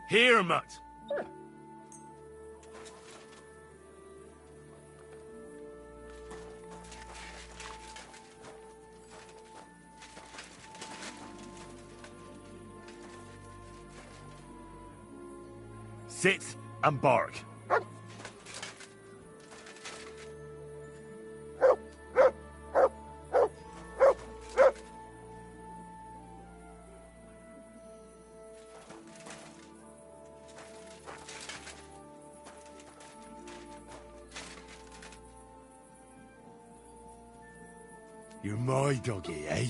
Here, Mutt. Sit and bark. You're my doggy, eh?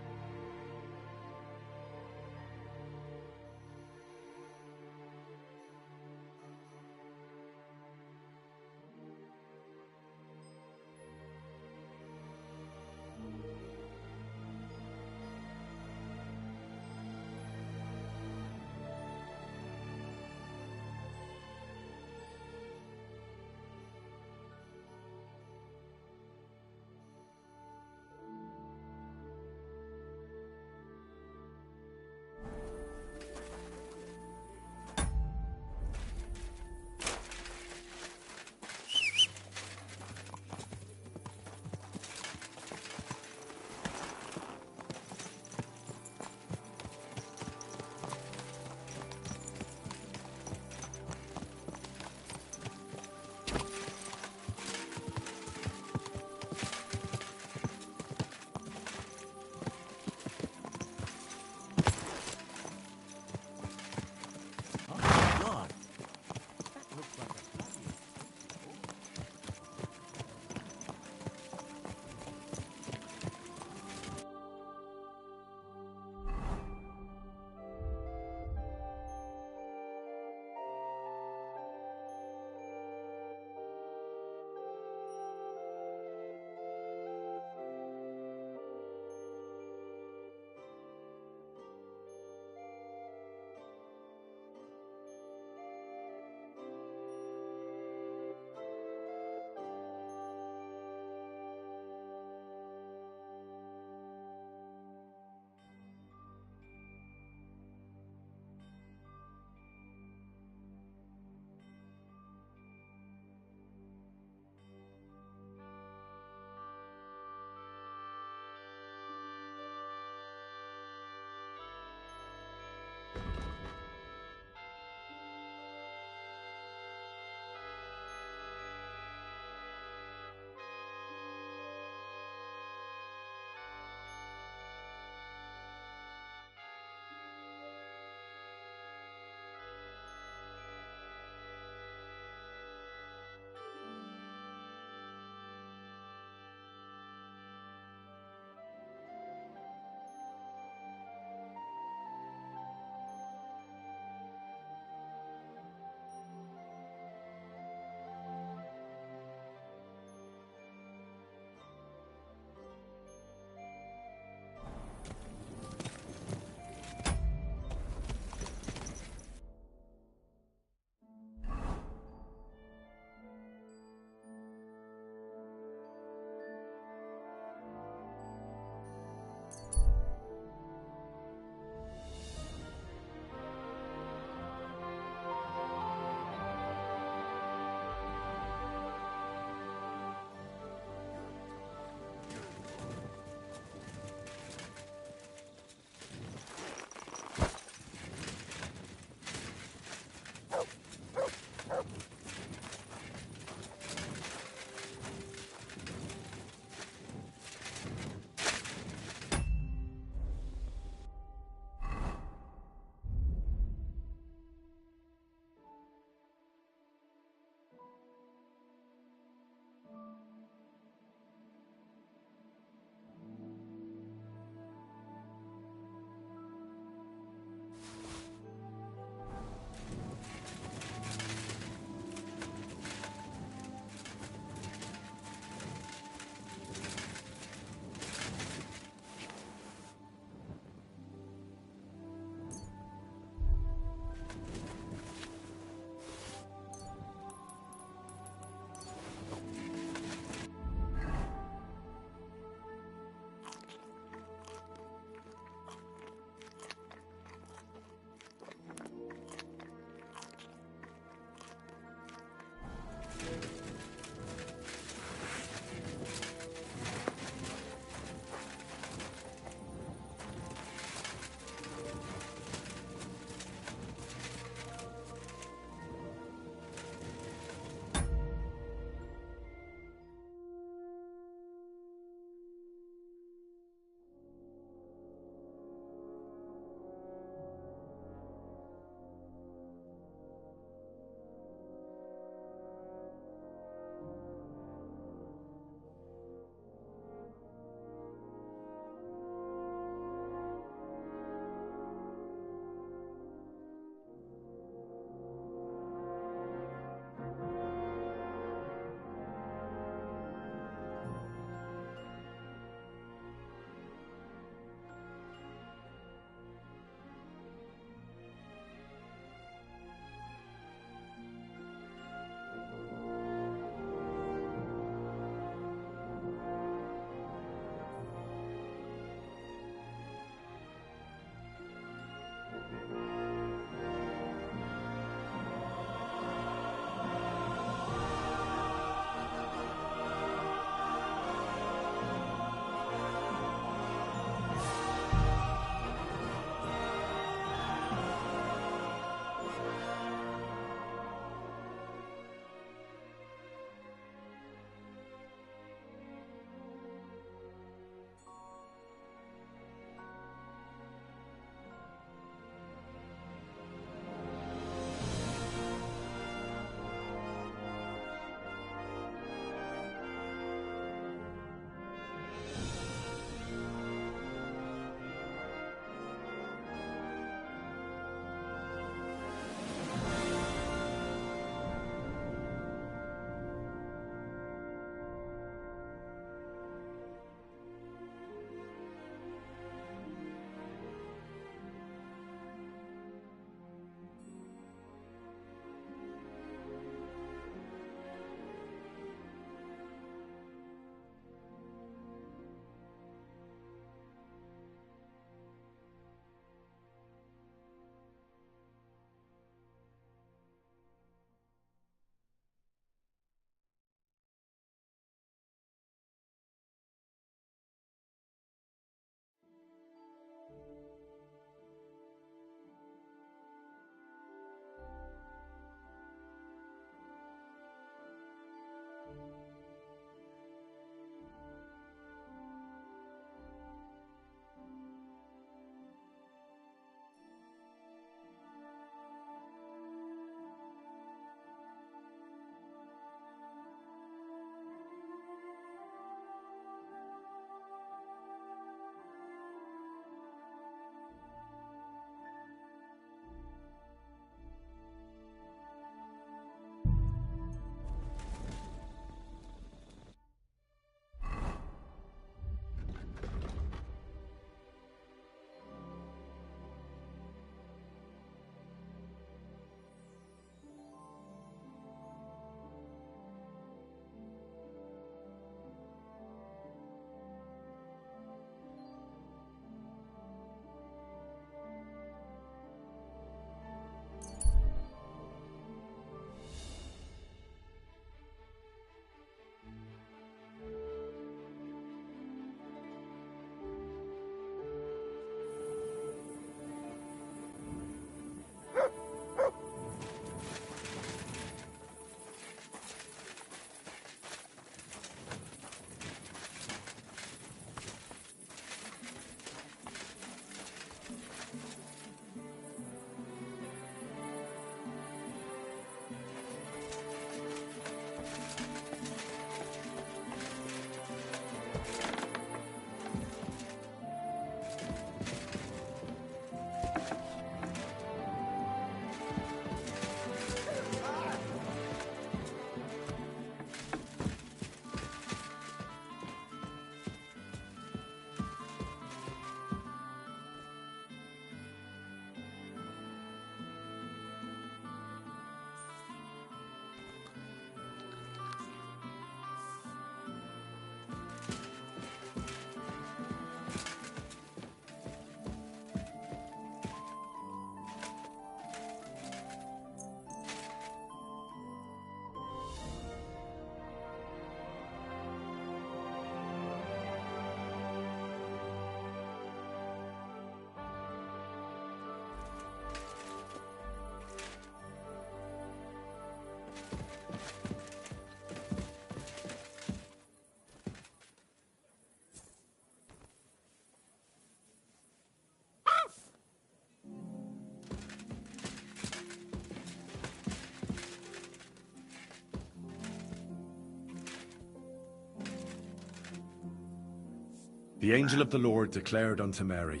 The angel of the Lord declared unto Mary,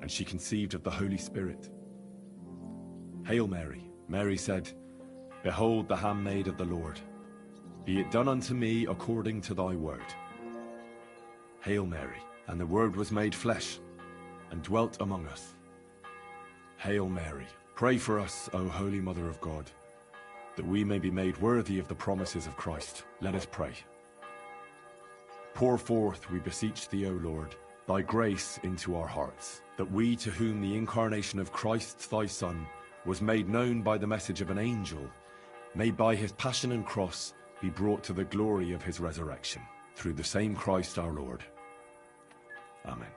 and she conceived of the Holy Spirit. Hail Mary, Mary said, Behold the handmaid of the Lord. Be it done unto me according to thy word. Hail Mary, and the Word was made flesh, and dwelt among us. Hail Mary, pray for us, O Holy Mother of God, that we may be made worthy of the promises of Christ. Let us pray. Pour forth, we beseech thee, O Lord, thy grace into our hearts, that we, to whom the incarnation of Christ thy Son was made known by the message of an angel, may by his passion and cross be brought to the glory of his resurrection. Through the same Christ our Lord. Amen.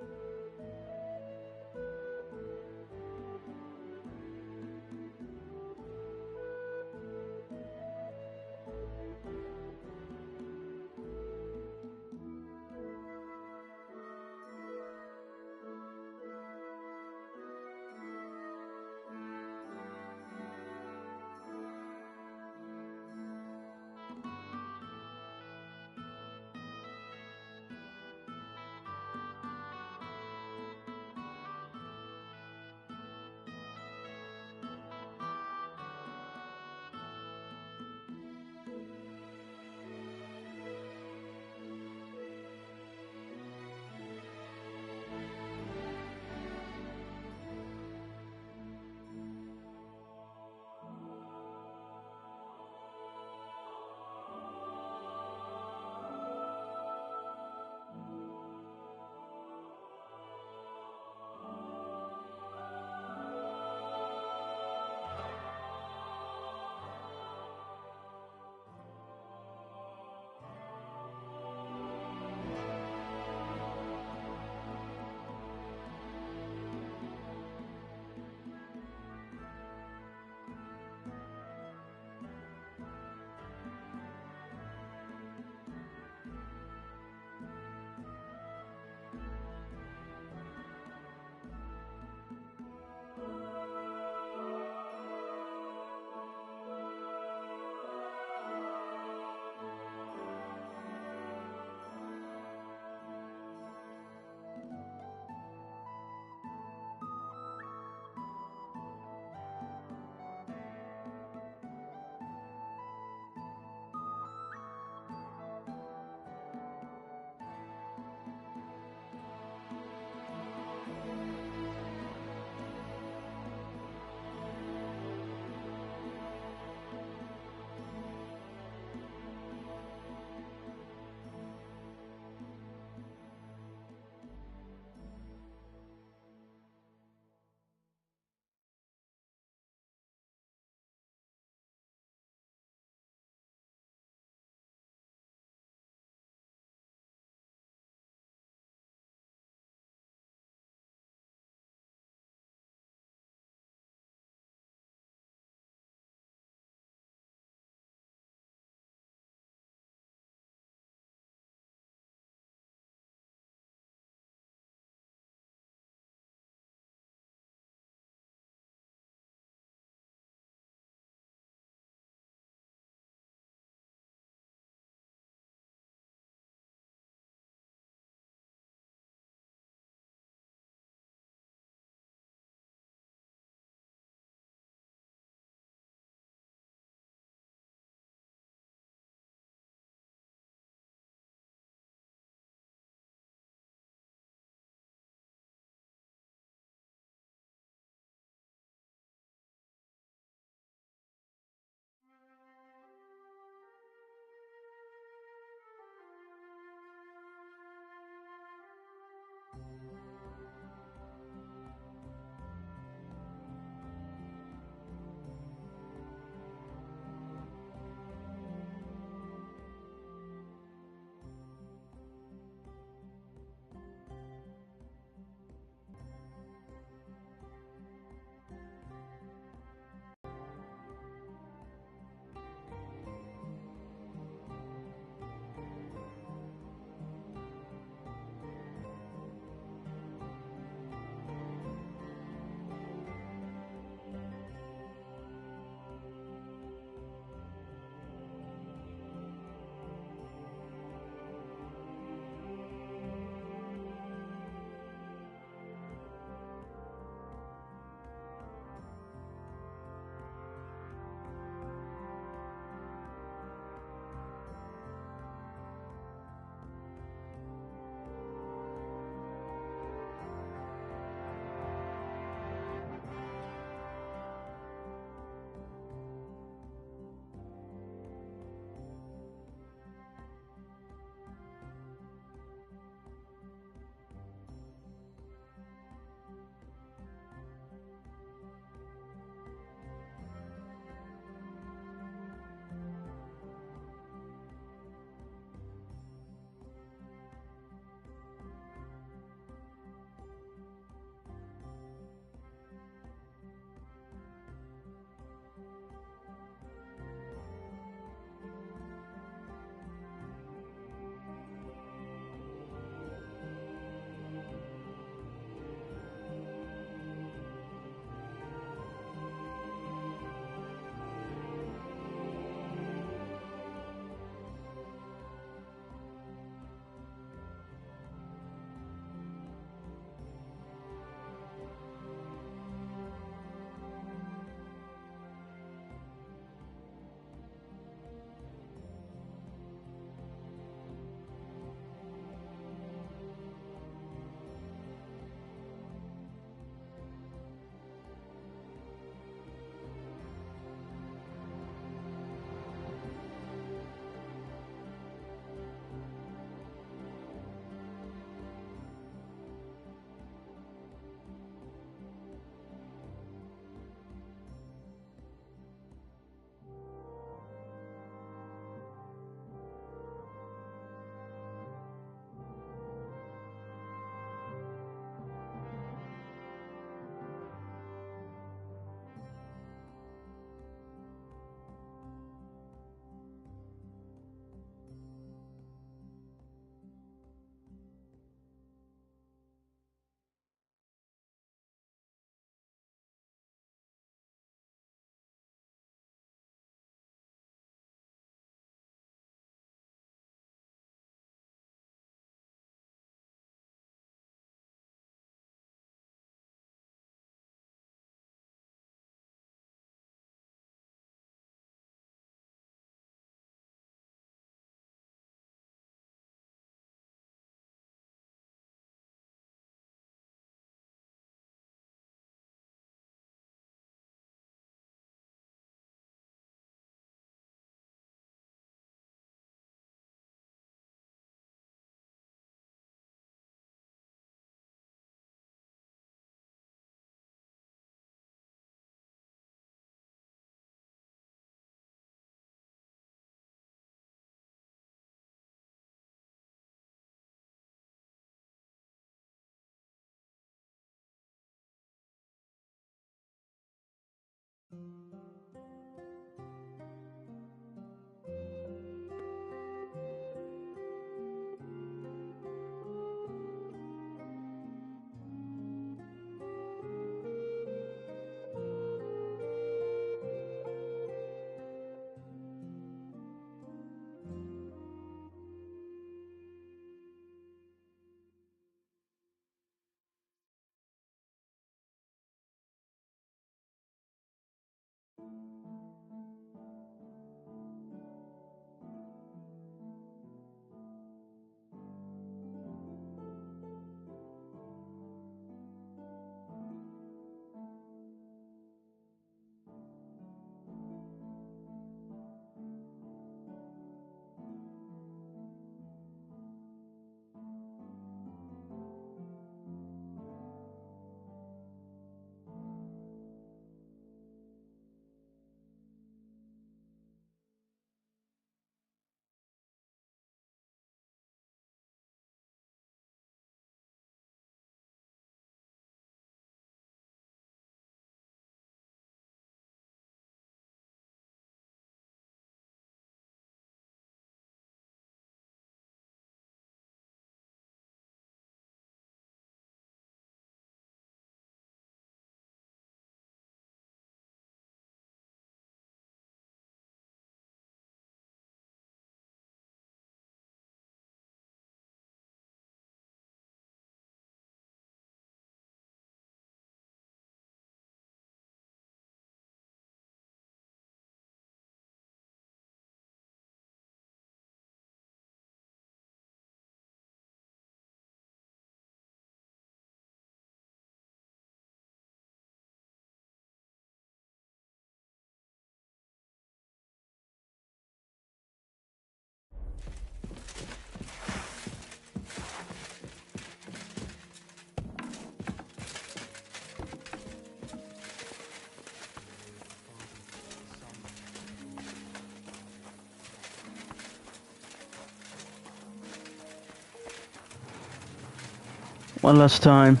One last time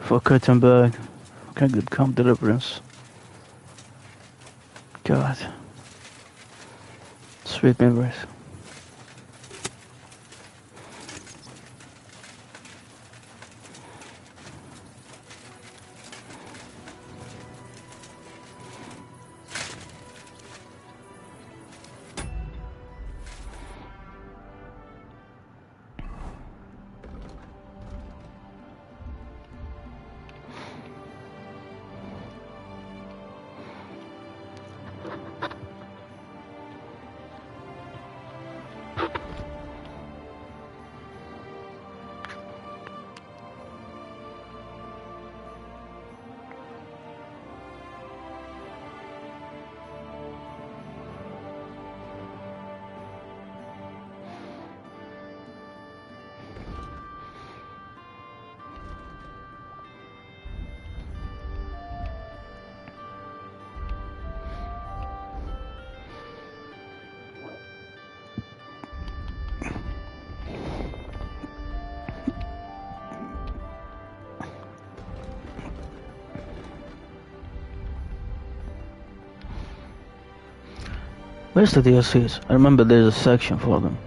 for Gutenberg. Can become Deliverance. God. Sweet memories. Where's the DLCs? I remember there's a section for them.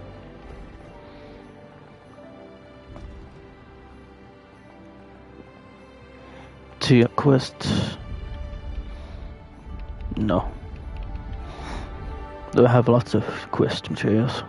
Tier quests. No. They have lots of quest materials.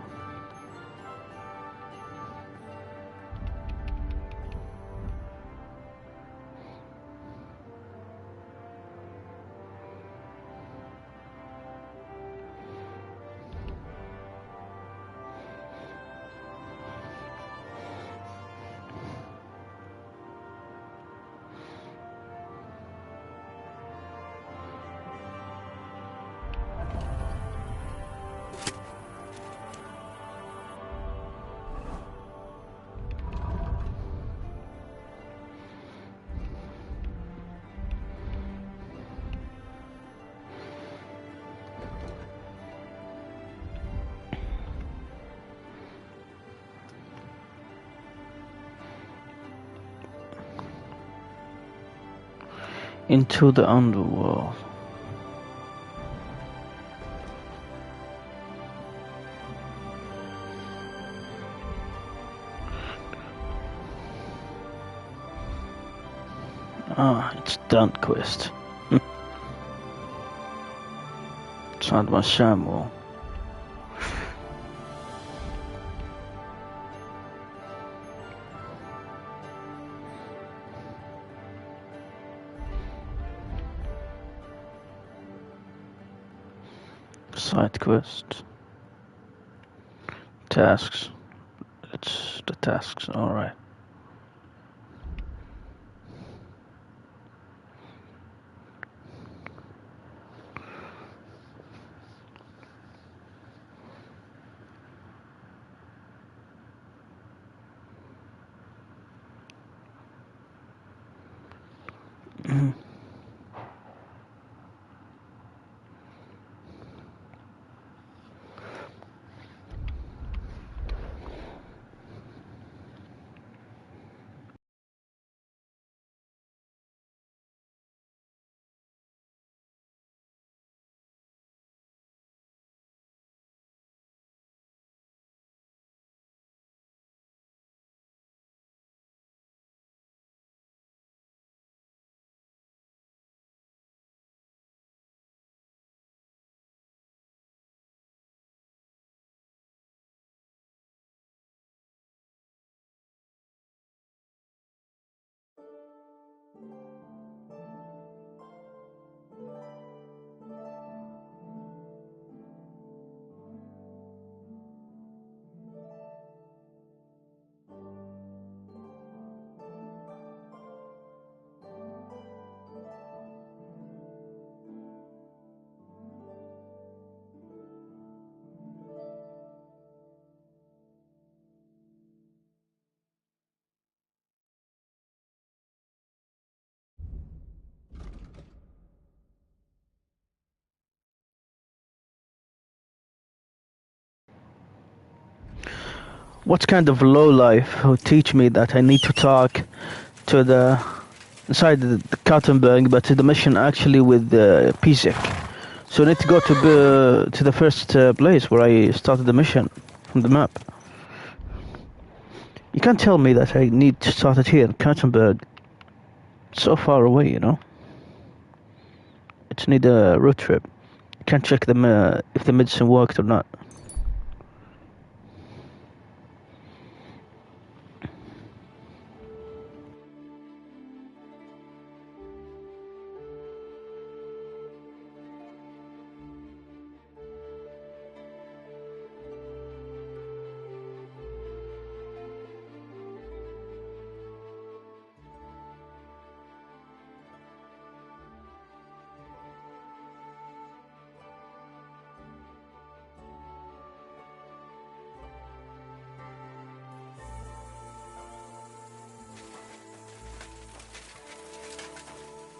Into the underworld. Ah, it's done quest. It's not my Samuel. Side quest. Tasks. It's the tasks, alright. What kind of lowlife who teach me that I need to talk to the inside the Kattenberg, but to the mission actually with Pisek. So I need to go to the first place where I started the mission from the map. You can't tell me that I need to start it here in Kattenberg. It's so far away, you know. It's need a road trip. You can't check them if the medicine worked or not.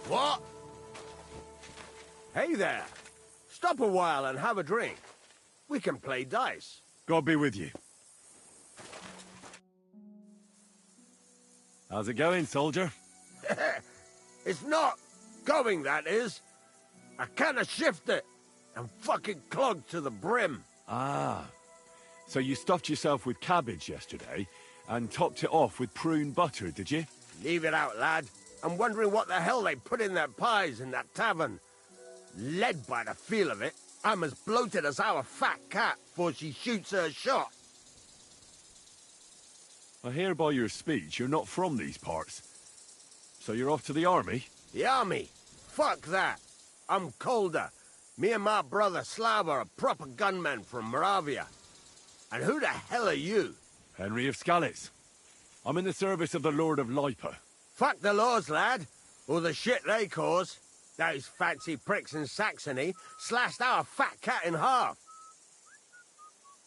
What? Hey there. Stop a while and have a drink. We can play dice. God be with you. How's it going, soldier? It's not going, that is. I kinda shifted it. I'm fucking clogged to the brim. Ah. So you stuffed yourself with cabbage yesterday and topped it off with prune butter, did you? Leave it out, lad. I'm wondering what the hell they put in their pies in that tavern. Led by the feel of it, I'm as bloated as our fat cat before she shoots her shot. I hear by your speech you're not from these parts. So you're off to the army? The army? Fuck that. I'm colder. Me and my brother Slava are proper gunmen from Moravia. And who the hell are you? Henry of Skalitz. I'm in the service of the Lord of Lipa. Fuck the laws, lad. All the shit they cause. Those fancy pricks in Saxony slashed our fat cat in half.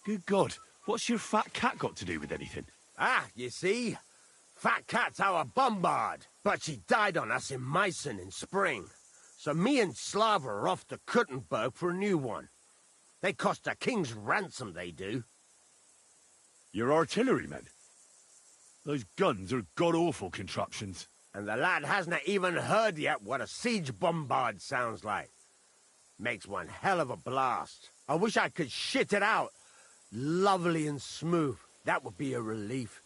Good God, what's your fat cat got to do with anything? Ah, you see? Fat cat's our bombard. But she died on us in Meissen in spring. So me and Slava are off to Kuttenberg for a new one. They cost a king's ransom, they do. You're artillerymen? Those guns are god-awful contraptions. And the lad hasn't even heard yet what a siege bombard sounds like. Makes one hell of a blast. I wish I could shit it out. Lovely and smooth. That would be a relief.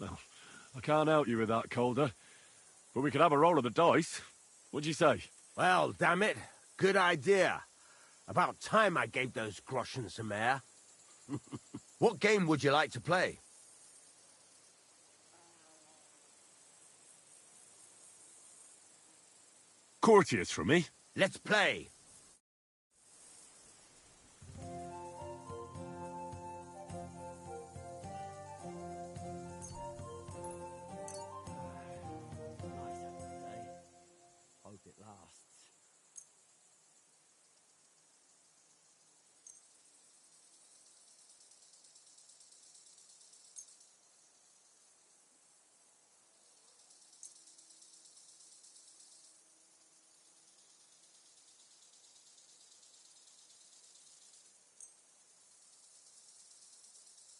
Well, I can't help you with that, Calder. But we could have a roll of the dice. What'd you say? Well, damn it. Good idea. About time I gave those groschen some air. What game would you like to play? courtiers from me. Let's play. Hope it lasts.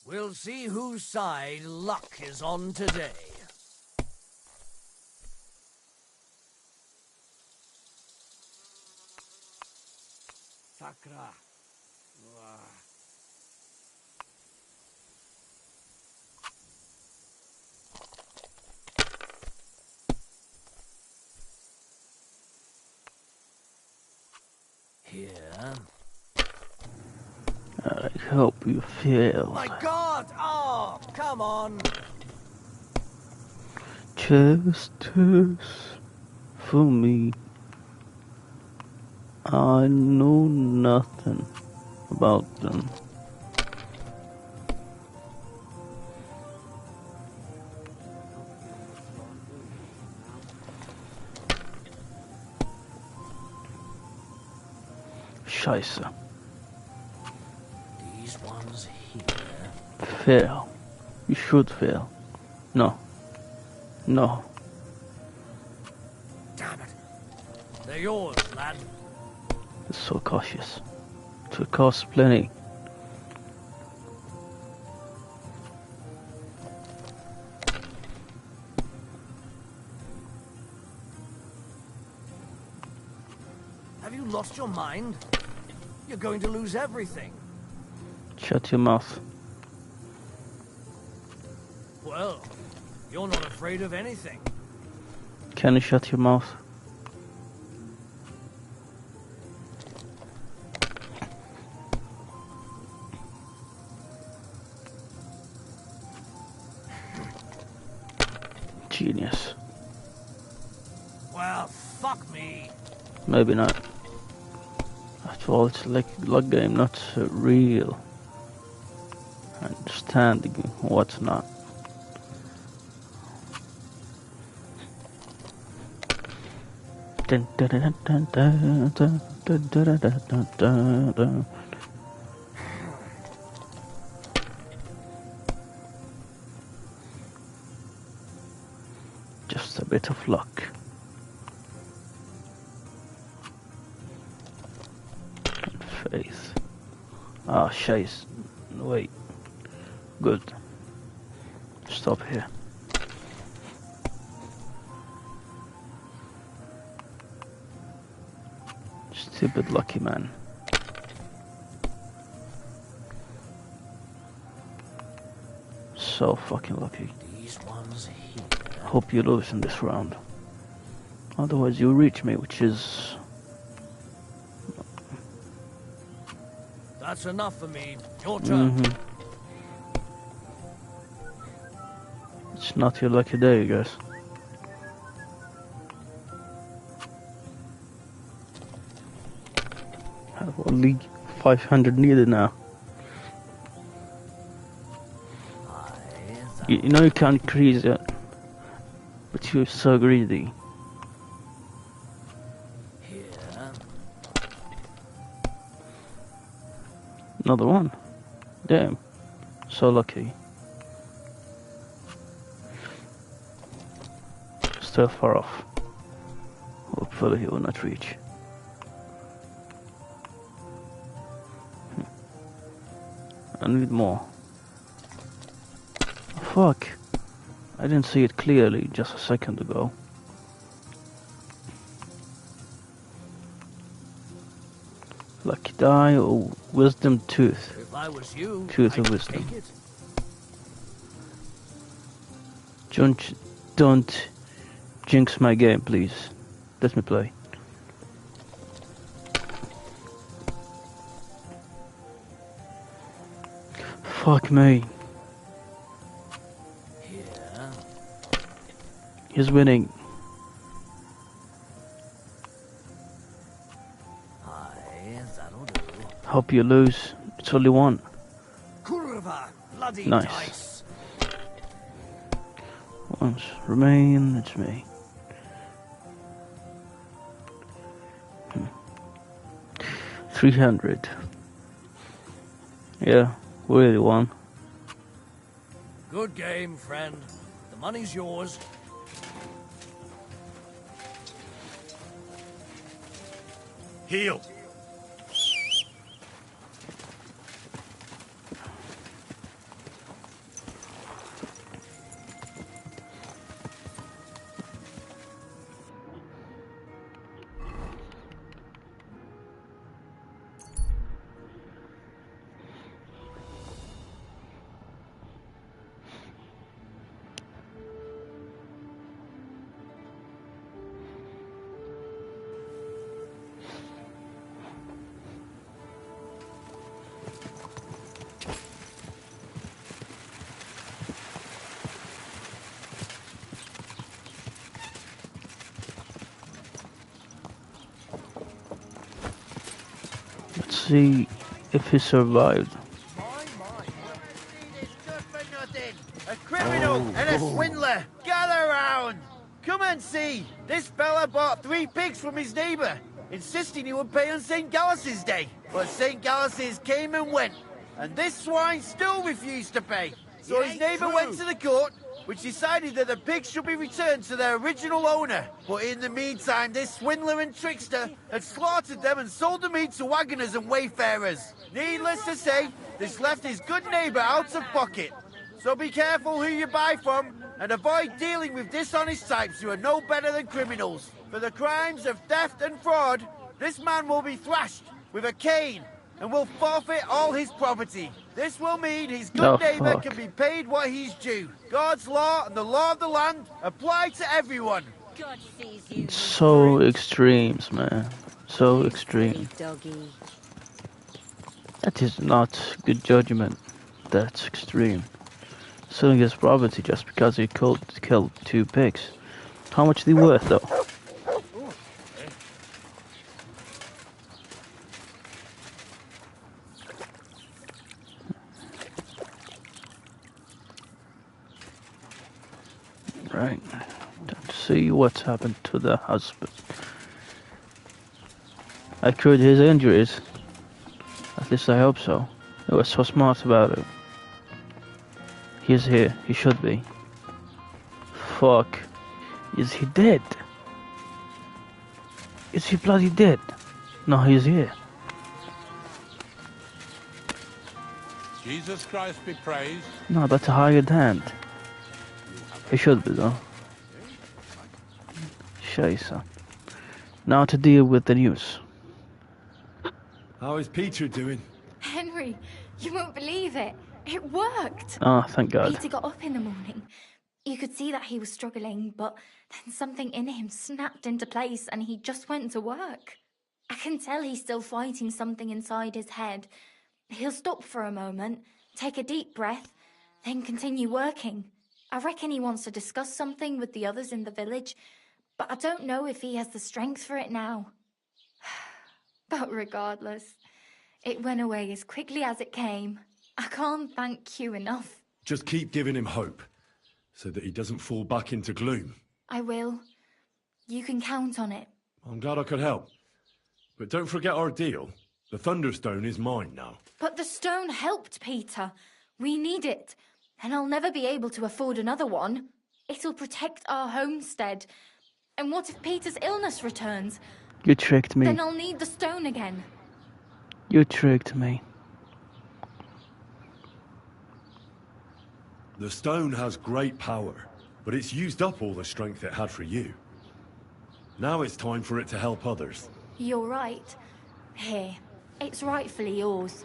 We'll see whose side luck is on today. Sakra. Here. I hope you fail. My God! Oh, come on! Justice for me. I know nothing about them. Scheiße. These ones here. Fail. You should fail. No. No. Damn it. They're yours, lad. It's so cautious. To cost plenty. Have you lost your mind? You're going to lose everything. Shut your mouth. Well, you're not afraid of anything. Can you shut your mouth? Genius. Well, fuck me. Maybe not. After all, it's like a luck game, not real understanding what's not. Dun, dun, dun, dun, dun, dun, dun, dun, dun, dun, dun. Just a bit of luck. And faith. Ah, scheiße. Wait. Good. Stop here. Stupid lucky man. So fucking lucky. These ones here. Hope you lose in this round. Otherwise you'll reach me, which is... That's enough for me. Your turn. It's not your lucky day, guys. I have only 500 needed now. You know you can't increase it, but you're so greedy. Here. Another one. Damn. So lucky. Still far off. Hopefully he will not reach. I need more. Fuck. I didn't see it clearly just a second ago. Lucky die or wisdom tooth. If I was you, Tooth of I'd wisdom. take it. Don't jinx my game, please. Let me play. Fuck me. Here. He's winning. Hope you lose. It's only one. Kurva, bloody Nice. dice. Once remain, it's me. 300. Yeah, we really won. Good game, friend. The money's yours. Heal. Let's see if he survived. A criminal and a swindler! Gather round! Come and see! This fella bought 3 pigs from his neighbour, insisting he would pay on St. Gallus's Day. But St. Gallus's came and went, and this swine still refused to pay. So his neighbour went to the court, which decided that the pigs should be returned to their original owner. But in the meantime, this swindler and trickster had slaughtered them and sold the meat to wagoners and wayfarers. Needless to say, this left his good neighbour out of pocket. So be careful who you buy from, and avoid dealing with dishonest types who are no better than criminals. For the crimes of theft and fraud, this man will be thrashed with a cane and will forfeit all his property. This will mean his good neighbour can be paid what he's due. God's law and the law of the land apply to everyone. God sees you. So extremes, man. So extreme. Doggy. That is not good judgment. That's extreme. Selling his property just because he killed 2 pigs. How much are they worth, though? Right. Let's see what's happened to the husband. I cured his injuries. At least I hope so. They were so smart about it. He's here. He should be. Fuck. Is he dead? Is he bloody dead? No, he's here. Jesus Christ be praised. No, that's a hired hand. He should be, though. Scheisse. Now to deal with the news. How is Peter doing? Henry, you won't believe it. It worked. Ah, thank God. Peter got up in the morning. You could see that he was struggling, but then something in him snapped into place and he just went to work. I can tell he's still fighting something inside his head. He'll stop for a moment, take a deep breath, then continue working. I reckon he wants to discuss something with the others in the village, but I don't know if he has the strength for it now. But regardless, it went away as quickly as it came. I can't thank you enough. Just keep giving him hope, so that he doesn't fall back into gloom. I will. You can count on it. I'm glad I could help. But don't forget our deal. The Thunderstone is mine now. But the stone helped, Peter. We need it. And I'll never be able to afford another one. It'll protect our homestead. And what if Peter's illness returns? You tricked me. Then I'll need the stone again. You tricked me. The stone has great power, but it's used up all the strength it had for you. Now it's time for it to help others. You're right. Here, it's rightfully yours.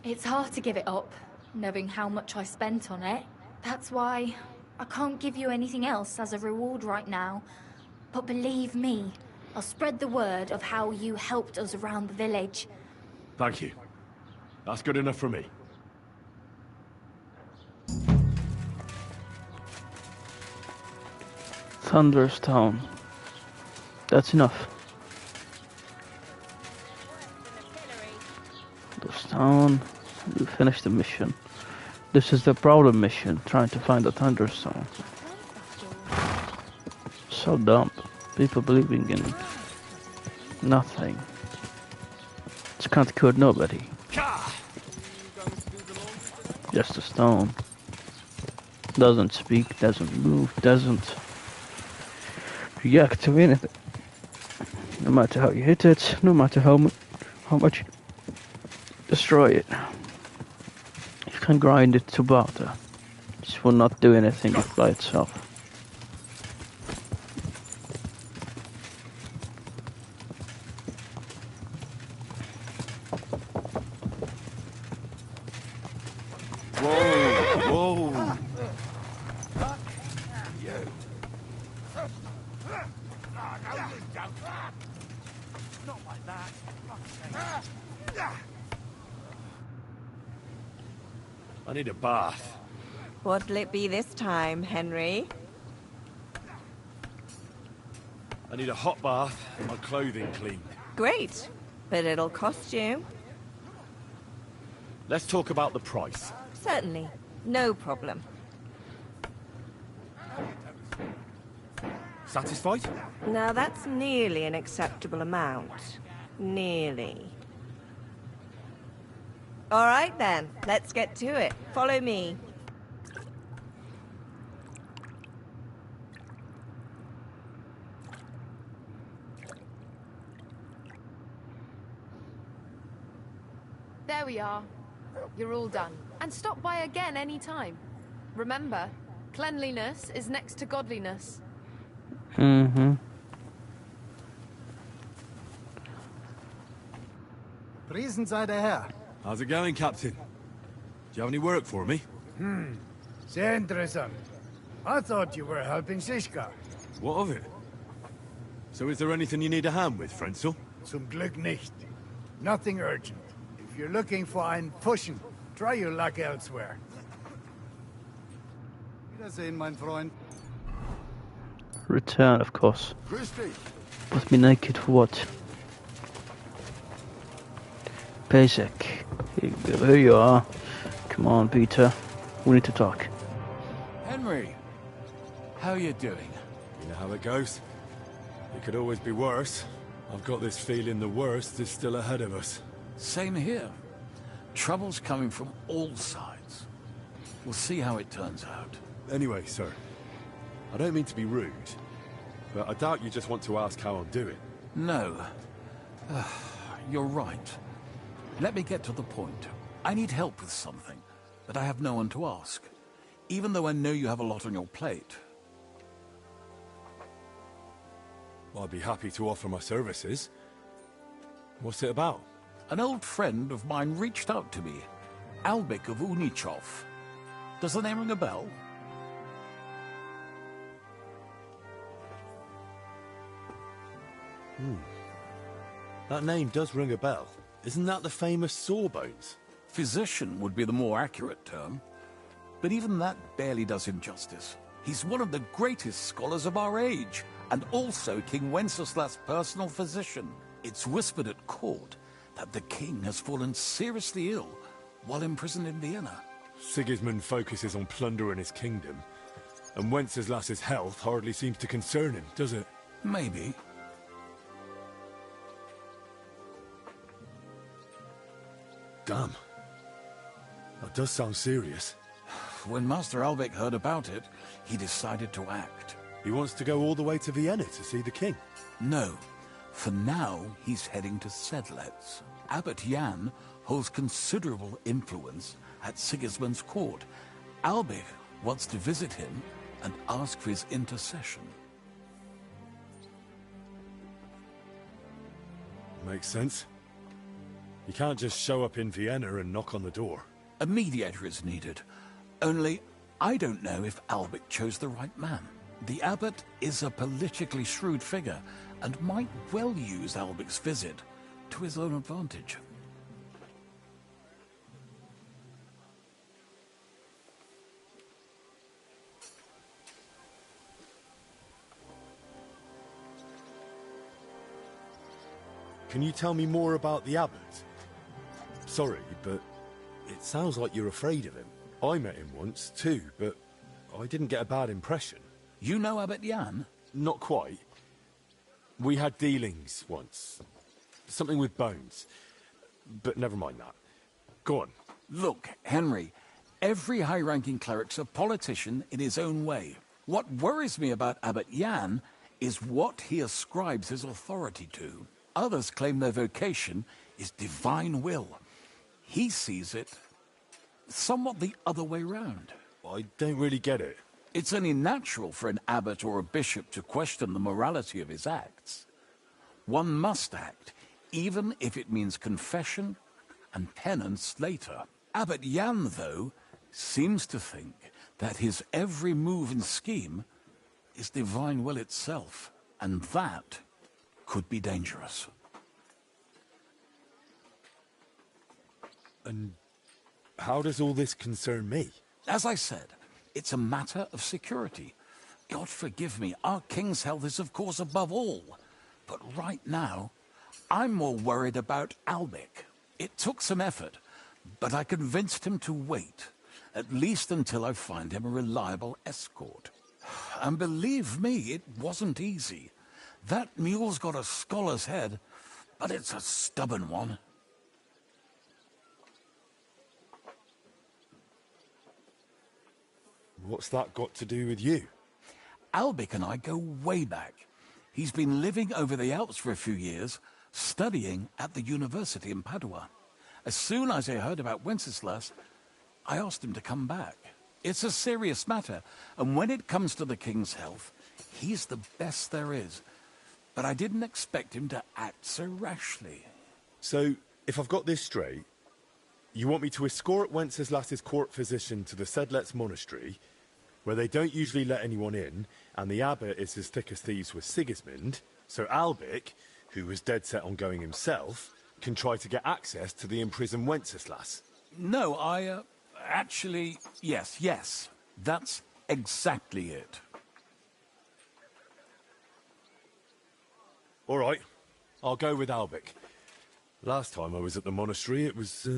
It's hard to give it up, knowing how much I spent on it. That's why I can't give you anything else as a reward right now. But believe me, I'll spread the word of how you helped us around the village. Thank you. That's good enough for me. Thunderstone. That's enough. town. We finished the mission. This is the problem mission, trying to find the thunderstone. So dumb. People believing in nothing. Just can't cure nobody. Just a stone. Doesn't speak, doesn't move, doesn't react to anything. No matter how you hit it, no matter how much you destroy it. You can grind it to powder. This will not do anything by itself. I need a bath. What'll it be this time, Henry? I need a hot bath and my clothing cleaned. Great, but it'll cost you. Let's talk about the price. Certainly, no problem. Satisfied? Now that's nearly an acceptable amount. Nearly. All right then, let's get to it. Follow me. There we are. You're all done. And stop by again any time. Remember, cleanliness is next to godliness. Priesen sei der Herr. How's it going, Captain? Do you have any work for me? Sehr interessant. I thought you were helping Siska. What of it? So is there anything you need a hand with, Frenzel? Zum Glück nicht. Nothing urgent. If you're looking for einen Pfuschen, try your luck elsewhere. Wiedersehen, mein Freund. Return, of course. Put me naked for what? Basic. Here you are. Come on, Peter. We need to talk. Henry, how you doing? You know how it goes. It could always be worse. I've got this feeling the worst is still ahead of us. Same here. Trouble's coming from all sides. We'll see how it turns out. Anyway, sir. I don't mean to be rude, but I doubt you just want to ask how I'm doing. No. You're right. Let me get to the point. I need help with something, but I have no one to ask. Even though I know you have a lot on your plate. Well, I'd be happy to offer my services. What's it about? An old friend of mine reached out to me. Albik of Unichov. Does the name ring a bell? That name does ring a bell. Isn't that the famous Sawbones? Physician would be the more accurate term. But even that barely does him justice. He's one of the greatest scholars of our age, and also King Wenceslas' personal physician. It's whispered at court that the king has fallen seriously ill while imprisoned in Vienna. Sigismund focuses on plundering his kingdom, and Wenceslas's health hardly seems to concern him, does it? Maybe. Damn. That does sound serious. When Master Albik heard about it, he decided to act. He wants to go all the way to Vienna to see the king. No. For now, he's heading to Sedlec. Abbot Jan holds considerable influence at Sigismund's court. Albik wants to visit him and ask for his intercession. Makes sense. You can't just show up in Vienna and knock on the door. A mediator is needed. Only, I don't know if Albik chose the right man. The abbot is a politically shrewd figure and might well use Albik's visit to his own advantage. Can you tell me more about the abbot? sorry, but it sounds like you're afraid of him. I met him once, too, but I didn't get a bad impression. You know Abbot Jan? Not quite. We had dealings once. Something with bones. But never mind that. Go on. Look, Henry, every high-ranking cleric's a politician in his own way. What worries me about Abbot Jan is what he ascribes his authority to. Others claim their vocation is divine will. He sees it somewhat the other way round. I don't really get it. It's only natural for an abbot or a bishop to question the morality of his acts. One must act, even if it means confession and penance later. Abbot Jan, though, seems to think that his every move and scheme is divine will itself, and that could be dangerous. And how does all this concern me? As I said, it's a matter of security. God forgive me, our king's health is of course above all. But right now, I'm more worried about Albic. It took some effort, but I convinced him to wait, at least until I find him a reliable escort. And believe me, it wasn't easy. That mule's got a scholar's head, but it's a stubborn one. What's that got to do with you? Albic and I go way back. He's been living over the Alps for a few years, studying at the university in Padua. As soon as I heard about Wenceslas, I asked him to come back. It's a serious matter, and when it comes to the king's health, he's the best there is. But I didn't expect him to act so rashly. So, if I've got this straight, you want me to escort Wenceslas's court physician to the Sedlets monastery, where they don't usually let anyone in, and the abbot is as thick as thieves with Sigismund, so Albic, who was dead set on going himself, can try to get access to the imprisoned Wenceslas? No, actually, yes, that's exactly it. All right, I'll go with Albic. Last time I was at the monastery, it was,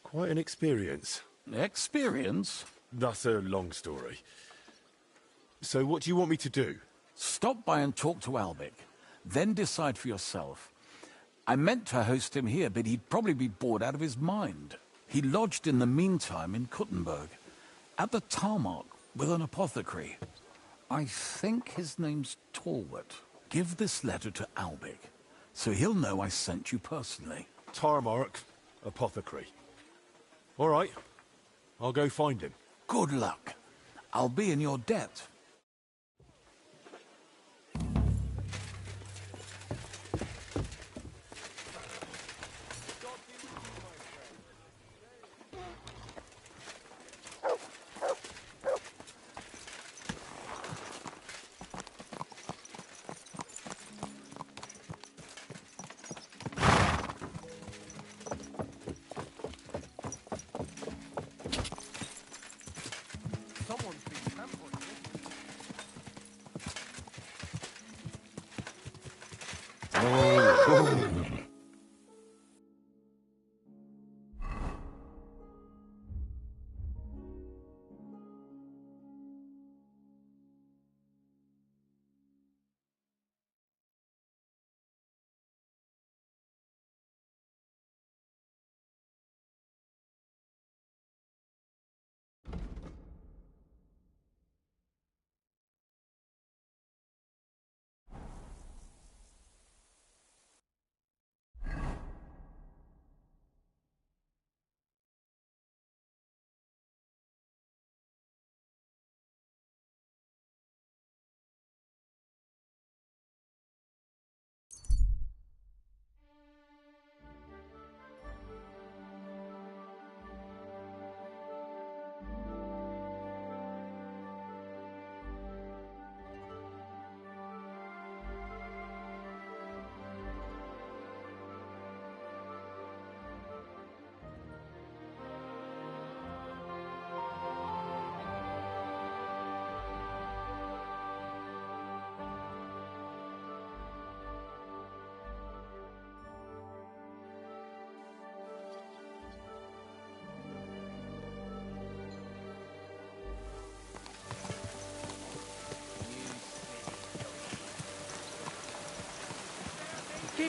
quite an experience. Experience? That's a long story. So what do you want me to do? Stop by and talk to Albic, then decide for yourself. I meant to host him here, but he'd probably be bored out of his mind. He lodged in the meantime in Kuttenberg, at the Tarmac with an apothecary. I think his name's Talbot. Give this letter to Albic, so he'll know I sent you personally. Tarmac, apothecary. All right, I'll go find him. Good luck. I'll be in your debt. Someone's been tampering.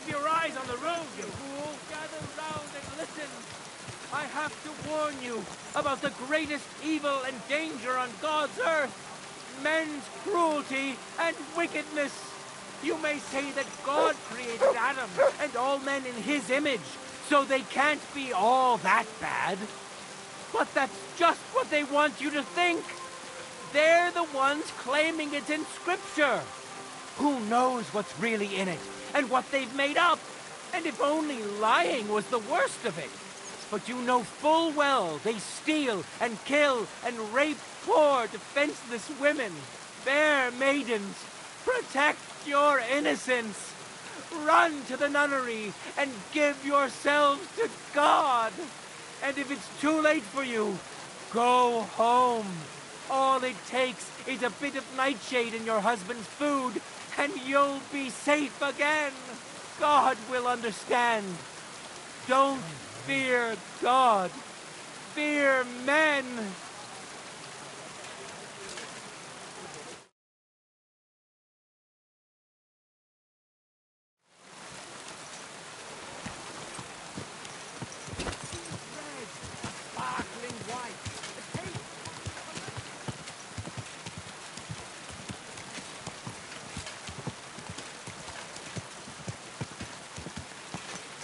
Keep your eyes on the road, you fool! Gather round and listen! I have to warn you about the greatest evil and danger on God's earth. Men's cruelty and wickedness. You may say that God created Adam and all men in his image, so they can't be all that bad. But that's just what they want you to think. They're the ones claiming it's in Scripture. Who knows what's really in it and what they've made up? And if only lying was the worst of it. But you know full well they steal and kill and rape poor, defenseless women, fair maidens. Protect your innocence. Run to the nunnery and give yourselves to God. And if it's too late for you, go home. All it takes is a bit of nightshade in your husband's food, and you'll be safe again. God will understand. Don't fear God. Fear men.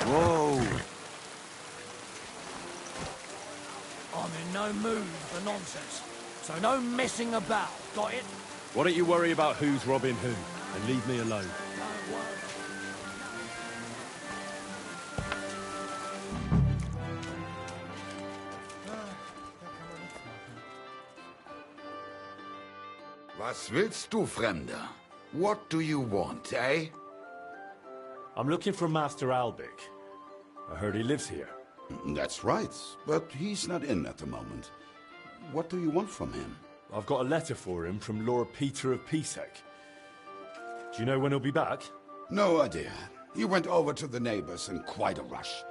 Whoa! I'm in no mood for nonsense, so no messing about, got it? Why don't you worry about who's robbing who, and leave me alone? Don't worry. Was willst du, Fremder? What do you want, eh? I'm looking for Master Albic. I heard he lives here. That's right, but he's not in at the moment. What do you want from him? I've got a letter for him from Lord Peter of Pisek. Do you know when he'll be back? No idea. He went over to the neighbors in quite a rush.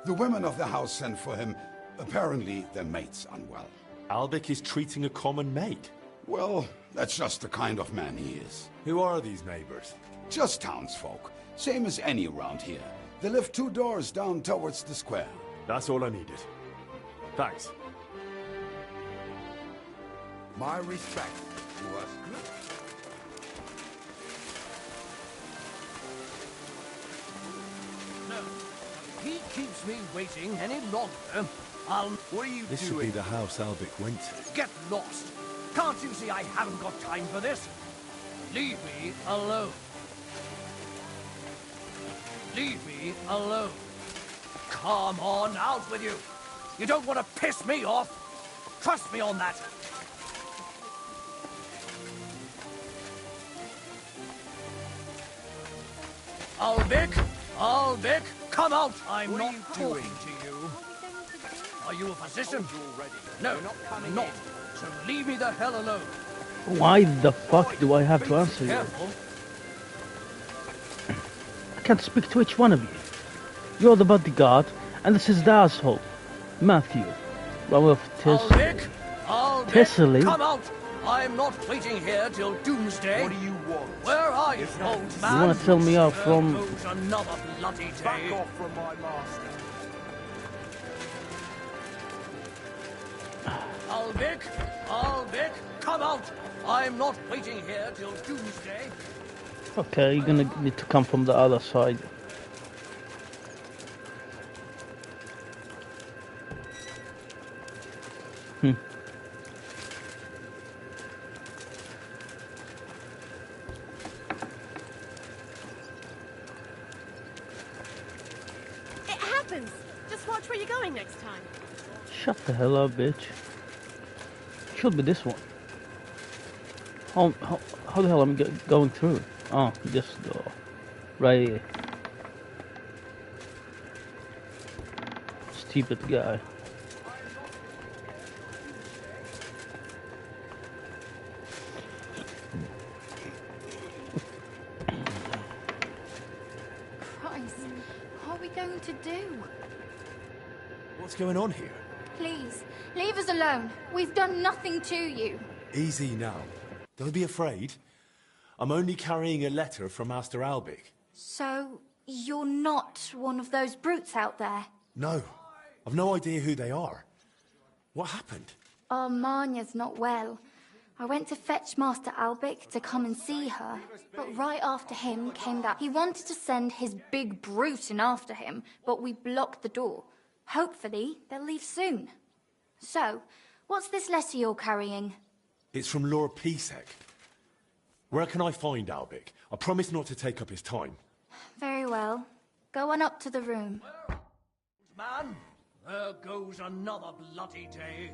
The women of the house sent for him. Apparently, their mate's unwell. Albic is treating a common maid? Well, that's just the kind of man he is. Who are these neighbors? Just townsfolk. Same as any around here. They live 2 doors down towards the square. That's all I needed. Thanks. My respect to us. No, if he keeps me waiting any longer, I'll... What are you This should be the house Albic went to. Get lost. Can't you see I haven't got time for this? Leave me alone. Leave me alone. Come on, out with you. You don't want to piss me off. Trust me on that. Albic, come out. I'm not talking to you. Are you a physician? No, I'm not. So leave me the hell alone. Why the fuck do I have to answer you? Careful. I can't speak to each one of you. You're the bodyguard, and this is the asshole, Matthew. Albic, Tessely. come out. I'm not waiting here till doomsday. What do you want? Where are you, old man? You want to tell me off from... There goes another bloody day. Back off from my master. Albic, come out. I'm not waiting here till doomsday. Okay, you're gonna need to come from the other side. It happens. Just watch where you're going next time. Shut the hell up, bitch. Should be this one. How the hell am I going through? Oh, this door. Right here. Stupid guy. Christ, what are we going to do? What's going on here? Please, leave us alone. We've done nothing to you. Easy now. Don't be afraid. I'm only carrying a letter from Master Albic. So, You're not one of those brutes out there? No. I've no idea who they are. What happened? Oh, Marnia's not well. I went to fetch Master Albic to come and see her, but right after him came that. He wanted to send his big brute in after him, but we blocked the door. Hopefully, they'll leave soon. So, what's this letter you're carrying? It's from Lord Pisek. Where can I find Albic? I promise not to take up his time. Very well. Go on up to the room. Man, there goes another bloody day.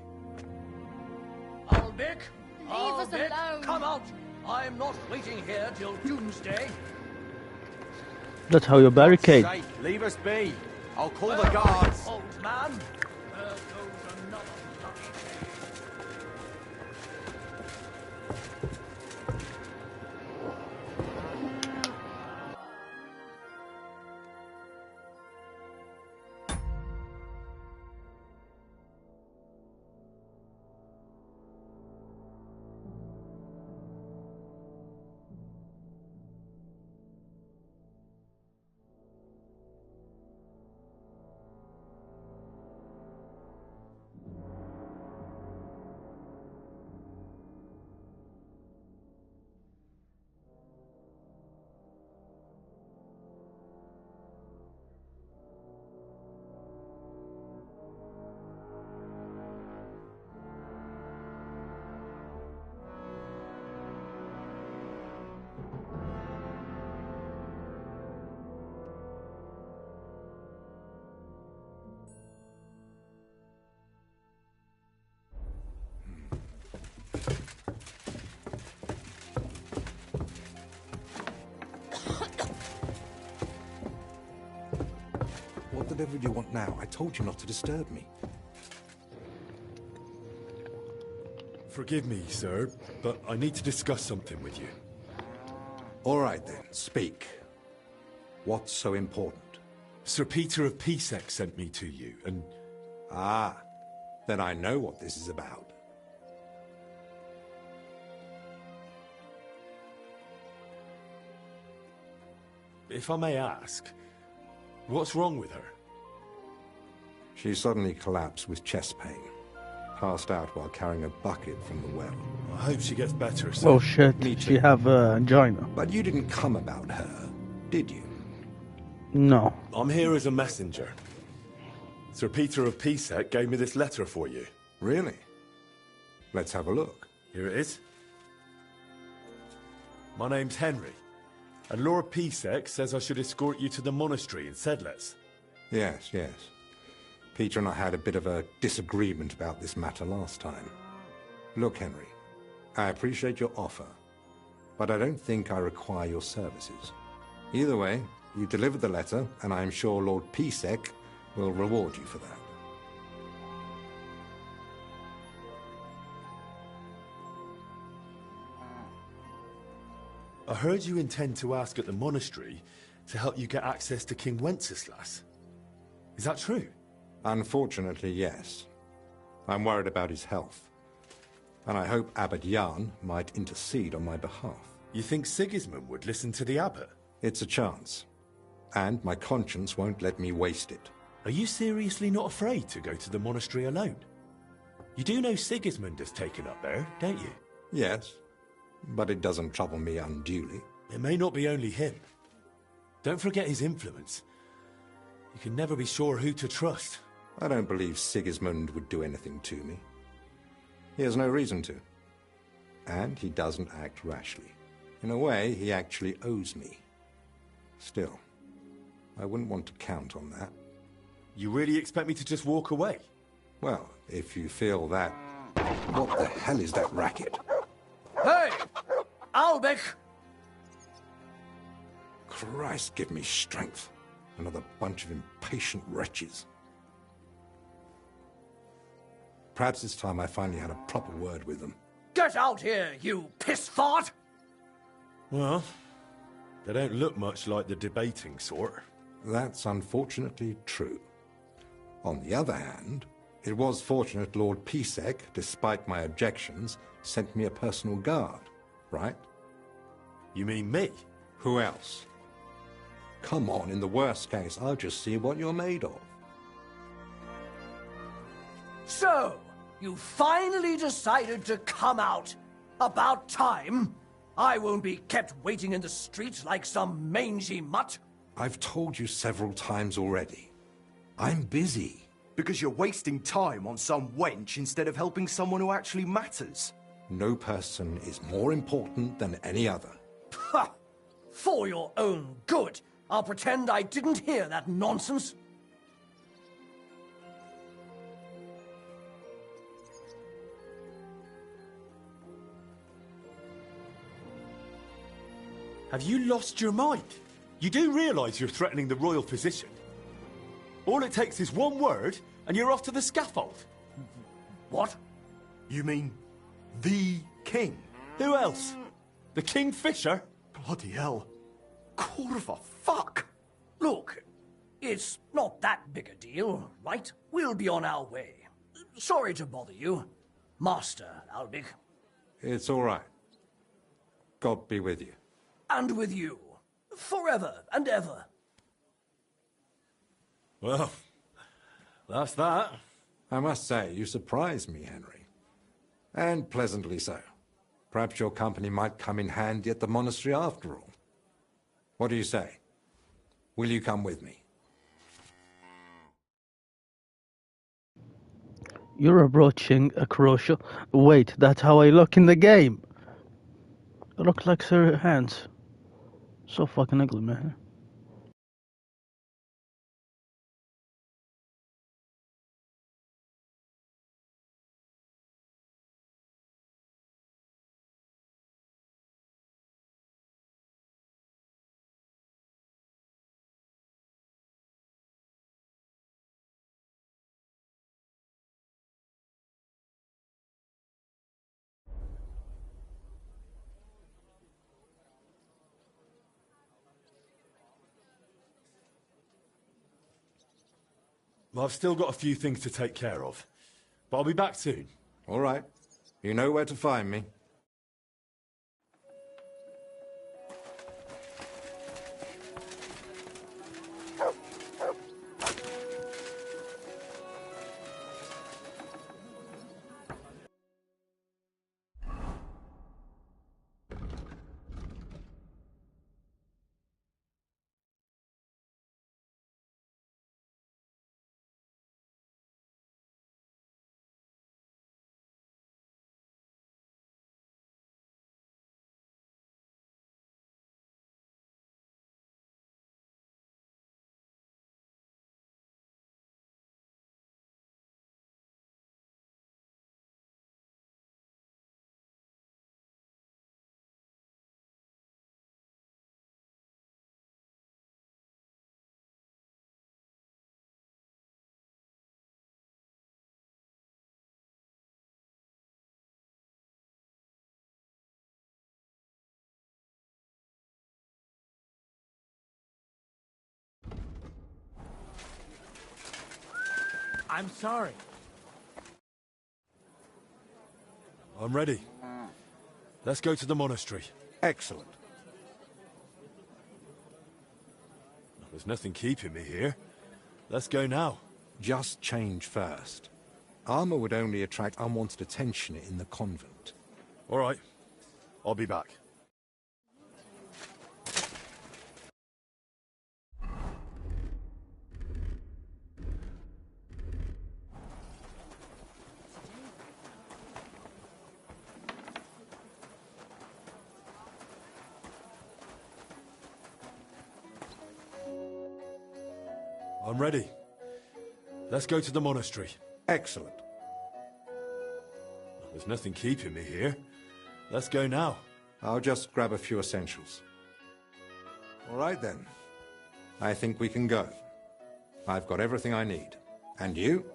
Albic! Leave us Albic, alone! come out! I'm not waiting here till doomsday. That's how you barricade. Sake, leave us be. I'll call the guards. Old man, there goes another bloody day. Whatever you want now? I told you not to disturb me. Forgive me, sir, but I need to discuss something with you. All right then, speak. What's so important? Sir Peter of Pisek sent me to you, and... Ah, then I know what this is about. If I may ask, what's wrong with her? She suddenly collapsed with chest pain. Passed out while carrying a bucket from the well. I hope she gets better soon. Oh shit, she have angina. But you didn't come about her, did you? No. I'm here as a messenger. Sir Peter of Pisek gave me this letter for you. Really? Let's have a look. Here it is. My name's Henry, and Lord Pisek says I should escort you to the monastery in Sedlitz. Yes, yes. Peter and I had a bit of a disagreement about this matter last time. Look, Henry, I appreciate your offer, but I don't think I require your services. Either way, you delivered the letter, and I am sure Lord Pisek will reward you for that. I heard you intend to ask at the monastery to help you get access to King Wenceslas. Is that true? Unfortunately, yes. I'm worried about his health, and I hope Abbot Jan might intercede on my behalf. You think Sigismund would listen to the abbot? It's a chance, and my conscience won't let me waste it. Are you seriously not afraid to go to the monastery alone? You do know Sigismund has taken up there, don't you? Yes, but it doesn't trouble me unduly. It may not be only him. Don't forget his influence. You can never be sure who to trust. I don't believe Sigismund would do anything to me. He has no reason to. And he doesn't act rashly. In a way, he actually owes me. Still, I wouldn't want to count on that. You really expect me to just walk away? Well, if you feel that... What the hell is that racket? Hey! Albic! Christ, give me strength. Another bunch of impatient wretches. Perhaps this time I finally had a proper word with them. Get out here, you piss-fart! Well, they don't look much like the debating sort. That's unfortunately true. On the other hand, it was fortunate Lord Pisek, despite my objections, sent me a personal guard, right? You mean me? Who else? Come on, in the worst case, I'll just see what you're made of. So, you finally decided to come out. About time. I won't be kept waiting in the streets like some mangy mutt. I've told you several times already. I'm busy. Because you're wasting time on some wench instead of helping someone who actually matters. No person is more important than any other. Ha! For your own good, I'll pretend I didn't hear that nonsense. Have you lost your mind? You do realise you're threatening the royal position? All it takes is one word, and you're off to the scaffold. What? You mean the king? Who else? The Kingfisher? Bloody hell. Corva, fuck! Look, it's not that big a deal, right? We'll be on our way. Sorry to bother you, Master Albic. It's all right. God be with you. And with you. Forever and ever. Well, that's that. I must say, you surprised me, Henry. And pleasantly so. Perhaps your company might come in handy at the monastery after all. What do you say? Will you come with me? You're approaching a crucial... Wait, that's how I look in the game. I look like Sir Hans. So fucking ugly, man. Well, I've still got a few things to take care of. But I'll be back soon. All right. You know where to find me. I'm sorry. I'm ready. Let's go to the monastery. Excellent. There's nothing keeping me here. Let's go now. Just change first. Armor would only attract unwanted attention in the convent. All right. I'll be back. I'm ready. Let's go to the monastery. Excellent. There's nothing keeping me here. Let's go now. I'll just grab a few essentials. All right then. I think we can go. I've got everything I need. And you?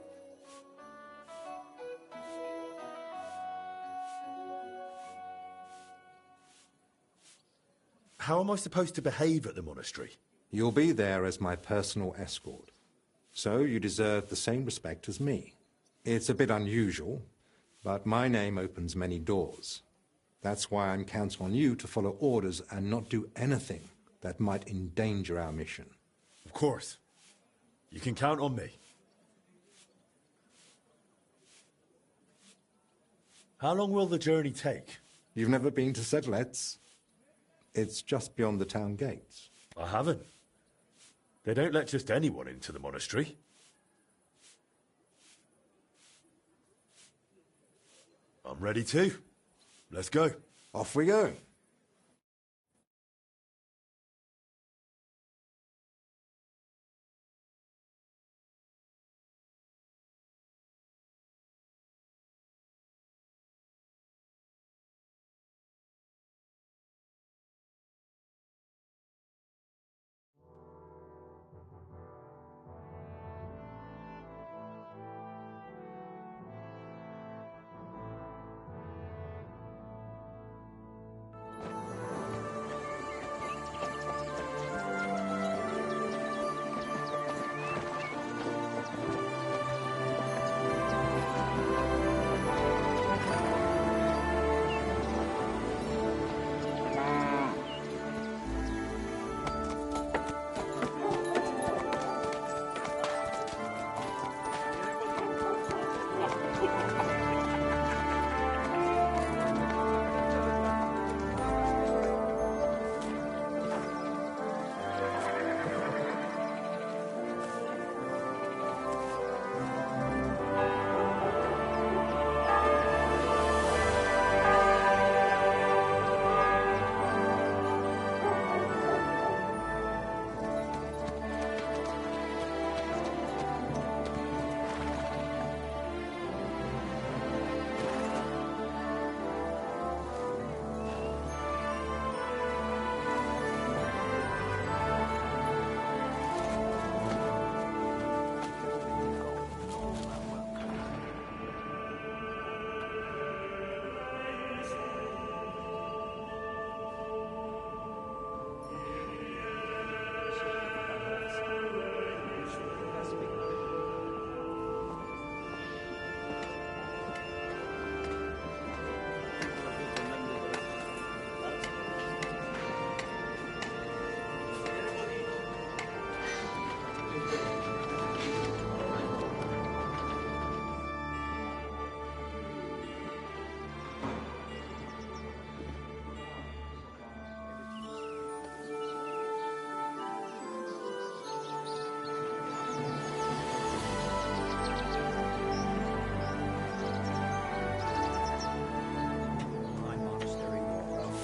How am I supposed to behave at the monastery? You'll be there as my personal escort. So you deserve the same respect as me. It's a bit unusual, but my name opens many doors. That's why I'm counting on you to follow orders and not do anything that might endanger our mission. Of course. You can count on me. How long will the journey take? You've never been to Sedlets? It's just beyond the town gates. I haven't. They don't let just anyone into the monastery. I'm ready too. Let's go. Off we go.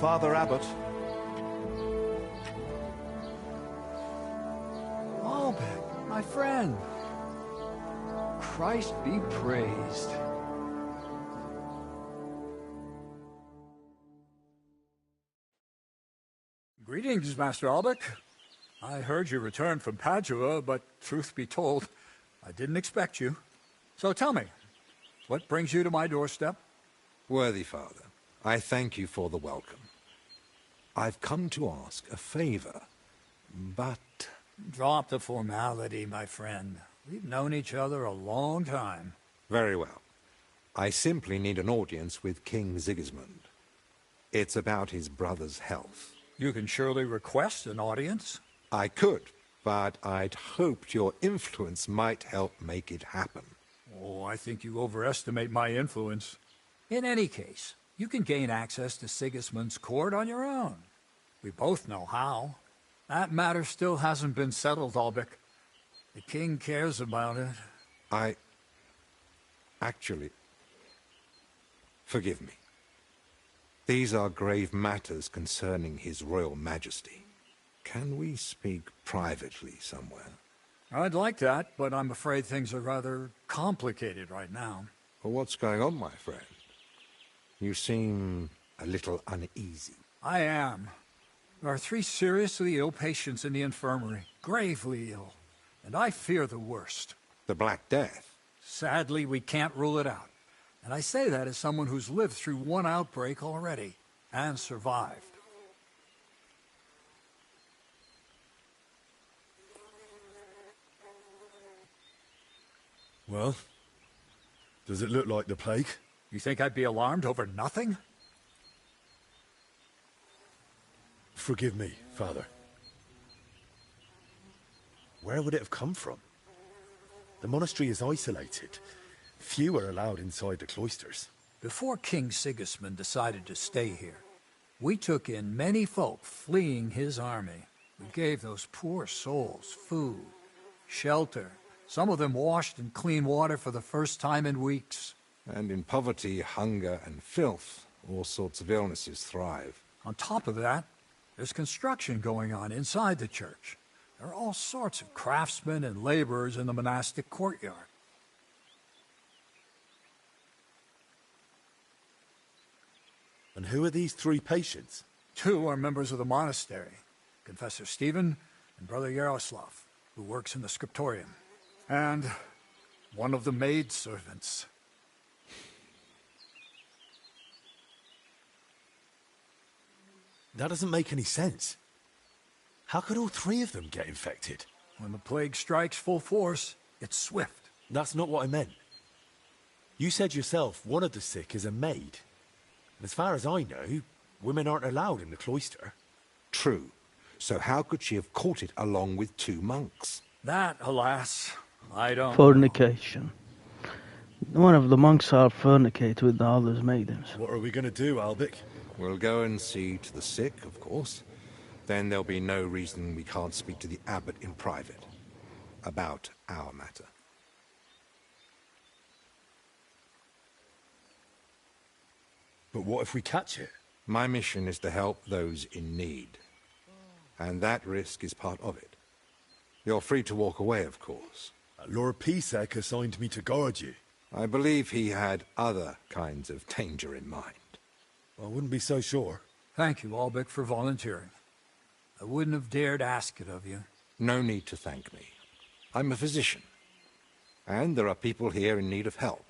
Father Abbot. Albert, my friend. Christ be praised. Greetings, Master Albec. I heard you returned from Padua, but truth be told, I didn't expect you. So tell me, what brings you to my doorstep? Worthy Father, I thank you for the welcome. I've come to ask a favor, but... Drop the formality, my friend. We've known each other a long time. Very well. I simply need an audience with King Sigismund. It's about his brother's health. You can surely request an audience. I could, but I'd hoped your influence might help make it happen. Oh, I think you overestimate my influence. In any case, you can gain access to Sigismund's court on your own. We both know how. That matter still hasn't been settled, Albec. The king cares about it. Actually... Forgive me. These are grave matters concerning His Royal Majesty. Can we speak privately somewhere? I'd like that, but I'm afraid things are rather complicated right now. Well, what's going on, my friend? You seem a little uneasy. I am. There are 3 seriously ill patients in the infirmary, gravely ill, and I fear the worst. The Black Death? Sadly, we can't rule it out. And I say that as someone who's lived through one outbreak already, and survived. Well, does it look like the plague? You think I'd be alarmed over nothing? Forgive me, Father. where would it have come from? The monastery is isolated. Few are allowed inside the cloisters. Before King Sigismund decided to stay here, we took in many folk fleeing his army. We gave those poor souls food, shelter. Some of them washed in clean water for the first time in weeks. And in poverty, hunger, and filth, all sorts of illnesses thrive. On top of that, there's construction going on inside the church. There are all sorts of craftsmen and laborers in the monastic courtyard. And who are these 3 patients? 2 are members of the monastery, Confessor Stephen and Brother Yaroslav, who works in the scriptorium, and one of the maidservants. That doesn't make any sense. How could all 3 of them get infected? When the plague strikes full force, it's swift. That's not what I meant. You said yourself one of the sick is a maid. And as far as I know, women aren't allowed in the cloister. True. So how could she have caught it along with 2 monks? That, alas, I don't Fornication. One of the monks are fornicate with the other's maidens. What are we going to do, Albic? We'll go and see to the sick, of course. Then there'll be no reason we can't speak to the abbot in private about our matter. But what if we catch it? My mission is to help those in need. And that risk is part of it. You're free to walk away, of course. Lord Pisek assigned me to guard you. I believe he had other kinds of danger in mind. I wouldn't be so sure. Thank you, Albic, for volunteering. I wouldn't have dared ask it of you. No need to thank me. I'm a physician. And there are people here in need of help.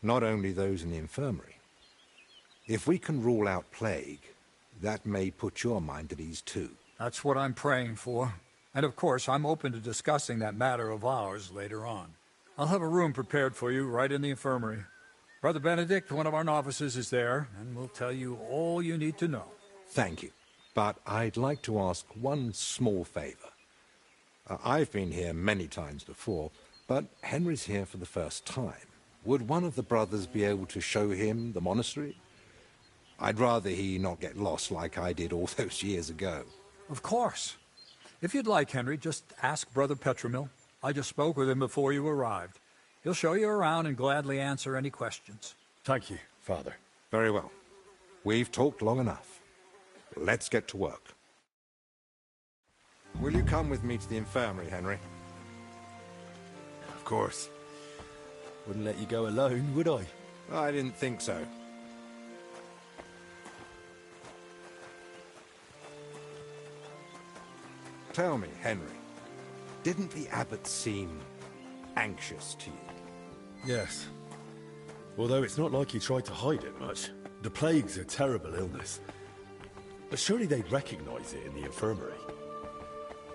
Not only those in the infirmary. If we can rule out plague, that may put your mind at ease too. That's what I'm praying for. And of course, I'm open to discussing that matter of ours later on. I'll have a room prepared for you right in the infirmary. Brother Benedict, one of our novices, is there, and will tell you all you need to know. Thank you. But I'd like to ask one small favor. I've been here many times before, but Henry's here for the first time. Would one of the brothers be able to show him the monastery? I'd rather he not get lost like I did all those years ago. Of course. If you'd like, Henry, just ask Brother Petramil. I just spoke with him before you arrived. He'll show you around and gladly answer any questions. Thank you, Father. Very well. We've talked long enough. Let's get to work. Will you come with me to the infirmary, Henry? Of course. Wouldn't let you go alone, would I? I didn't think so. Tell me, Henry, didn't the abbot seem anxious to you? Yes. Although it's not like he tried to hide it much. The plague's a terrible illness. But surely they'd recognize it in the infirmary.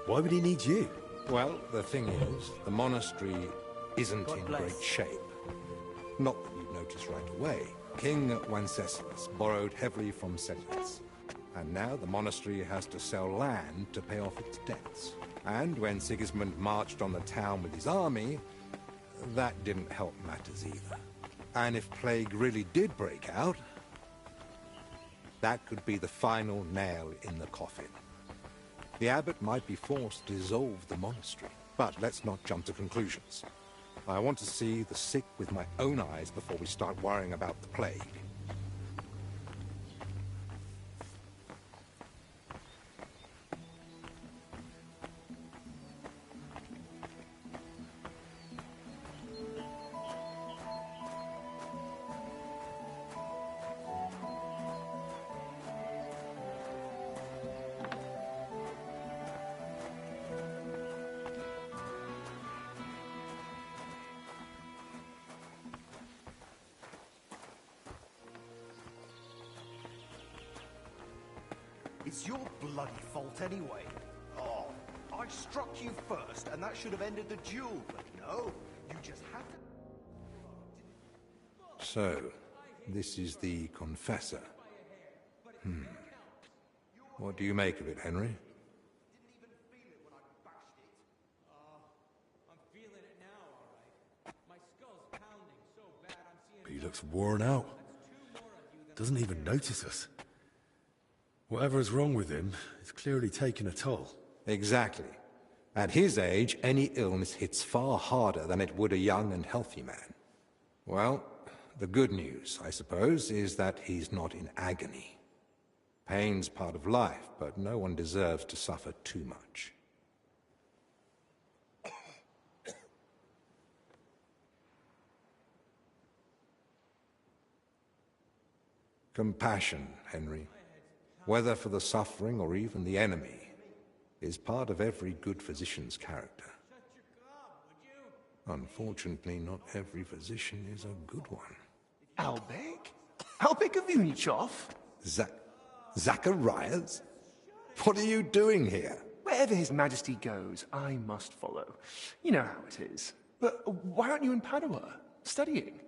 Why would he need you? Well, the thing is, the monastery isn't in great shape. Not that you'd notice right away. King Wenceslas borrowed heavily from settlers. And now the monastery has to sell land to pay off its debts. And when Sigismund marched on the town with his army, that didn't help matters either. And if plague really did break out, that could be the final nail in the coffin. The abbot might be forced to dissolve the monastery. But let's not jump to conclusions. I want to see the sick with my own eyes before we start worrying about the plague. It's your bloody fault anyway. Oh, I struck you first, and that should have ended the duel, but no, you just had to... So, this is the Confessor. What do you make of it, Henry? looks worn out. Doesn't even notice us. Whatever's wrong with him, it's clearly taken a toll. Exactly. At his age, any illness hits far harder than it would a young and healthy man. Well, the good news, I suppose, is that he's not in agony. Pain's part of life, but no one deserves to suffer too much. Compassion, Henry, whether for the suffering or even the enemy, is part of every good physician's character. Unfortunately, not every physician is a good one. Albek? Albek of Unichov? Zacharias? What are you doing here? Wherever His Majesty goes, I must follow. You know how it is. But why aren't you in Padua, studying?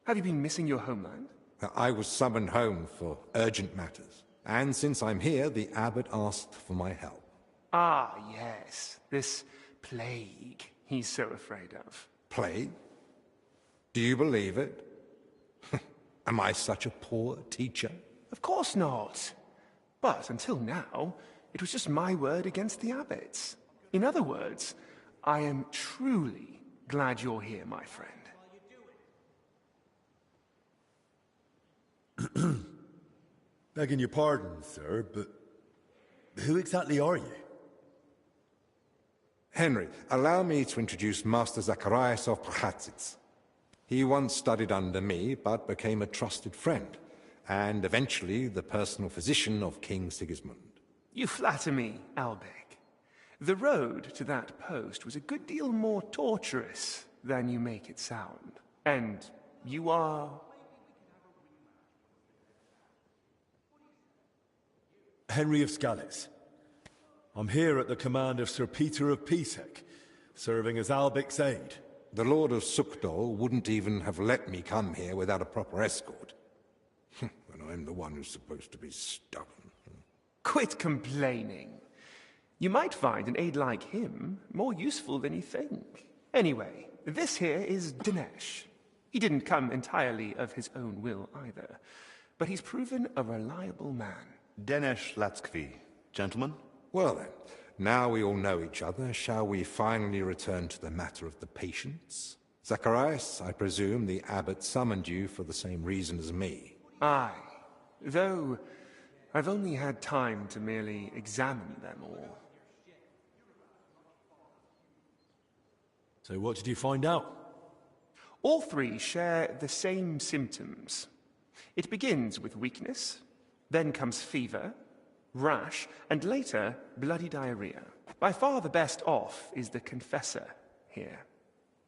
Have you been missing your homeland? I was summoned home for urgent matters. And since I'm here, the abbot asked for my help. Ah, yes. This plague he's so afraid of. Plague? Do you believe it? Am I such a poor teacher? Of course not. But until now, it was just my word against the abbot's. In other words, I am truly glad you're here, my friend. Begging your pardon, sir, but who exactly are you? Henry, allow me to introduce Master Zacharias of Prchatsitz. He once studied under me, but became a trusted friend, and eventually the personal physician of King Sigismund. You flatter me, Albek. The road to that post was a good deal more torturous than you make it sound. And you are... Henry of Skalitz. I'm here at the command of Sir Peter of Pisek, serving as Albek's aide. The Lord of Sukdol wouldn't even have let me come here without a proper escort. When I'm the one who's supposed to be stubborn. Quit complaining. You might find an aide like him more useful than you think. Anyway, this here is Dinesh. He didn't come entirely of his own will either, but he's proven a reliable man. Dinesh Latskvi. Gentlemen? Well then, now we all know each other, shall we finally return to the matter of the patients? Zacharias, I presume the abbot summoned you for the same reason as me. Aye, though I've only had time to merely examine them all. So what did you find out? All three share the same symptoms. It begins with weakness, then comes fever, rash, and later bloody diarrhea. By far the best off is the confessor here.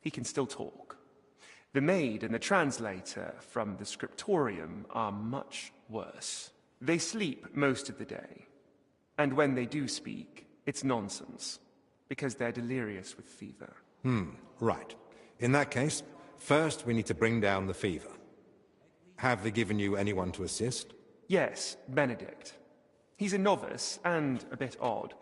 He can still talk. The maid and the translator from the scriptorium are much worse. They sleep most of the day, and when they do speak, it's nonsense, because they're delirious with fever. Right. In that case, first we need to bring down the fever. Have they given you anyone to assist? Yes, Benedict. He's a novice and a bit odd,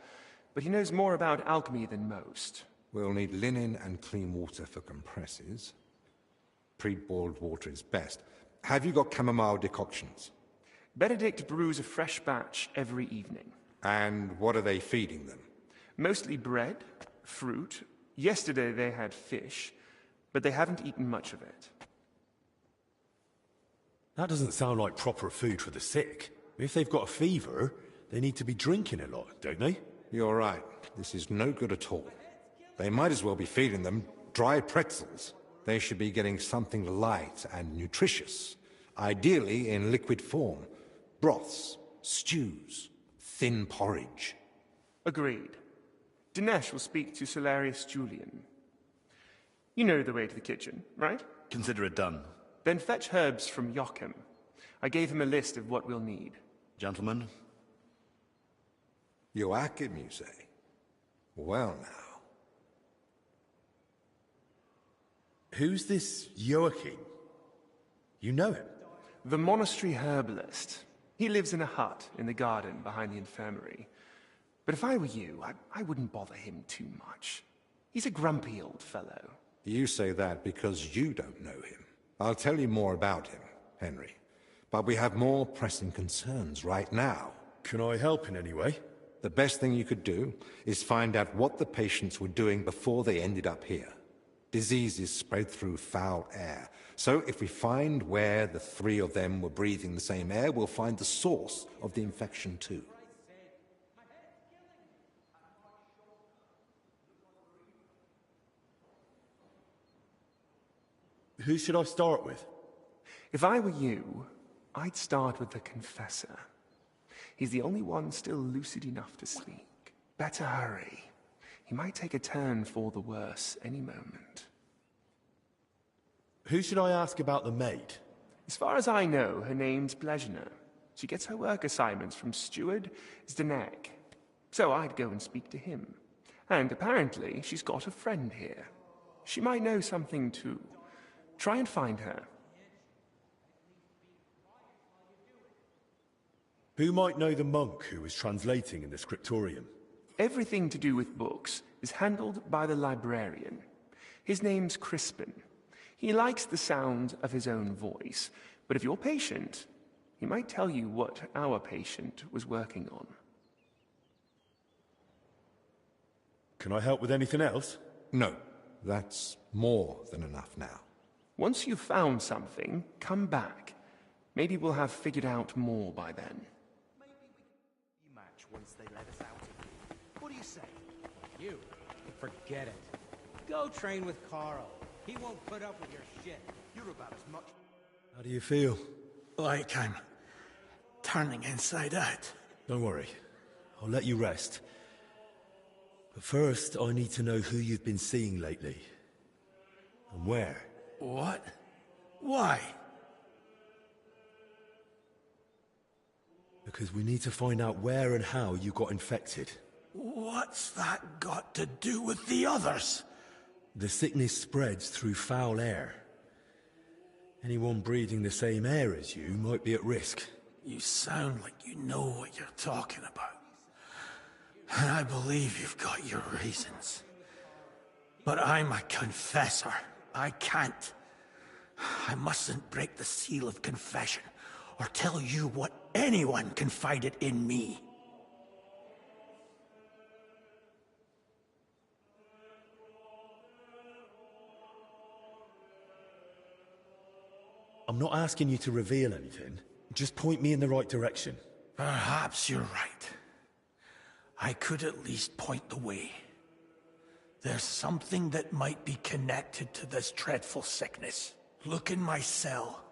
but he knows more about alchemy than most. We'll need linen and clean water for compresses. Pre-boiled water is best. Have you got chamomile decoctions? Benedict brews a fresh batch every evening. And what are they feeding them? Mostly bread, fruit. Yesterday they had fish, but they haven't eaten much of it. That doesn't sound like proper food for the sick. If they've got a fever, they need to be drinking a lot, don't they? You're right. This is no good at all. They might as well be feeding them dry pretzels. They should be getting something light and nutritious, ideally in liquid form. Broths, stews, thin porridge. Agreed. Dinesh will speak to Solarius Julian. You know the way to the kitchen, right? Consider it done. Then fetch herbs from Joachim. I gave him a list of what we'll need. Gentlemen? Joachim, you say? Well now. Who's this Joachim? You know him? The monastery herbalist. He lives in a hut in the garden behind the infirmary. But if I were you, I wouldn't bother him too much. He's a grumpy old fellow. You say that because you don't know him. I'll tell you more about him, Henry. But we have more pressing concerns right now. Can I help in any way? The best thing you could do is find out what the patients were doing before they ended up here. Diseases spread through foul air. So if we find where the three of them were breathing the same air, we'll find the source of the infection too. Who should I start with? If I were you, I'd start with the Confessor. He's the only one still lucid enough to speak. Better hurry. He might take a turn for the worse any moment. Who should I ask about the maid? As far as I know, her name's Blesner. She gets her work assignments from Steward Zdenek. So I'd go and speak to him. And apparently, she's got a friend here. She might know something too. Try and find her. Who might know the monk who was translating in the scriptorium? Everything to do with books is handled by the librarian. His name's Crispin. He likes the sound of his own voice, but if you're patient, he might tell you what our patient was working on. Can I help with anything else? No, that's more than enough now. Once you've found something, come back. Maybe we'll have figured out more by then. Match once they let us out of here. What do you say? You? Forget it. Go train with Carl. He won't put up with your shit. You're about as much... How do you feel? Like I'm turning inside out. Don't worry. I'll let you rest. But first, I need to know who you've been seeing lately. And where. What? Why? Because we need to find out where and how you got infected. What's that got to do with the others? The sickness spreads through foul air. Anyone breathing the same air as you might be at risk. You sound like you know what you're talking about. And I believe you've got your reasons. But I'm a confessor. I can't. I mustn't break the seal of confession or tell you what anyone confided in me. I'm not asking you to reveal anything. Just point me in the right direction. Perhaps you're right. I could at least point the way. There's something that might be connected to this dreadful sickness. Look in my cell.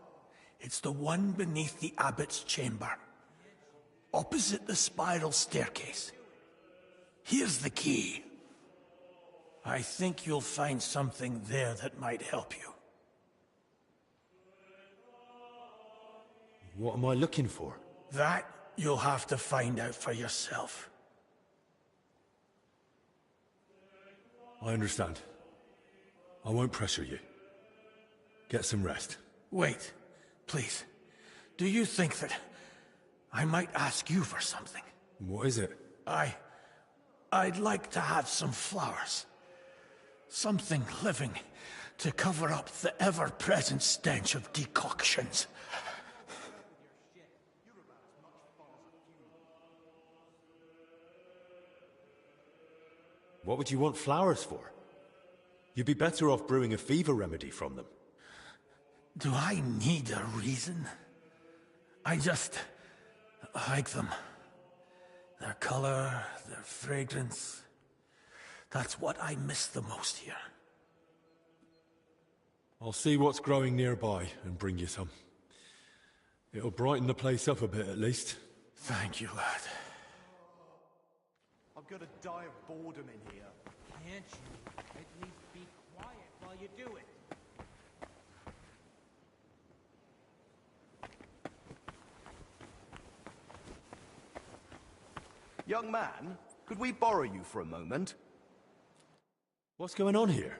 It's the one beneath the abbot's chamber, opposite the spiral staircase. Here's the key. I think you'll find something there that might help you. What am I looking for? That you'll have to find out for yourself. I understand. I won't pressure you. Get some rest. Wait, please. Do you think that I might ask you for something? What is it? I'd like to have some flowers. Something living to cover up the ever-present stench of decoctions. What would you want flowers for? You'd be better off brewing a fever remedy from them. Do I need a reason? I just like them. Their color, their fragrance. That's what I miss the most here. I'll see what's growing nearby and bring you some. It'll brighten the place up a bit at least. Thank you, lad. I'm gonna die of boredom in here. Can't you at least be quiet while you do it? Young man, could we borrow you for a moment? What's going on here?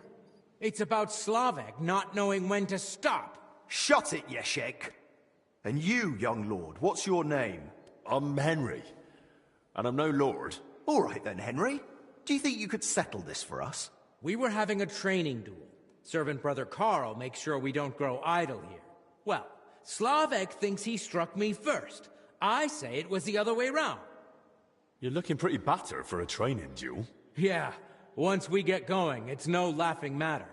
It's about Slavek not knowing when to stop. Shut it, Yeshek! And you, young lord, what's your name? I'm Henry. And I'm no lord. All right then, Henry. Do you think you could settle this for us? We were having a training duel. Servant Brother Carl makes sure we don't grow idle here. Well, Slavek thinks he struck me first. I say it was the other way round. You're looking pretty battered for a training duel. Yeah, once we get going, it's no laughing matter.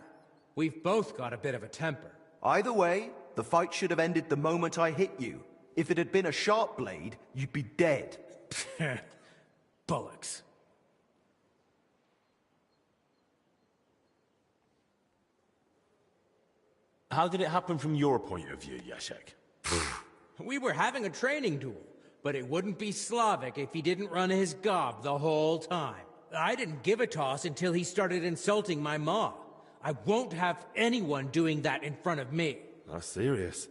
We've both got a bit of a temper. Either way, the fight should have ended the moment I hit you. If it had been a sharp blade, you'd be dead. Bullocks. How did it happen from your point of view, Yashek? We were having a training duel, but it wouldn't be Slavik if he didn't run his gob the whole time. I didn't give a toss until he started insulting my ma. I won't have anyone doing that in front of me. That's serious.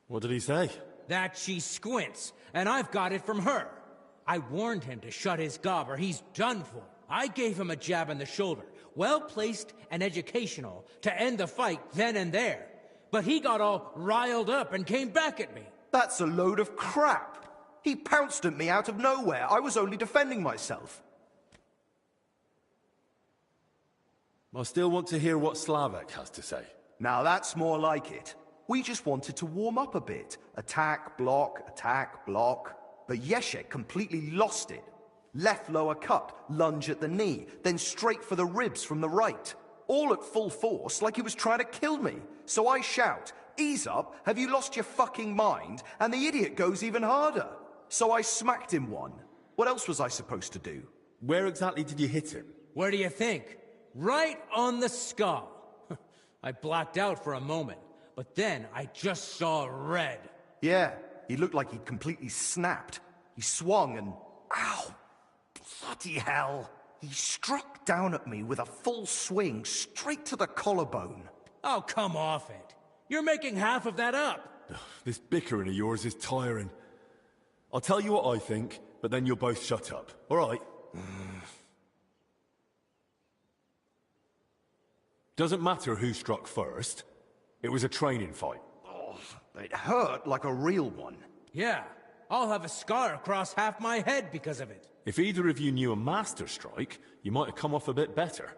What did he say? That she squints, and I've got it from her. I warned him to shut his gob or he's done for. I gave him a jab in the shoulder, well-placed and educational, to end the fight then and there. But he got all riled up and came back at me. That's a load of crap. He pounced at me out of nowhere. I was only defending myself. I still want to hear what Slavek has to say. Now that's more like it. We just wanted to warm up a bit. Attack, block, attack, block. But Yeshek completely lost it. Left lower cut, lunge at the knee, then straight for the ribs from the right. All at full force, like he was trying to kill me. So I shout, "Ease up, have you lost your fucking mind?" And the idiot goes even harder. So I smacked him one. What else was I supposed to do? Where exactly did you hit him? Where do you think? Right on the skull. I blacked out for a moment, but then I just saw red. Yeah, he looked like he'd completely snapped. He swung and... Ow! Bloody hell! He struck down at me with a full swing, straight to the collarbone. Oh, come off it. You're making half of that up. This bickering of yours is tiring. I'll tell you what I think, but then you'll both shut up. All right? Doesn't matter who struck first. It was a training fight. Oh, it hurt like a real one. Yeah, I'll have a scar across half my head because of it. If either of you knew a master strike, you might have come off a bit better.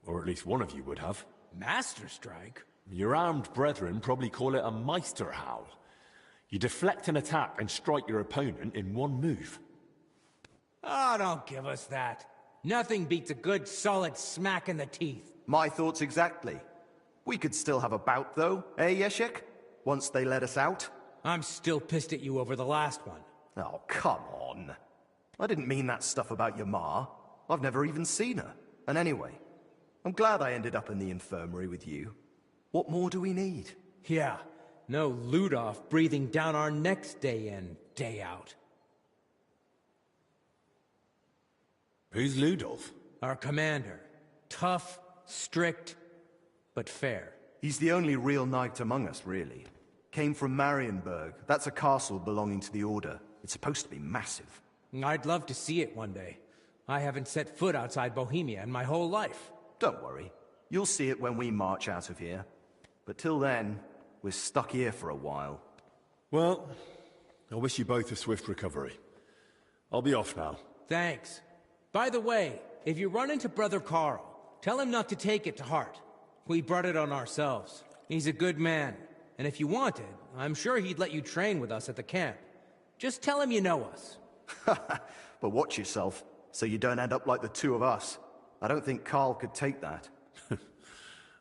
Or at least one of you would have. Master strike? Your armed brethren probably call it a Meister howl. You deflect an attack and strike your opponent in one move. Oh, don't give us that. Nothing beats a good solid smack in the teeth. My thoughts exactly. We could still have a bout, though, eh, Yeshek? Once they let us out. I'm still pissed at you over the last one. Oh, come on. I didn't mean that stuff about your ma. I've never even seen her. And anyway, I'm glad I ended up in the infirmary with you. What more do we need? Yeah, no Ludolf breathing down our necks day in, day out. Who's Ludolf? Our commander. Tough, strict, but fair. He's the only real knight among us, really. Came from Marienburg. That's a castle belonging to the Order. It's supposed to be massive. I'd love to see it one day. I haven't set foot outside Bohemia in my whole life. Don't worry. You'll see it when we march out of here. But till then, we're stuck here for a while. Well, I wish you both a swift recovery. I'll be off now. Thanks. By the way, if you run into Brother Carl, tell him not to take it to heart. We brought it on ourselves. He's a good man. And if you wanted, I'm sure he'd let you train with us at the camp. Just tell him you know us. But watch yourself, so you don't end up like the two of us. I don't think Carl could take that.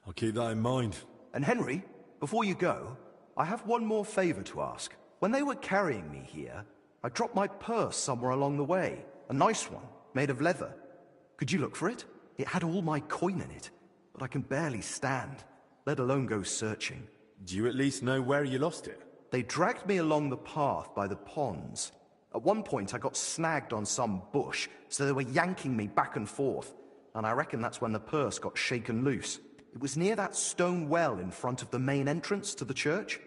I'll keep that in mind. And Henry, before you go, I have one more favor to ask. When they were carrying me here, I dropped my purse somewhere along the way. A nice one, made of leather. Could you look for it? It had all my coin in it, but I can barely stand, let alone go searching. Do you at least know where you lost it? They dragged me along the path by the ponds. At one point, I got snagged on some bush, so they were yanking me back and forth, and I reckon that's when the purse got shaken loose. It was near that stone well in front of the main entrance to the church.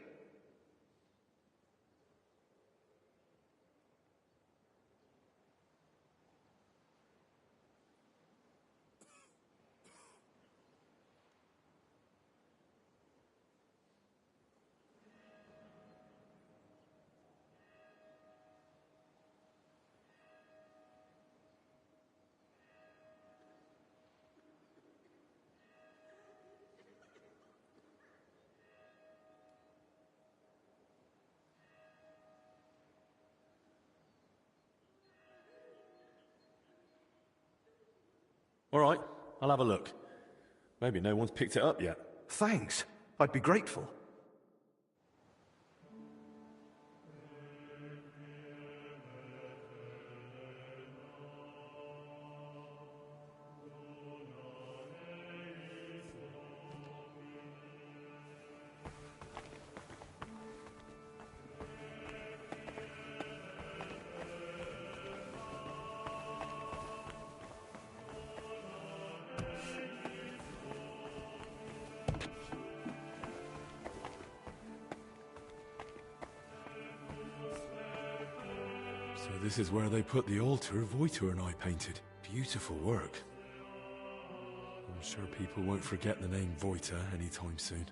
All right, I'll have a look. Maybe no one's picked it up yet. Thanks. I'd be grateful. So this is where they put the altar Voitor and I painted. Beautiful work. I'm sure people won't forget the name Voitor anytime soon.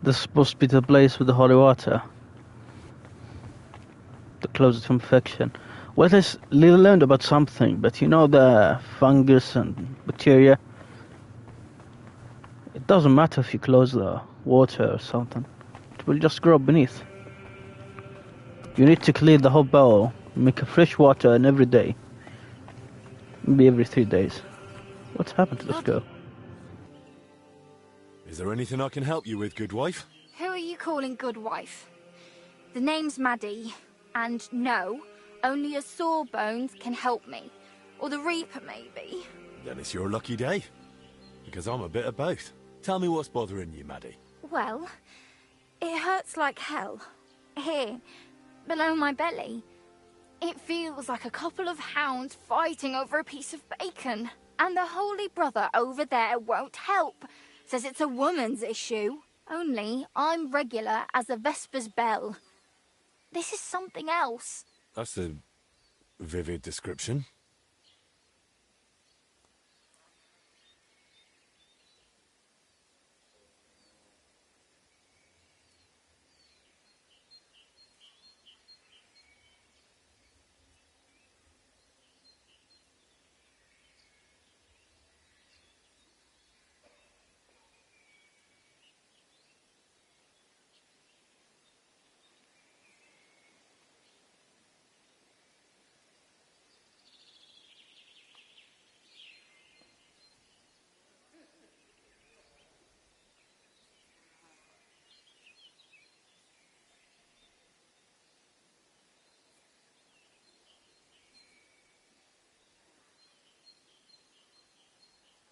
This is supposed to be the place with the holy water. The closest to infection. Well, there's little learned about something, but you know the fungus and bacteria? It doesn't matter if you close the water or something. It will just grow beneath. You need to clean the whole bowl. Make a fresh water and every day. Maybe every 3 days. What's happened to this girl? Is there anything I can help you with, good wife? Who are you calling good wife? The name's Maddie, and no, only a Sawbones can help me. Or the Reaper, maybe. Then it's your lucky day. Because I'm a bit of both. Tell me what's bothering you, Maddie. Well, it hurts like hell. Here, below my belly. It feels like a couple of hounds fighting over a piece of bacon. And the Holy Brother over there won't help. Says it's a woman's issue. Only I'm regular as a Vesper's bell. This is something else. That's a vivid description.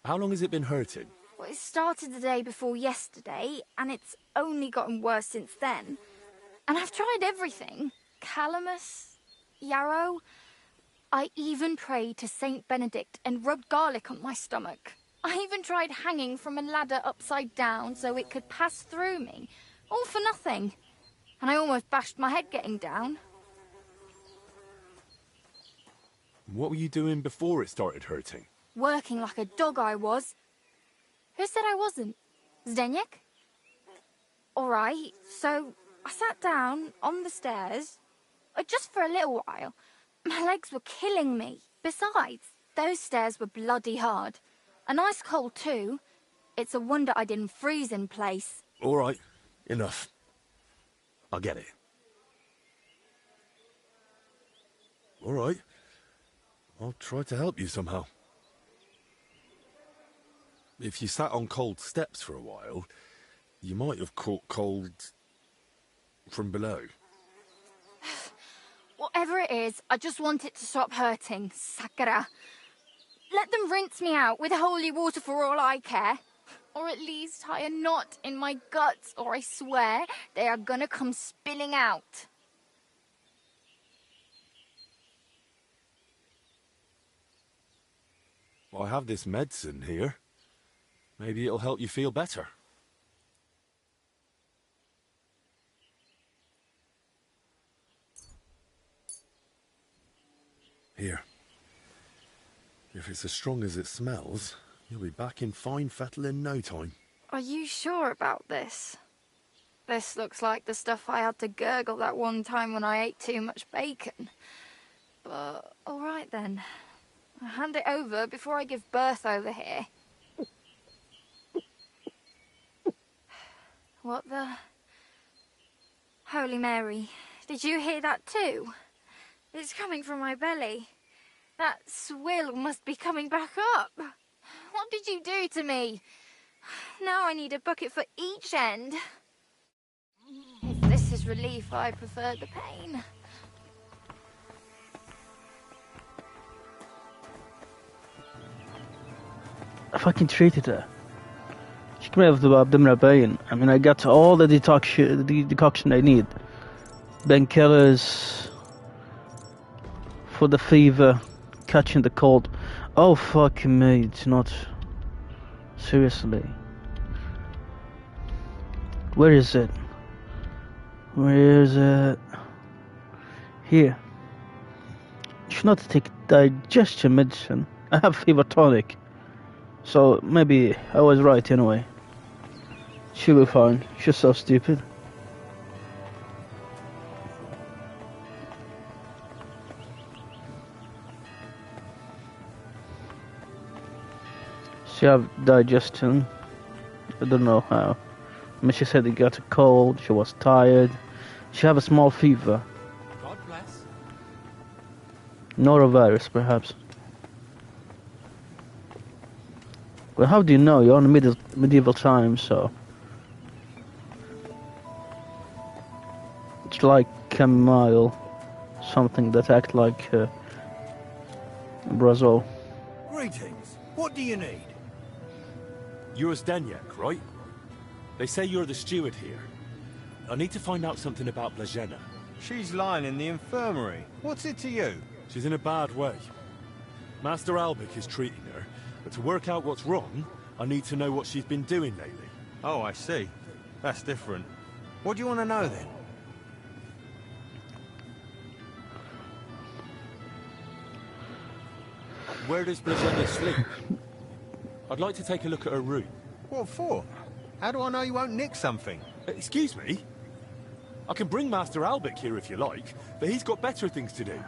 How long has it been hurting? Well, it started the day before yesterday, and it's only gotten worse since then. And I've tried everything. Calamus, yarrow. I even prayed to Saint Benedict and rubbed garlic on my stomach. I even tried hanging from a ladder upside down so it could pass through me. All for nothing. And I almost bashed my head getting down. What were you doing before it started hurting? Working like a dog I was. Who said I wasn't? Zdeněk? Alright, so I sat down on the stairs, just for a little while. My legs were killing me. Besides, those stairs were bloody hard. And ice cold too. It's a wonder I didn't freeze in place. All right, enough. I get it. All right. I'll try to help you somehow. If you sat on cold steps for a while, you might have caught cold from below. Whatever it is, I just want it to stop hurting. Sakura. Let them rinse me out with holy water for all I care. Or at least tie a knot in my guts, or I swear they are gonna come spilling out. I have this medicine here. Maybe it'll help you feel better. Here. If it's as strong as it smells, You'll be back in fine fettle in no time. Are you sure about this? This looks like the stuff I had to gurgle that one time when I ate too much bacon. But, alright then. I'll hand it over before I give birth over here. What the... Holy Mary, did you hear that too? It's coming from my belly. That swill must be coming back up. What did you do to me? Now I need a bucket for each end. If this is relief, I prefer the pain. I fucking treated her. She came out of the abdominal pain. I mean, I got all the decoction I need. Painkillers for the fever, catching the cold. Oh, fuck me, it's not... Seriously. Where is it? Where is it? Here. You should not take digestion medicine. I have fever tonic. So maybe I was right anyway. She'll be fine. She's so stupid. She have digestion. I don't know how. I mean, she said he got a cold. She was tired. She have a small fever. God bless. Norovirus, perhaps. Well, how do you know? You're on medieval times, so... It's like chamomile. Something that act like Brazil. Greetings. What do you need? You're Zdenyak, right? They say you're the steward here. I need to find out something about Blazena. She's lying in the infirmary. What's it to you? She's in a bad way. Master Albic is treating her, but to work out what's wrong, I need to know what she's been doing lately. Oh, I see. That's different. What do you want to know, then? Where does Blazena sleep? I'd like to take a look at her room. What for? How do I know you won't nick something? Excuse me? I can bring Master Albic here if you like, but he's got better things to do.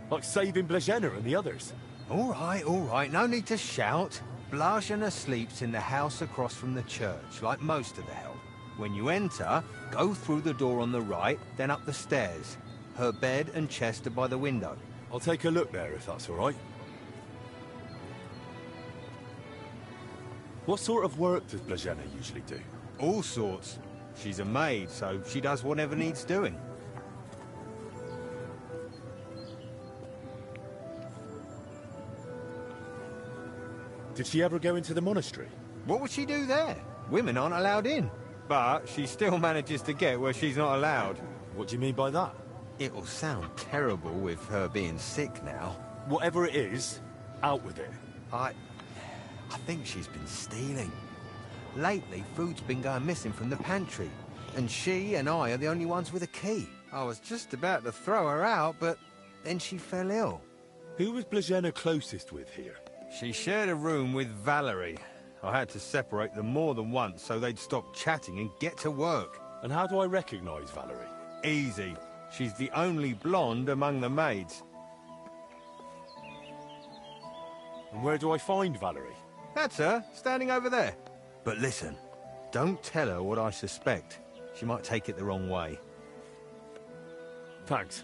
Like saving Blazena and the others. All right. No need to shout. Blazena sleeps in the house across from the church, like most of the help. When you enter, go through the door on the right, then up the stairs. Her bed and chest are by the window. I'll take a look there, if that's all right. What sort of work does Blazena usually do? All sorts. She's a maid, so she does whatever needs doing. Did she ever go into the monastery? What would she do there? Women aren't allowed in. But she still manages to get where she's not allowed. What do you mean by that? It'll sound terrible with her being sick now. Whatever it is, out with it. I think she's been stealing. Lately, food's been going missing from the pantry. And she and I are the only ones with a key. I was just about to throw her out, but then she fell ill. Who was Blazena closest with here? She shared a room with Valerie. I had to separate them more than once so they'd stop chatting and get to work. And how do I recognize Valerie? Easy. She's the only blonde among the maids. And where do I find Valerie? That's her, standing over there. But listen, don't tell her what I suspect. She might take it the wrong way. Thanks.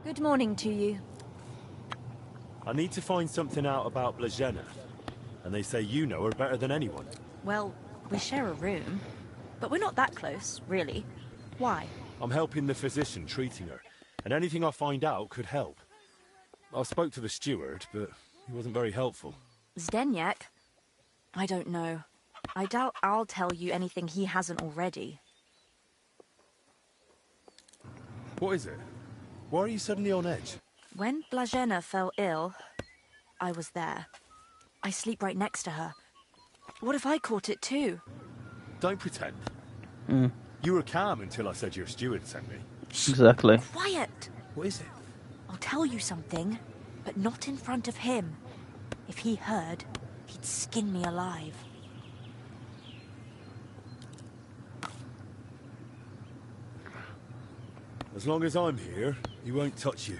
Good morning to you. I need to find something out about Blazena. And they say you know her better than anyone. Well, we share a room, but we're not that close, really. Why? I'm helping the physician treating her, and anything I find out could help. I spoke to the steward, but he wasn't very helpful. Zdenyak? I don't know. I doubt I'll tell you anything he hasn't already. What is it? Why are you suddenly on edge? When Blazena fell ill, I was there. I sleep right next to her. What if I caught it too? Don't pretend. You were calm until I said your steward sent me. Exactly. Quiet! What is it? I'll tell you something, but not in front of him. If he heard, he'd skin me alive. As long as I'm here, he won't touch you.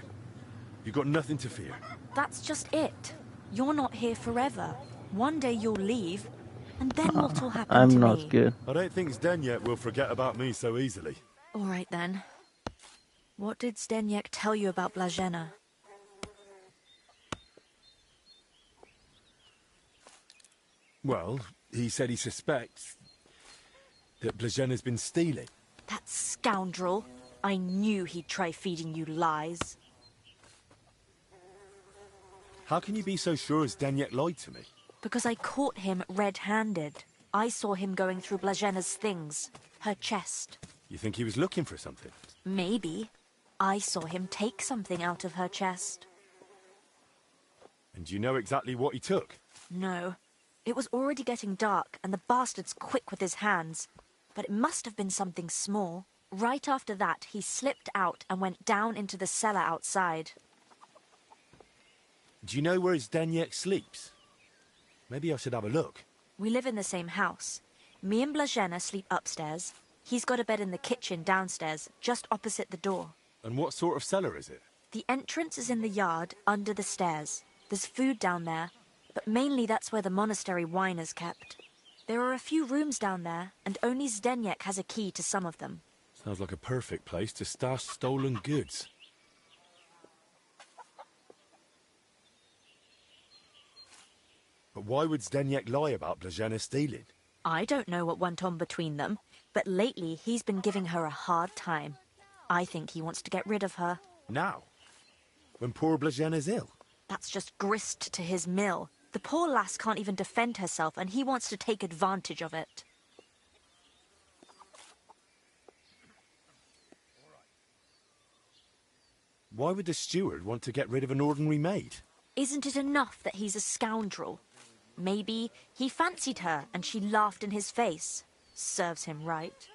You've got nothing to fear. That's just it. You're not here forever. One day you'll leave, and then what'll happen I'm to not me? good. I don't think Zdeněk will forget about me so easily. All right then. What did Zdeněk tell you about Blažena? Well, he said he suspects that Blažena's been stealing. That scoundrel. I knew he'd try feeding you lies. How can you be so sure Zdeněk lied to me? Because I caught him red-handed. I saw him going through Blažena's things. Her chest. You think he was looking for something? Maybe. I saw him take something out of her chest. And do you know exactly what he took? No. It was already getting dark, and the bastard's quick with his hands. But it must have been something small. Right after that, he slipped out and went down into the cellar outside. Do you know where Zdeněk sleeps? Maybe I should have a look. We live in the same house. Me and Blažena sleep upstairs. He's got a bed in the kitchen downstairs, just opposite the door. And what sort of cellar is it? The entrance is in the yard, under the stairs. There's food down there, but mainly that's where the monastery wine is kept. There are a few rooms down there, and only Zdeněk has a key to some of them. Sounds like a perfect place to stash stolen goods. But why would Zdeněk lie about Blažena stealing? I don't know what went on between them, but lately he's been giving her a hard time. I think he wants to get rid of her. Now? When poor Blažena's ill? That's just grist to his mill. The poor lass can't even defend herself, and he wants to take advantage of it. Why would the steward want to get rid of an ordinary maid? Isn't it enough that he's a scoundrel? Maybe he fancied her and she laughed in his face. Serves him right.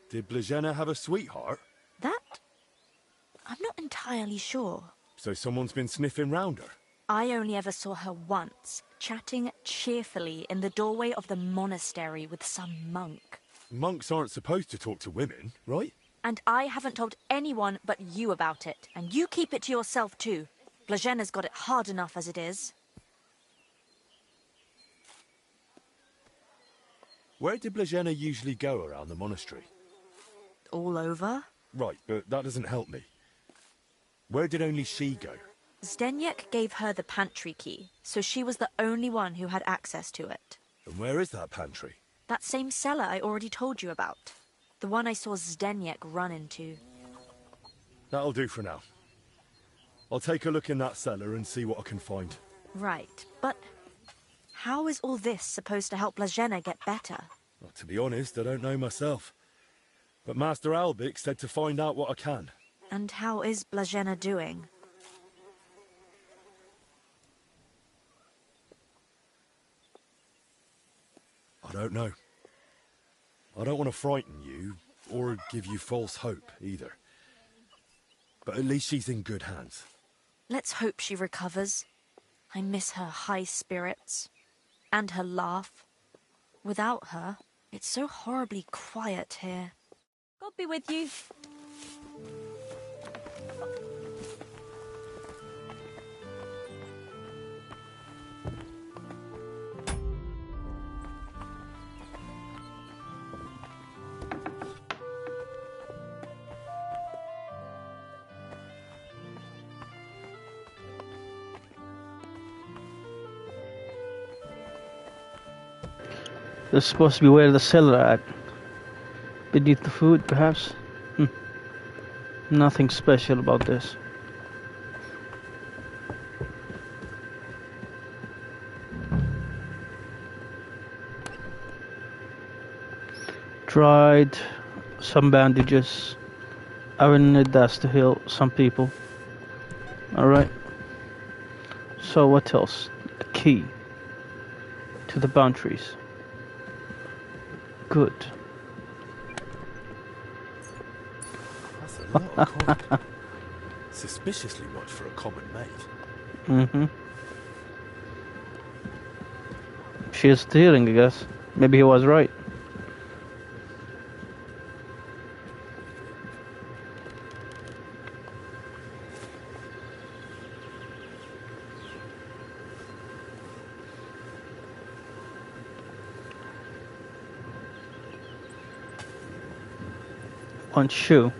Did Blažena have a sweetheart? That? I'm not entirely sure. So someone's been sniffing round her? I only ever saw her once, chatting cheerfully in the doorway of the monastery with some monk. Monks aren't supposed to talk to women, right? And I haven't told anyone but you about it. And you keep it to yourself too. Blažena's got it hard enough as it is. Where did Blažena usually go around the monastery? All over? Right, but that doesn't help me. Where did only she go? Zdeněk gave her the pantry key, so she was the only one who had access to it. And where is that pantry? That same cellar I already told you about. The one I saw Zdeněk run into. That'll do for now. I'll take a look in that cellar and see what I can find. Right, but how is all this supposed to help Blažena get better? Well, to be honest, I don't know myself. But Master Albik said to find out what I can. And how is Blažena doing? I don't know. I don't want to frighten you, or give you false hope, either. But at least she's in good hands. Let's hope she recovers. I miss her high spirits. And her laugh. Without her, it's so horribly quiet here. God be with you. This is supposed to be where the cellar at. Beneath the food, perhaps? Nothing special about this. Tried some bandages. I will need that to heal some people. Alright. So what else? A key to the boundaries. good. That's a lot of coin. Suspiciously much for a common maid. Mm-hmm. She is stealing, I guess. Maybe he was right. One shoe.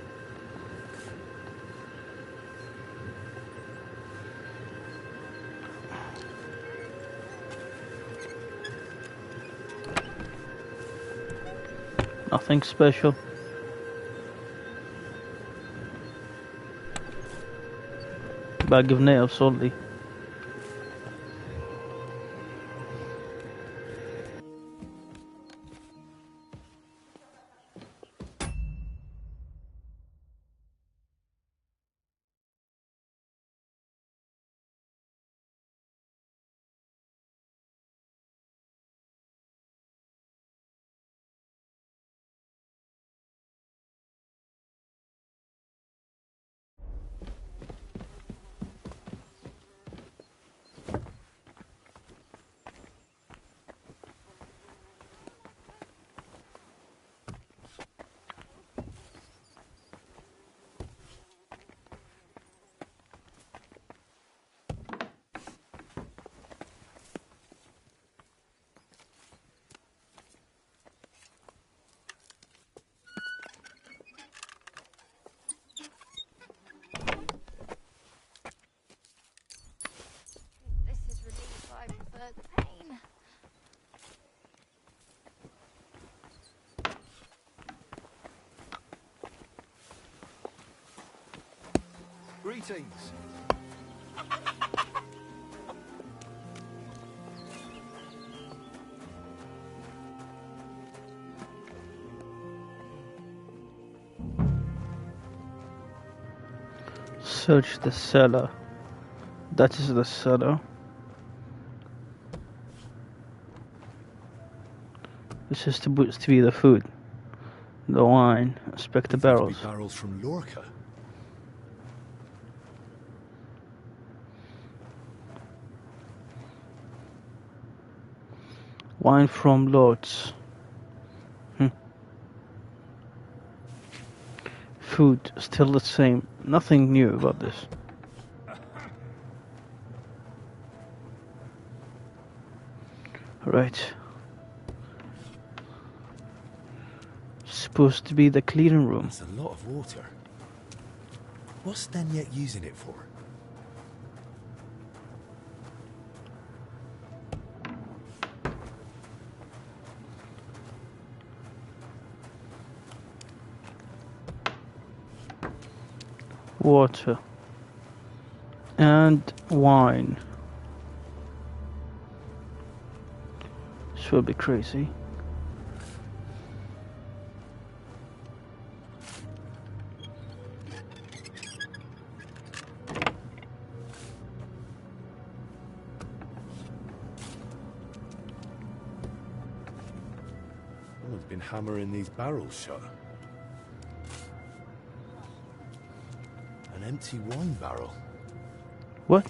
Nothing special. Bag of nails only. This is relief. I prefer the pain. Greetings. Search the cellar. That is the cellar. This is supposed to be the food. The wine. Inspect the barrels. Barrels from Lorca. Wine from Lords. Food, still the same. Nothing new about this. Right. Supposed to be the cleaning room. That's a lot of water. What's Stanyek using it for? Water. And wine. This will be crazy. Someone's been hammering these barrels shut. An empty wine barrel. What?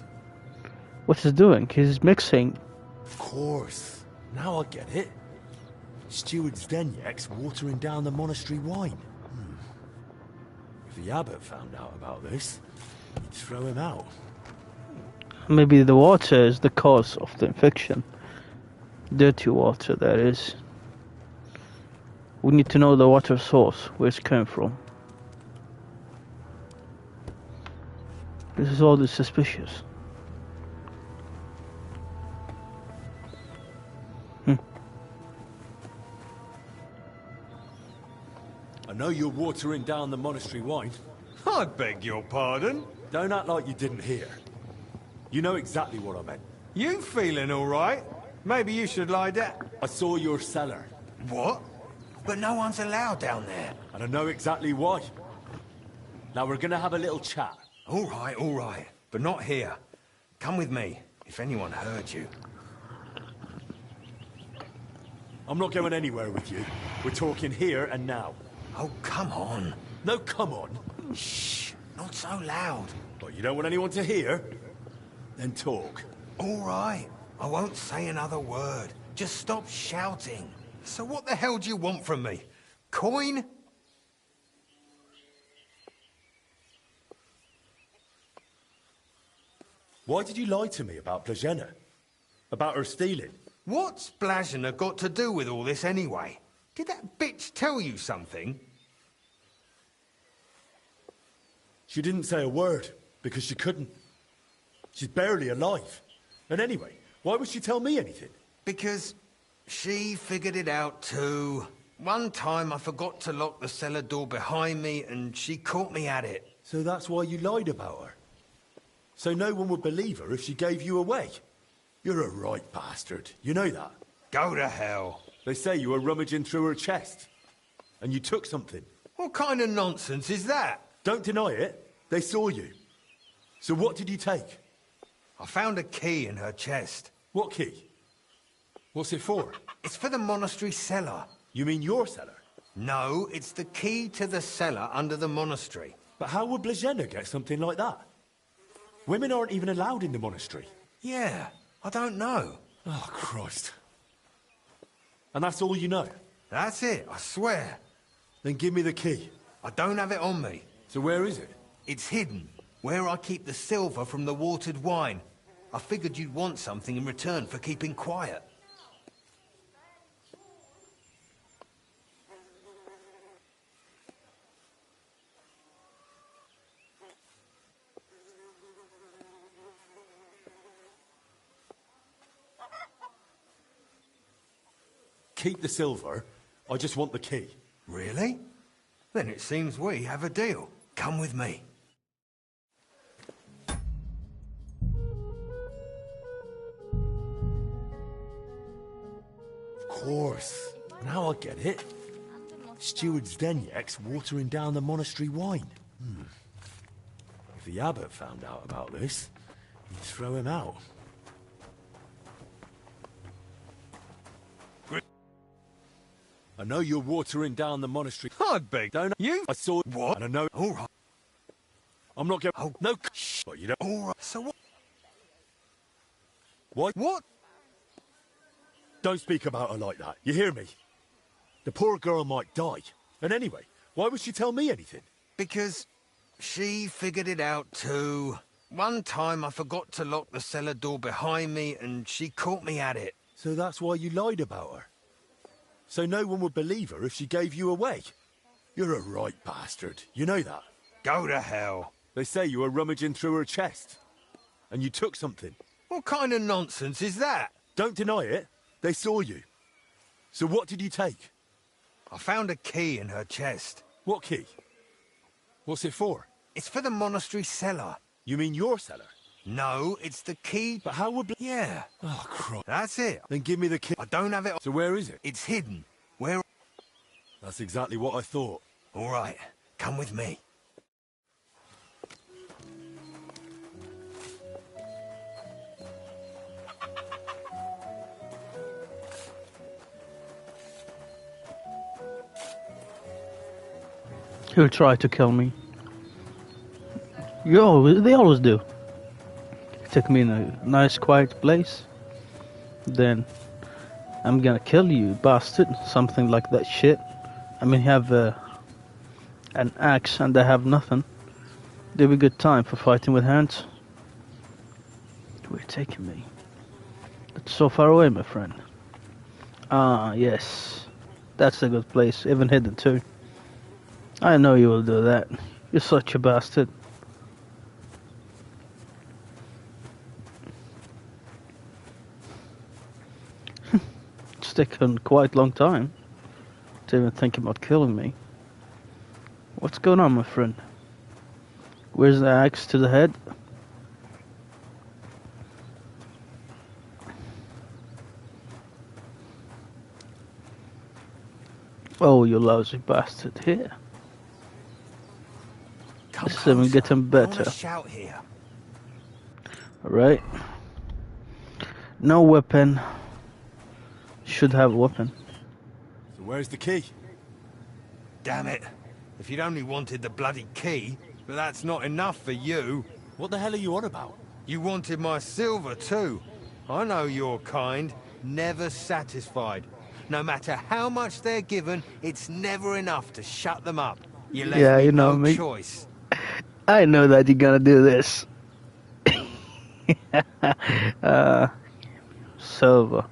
What is doing? He's mixing. Of course. Now I get it. Steward Zdenyek's watering down the monastery wine. If the abbot found out about this, he'd throw him out. Maybe the water is the cause of the infection. Dirty water, that is. We need to know the water source, where it's coming from. This is all suspicious. I know you're watering down the monastery wine. I beg your pardon? Don't act like you didn't hear. You know exactly what I meant. You feeling all right? Maybe you should lie down. I saw your cellar. What? But no one's allowed down there. And I know exactly why. Now we're gonna have a little chat. All right. But not here. Come with me, if anyone heard you. I'm not going anywhere with you. We're talking here and now. Oh, come on. No, come on. Shh, not so loud. What, you don't want anyone to hear? Then talk. All right, I won't say another word. Just stop shouting. So what the hell do you want from me? Coin? Why did you lie to me about Blazena? About her stealing? What's Blazena got to do with all this anyway? Did that bitch tell you something? She didn't say a word, because she couldn't. She's barely alive. And anyway, why would she tell me anything? Because she figured it out too. One time I forgot to lock the cellar door behind me and she caught me at it. So that's why you lied about her? So no one would believe her if she gave you away? You're a right bastard. You know that? Go to hell. They say you were rummaging through her chest. And you took something. What kind of nonsense is that? Don't deny it. They saw you. So what did you take? I found a key in her chest. What key? What's it for? It's for the monastery cellar. You mean your cellar? No, it's the key to the cellar under the monastery. But how would Blazena get something like that? Women aren't even allowed in the monastery. Yeah, I don't know. Oh, Christ. And that's all you know? That's it, I swear. Then give me the key. I don't have it on me. So where is it? It's hidden, where I keep the silver from the watered wine. I figured you'd want something in return for keeping quiet. Keep the silver. I just want the key. Really? Then it seems we have a deal. Come with me. Of course. Now I get it. Steward Zdenyek's watering down the monastery wine. If the abbot found out about this, he'd throw him out. I know you're watering down the monastery. I beg, don't you? I saw what? And I know. All right. I'm not going. Oh no. Shh. But you don't. All right. So what? What? What? Don't speak about her like that. You hear me? The poor girl might die. And anyway, why would she tell me anything? Because she figured it out too. One time I forgot to lock the cellar door behind me and she caught me at it. So that's why you lied about her? So no one would believe her if she gave you away? You're a right bastard. You know that? Go to hell. They say you were rummaging through her chest. And you took something. What kind of nonsense is that? Don't deny it. They saw you. So what did you take? I found a key in her chest. What key? What's it for? It's for the monastery cellar. You mean your cellar? No, it's the key. But how would... Yeah. Oh, Christ. That's it. Then give me the key. I don't have it. So where is it? It's hidden. Where... That's exactly what I thought. All right. Come with me. He'll try to kill me. They always do. Take me in a nice quiet place. Then I'm gonna kill you, bastard. Something like that shit. I mean, you have an axe and they have nothing. It'll be a good time for fighting with hands. Where are you taking me? It's so far away, my friend. Ah, yes. That's a good place, even hidden too. I know you will do that. You're such a bastard. It's taken quite a long time to even think about killing me. What's going on, my friend? Where's the axe to the head? Oh, you lousy bastard. Here. This is even getting better. Alright. No weapon. Should have a weapon. where's the key? Damn it. If you'd only wanted the bloody key, but that's not enough for you. What the hell are you on about? You wanted my silver too. I know your kind. Never satisfied. No matter how much they're given, it's never enough to shut them up. You left Yeah, me you know no me. choice. I know that you're gonna do this. Silver.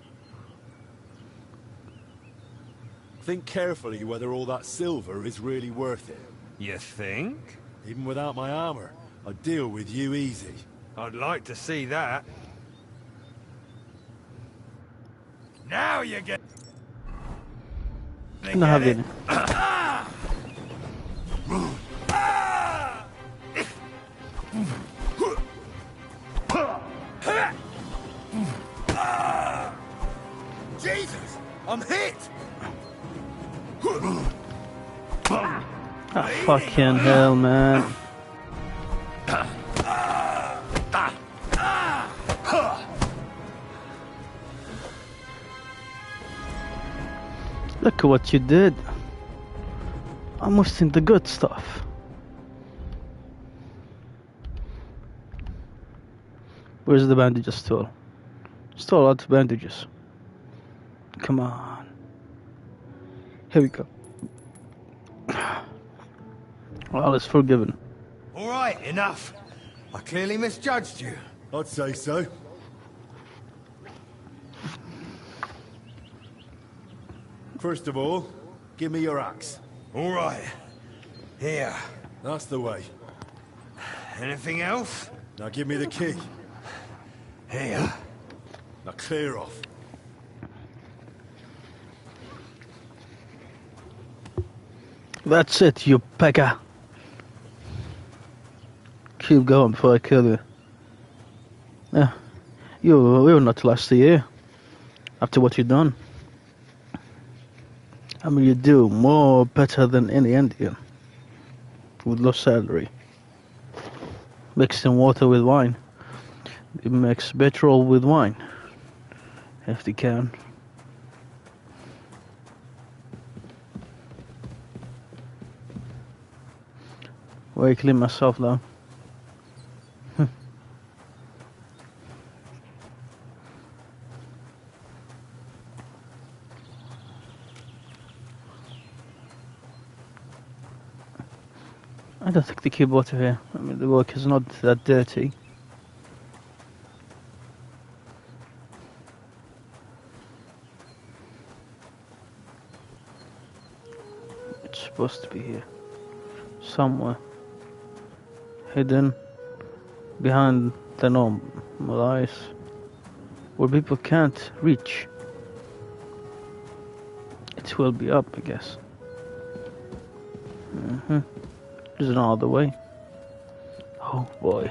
Think carefully whether all that silver is really worth it. You think? Even without my armor, I'd deal with you easy. I'd like to see that. Now you get... Can I have it? Jesus! I'm hit! Ah, fucking hell, man. Look at what you did. Almost in the good stuff. Where's the bandages still? Still lots of bandages. Come on. Here we go. All is forgiven. All right, enough. I clearly misjudged you. I'd say so. First of all, give me your axe. All right. Here. That's the way. Anything else? Now give me the key. Here. Now clear off. That's it, you pecker. Keep going before I kill you. Yeah, you will not last a year after what you've done. I mean, you do more better than any Indian with low salary. Mixing water with wine. You mix petrol with wine if they can. Where I clean myself though. I don't think they keep water here. I mean, the work is not that dirty. It's supposed to be here. Somewhere. Hidden behind the normal eyes. Where people can't reach. It will be up, I guess. There's another way. Oh boy.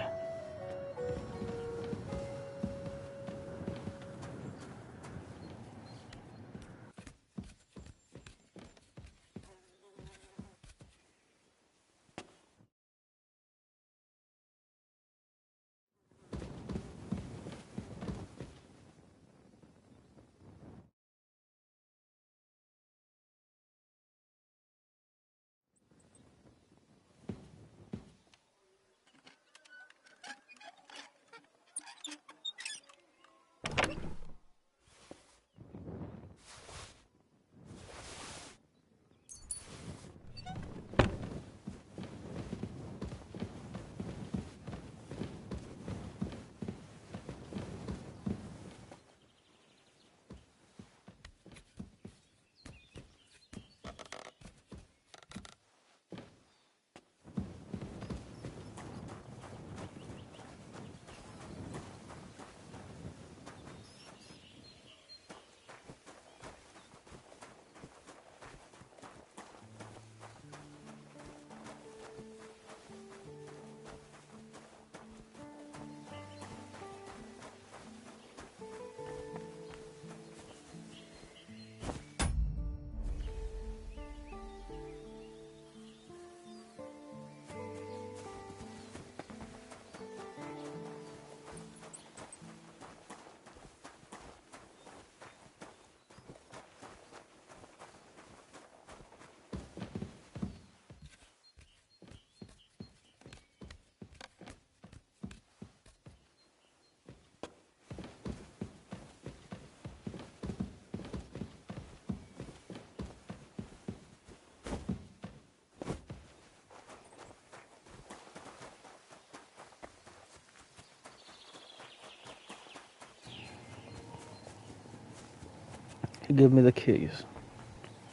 He gave me the keys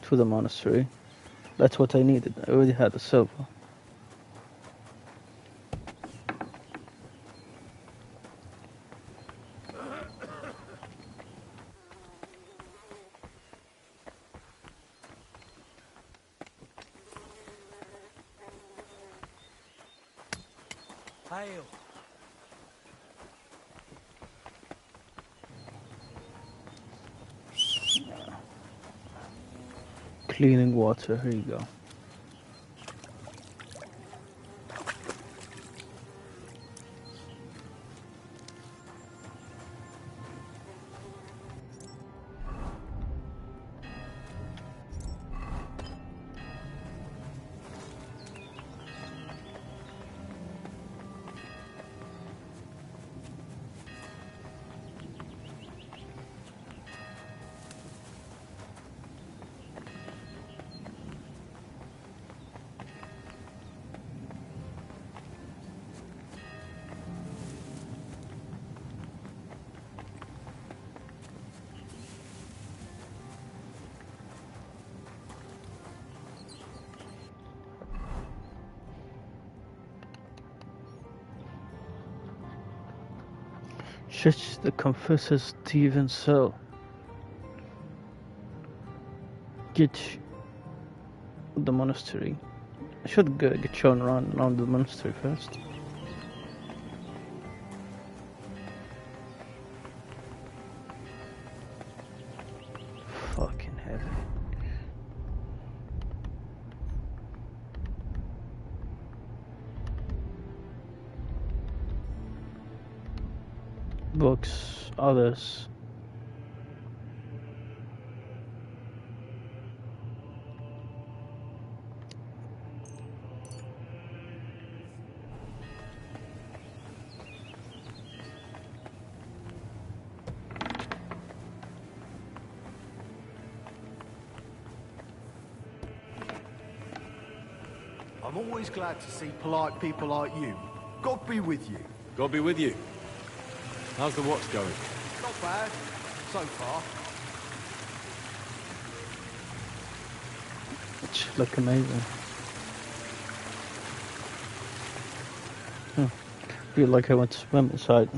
to the monastery. That's what I needed. I already had the silver. Hail. Cleaning water, here you go. Church the Confessor Stephen cell. Get the monastery. I should get shown around the monastery first. Fucking heavy. Books, others. I'm always glad to see polite people like you. God be with you. God be with you. How's the watch going? Not bad, so far. It look amazing. Feel like I went to swim inside.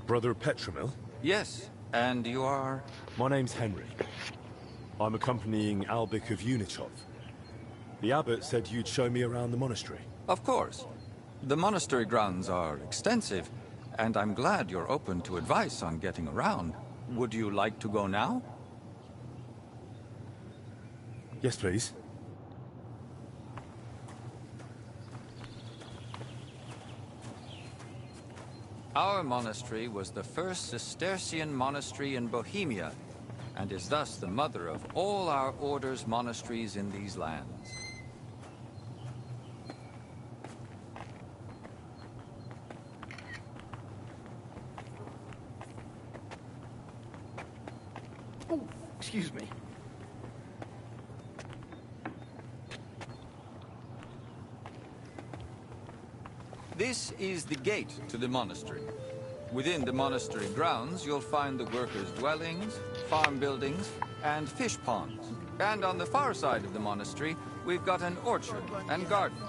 Brother Petramil? Yes, and you are? My name's Henry. I'm accompanying Albic of Unichov. The abbot said you'd show me around the monastery. Of course. The monastery grounds are extensive, and I'm glad you're open to advice on getting around. Would you like to go now? Yes, please. Our monastery was the first Cistercian monastery in Bohemia, and is thus the mother of all our order's monasteries in these lands. Oh, excuse me. This is the gate to the monastery. Within the monastery grounds, you'll find the workers' dwellings, farm buildings, and fish ponds. And on the far side of the monastery, we've got an orchard and gardens.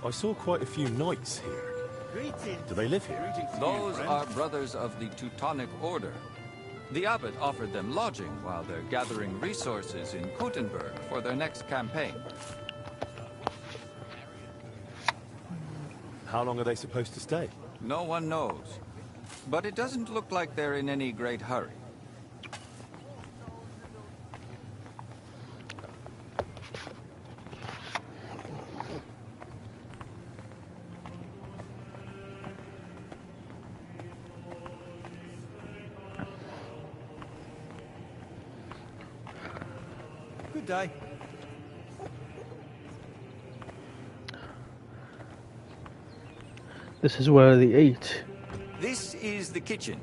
I saw quite a few knights here. Do they live here? Those are brothers of the Teutonic Order. The abbot offered them lodging while they're gathering resources in Kuttenberg for their next campaign. How long are they supposed to stay? No one knows. But it doesn't look like they're in any great hurry. Good day. This is where they ate. This is the kitchen.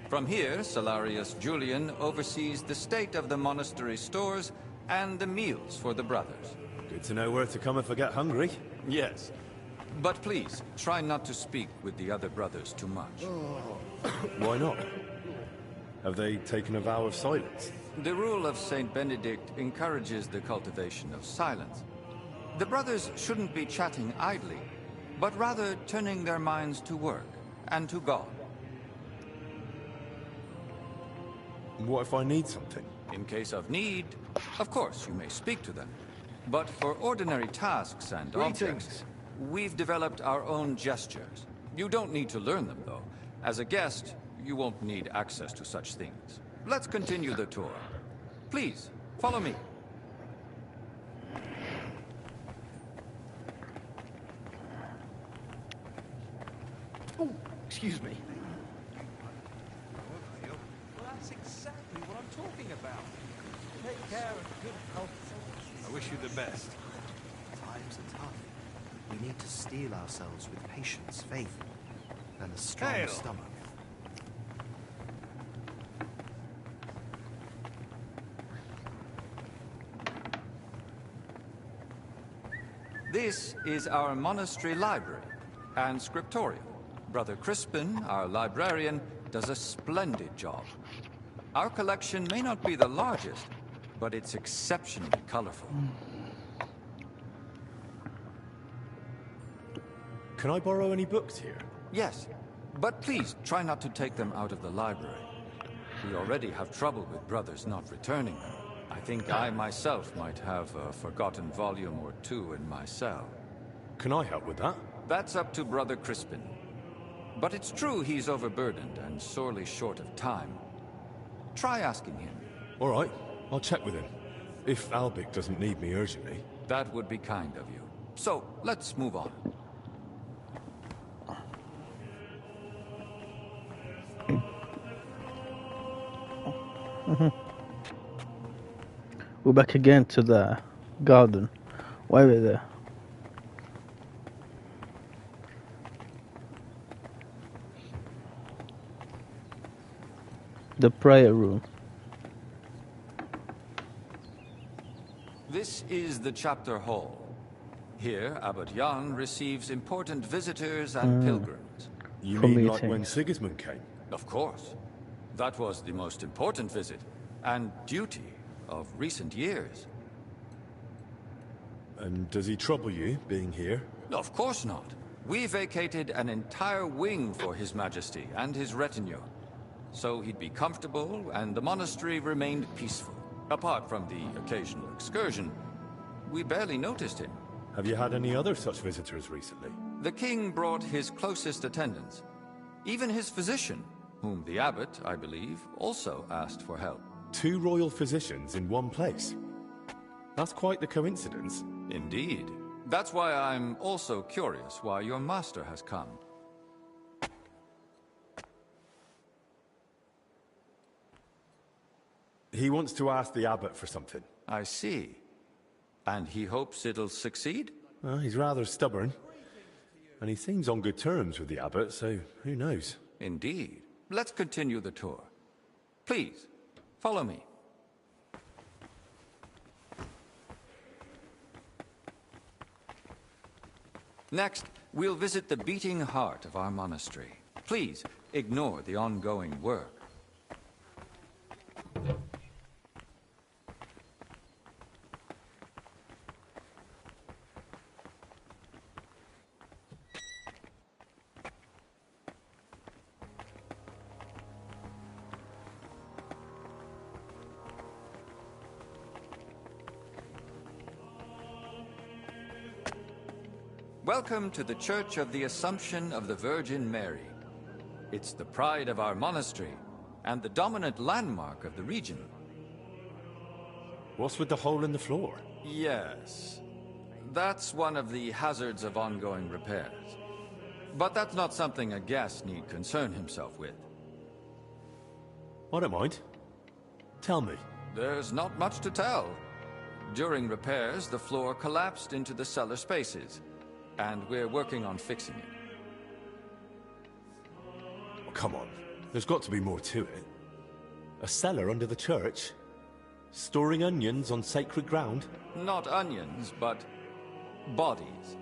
From here, Salarius Julian oversees the state of the monastery stores and the meals for the brothers. Good to know where to come if I get hungry. Yes. But please, try not to speak with the other brothers too much. Why not? Have they taken a vow of silence? The rule of Saint Benedict encourages the cultivation of silence. The brothers shouldn't be chatting idly, but rather turning their minds to work and to God. What if I need something? In case of need, of course you may speak to them. But for ordinary tasks and objects, we've developed our own gestures. You don't need to learn them, though. As a guest, you won't need access to such things. Let's continue the tour. Please, follow me. Oh, excuse me. Well, that's exactly what I'm talking about. Take care of good health. I wish you the best. Times are tough. We need to steel ourselves with patience, faith, and a strong Hail. stomach. This is our monastery library and scriptorium. Brother Crispin, our librarian, does a splendid job. Our collection may not be the largest, but it's exceptionally colorful. Can I borrow any books here? Yes, but please try not to take them out of the library. We already have trouble with brothers not returning them. I think I myself might have a forgotten volume or two in my cell. Can I help with that? That's up to Brother Crispin. But it's true he's overburdened and sorely short of time. Try asking him. All right, I'll check with him. If Albic doesn't need me urgently. That would be kind of you. So, let's move on. We're back again to the garden. Why were we there? The prayer room. This is the chapter hall. Here, Abbot Jan receives important visitors and pilgrims. You mean like when Sigismund came? Of course. That was the most important visit, and duty of recent years. And does he trouble you, being here? Of course not. We vacated an entire wing for His Majesty and his retinue. So he'd be comfortable, and the monastery remained peaceful. Apart from the occasional excursion, we barely noticed him. Have you had any other such visitors recently? The king brought his closest attendants. Even his physician, whom the abbot, I believe, also asked for help. 2 royal physicians in one place? That's quite the coincidence. Indeed. That's why I'm also curious why your master has come. He wants to ask the abbot for something. I see. And he hopes it'll succeed? Well, he's rather stubborn. And he seems on good terms with the abbot, so who knows? Indeed. Let's continue the tour. Please, follow me. Next, we'll visit the beating heart of our monastery. Please, ignore the ongoing work. Welcome to the Church of the Assumption of the Virgin Mary. It's the pride of our monastery, and the dominant landmark of the region. What's with the hole in the floor? Yes. That's one of the hazards of ongoing repairs. But that's not something a guest need concern himself with. I don't mind. Tell me. There's not much to tell. During repairs, the floor collapsed into the cellar spaces, and we're working on fixing it. Oh, come on. There's got to be more to it. A cellar under the church? Storing onions on sacred ground? Not onions, but bodies.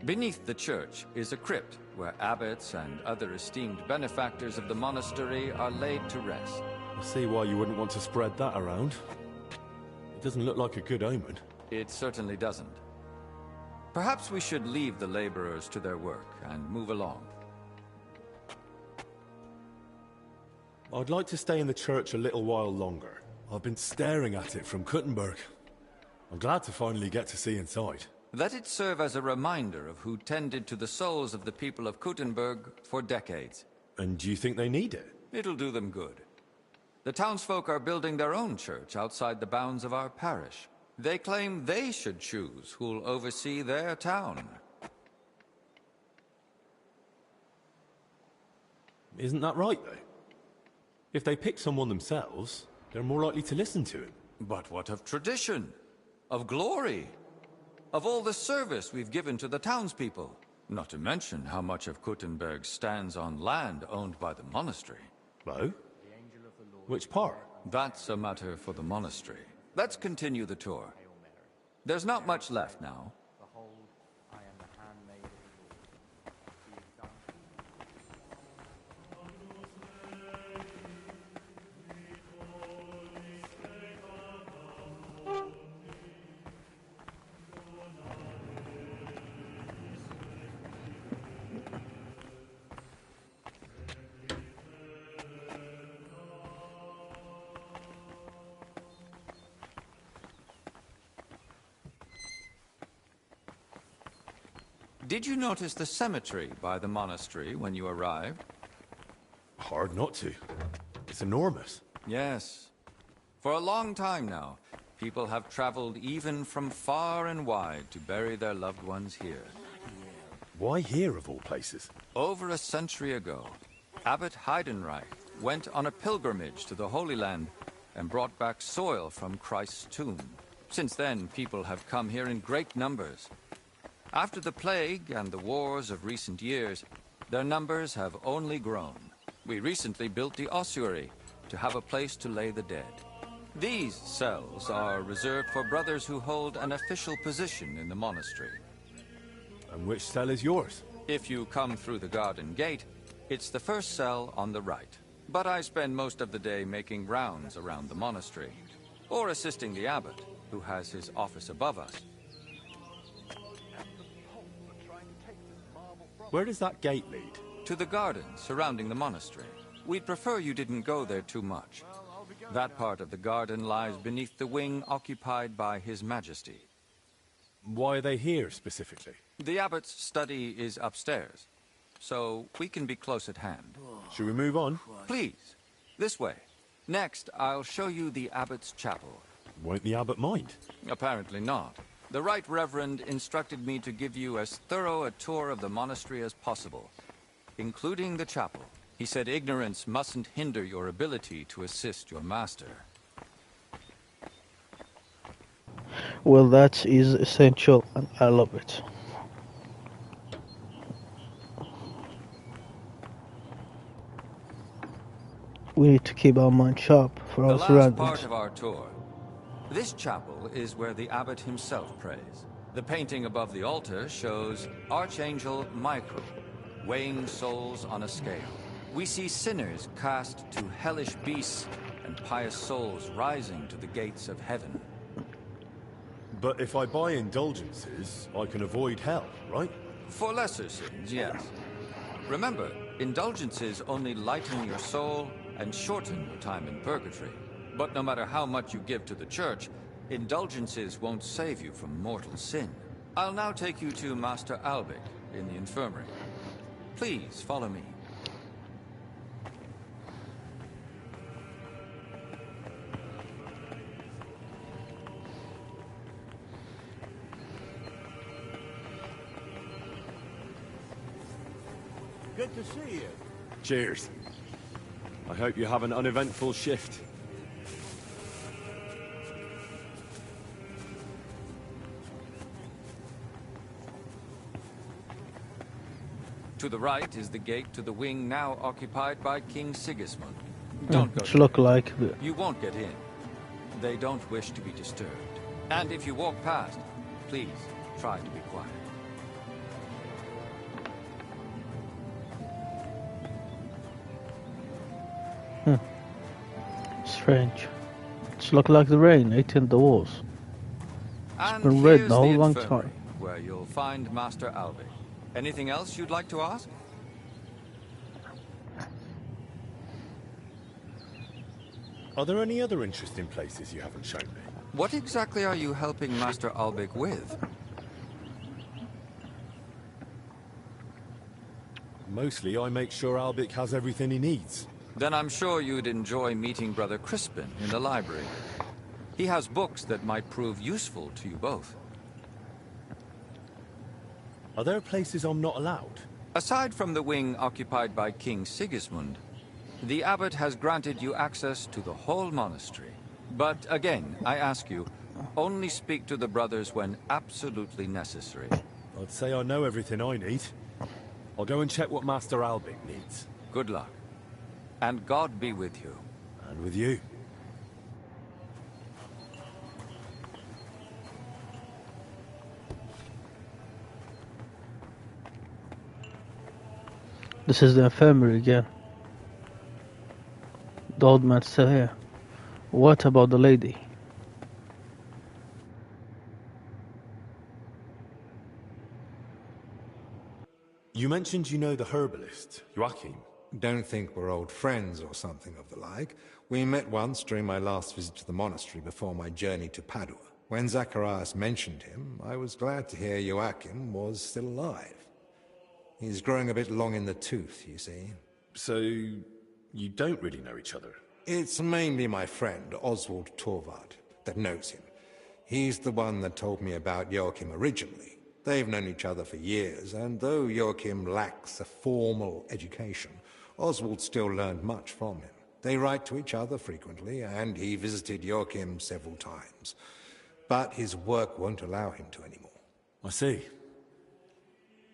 Beneath the church is a crypt where abbots and other esteemed benefactors of the monastery are laid to rest. I see why you wouldn't want to spread that around. It doesn't look like a good omen. It certainly doesn't. Perhaps we should leave the laborers to their work and move along. I'd like to stay in the church a little while longer. I've been staring at it from Kuttenberg. I'm glad to finally get to see inside. Let it serve as a reminder of who tended to the souls of the people of Kuttenberg for decades. And do you think they need it? It'll do them good. The townsfolk are building their own church outside the bounds of our parish. They claim they should choose who'll oversee their town. Isn't that right, though? If they pick someone themselves, they're more likely to listen to him. But what of tradition? Of glory? Of all the service we've given to the townspeople? Not to mention how much of Kuttenberg stands on land owned by the monastery. Oh? Which part? That's a matter for the monastery. Let's continue the tour. There's not much left now. Did you notice the cemetery by the monastery when you arrived? Hard not to. It's enormous. Yes. For a long time now, people have traveled even from far and wide to bury their loved ones here. Why here, of all places? Over a century ago, Abbot Heidenreich went on a pilgrimage to the Holy Land and brought back soil from Christ's tomb. Since then, people have come here in great numbers. After the plague and the wars of recent years, their numbers have only grown. We recently built the ossuary to have a place to lay the dead. These cells are reserved for brothers who hold an official position in the monastery. And which cell is yours? If you come through the garden gate, it's the first cell on the right. But I spend most of the day making rounds around the monastery, or assisting the abbot, who has his office above us. Where does that gate lead? To the garden surrounding the monastery. We'd prefer you didn't go there too much. That part of the garden lies beneath the wing occupied by His Majesty. Why are they here, specifically? The abbot's study is upstairs, so we can be close at hand. Should we move on? Please, this way. Next, I'll show you the abbot's chapel. Won't the abbot mind? Apparently not. The Right Reverend instructed me to give you as thorough a tour of the monastery as possible, including the chapel. He said ignorance mustn't hinder your ability to assist your master. Well, that is essential, and I love it. We need to keep our mind sharp for our The last surroundings. part of our tour. This chapel is where the abbot himself prays. The painting above the altar shows Archangel Michael, weighing souls on a scale. We see sinners cast to hellish beasts and pious souls rising to the gates of heaven. But if I buy indulgences, I can avoid hell, right? For lesser sins, yes. Remember, indulgences only lighten your soul and shorten your time in purgatory. But no matter how much you give to the church, indulgences won't save you from mortal sin. I'll now take you to Master Albic in the infirmary. Please follow me. Good to see you. Cheers. I hope you have an uneventful shift. To the right is the gate to the wing now occupied by King Sigismund. Don't go Which look like... You won't get in. They don't wish to be disturbed. And if you walk past, please try to be quiet. Strange. It's like the rain eating the walls. It's And been red here's the whole long infirmary, time. where you'll find Master Alvik. Anything else you'd like to ask? Are there any other interesting places you haven't shown me? What exactly are you helping Master Alvik with? Mostly I make sure Albic has everything he needs. Then I'm sure you'd enjoy meeting Brother Crispin in the library. He has books that might prove useful to you both. Are there places I'm not allowed? Aside from the wing occupied by King Sigismund, the abbot has granted you access to the whole monastery. But again, I ask you, only speak to the brothers when absolutely necessary. I'd say I know everything I need. I'll go and check what Master Albic needs. Good luck. And God be with you. And with you. This is the infirmary again. The old man's still here. What about the lady? You mentioned you know the herbalist, Joachim. Don't think we're old friends or something of the like. We met once during my last visit to the monastery before my journey to Padua. When Zacharias mentioned him, I was glad to hear Joachim was still alive. He's growing a bit long in the tooth, you see. So, you don't really know each other? It's mainly my friend, Oswald Torvald, that knows him. He's the one that told me about Joachim originally. They've known each other for years, and though Joachim lacks a formal education, Oswald still learned much from him. They write to each other frequently, and he visited Joachim several times. But his work won't allow him to anymore. I see.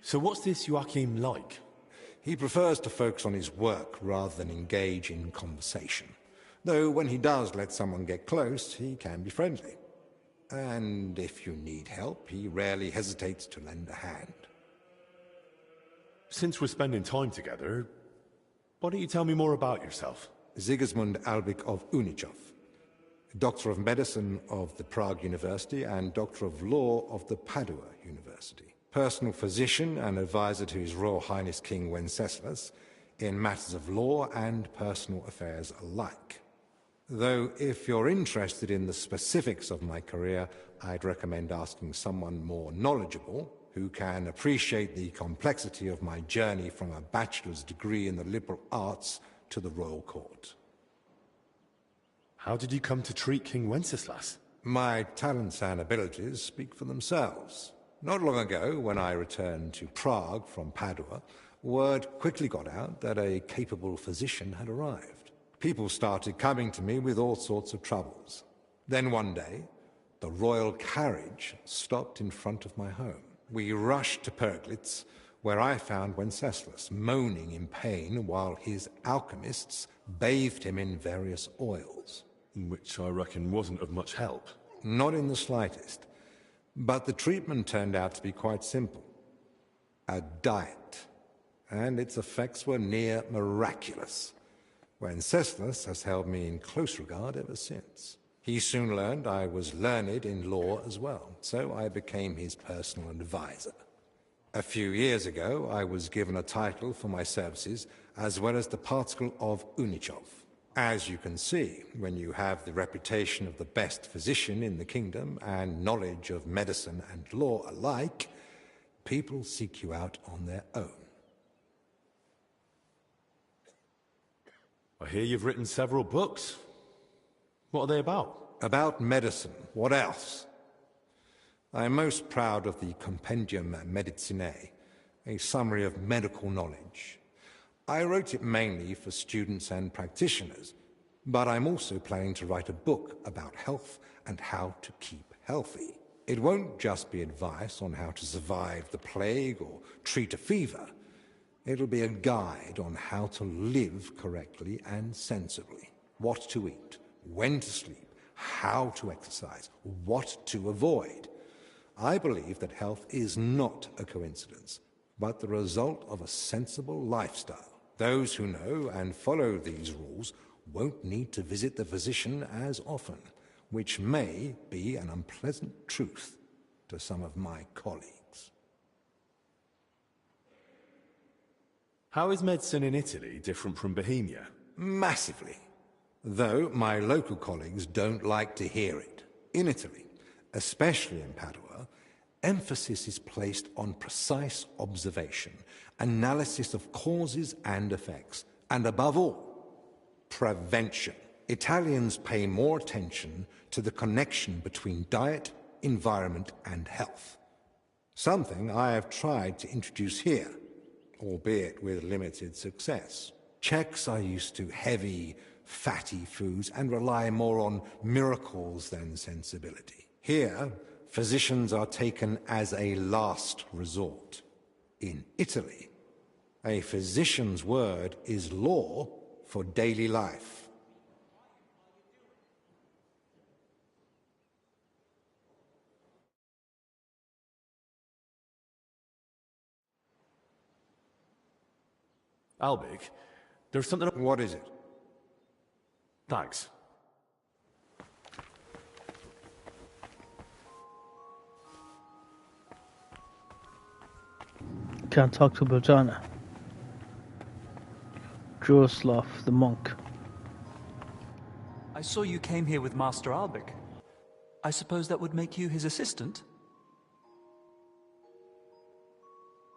So what's this Joachim like? He prefers to focus on his work rather than engage in conversation. Though when he does let someone get close, he can be friendly. And if you need help, he rarely hesitates to lend a hand. Since we're spending time together, why don't you tell me more about yourself? Sigismund Albik of Unichov, Doctor of Medicine of the Prague University and Doctor of Law of the Padua University. Personal physician and advisor to His Royal Highness King Wenceslas in matters of law and personal affairs alike. Though if you're interested in the specifics of my career, I'd recommend asking someone more knowledgeable who can appreciate the complexity of my journey from a bachelor's degree in the liberal arts to the royal court. How did you come to treat King Wenceslas? My talents and abilities speak for themselves. Not long ago, when I returned to Prague from Padua, word quickly got out that a capable physician had arrived. People started coming to me with all sorts of troubles. Then one day, the royal carriage stopped in front of my home. We rushed to Perglitz, where I found Wenceslas moaning in pain while his alchemists bathed him in various oils. Which I reckon wasn't of much help. Not in the slightest. But the treatment turned out to be quite simple. A diet. And its effects were near miraculous. Wenceslas has held me in close regard ever since. He soon learned I was learned in law as well, so I became his personal advisor. A few years ago, I was given a title for my services, as well as the particle of Unichov. As you can see, when you have the reputation of the best physician in the kingdom and knowledge of medicine and law alike, people seek you out on their own. I hear you've written several books. What are they about? About medicine. What else? I am most proud of the Compendium Medicinae, a summary of medical knowledge. I wrote it mainly for students and practitioners, but I'm also planning to write a book about health and how to keep healthy. It won't just be advice on how to survive the plague or treat a fever. It'll be a guide on how to live correctly and sensibly, what to eat, when to sleep, how to exercise, what to avoid. I believe that health is not a coincidence, but the result of a sensible lifestyle. Those who know and follow these rules won't need to visit the physician as often, which may be an unpleasant truth to some of my colleagues. How is medicine in Italy different from Bohemia? Massively. Though my local colleagues don't like to hear it. In Italy, especially in Padua, emphasis is placed on precise observation, analysis of causes and effects, and above all, prevention. Italians pay more attention to the connection between diet, environment, and health. Something I have tried to introduce here, albeit with limited success. Czechs are used to heavy, fatty foods and rely more on miracles than sensibility. Here, physicians are taken as a last resort. In Italy, a physician's word is law for daily life. Albig, there's something... What is it? Thanks. Can't talk to Bojana. Jaroslav, the monk. I saw you came here with Master Albig. I suppose that would make you his assistant?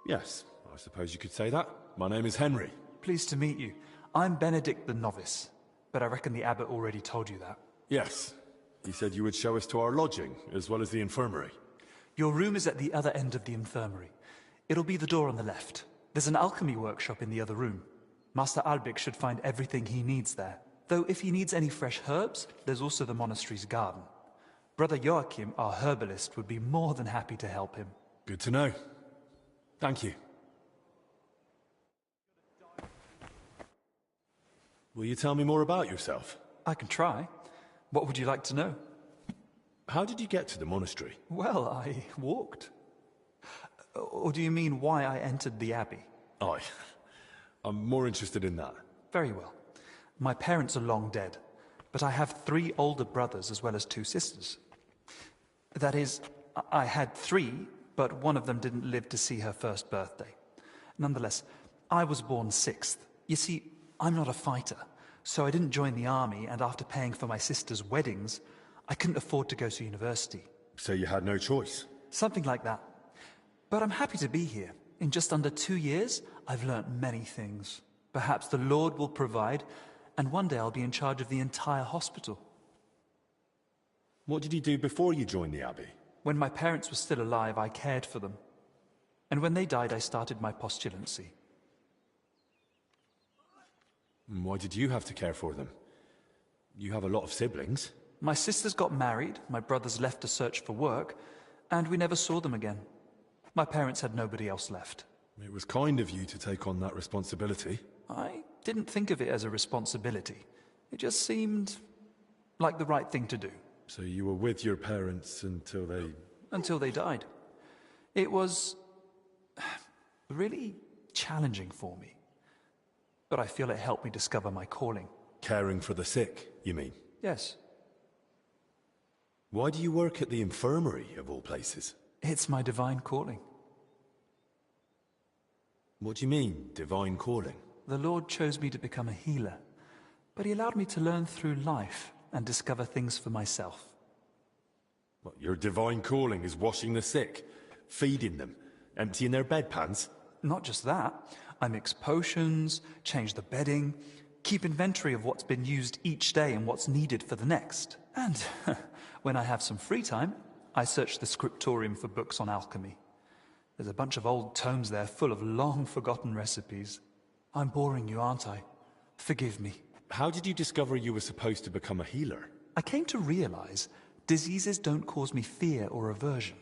Yes, I suppose you could say that. My name is Henry. Pleased to meet you. I'm Benedict the Novice, but I reckon the abbot already told you that. Yes. He said you would show us to our lodging, as well as the infirmary. Your room is at the other end of the infirmary. It'll be the door on the left. There's an alchemy workshop in the other room. Master Albig should find everything he needs there. Though if he needs any fresh herbs, there's also the monastery's garden. Brother Joachim, our herbalist, would be more than happy to help him. Good to know. Thank you. Will you tell me more about yourself? I can try. What would you like to know? How did you get to the monastery? Well, I walked. Or do you mean why I entered the abbey? I'm more interested in that. Very well. My parents are long dead, but I have 3 older brothers as well as 2 sisters. That is, I had 3, but one of them didn't live to see her first birthday. Nonetheless, I was born 6th. You see, I'm not a fighter, so I didn't join the army, and after paying for my sister's weddings, I couldn't afford to go to university. So you had no choice? Something like that. But I'm happy to be here. In just under 2 years, I've learnt many things. Perhaps the Lord will provide, and one day I'll be in charge of the entire hospital. What did you do before you joined the abbey? When my parents were still alive, I cared for them. And when they died, I started my postulancy. Why did you have to care for them? You have a lot of siblings. My sisters got married, my brothers left to search for work, and we never saw them again. My parents had nobody else left. It was kind of you to take on that responsibility. I didn't think of it as a responsibility. It just seemed like the right thing to do. So you were with your parents until they... Until they died. It was really challenging for me. But I feel it helped me discover my calling. Caring for the sick, you mean? Yes. Why do you work at the infirmary, of all places? It's my divine calling. What do you mean, divine calling? The Lord chose me to become a healer, but he allowed me to learn through life and discover things for myself. What, your divine calling is washing the sick, feeding them, emptying their bedpans? Not just that. I mix potions, change the bedding, keep inventory of what's been used each day and what's needed for the next. And when I have some free time, I search the scriptorium for books on alchemy. There's a bunch of old tomes there full of long-forgotten recipes. I'm boring you, aren't I? Forgive me. How did you discover you were supposed to become a healer? I came to realize diseases don't cause me fear or aversion.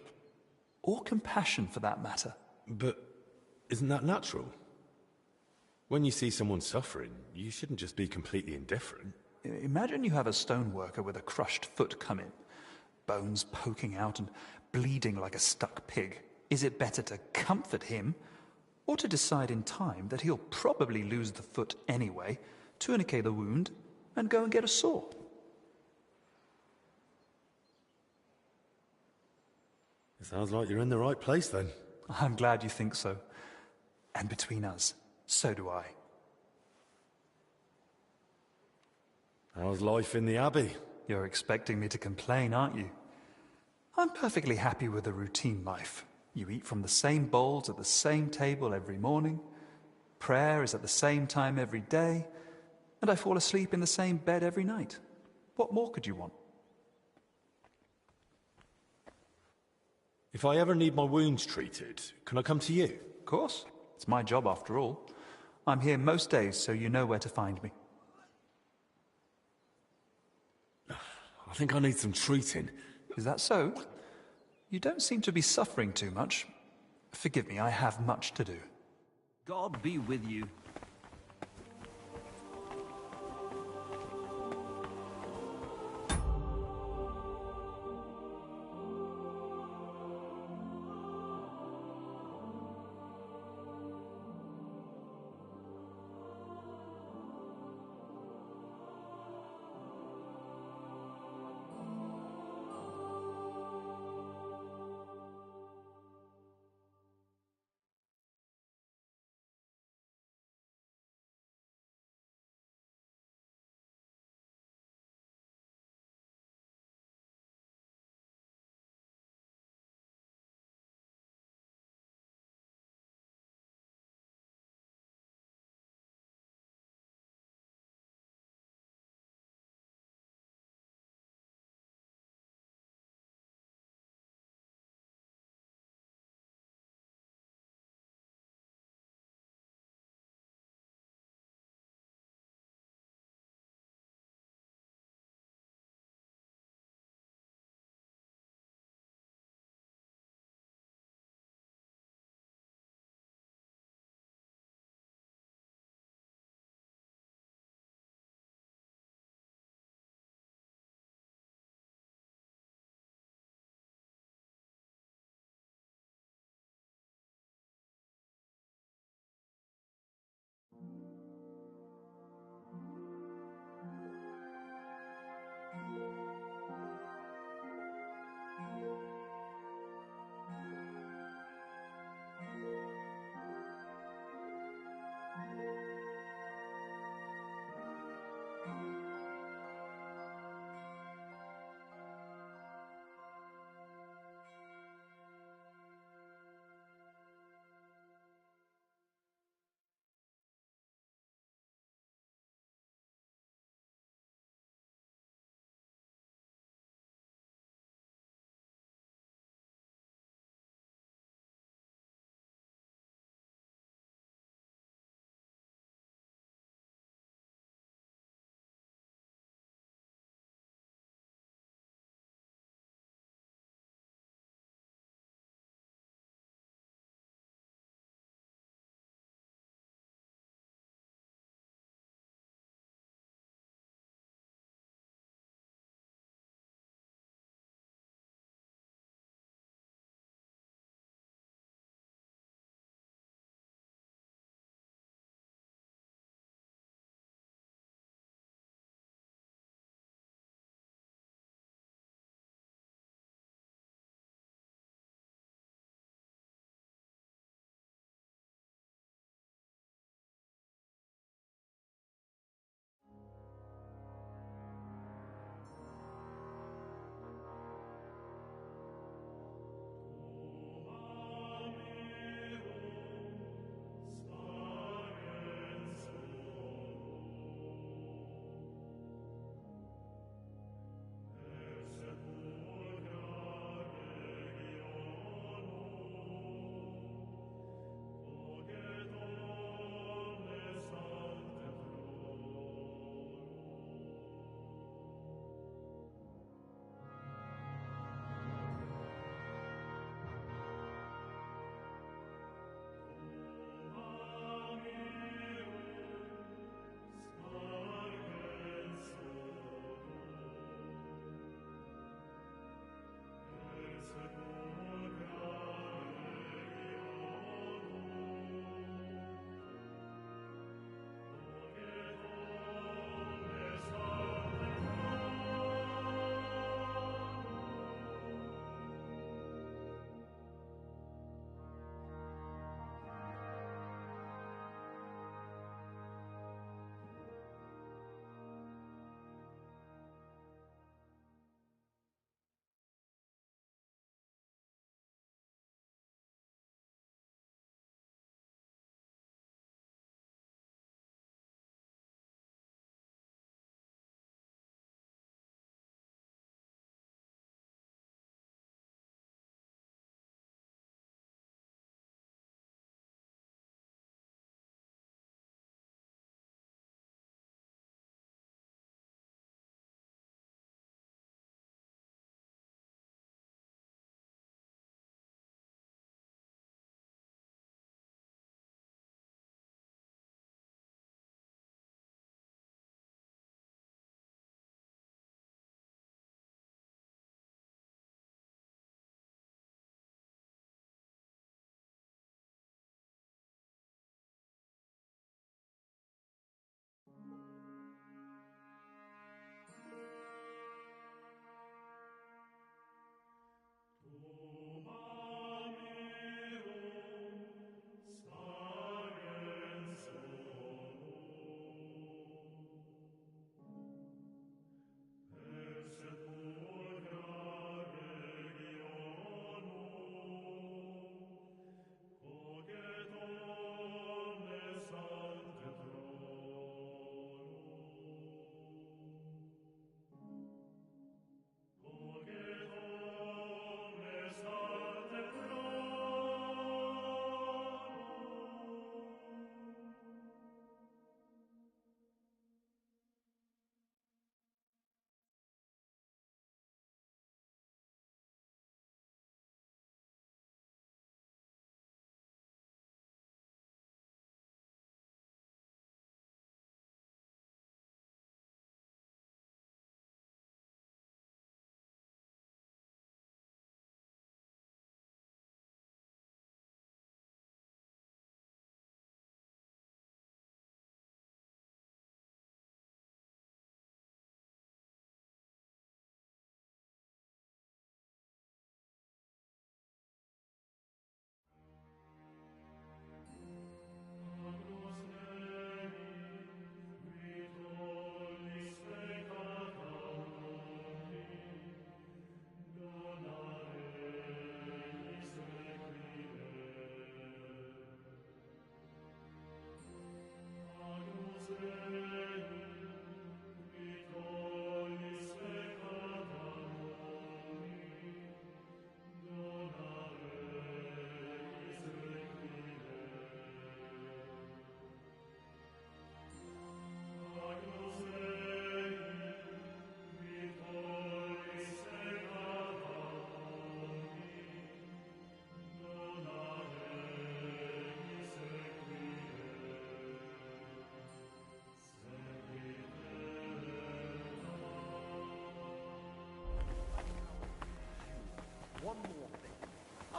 Or compassion, for that matter. But isn't that natural? When you see someone suffering, you shouldn't just be completely indifferent. Imagine you have a stoneworker with a crushed foot come in, bones poking out and bleeding like a stuck pig. Is it better to comfort him, or to decide in time that he'll probably lose the foot anyway, tourniquet the wound, and go and get a saw? It sounds like you're in the right place, then. I'm glad you think so. And between us, so do I. How's life in the Abbey? You're expecting me to complain, aren't you? I'm perfectly happy with a routine life. You eat from the same bowls at the same table every morning. Prayer is at the same time every day. And I fall asleep in the same bed every night. What more could you want? If I ever need my wounds treated, can I come to you? Of course. It's my job after all. I'm here most days, so you know where to find me. I think I need some treating. Is that so? You don't seem to be suffering too much. Forgive me, I have much to do. God be with you.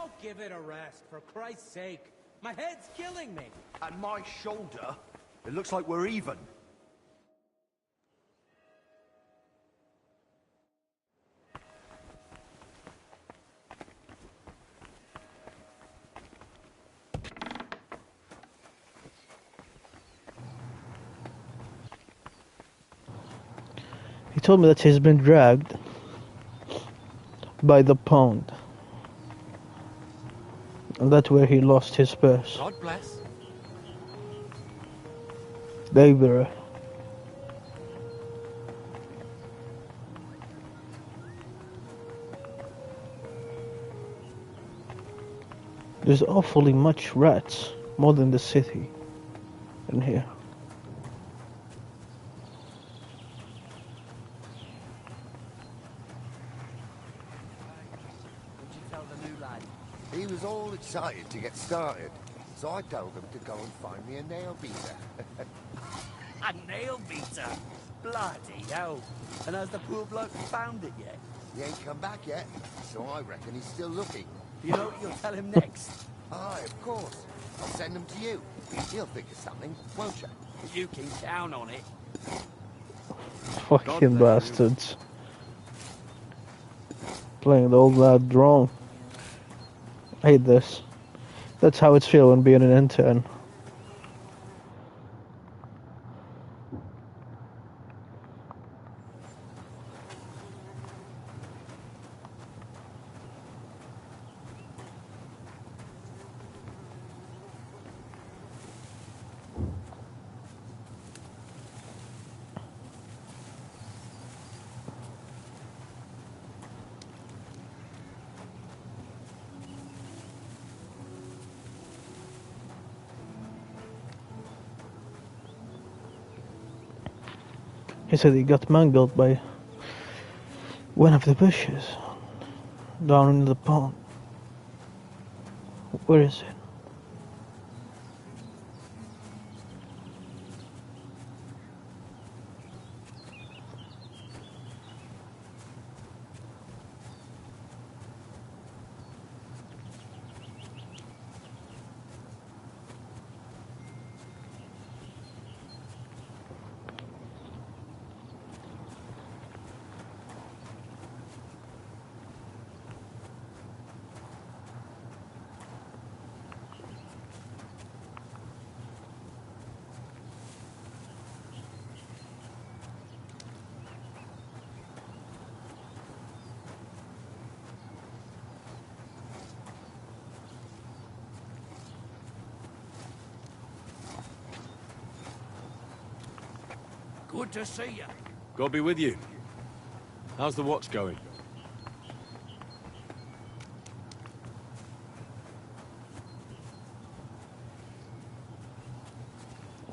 Oh, give it a rest, for Christ's sake. My head's killing me. And my shoulder? It looks like we're even. He told me that he's been dragged by the pond. And that's where he lost his purse. God bless. Deliverance. There's awfully much rats, more than the city, in here. He was all excited to get started, so I told him to go and find me a nail beater. A nail beater? Bloody hell. And has the poor bloke found it yet? He ain't come back yet, so I reckon he's still looking. Do you know what you'll tell him next? Aye, of course. I'll send him to you. He'll think of something, won't you? You can count on it. Fucking bastards. Playing the old lad drone. I hate this. That's how it's feeling being an intern. He said he got mangled by one of the bushes down in the pond. Where is it? Good to see you. God be with you. How's the watch going?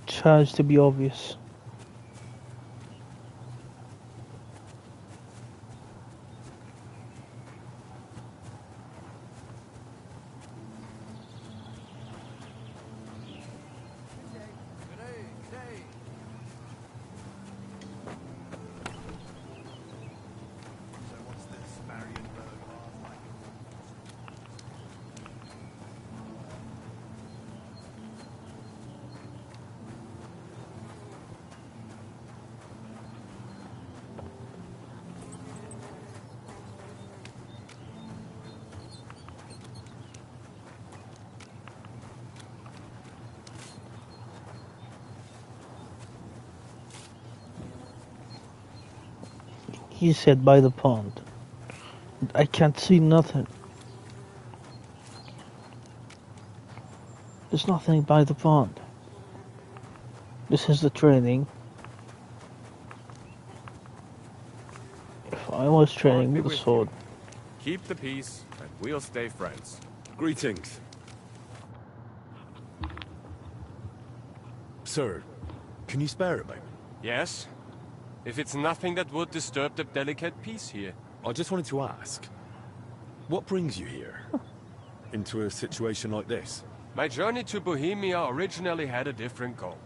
Tries to be obvious. He said by the pond. I can't see nothing. There's nothing by the pond. This is the training. If I was training with a sword. Keep the peace, and we'll stay friends. Greetings. Sir, can you spare a moment? Yes? If it's nothing that would disturb the delicate peace here. I just wanted to ask, what brings you here? Into a situation like this? My journey to Bohemia originally had a different goal.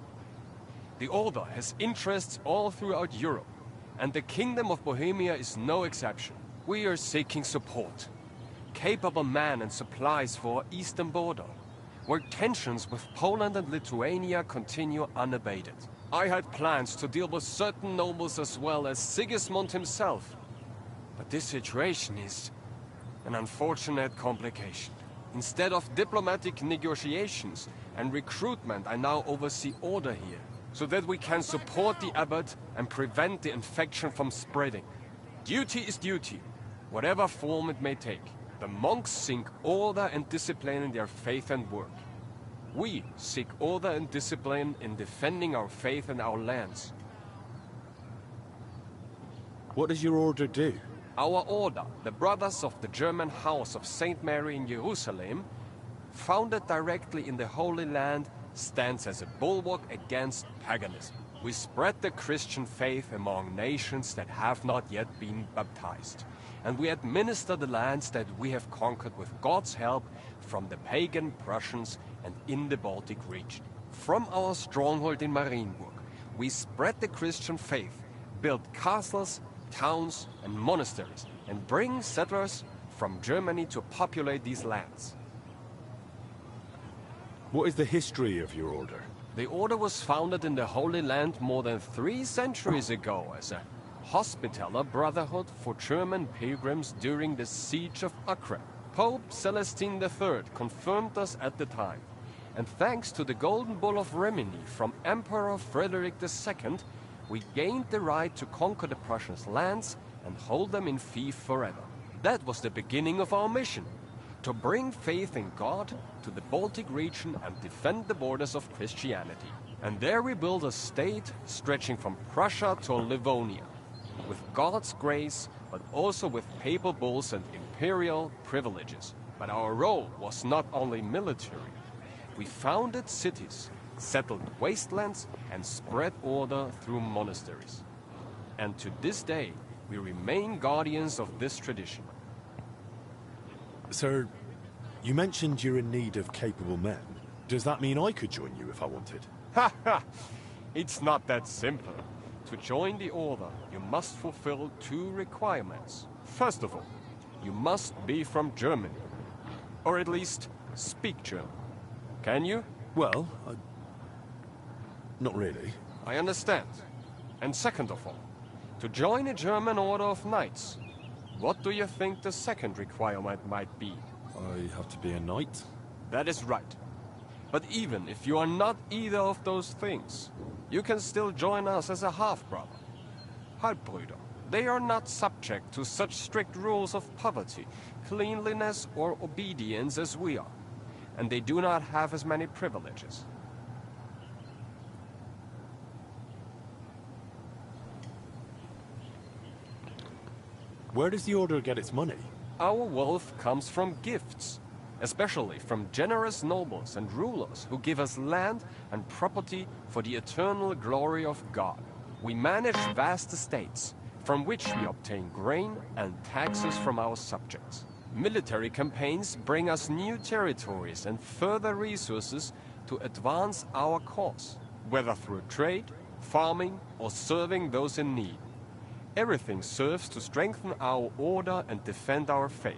The Order has interests all throughout Europe, and the Kingdom of Bohemia is no exception. We are seeking support. capable men and supplies for our eastern border, where tensions with Poland and Lithuania continue unabated. I had plans to deal with certain nobles as well as Sigismund himself. But this situation is an unfortunate complication. Instead of diplomatic negotiations and recruitment, I now oversee order here, so that we can support the abbot and prevent the infection from spreading. Duty is duty, whatever form it may take. The monks seek order and discipline in their faith and work. We seek order and discipline in defending our faith and our lands. What does your order do? Our order, the Brothers of the German House of St. Mary in Jerusalem, founded directly in the Holy Land, stands as a bulwark against paganism. We spread the Christian faith among nations that have not yet been baptized. And we administer the lands that we have conquered with God's help from the pagan Prussians and in the Baltic region. From our stronghold in Marienburg, we spread the Christian faith, build castles, towns and monasteries, and bring settlers from Germany to populate these lands. What is the history of your order? The order was founded in the Holy Land more than 3 centuries ago as a hospitaller brotherhood for German pilgrims during the siege of Acre. Pope Celestine III confirmed us at the time, and thanks to the Golden Bull of Rimini from Emperor Frederick II, we gained the right to conquer the Prussians' lands and hold them in fief forever. That was the beginning of our mission, to bring faith in God to the Baltic region and defend the borders of Christianity. And there we built a state stretching from Prussia to Livonia, with God's grace, but also with papal bulls and imperial privileges. But our role was not only military. We founded cities, settled wastelands, and spread order through monasteries. And to this day, we remain guardians of this tradition. Sir, you mentioned you're in need of capable men. Does that mean I could join you if I wanted? Ha ha! It's not that simple. To join the order, you must fulfill 2 requirements. First of all, you must be from Germany. Or at least speak German. Can you? Well, not really. I understand. And second of all, to join a German order of knights, what do you think the second requirement might be? I have to be a knight? That is right. But even if you are not either of those things, you can still join us as a half-brother. Halbbrüder. They are not subject to such strict rules of poverty, cleanliness or obedience as we are, and they do not have as many privileges. Where does the order get its money? Our wealth comes from gifts, especially from generous nobles and rulers who give us land and property for the eternal glory of God. We manage vast estates, from which we obtain grain and taxes from our subjects. Military campaigns bring us new territories and further resources to advance our cause, whether through trade, farming, or serving those in need. Everything serves to strengthen our order and defend our faith.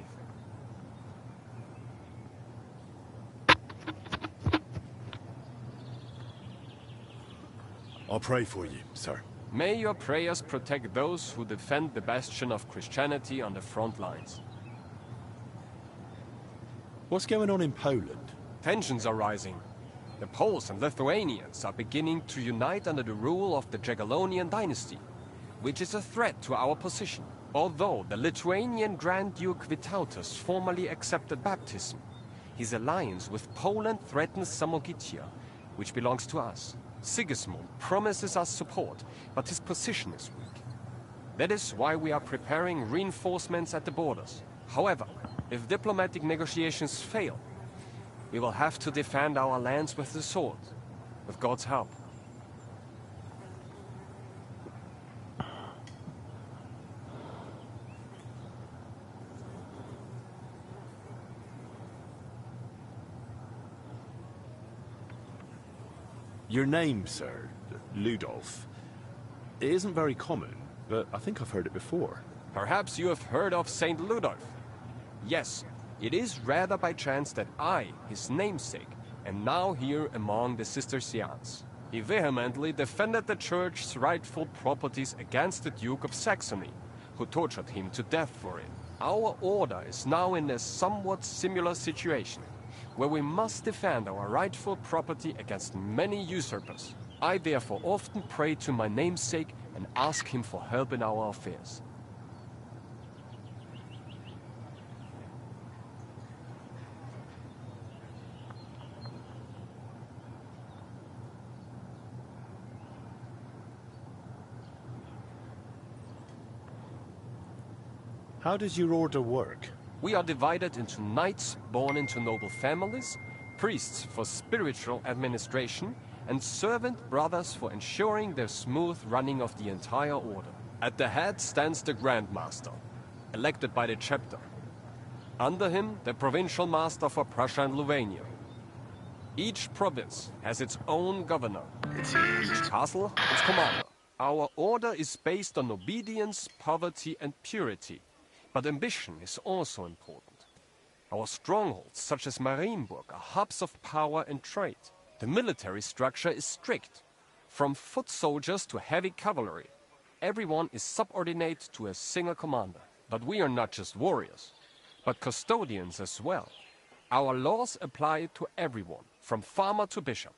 I'll pray for you, sir. May your prayers protect those who defend the bastion of Christianity on the front lines. What's going on in Poland? Tensions are rising. The Poles and Lithuanians are beginning to unite under the rule of the Jagiellonian dynasty, which is a threat to our position. Although the Lithuanian Grand Duke Vytautas formally accepted baptism, his alliance with Poland threatens Samogitia, which belongs to us. Sigismund promises us support, but his position is weak. That is why we are preparing reinforcements at the borders. However, if diplomatic negotiations fail, we will have to defend our lands with the sword, with God's help. Your name, sir, Ludolf, it isn't very common, but I think I've heard it before. Perhaps you have heard of Saint Ludolf. Yes, It is rather by chance that I, his namesake, am now here among the Cistercians. He vehemently defended the church's rightful properties against the Duke of Saxony, who tortured him to death for it. Our order is now in a somewhat similar situation, where we must defend our rightful property against many usurpers. I therefore often pray to my namesake and ask him for help in our affairs. How does your order work? We are divided into knights born into noble families, priests for spiritual administration, and servant brothers for ensuring the smooth running of the entire order. At the head stands the Grand Master, elected by the chapter. Under him, the provincial master for Prussia and Lithuania. Each province has its own governor, each castle its commander. Our order is based on obedience, poverty, and purity. But ambition is also important. Our strongholds, such as Marienburg, are hubs of power and trade. The military structure is strict. From foot soldiers to heavy cavalry, everyone is subordinate to a single commander. But we are not just warriors, but custodians as well. Our laws apply to everyone, from farmer to bishop.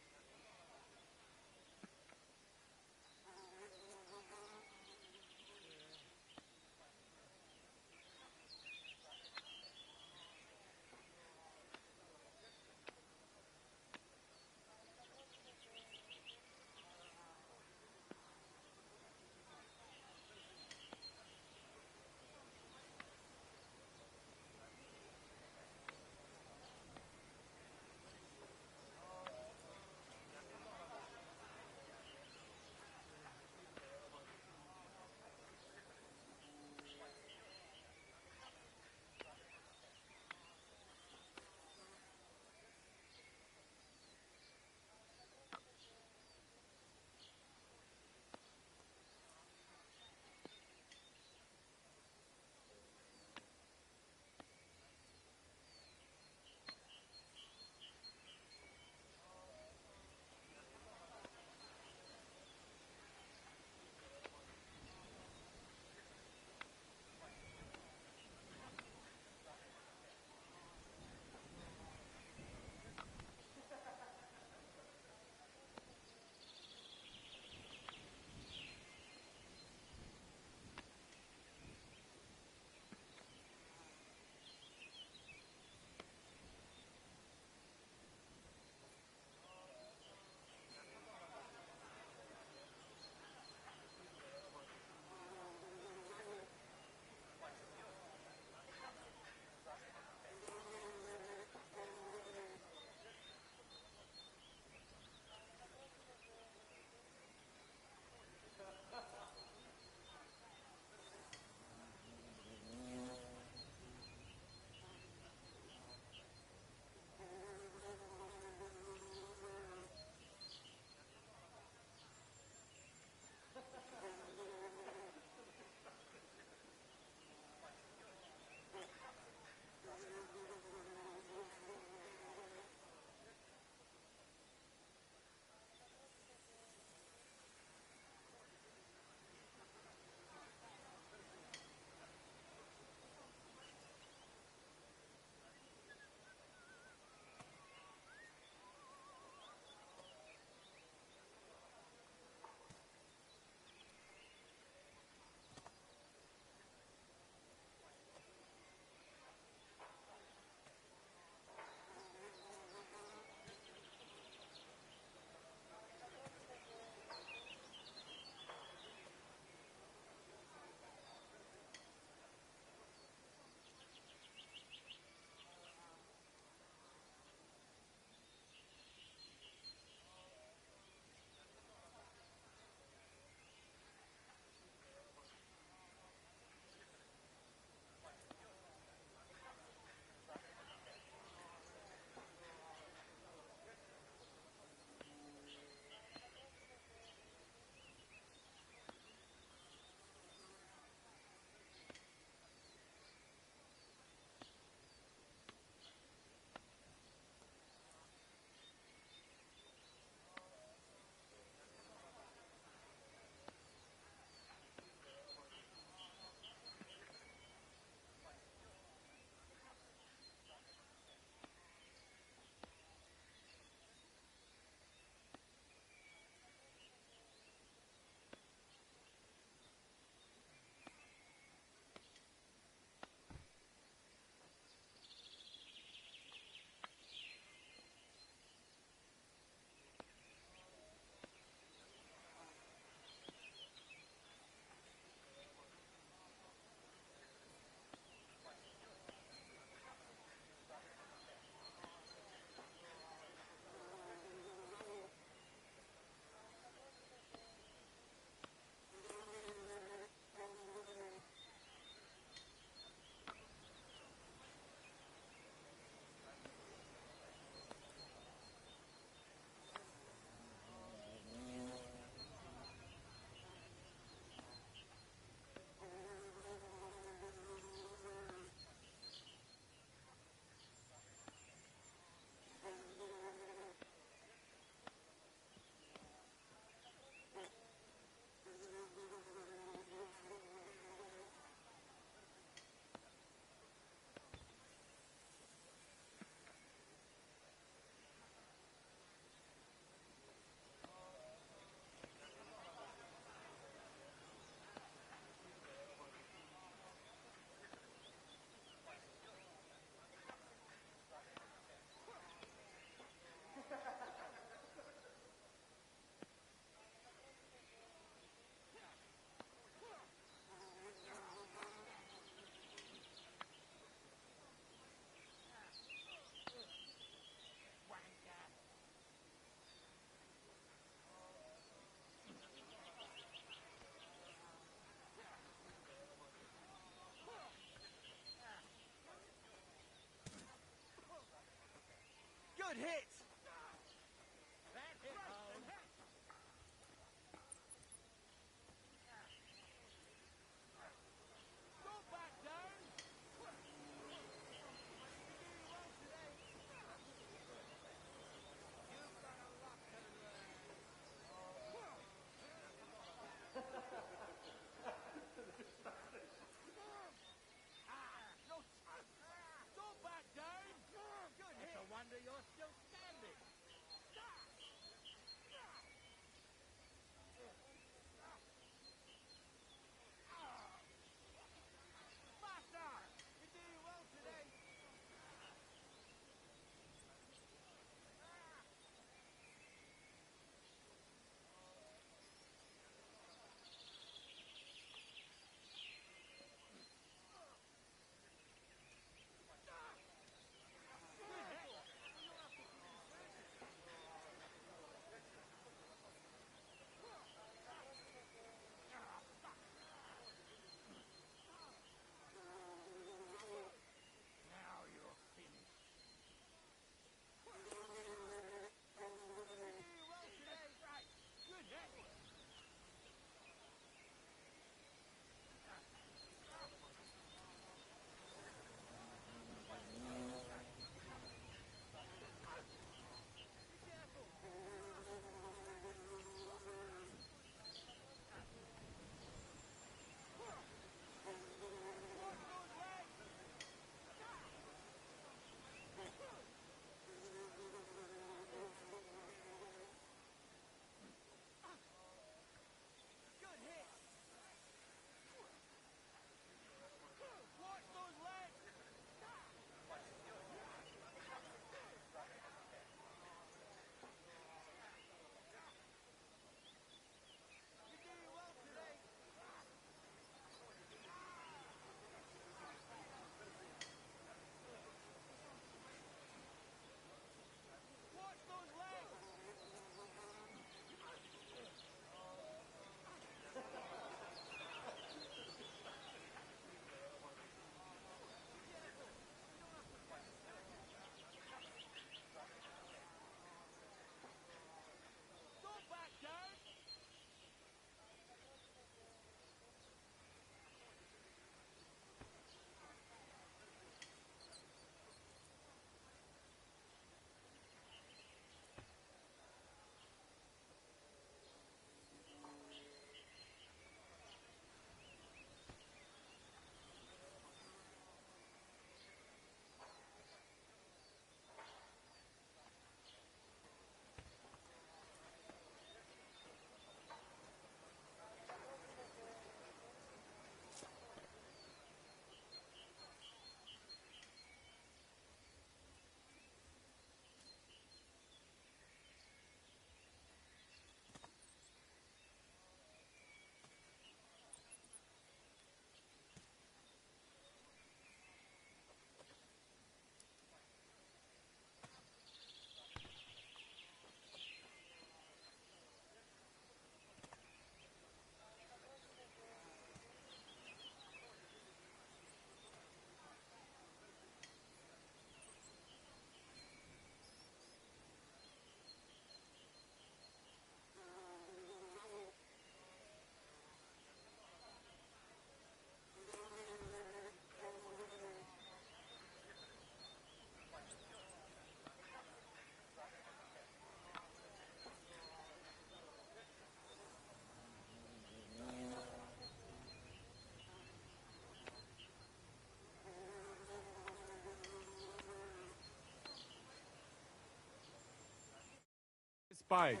spades.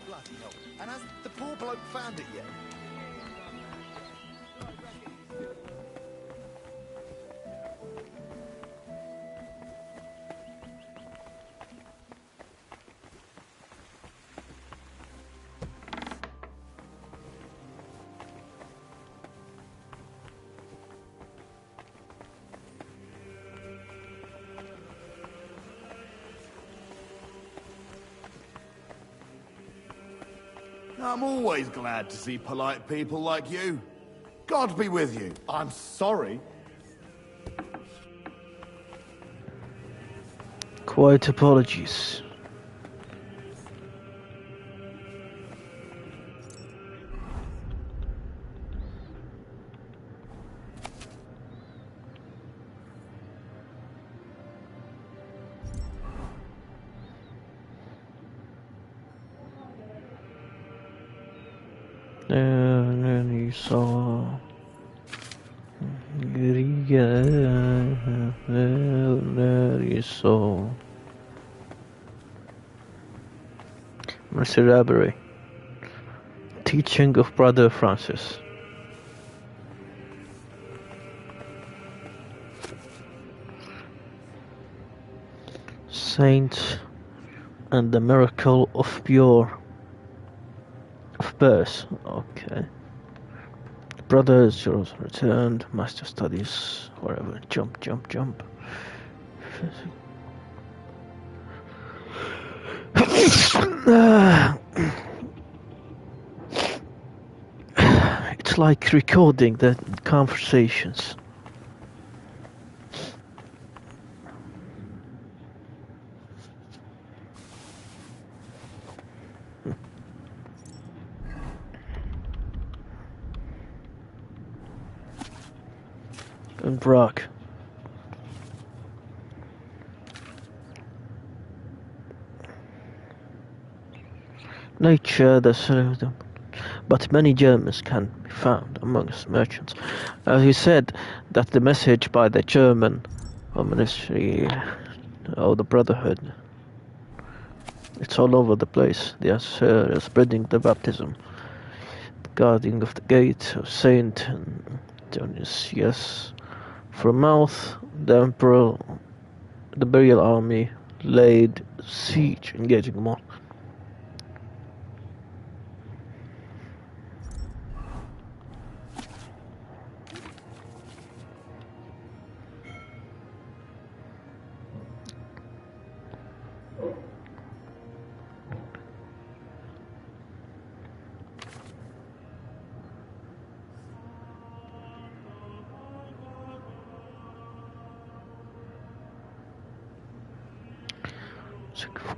Bloody hell. And has the poor bloke found it yet? I'm always glad to see polite people like you. God be with you. I'm sorry. Quite apologies. You saw you saw Mr. Rabbery, teaching of Brother Francis. Saint and the miracle of birth. Okay. Brothers, yours returned. Master studies. Wherever. Jump, jump, jump. It's like recording the conversations. And rock. Nature, but many Germans can be found amongst merchants. He said that the message by the German ministry, the Brotherhood, it's all over the place. They are spreading the baptism, guarding of the gate of Saint Dionysius. From mouth, the emperor, the burial army laid siege, engaging them all.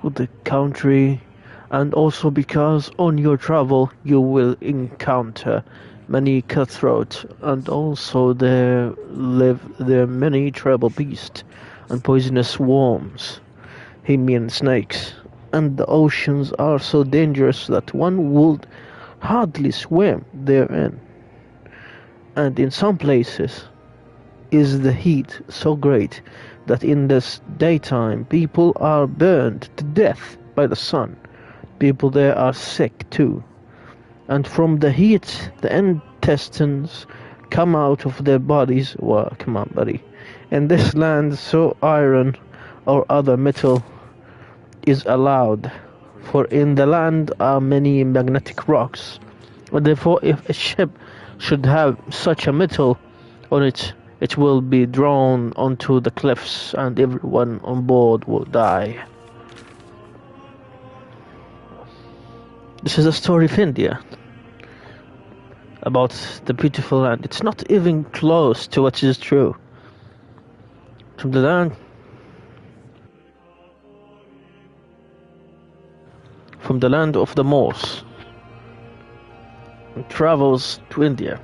For the country, and also because on your travel you will encounter many cutthroats, and also there live many terrible beasts and poisonous worms, Himian snakes, and the oceans are so dangerous that one would hardly swim therein, and in some places is the heat so great that in this daytime people are burned to death by the sun. People there are sick too, and from the heat the intestines come out of their bodies. Well, come on, buddy. In this land, so iron or other metal is allowed, for in the land are many magnetic rocks. Therefore, if a ship should have such a metal on it, it will be drawn onto the cliffs, and everyone on board will die. This is a story of India. about the beautiful land. It's not even close to what is true. From the land of the Moors, it travels to India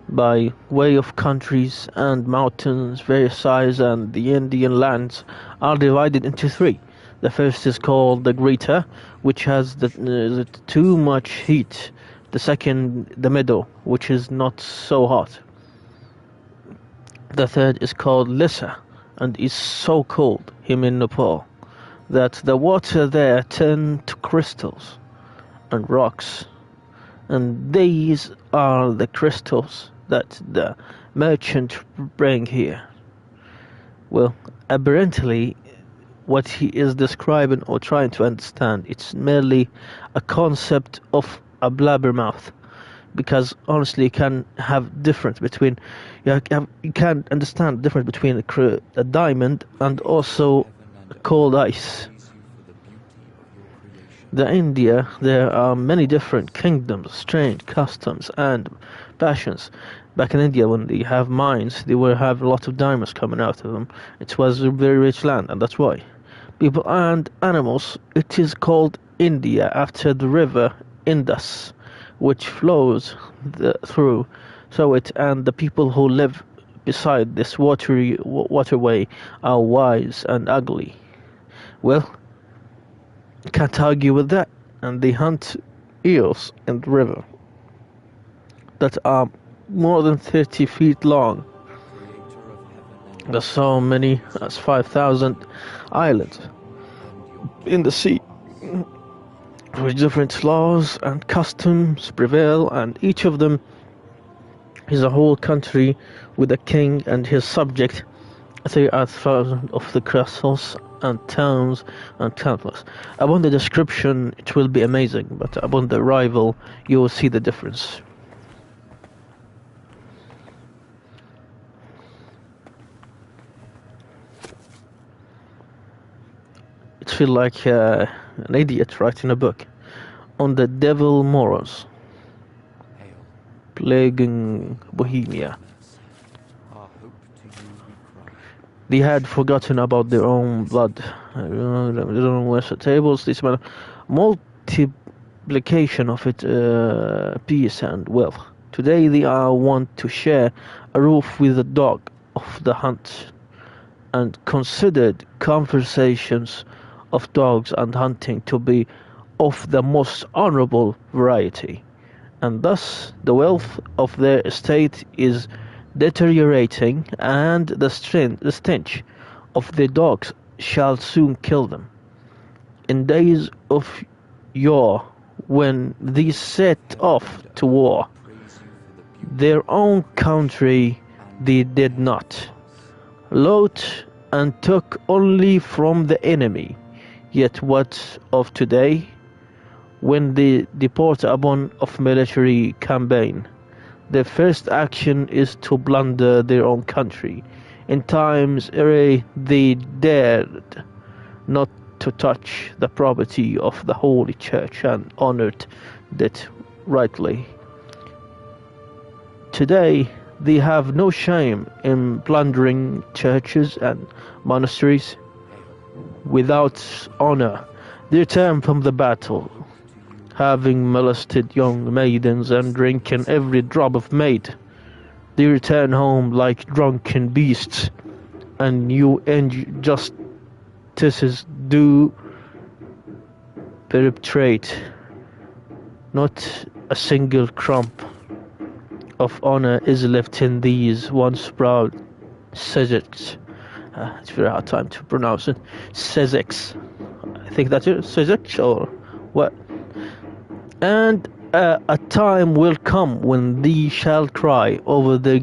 by way of countries and mountains, various size, and the Indian lands are divided into three. The first is called the Greater, which has the too much heat. The second, the Middle, which is not so hot. The third is called Lesser, and is so cold, him in Nepal, that the water there turned to crystals and rocks. And these are the crystals that the merchant bring here. Well, apparently, what he is describing or trying to understand, it's merely a concept of a blabbermouth. Because honestly, you can have difference between you can understand the difference between a diamond and also cold ice. In India, there are many different kingdoms, strange customs and passions. Back in India, when they have mines, they will have a lot of diamonds coming out of them. It was a very rich land, and that's why. People and animals, it is called India after the river Indus, which flows through. So it and the people who live beside this waterway are wise and ugly. Well, can't argue with that. And they hunt eels in the river that are more than 30 feet long. There's so many as 5,000 islands in the sea, with different laws and customs prevail, and each of them is a whole country with a king and his subject. There are thousands of the castles and towns and temples. Upon the description, it will be amazing, but upon the arrival, you will see the difference. It feels like an idiot writing a book on the devil Moros plaguing Bohemia. They had forgotten about their own blood. They don't wash the tables. This multiplication of it, peace and wealth. Today they are want to share a roof with the dog of the hunt, and considered conversations of dogs and hunting to be of the most honorable variety, and thus the wealth of their estate is deteriorating, and the stench of the dogs shall soon kill them. In days of yore, when these set off to war, their own country they did not loot, and took only from the enemy. Yet what of today, when they depart upon of military campaign, their first action is to plunder their own country. In times array they dared not to touch the property of the Holy Church, and honored it rightly. Today they have no shame in plundering churches and monasteries. Without honor they return from the battle, having molested young maidens and drinking every drop of mead. They return home like drunken beasts, and new injustices do perpetrate. Not a single crumb of honor is left in these once proud subjects. It's very hard time to pronounce it. Sussex. I think that's it. Sussex or what? And a time will come when thee shall cry over the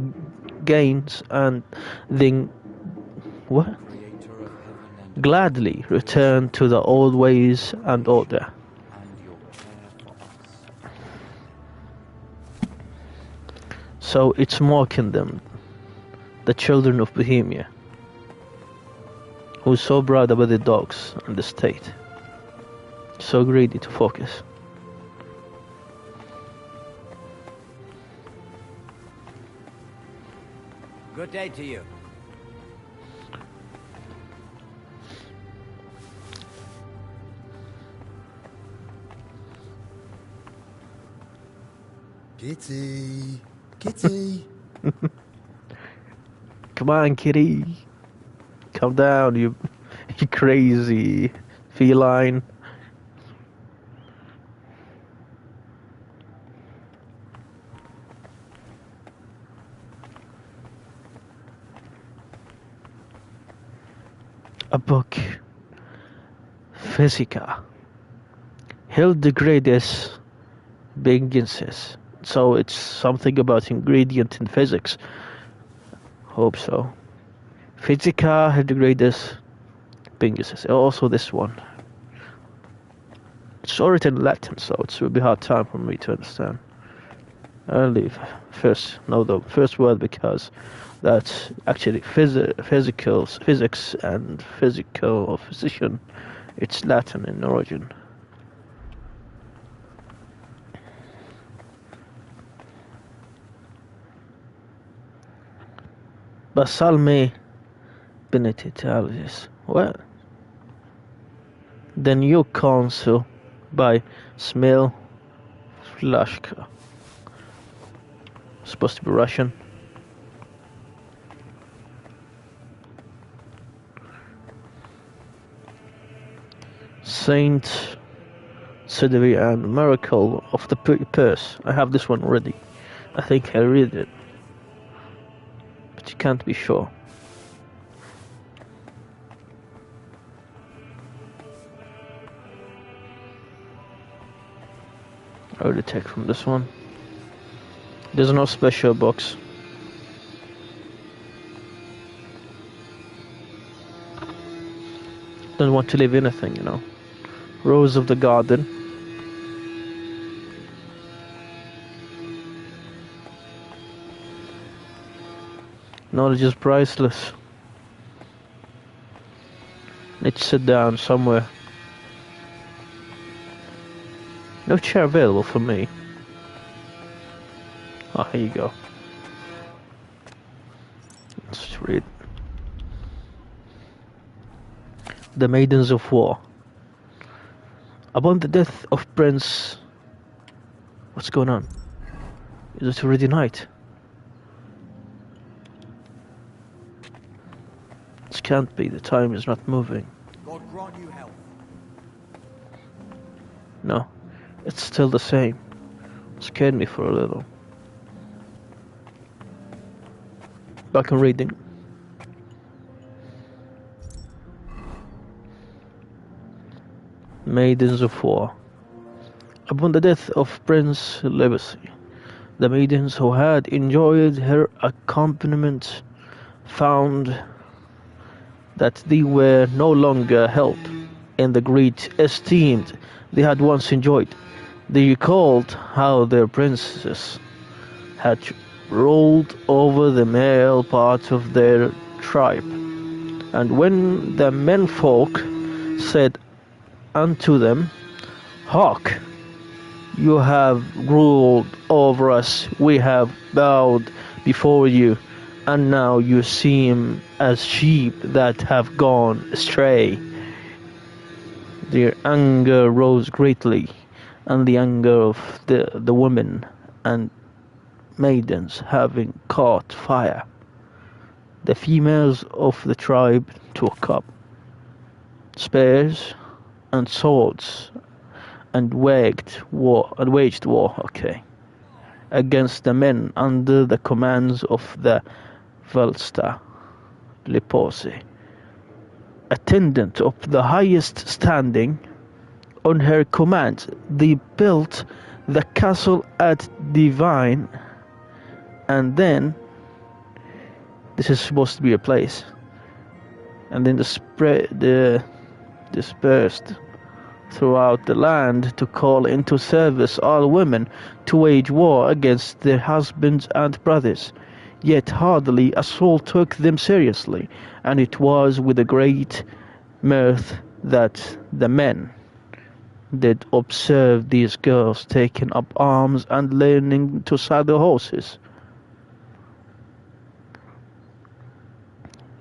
gains, and then what? Gladly return to the old ways and order. So it's mocking them, the children of Bohemia, who are so proud about the dogs and the state, so greedy to focus. Good day to you. Kitty. Kitty. Come on, kitty. Come down, you crazy feline. A book. Physica. Hildegardis Bingensis. So it's something about ingredient in physics. Hope so. Physica Hildegardis Bingensis. Also this one. It's all written in Latin, so it will be a hard time for me to understand. I'll leave first word because that's actually physics and physical or physician. It's Latin in origin. Basalme Benedictalis. What? The New Council by Smil Flashka. Supposed to be Russian. Saint Sedivy and Miracle of the Purse. I have this one already. I think I read it. But you can't be sure. I already take from this one. There's no special box. Don't want to leave anything, you know. Rose of the Garden. Knowledge is priceless. Need to sit down somewhere. No chair available for me. Oh, here you go. Let's read. The Maidens of War. Upon the death of Prince... What's going on? Is it already night? This can't be. The time is not moving. God grant you health. No, it's still the same. Scared me for a little. Back on reading. Maidens of War. Upon the death of Prince Legacy, the maidens who had enjoyed her accompaniment found that they were no longer held in the great esteem they had once enjoyed. They recalled how their princesses had ruled over the male part of their tribe, and when the menfolk said unto them, "Hark, you have ruled over us, we have bowed before you, and now you seem as sheep that have gone astray." Their anger rose greatly, and the anger of the women and maidens having caught fire, the females of the tribe took up spears and swords and waged war against the men under the commands of the Valsta Liposi, attendant of the highest standing. On her command they built the castle at Divine, and then this is supposed to be a place, and then dispersed throughout the land to call into service all women to wage war against their husbands and brothers. Yet hardly a soul took them seriously, and it was with a great mirth that the men did observe these girls taking up arms and learning to saddle horses.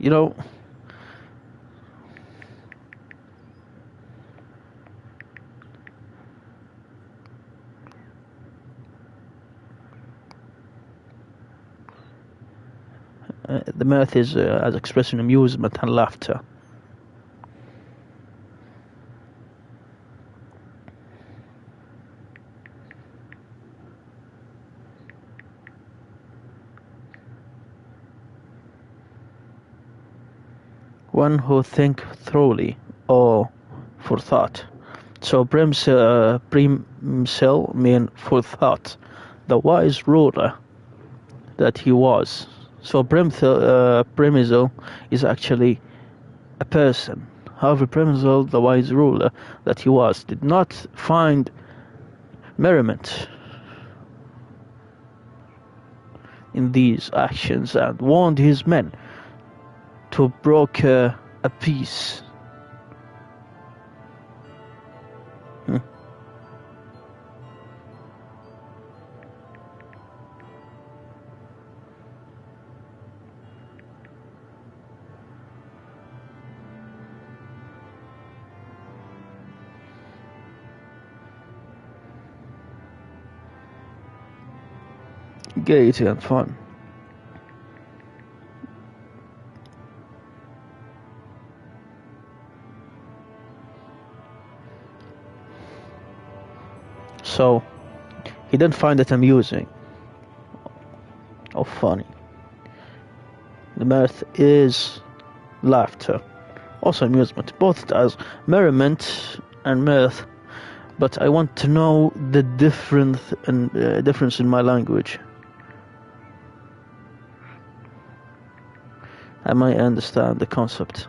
You know, the mirth is as expressing amusement and laughter. One who think thoroughly or forethought. So Brimsil mean forethought, the wise ruler that he was. So Brimsil is actually a person. However, Brimsil, the wise ruler that he was, did not find merriment in these actions and warned his men to broker a peace. Gaiety and fun. So, he didn't find it amusing or funny. The mirth is laughter, also amusement, both as merriment and mirth. But I want to know the difference in my language. I might understand the concept.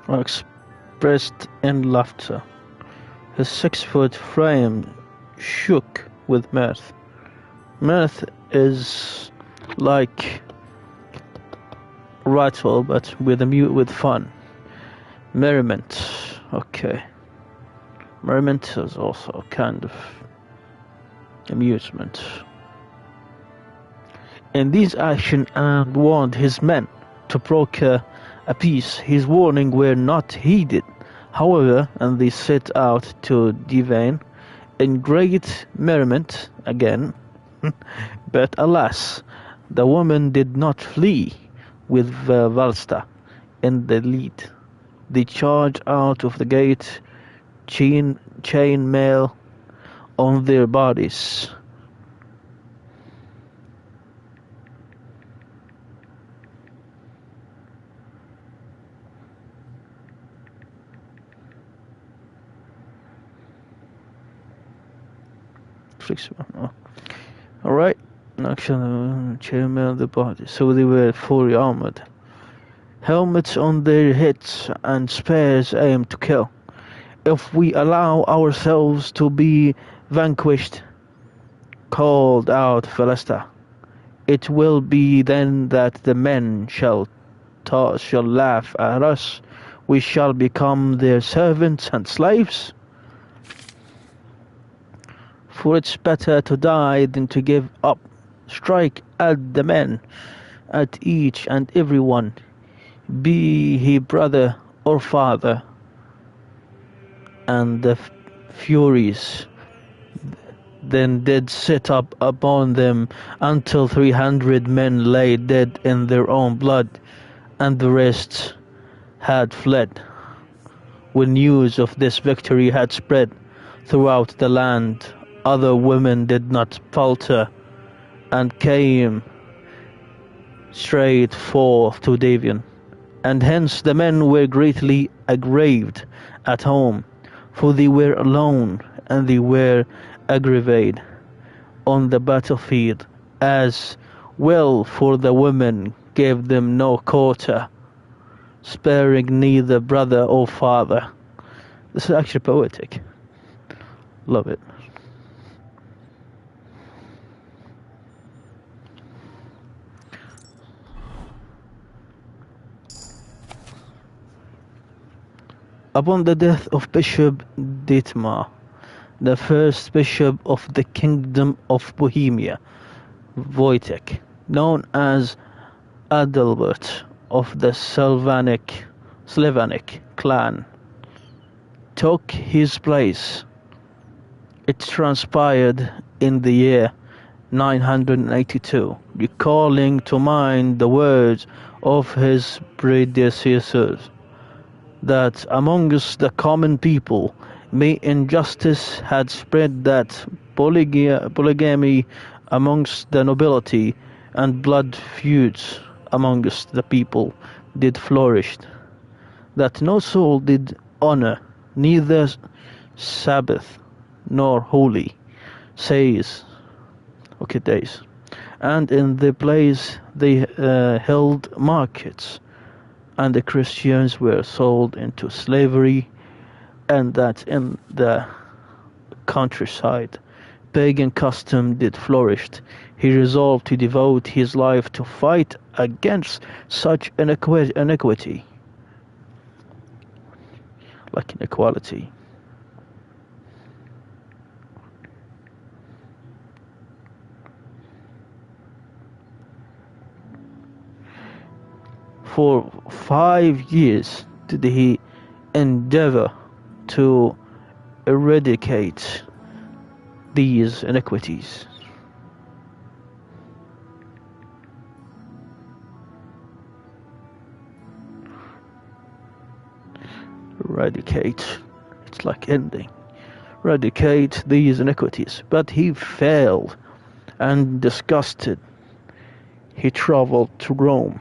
Expressed in laughter. His 6-foot frame shook with mirth. Mirth is like rattle, but with fun. Merriment. Okay. Merriment is also a kind of amusement. In these action and warned his men to broker a peace. His warning were not heeded, however, and they set out to Devane in great merriment again. But alas, the woman did not flee with Valsta in the lead. They charged out of the gate, chain mail on their bodies. Alright, action chainmail the body. So they were fully armored. Helmets on their heads and spears aimed to kill. If we allow ourselves to be vanquished, called out Valesta, it will be then that the men shall laugh at us. We shall become their servants and slaves. For it's better to die than to give up. Strike at the men, at each and every one, be he brother or father. And the Furies then did sit up upon them until 300 men lay dead in their own blood, and the rest had fled. When news of this victory had spread throughout the land, other women did not falter, and came straight forth to Davian, And hence the men were greatly aggrieved at home, for they were alone, and they were aggravated on the battlefield, as well for the women gave them no quarter, sparing neither brother or father. This is actually poetic. Love it. Upon the death of Bishop Dietmar, the first bishop of the Kingdom of Bohemia, Wojtek, known as Adalbert of the Slavonic clan, took his place. It transpired in the year 982, recalling to mind the words of his predecessors, that amongst the common people injustice had spread, that polygamy amongst the nobility and blood feuds amongst the people did flourish, that no soul did honor neither Sabbath nor holy days, and in the place they held markets, and the Christians were sold into slavery, and that in the countryside pagan custom did flourish. He resolved to devote his life to fight against such inequity, like inequality. For 5 years did he endeavor to eradicate these iniquities. Eradicate, it's like ending. Eradicate these iniquities, but he failed, and disgusted, he traveled to Rome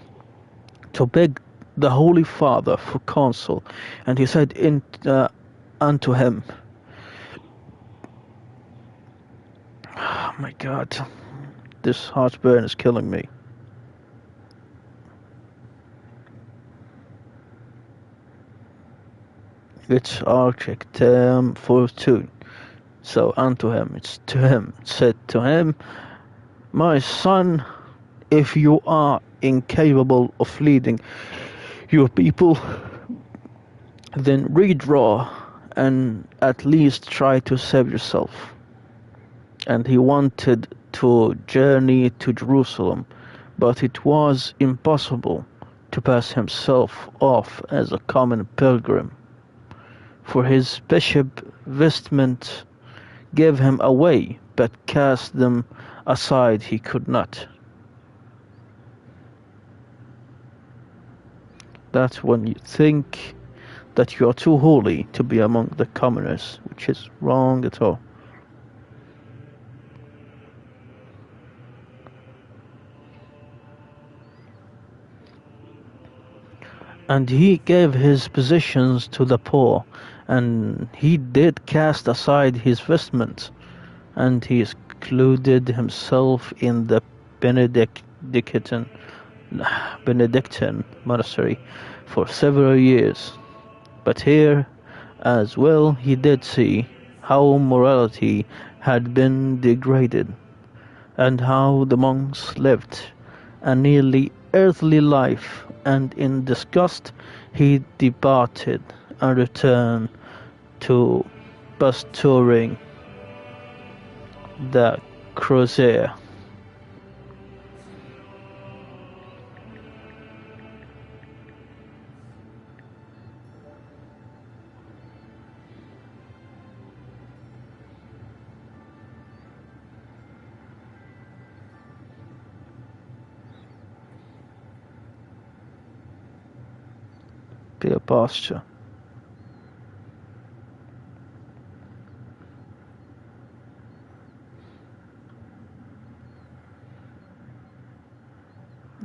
to beg the Holy Father for counsel, and he said unto him, oh my God, this heartburn is killing me. It's Arctic term for two. So unto him, it's to him, said to him, my son, if you are incapable of leading your people, then redraw and at least try to save yourself. And he wanted to journey to Jerusalem, but it was impossible to pass himself off as a common pilgrim, for his bishop vestment gave him away, but cast them aside he could not. That's when you think that you are too holy to be among the commoners, which is wrong at all. And he gave his possessions to the poor, and he did cast aside his vestments, and he secluded himself in the Benedictine monastery for several years. But here as well he did see how morality had been degraded, and how the monks lived a nearly earthly life, and in disgust he departed and returned to pastoring the crosier. Be a pasture.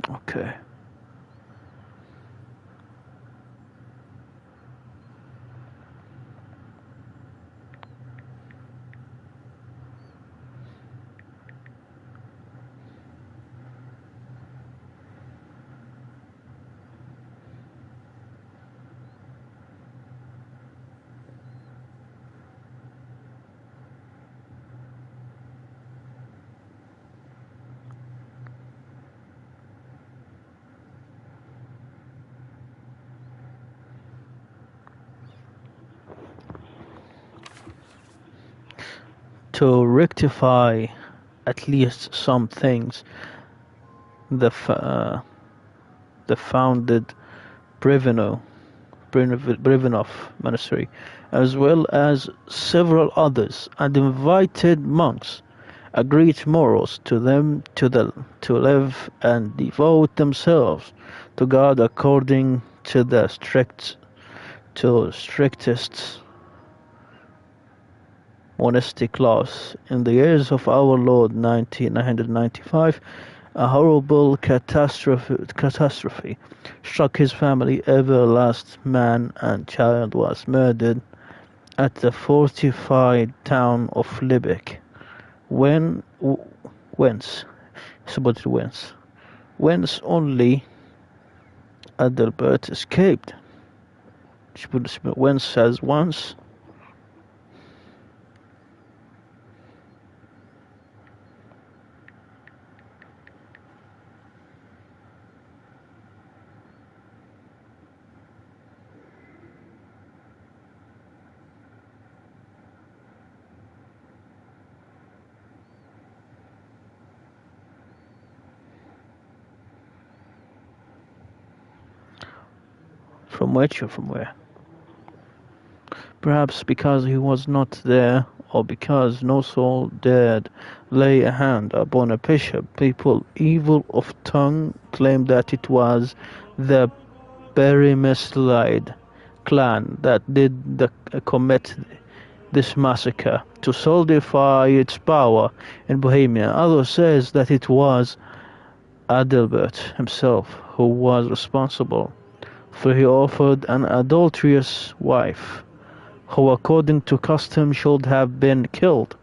Okay. to rectify at least some things. The founded Brevinov monastery, as well as several others, and invited monks, agreed morals to them to live and devote themselves to God according to the strictest monastic laws. In the years of our Lord 995, a horrible catastrophe struck his family. Every last man and child was murdered at the fortified town of Libeck. Whence only Adalbert escaped. Whence says once. From which or from where? Perhaps because he was not there, or because no soul dared lay a hand upon a bishop. People evil of tongue claimed that it was the Perimeslide clan that did commit this massacre to solidify its power in Bohemia. Others says that it was Adalbert himself who was responsible, for he offered an adulterous wife, who according to custom should have been killed,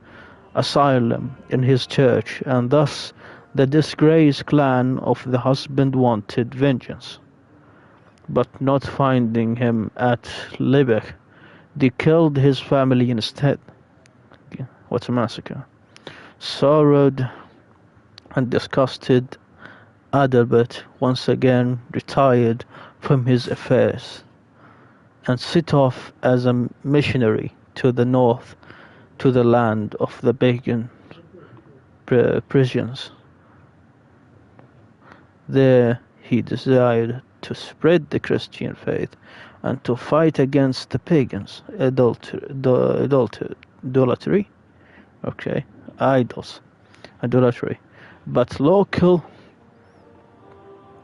asylum in his church, and thus the disgraced clan of the husband wanted vengeance. But not finding him at Libeck, they killed his family instead. What a massacre. Sorrowed and disgusted, Adalbert once again retired from his affairs and set off as a missionary to the north, to the land of the pagan Parisians. There he desired to spread the Christian faith and to fight against the pagans, idolatry, idolatry.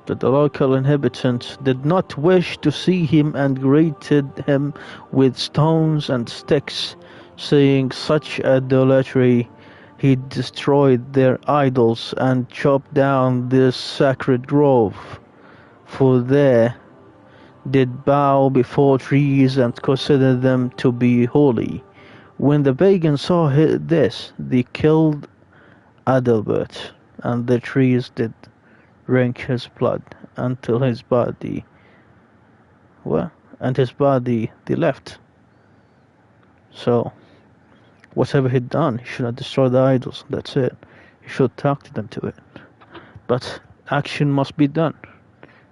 But the local inhabitants did not wish to see him and greeted him with stones and sticks, saying such idolatry. He destroyed their idols and chopped down this sacred grove, for they did bow before trees and considered them to be holy. When the pagans saw this, they killed Adalbert, and the trees did drink his blood until his body they left. So whatever he'd done, he should have destroyed the idols. That's it. He should talk to them to it. But action must be done.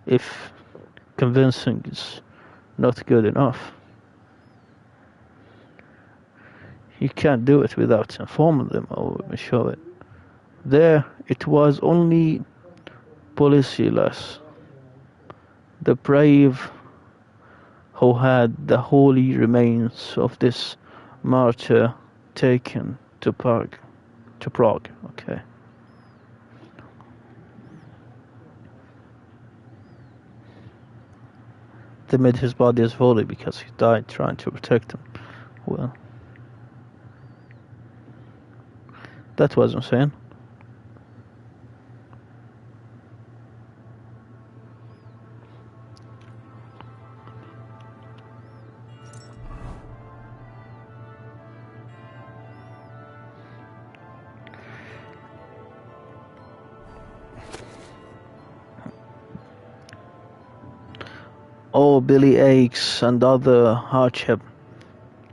If convincing is not good enough, you can't do it without informing them or show it. There, it was only Polisilas, the brave, who had the holy remains of this martyr taken to Prague. Okay. They made his body as holy because he died trying to protect them. Well, that was insane. All belly aches and other hardship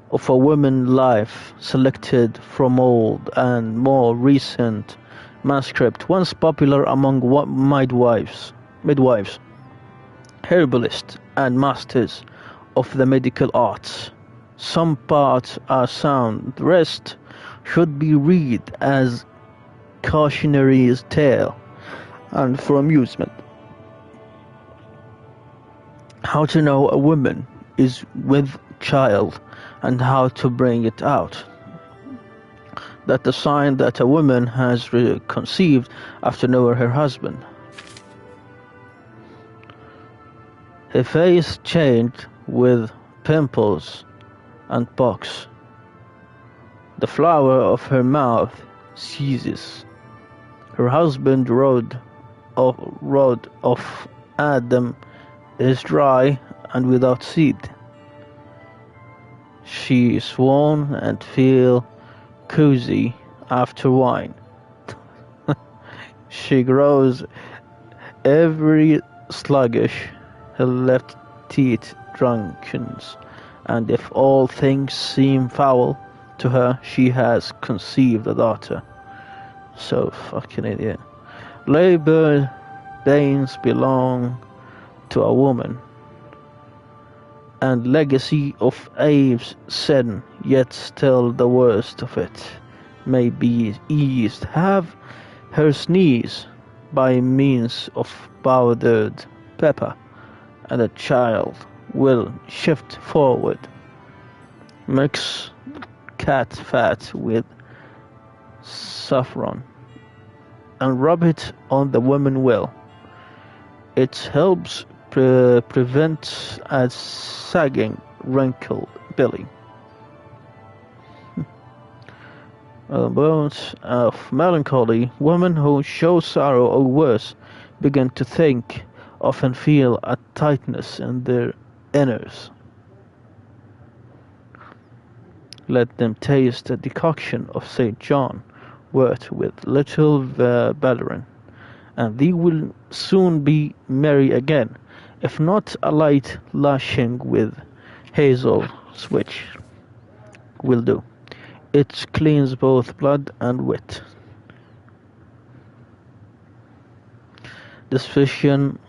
of a woman's life, selected from old and more recent manuscript, once popular among midwives, herbalists, and masters of the medical arts. Some parts are sound, the rest should be read as cautionary tale and for amusement. How to know a woman is with child and how to bring it out. That the sign that a woman has conceived after knowing her husband. Her face changed with pimples and pox. The flower of her mouth ceases. Her husband rod of Adam is dry and without seed. She is worn and feel cozy after wine. She grows every sluggish, her left teeth drunkens, and if all things seem foul to her, she has conceived a daughter. So fucking idiot. Labor pains belong to a woman, and legacy of Abe's sin, yet still the worst of it may be eased. Have her sneeze by means of powdered pepper, and the child will shift forward. Mix cat fat with saffron and rub it on the woman well. It helps prevent a sagging, wrinkled belly. Bones of melancholy, women who show sorrow or worse begin to think of and feel a tightness in their inners. Let them taste the decoction of St. John wort with little valerian, and they will soon be merry again, if not a light lashing with hazel switch will do. It cleans both blood and wit. This vision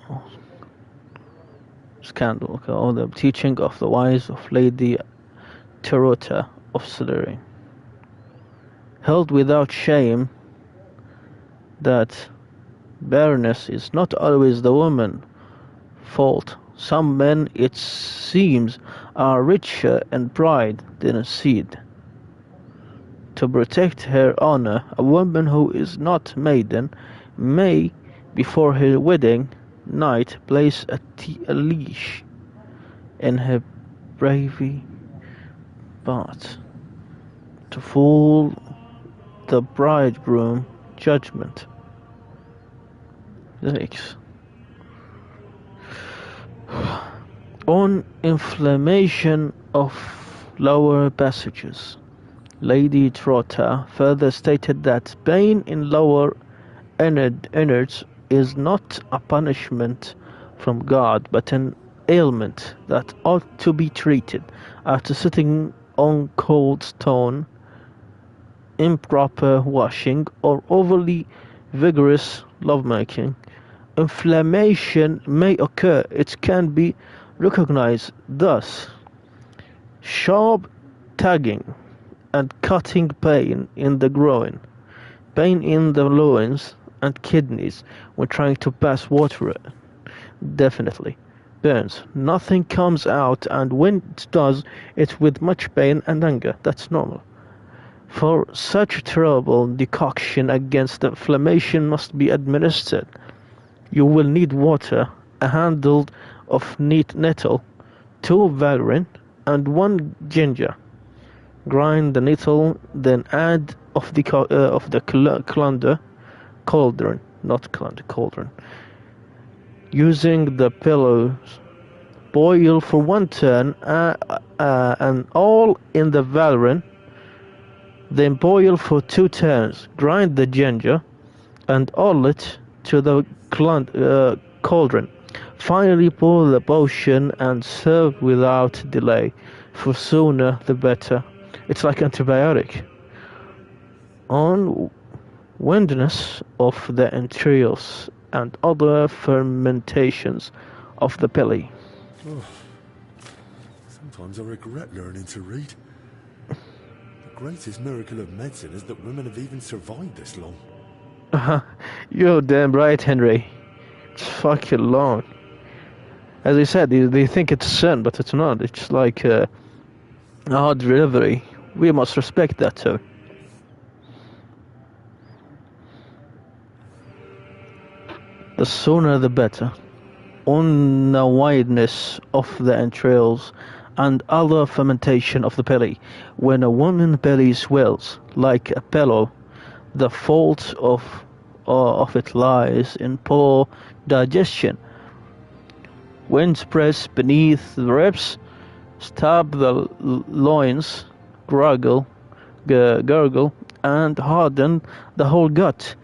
scandal, or the teaching of the wise of Lady Terota of Slytherin, held without shame that barrenness is not always the woman's fault. Some men, it seems, are richer in pride than in seed. To protect her honor, a woman who is not maiden may, before her wedding night, place a leash in her privy part to fool the bridegroom judgment. 6. On inflammation of lower passages, Lady Trotta further stated that pain in lower innards is not a punishment from God, but an ailment that ought to be treated after sitting on cold stone, improper washing, or overly vigorous lovemaking. Inflammation may occur. It can be recognized thus: sharp tugging and cutting pain in the groin, pain in the loins and kidneys when trying to pass water. Definitely. Burns. Nothing comes out, and when it does, it's with much pain and anger. That's normal. For such terrible decoction against the inflammation must be administered, you will need water, a handle of neat nettle, 2 valerian, and 1 ginger. Grind the nettle, then add of the cauldron, not clunder, cauldron. Using the pillows, boil for 1 turn, and all in the valerian. Then boil for 2 turns. Grind the ginger and all it to the cauldron. Finally pour the potion and serve without delay, for sooner the better. It's like antibiotic. On windness of the entrails and other fermentations of the belly. Oh, sometimes I regret learning to read. The greatest miracle of medicine is that women have even survived this long. You're damn right, Henry. It's fucking long. As I said, they think it's a sin, but it's not. It's like a hard delivery. We must respect that too. The sooner the better. On the wideness of the entrails and other fermentation of the belly. When a woman's belly swells like a pillow, the fault of it lies in poor digestion. When pressed beneath the ribs, stab the loins, gurgle, and harden the whole gut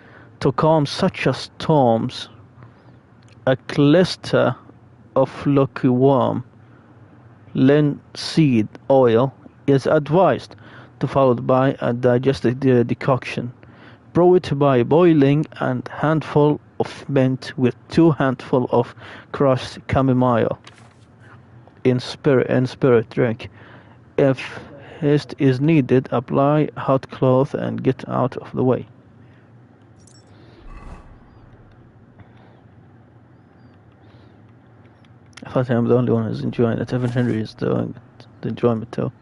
to calm such a storms. A cluster of lukewarm linseed oil is advised, to followed by a digestive decoction. Brew it by boiling a handful of mint with 2 handfuls of crushed chamomile in spirit drink. If haste is needed, apply hot cloth and get out of the way. I thought I'm the only one who's enjoying it. Evan Henry is doing the enjoyment too.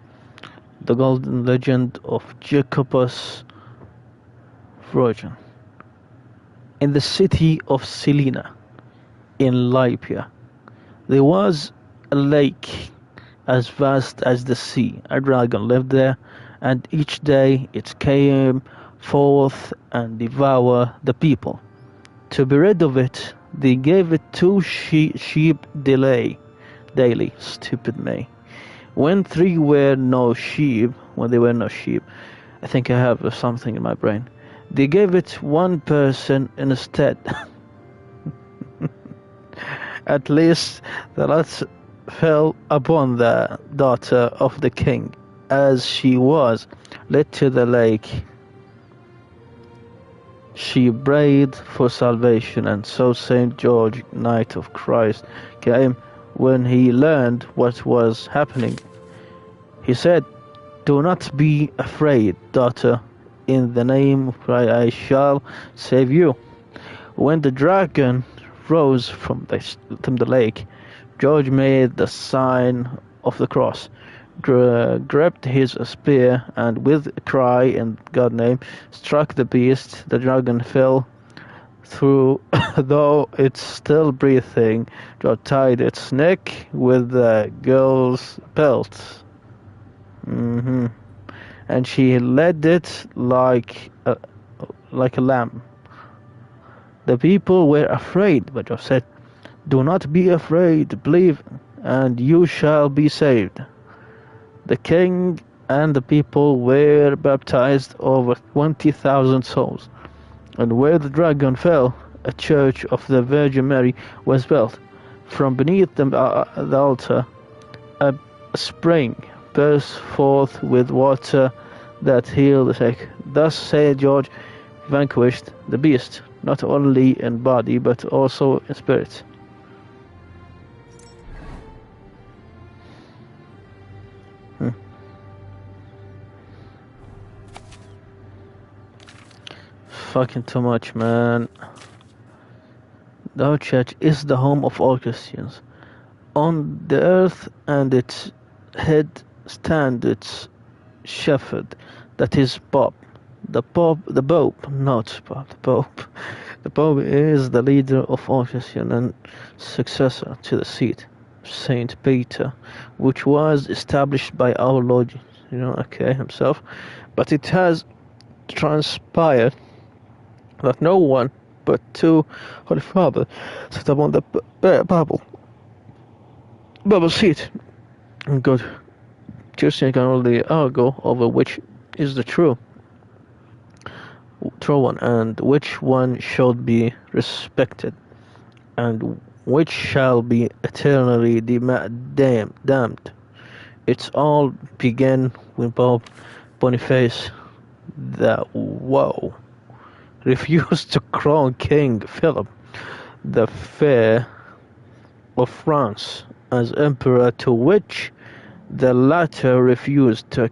The Golden Legend of Jacobus Virgin. In the city of Selina, in Libya, there was a lake as vast as the sea. A dragon lived there, and each day it came forth and devoured the people. To be rid of it, they gave it 2 sheep daily. Stupid me. When there were no sheep, I think I have something in my brain. They gave it 1 person instead. At least the lot fell upon the daughter of the king, as she was led to the lake. She prayed for salvation, and so St. George, Knight of Christ, came. When he learned what was happening, he said, "Do not be afraid, daughter. In the name of Christ I shall save you." When the dragon rose from the lake, George made the sign of the cross, gripped his spear, and with a cry in God's name, struck the beast. The dragon fell through, though it's still breathing. George tied its neck with the girl's belt. And she led it like a lamb. The people were afraid, but George said, "Do not be afraid, believe, and you shall be saved." The king and the people were baptized, over 20,000 souls. And where the dragon fell, a church of the Virgin Mary was built. From beneath the altar, a spring burst forth with water that healed the sick. Thus St. George vanquished the beast, not only in body, but also in spirit. Fucking too much, man. Our church is the home of all Christians. On the earth, and its head stands its shepherd, that is Pope. The Pope, not Pope, the Pope. The Pope is the leader of all Christians and successor to the seat of Saint Peter, which was established by our Lord, himself. But it has transpired that no one but 2 Holy Father sat upon the Bible seat, and God, Christian can only argue over which is the true one, and which one should be respected, and which shall be eternally damned. It's all began when Pope Boniface refused to crown King Philip the Fair of France as emperor, to which the latter refused to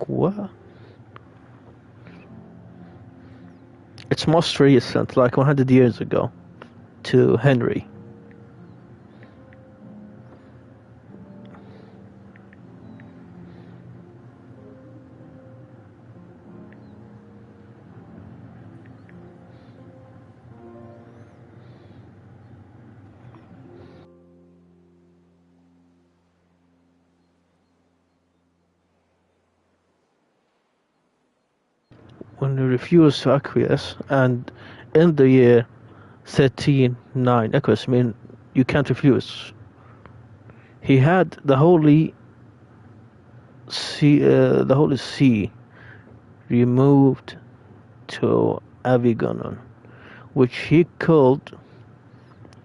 What? It's most recent, like 100 years ago, to Henry. When he refused to acquiesce, and in the year 1309, acquiesce mean you can't refuse. He had the Holy See removed to Avignon, which he could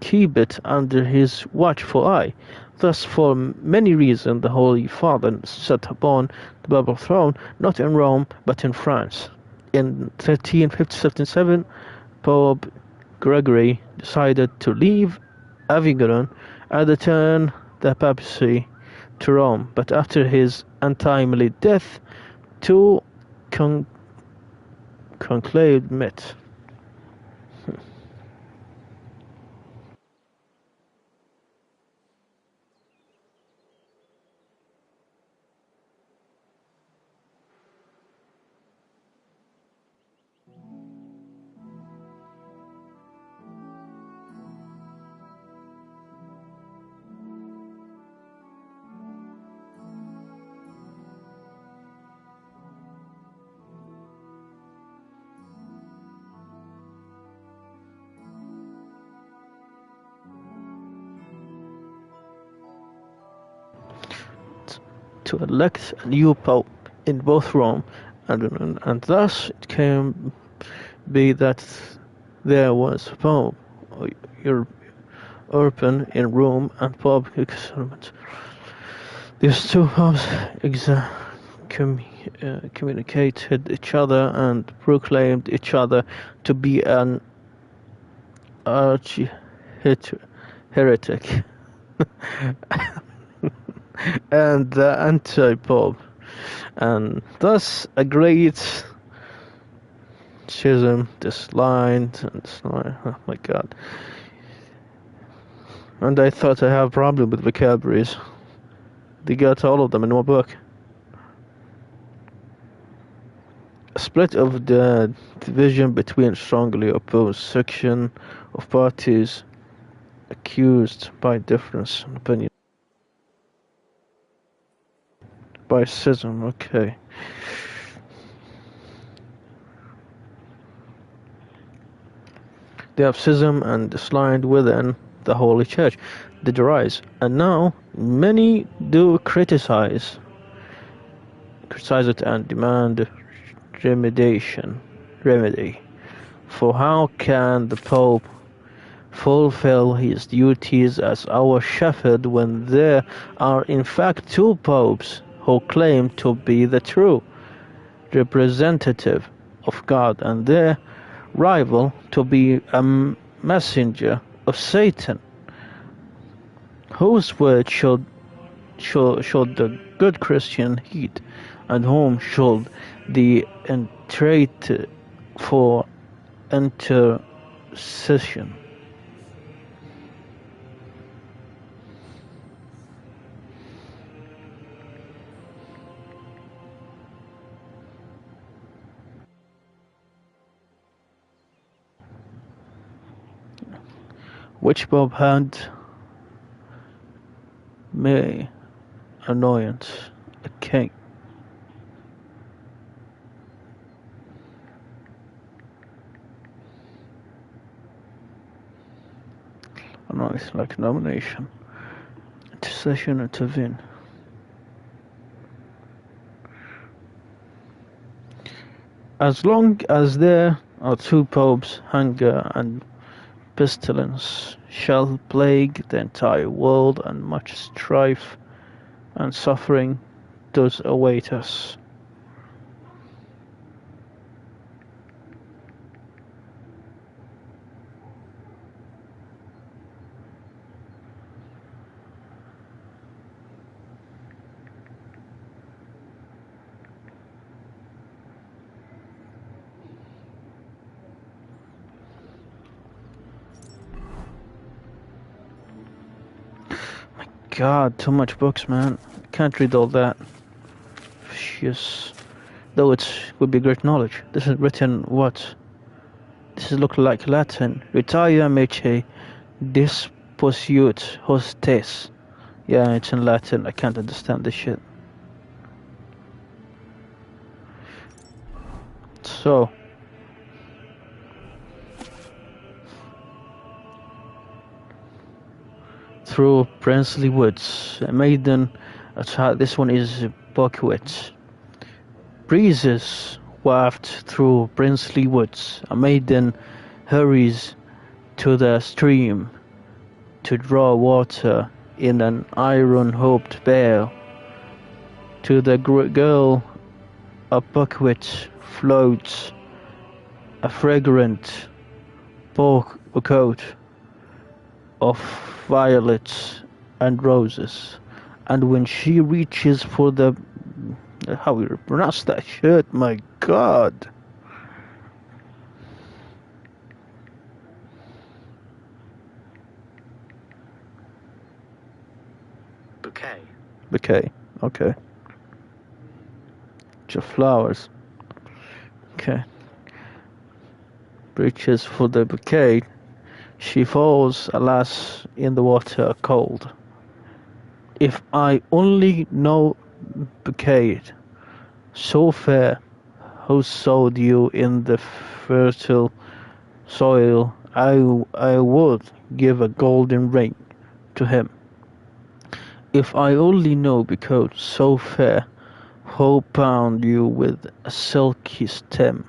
keep it under his watchful eye. Thus, for many reasons, the Holy Father sat upon the Papal throne, not in Rome, but in France. In 1357, Pope Gregory decided to leave Avignon and return the papacy to Rome, but after his untimely death, two conclaves met. To elect a new pope in both Rome and thus it came be that there was Pope Urban in Rome and Pope Clement. These two popes communicated each other and proclaimed each other to be an arch-heretic and the anti-pope, and thus a great schism oh my god. And I thought I have a problem with vocabularies. They got all of them in one book. A split of the division between strongly opposed section of parties accused by difference in opinion. By schism, okay. They have schism and dislined within the Holy Church did arise, and now many do criticize it and demand remedy. For how can the Pope fulfill his duties as our shepherd when there are in fact two popes who claim to be the true representative of God and their rival to be a messenger of Satan? Whose word should the good Christian heed, and whom should the entreat for intercession? Which Bob had may annoyance a king. Annoyance like nomination. Intercession intervene. As long as there are two popes, hunger and pestilence shall plague the entire world, and much strife and suffering does await us. God, too much books, man. Can't read all that. Yes. Though it would be great knowledge. This is written what? This is look like Latin. Retire mece disposuit hostes. Yeah, it's in Latin. I can't understand this shit. So. Through princely woods, a maiden, this one is buckwheat. Breezes waft through princely woods, a maiden hurries to the stream to draw water in an iron-hoped pail. To the girl a buckwheat floats, a fragrant bouquet of violets and roses, and when she reaches for the how we pronounce that shit, my god. Bouquet, okay. Just flowers. Okay. Reaches for the bouquet. She falls, alas, in the water cold. If I only know bouquet, so fair, who sowed you in the fertile soil, I would give a golden ring to him. If I only know bouquet, so fair, who bound you with a silky stem,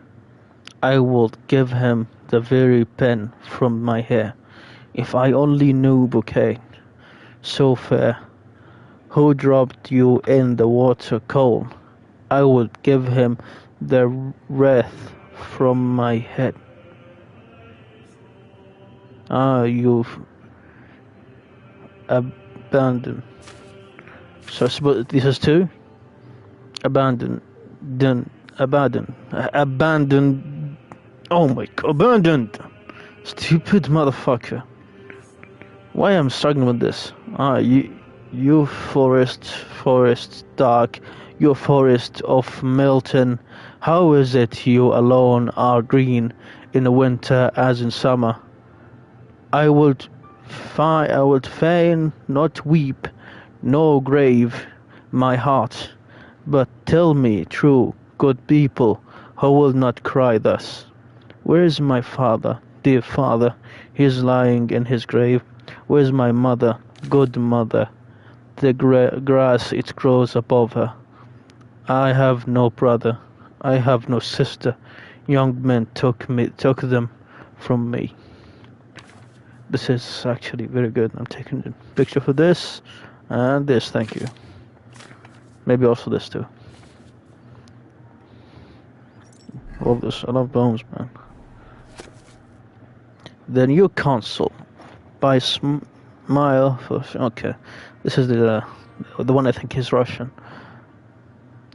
I would give him the very pen from my hair. If I only knew bouquet, so fair, who dropped you in the water cold, I would give him the wreath from my head. Ah, you've abandoned. So I suppose this is two? Abandoned. Abandoned. Oh my god, abandoned! Stupid motherfucker. Why am I struggling with this? Ah, you forest dark, you forest of Milton. How is it you alone are green in the winter as in summer? I would fain not weep, nor grave my heart, but tell me true, good people, who will not cry thus? Where is my father, dear father? He is lying in his grave. Where is my mother, good mother? The grass it grows above her. I have no brother, I have no sister. Young men took them from me. This is actually very good. I'm taking a picture for this and this. Thank you. Maybe also this too. Love this. I love bones, man. The new console by Smile. Okay, this is the one I think is Russian.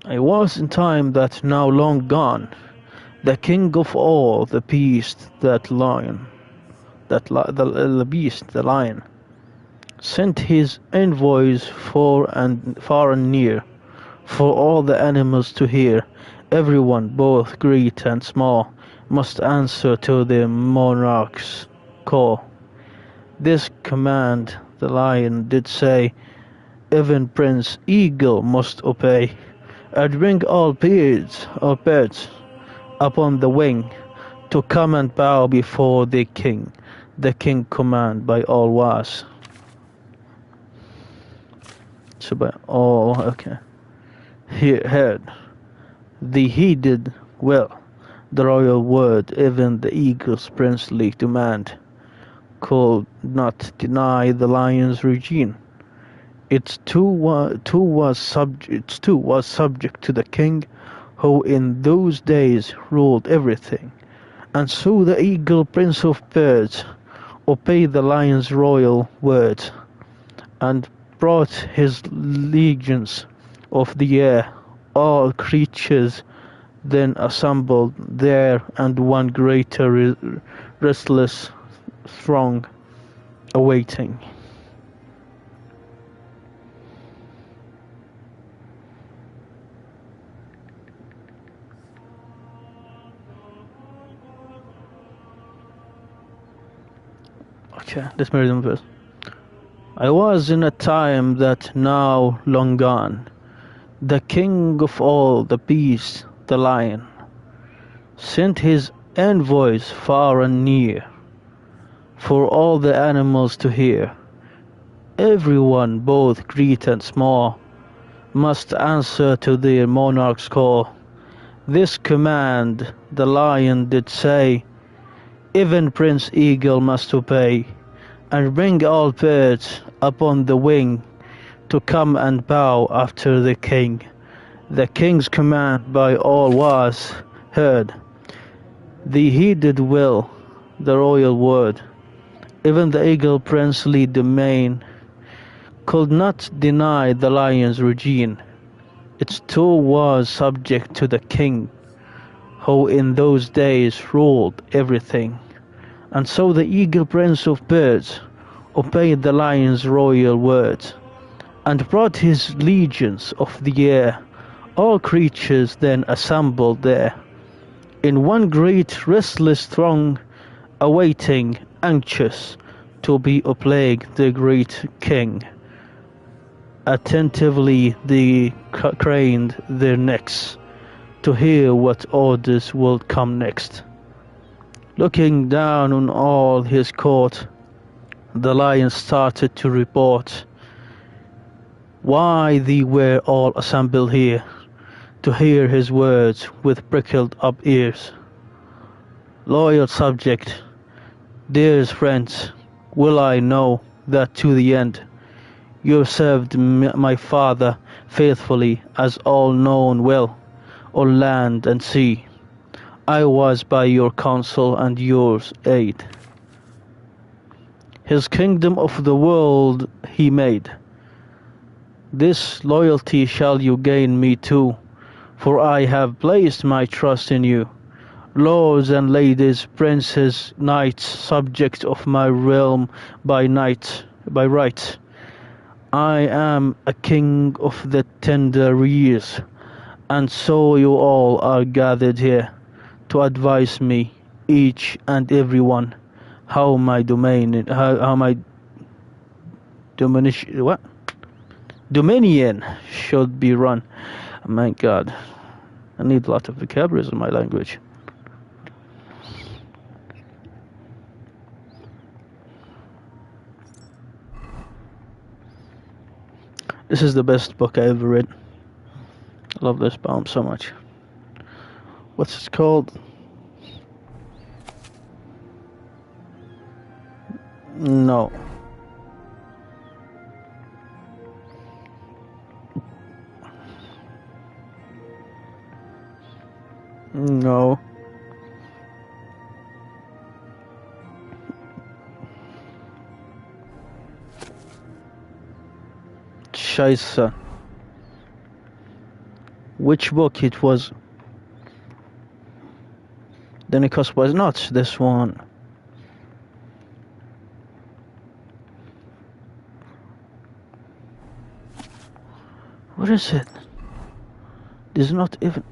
I was in time that now long gone, the king of all the beasts, that lion, the beast, the lion, sent his envoys far and near, for all the animals to hear. Everyone, both great and small, must answer to the monarch's call. This command the lion did say, even Prince Eagle must obey, and bring all birds upon the wing, to come and bow before the king. The king command by all was. So by all, okay. He heard. The heeded well the royal word, even the eagle's princely demand could not deny the lion's regime. It too was subject to the king, who in those days ruled everything. And so the eagle, prince of birds, obeyed the lion's royal word, and brought his legions of the air, all creatures then assembled there, and one greater restless throng awaiting. Okay, let's read them first. I was in a time that now long gone. The king of all the beasts, the lion, sent his envoys far and near, for all the animals to hear. Everyone, both great and small, must answer to their monarch's call. This command the lion did say, even Prince Eagle must obey, and bring all birds upon the wing to come and bow after the king. The king's command by all was heard. They heeded well the royal word. Even the eagle princely domain could not deny the lion's regime. Its too was subject to the king, who in those days ruled everything. And so the eagle prince of birds obeyed the lion's royal words, and brought his legions of the air. All creatures then assembled there, in one great restless throng, awaiting, anxious, to be plague the great king. Attentively they craned their necks, to hear what orders would come next. Looking down on all his court, the lion started to report why they were all assembled here, to hear his words with prickled up ears. Loyal subject, dearest friends, will I know that to the end you served my father faithfully, as all known well, on land and sea. I was by your counsel and yours aid. His kingdom of the world he made. This loyalty shall you gain me too, for I have placed my trust in you. Lords and ladies, princes, knights, subjects of my realm by right. I am a king of the tender years, and so you all are gathered here to advise me, each and every one, how my dominion should be run. My God, I need a lot of vocabularies in my language. This is the best book I ever read. I love this poem so much. What's it called? No. No. Scheisse. Which book it was? Then it was not this one. What is it? There's not even...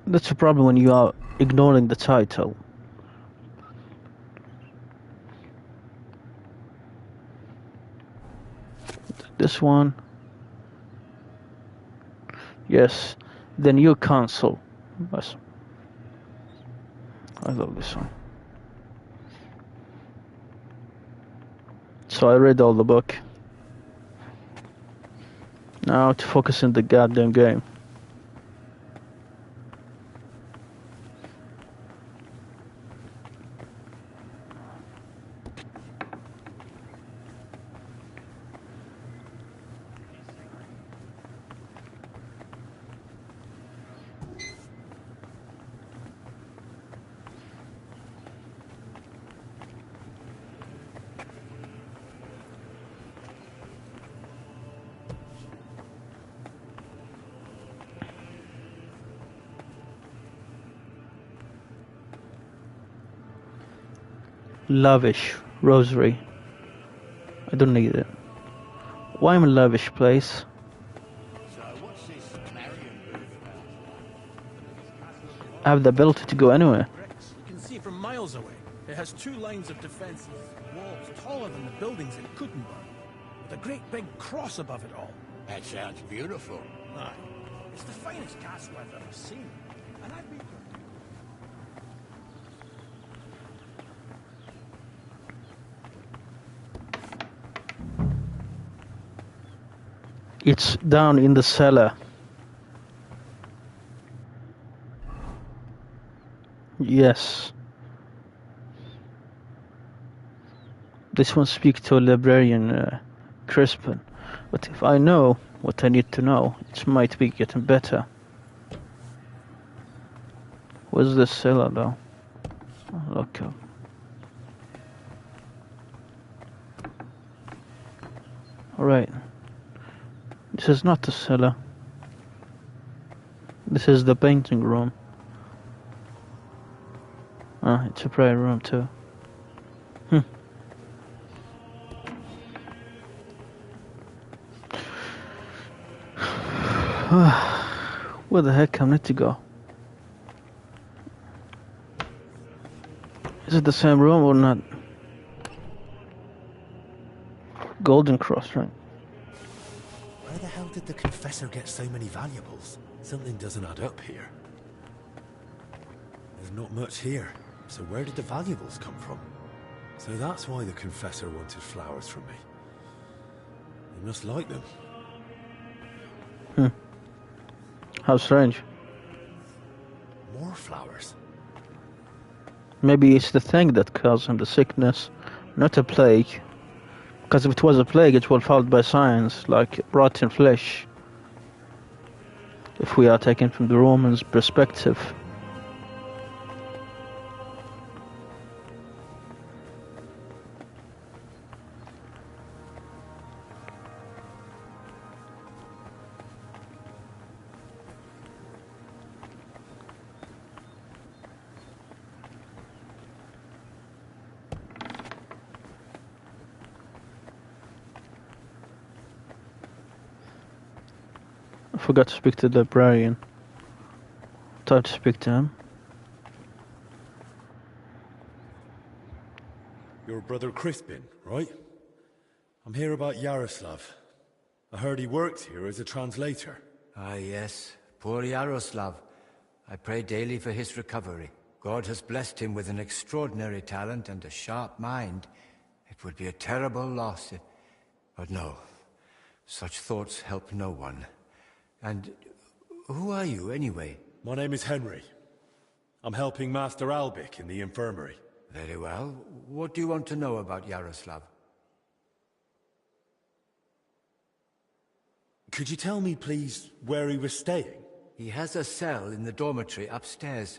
That's a problem when you are ignoring the title. This one. Yes. The new console. Yes. I love this one. So I read all the book. Now to focus on the goddamn game. Lavish rosary. I don't need it. Why am I in a lavish place? I have the ability to go anywhere. You can see from miles away. It has 2 lines of defenses, walls taller than the buildings in Kuttenberg, with a great big cross above it all. That sounds beautiful. Aye. It's the finest castle I've ever seen. And I've been... It's down in the cellar. Yes. This one speaks to librarian Crispin. But if I know what I need to know, it might be getting better. Where's the cellar though? Oh, look up. Alright. This is not the cellar. This is the painting room. Ah, it's a prayer room too. Where the heck am I to go? Is it the same room or not? Golden Cross, right? Where the hell did the Confessor get so many valuables? Something doesn't add up here. There's not much here, so where did the valuables come from? So that's why the Confessor wanted flowers from me. He must like them. How strange. More flowers? Maybe it's the thing that caused him the sickness, not a plague. Because if it was a plague, it was followed by signs, like rotten flesh. If we are taken from the Romans' perspective. I forgot to speak to the librarian. Time to speak to him. Your brother Crispin, right? I'm here about Yaroslav. I heard he worked here as a translator. Ah, yes. Poor Yaroslav. I pray daily for his recovery. God has blessed him with an extraordinary talent and a sharp mind. It would be a terrible loss if... But no. Such thoughts help no one. And who are you, anyway? My name is Henry. I'm helping Master Albic in the infirmary. Very well. What do you want to know about Yaroslav? Could you tell me, please, where he was staying? He has a cell in the dormitory upstairs.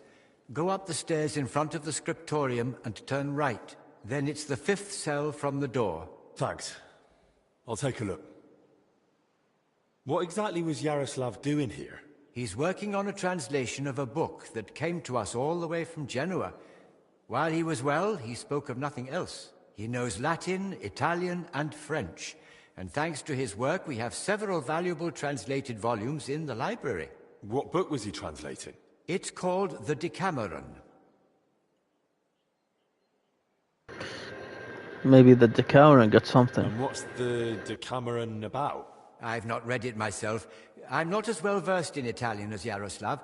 Go up the stairs in front of the scriptorium and turn right. Then it's the 5th cell from the door. Thanks. I'll take a look. What exactly was Yaroslav doing here? He's working on a translation of a book that came to us all the way from Genoa. While he was well, he spoke of nothing else. He knows Latin, Italian, and French. And thanks to his work, we have several valuable translated volumes in the library. What book was he translating? It's called the Decameron. Maybe the Decameron got something. And what's the Decameron about? I've not read it myself. I'm not as well versed in Italian as Yaroslav.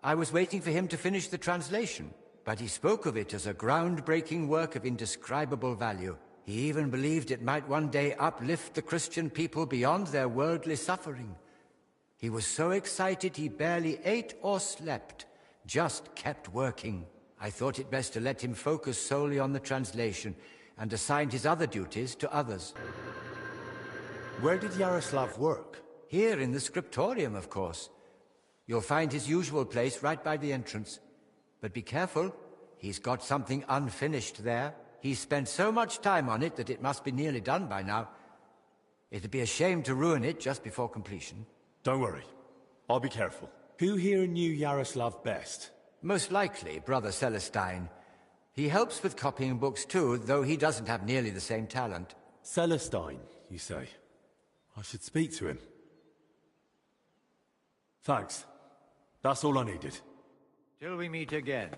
I was waiting for him to finish the translation, but he spoke of it as a groundbreaking work of indescribable value. He even believed it might one day uplift the Christian people beyond their worldly suffering. He was so excited he barely ate or slept, just kept working. I thought it best to let him focus solely on the translation and assigned his other duties to others. Where did Yaroslav work? Here in the scriptorium, of course. You'll find his usual place right by the entrance. But be careful, he's got something unfinished there. He's spent so much time on it that it must be nearly done by now. It'd be a shame to ruin it just before completion. Don't worry. I'll be careful. Who here knew Yaroslav best? Most likely, Brother Celestine. He helps with copying books too, though he doesn't have nearly the same talent. Celestine, you say? I should speak to him. Thanks. That's all I needed. Till we meet again.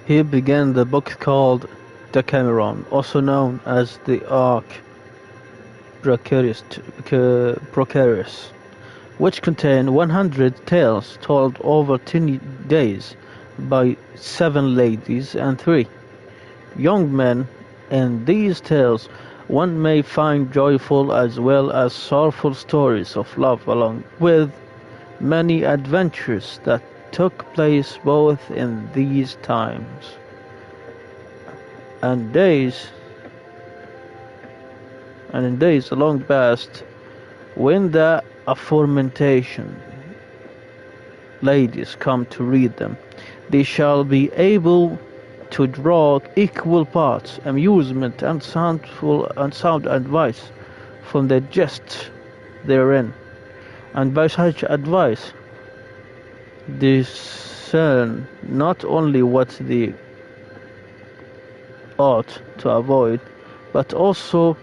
He began the book called Decameron, also known as the Ark Procarius, which contained 100 tales told over 10 days by 7 ladies and 3 young men. In these tales one may find joyful as well as sorrowful stories of love, along with many adventures that took place both in these times and in days long past, when the aforementioned ladies come to read them, they shall be able to draw equal parts amusement and sound advice from the jest therein, and by such advice discern not only what they ought to avoid, but also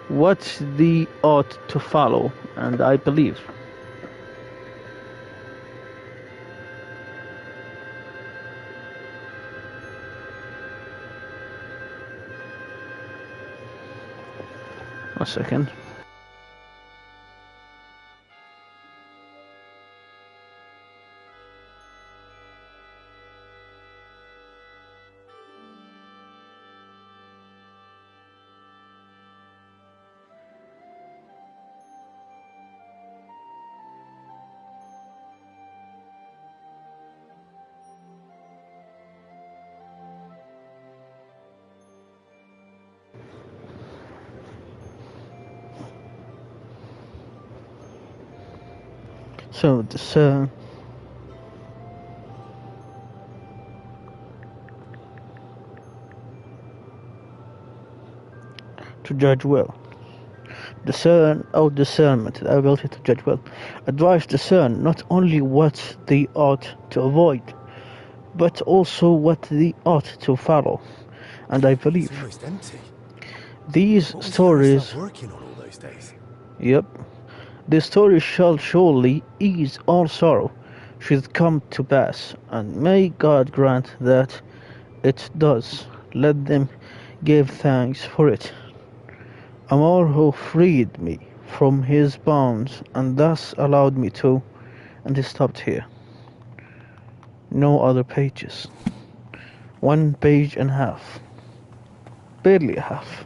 what they ought to follow. And I believe a second. So this to judge well. Discernment, the ability to judge well. Advice discern not only what they ought to avoid, but also what they ought to follow. And I believe It's almost empty. these What was stories. Yaroslav working on all those days? Yep. This story shall surely ease all sorrow should come to pass, and may God grant that it does. Let them give thanks for it. Amor, who freed me from his bonds and thus allowed me to, and he stopped here. No other pages. 1 page and a half. Barely a half.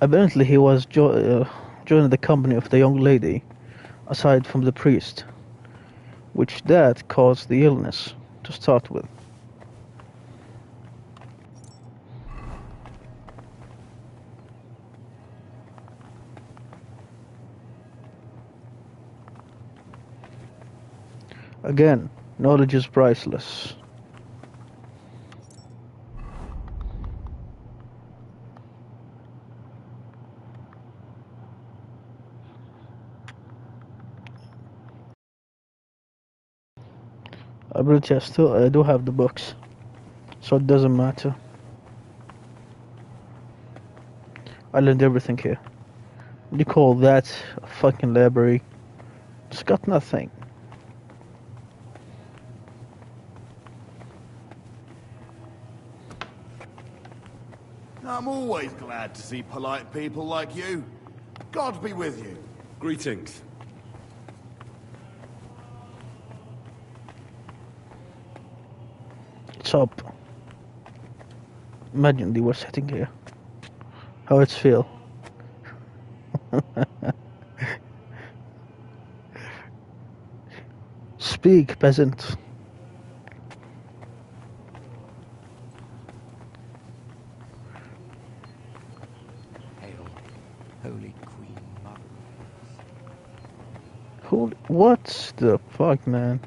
Apparently he was joining the company of the young lady, aside from the priest, which that caused the illness to start with. Again, knowledge is priceless. I do have the books, so it doesn't matter. I learned everything here. You call that a fucking library? It's got nothing. I'm always glad to see polite people like you. God be with you. Greetings. It's up. Imagine they were sitting here. How it's feel. Speak, peasant. Hail, Holy Queen Mother. What the fuck, man?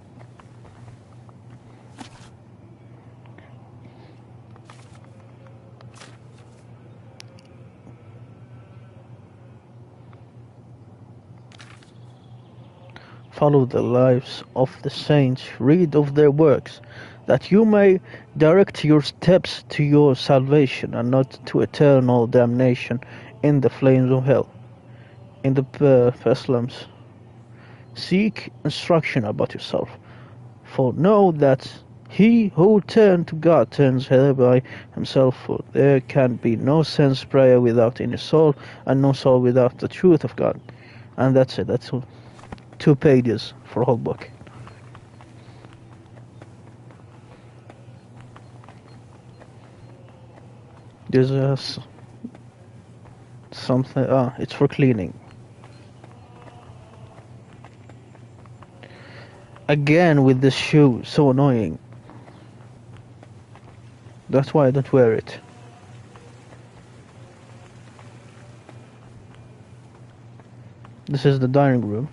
Follow the lives of the saints, read of their works, that you may direct your steps to your salvation and not to eternal damnation in the flames of hell. in the Psalms. Seek instruction about yourself, for know that he who turns to God turns by himself, for there can be no sense prayer without inner soul, and no soul without the truth of God. And that's it. That's 2 pages for a whole book. There's something. It's for cleaning. Again with this shoe, so annoying. That's why I don't wear it. This is the dining room.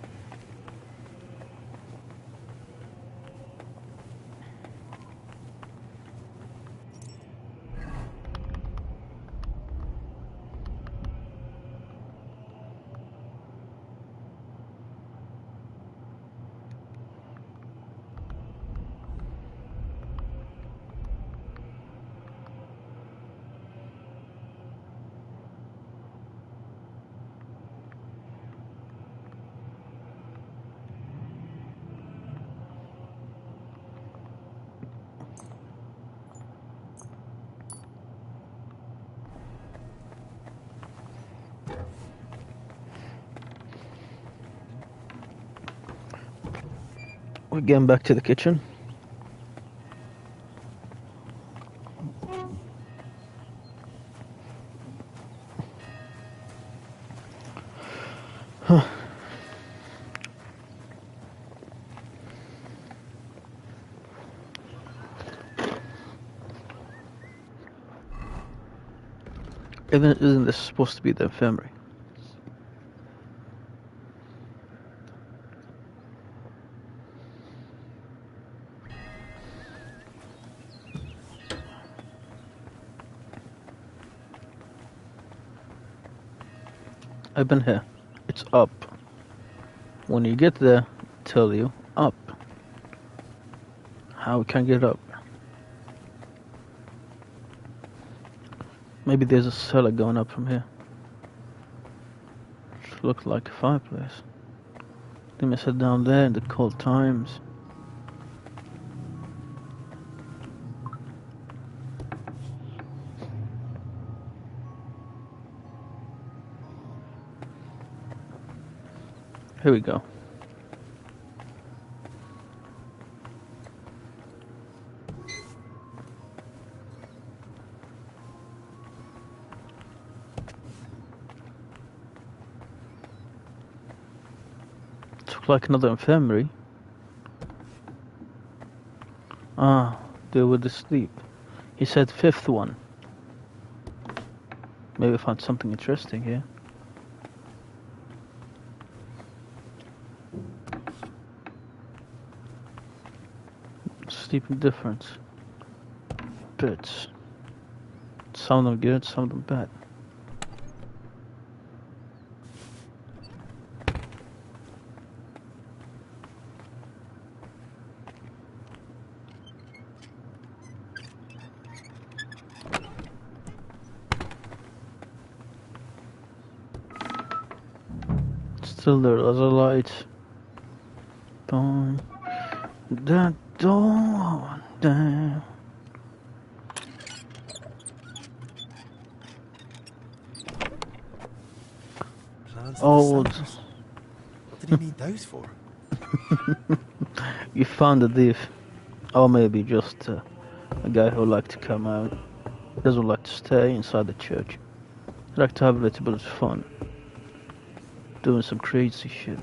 We're getting back to the kitchen. Huh. Isn't this supposed to be the infirmary? I've been here. It's up. When you get there, tell you up. How can I get up? Maybe there's a cellar going up from here. It looks like a fireplace. They must sit down there in the cold times. Here we go. Looks like another infirmary. Ah, they were asleep. He said 5th one. Maybe I found something interesting here. Sleeping difference. Bits. Some of them good, some of them bad. Still there's a light. Dawn. That dawn. Damn. Oh, What did he need those for? You found a thief. Or maybe just a guy who likes to come out. Doesn't like to stay inside the church. Like to have a little bit of fun. Doing some crazy shit.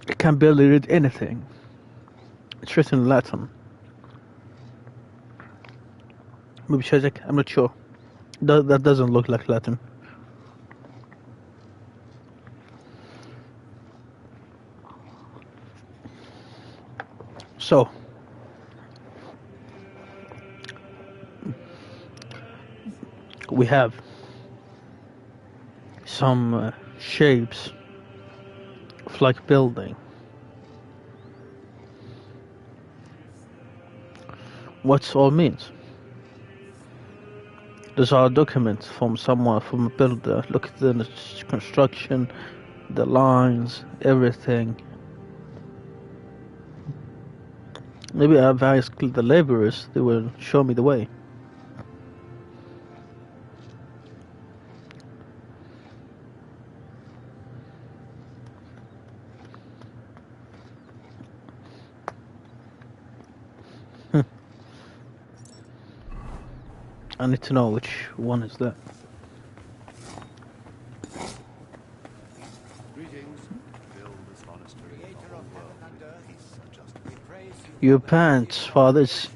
I can barely read anything. It's written in Latin. Maybe Czech, I'm not sure. That doesn't look like Latin. So, we have some shapes of like building. What's all means? These are documents from someone, from a builder. Look at the construction, the lines, everything. Maybe I've asked the laborers, they will show me the way. I need to know which one is that. Your pants, fathers.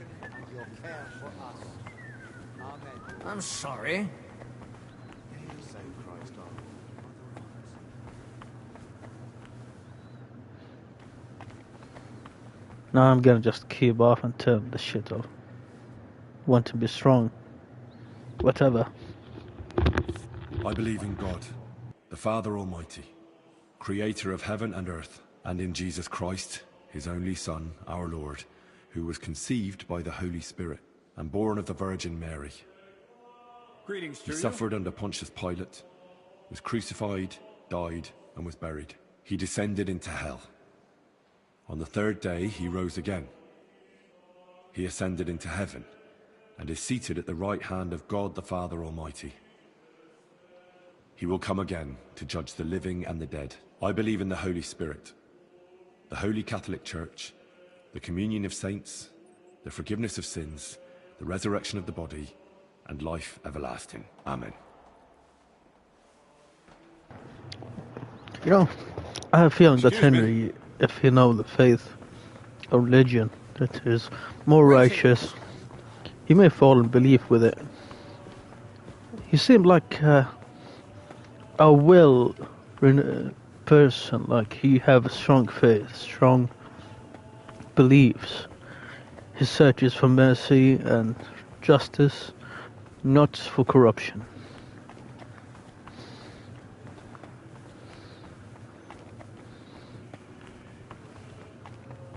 I'm sorry. Now I'm gonna just keep off and turn the shit off. Want to be strong. Whatever. I believe in God, the Father Almighty, creator of heaven and earth, and in Jesus Christ, his only Son, our Lord, who was conceived by the Holy Spirit and born of the Virgin Mary. Greetings to He you. suffered under Pontius Pilate, was crucified, died, and was buried. He descended into hell. On the third day, he rose again. He ascended into heaven and is seated at the right hand of God the Father Almighty. He will come again to judge the living and the dead. I believe in the Holy Spirit, the Holy Catholic Church, the communion of saints, the forgiveness of sins, the resurrection of the body, and life everlasting. Amen. You know, I have a feeling that Henry, if he know the faith or religion that is more righteous, he may fall in belief with it. He seemed like a well person, like he have a strong faith, strong beliefs. He searches for mercy and justice, not for corruption.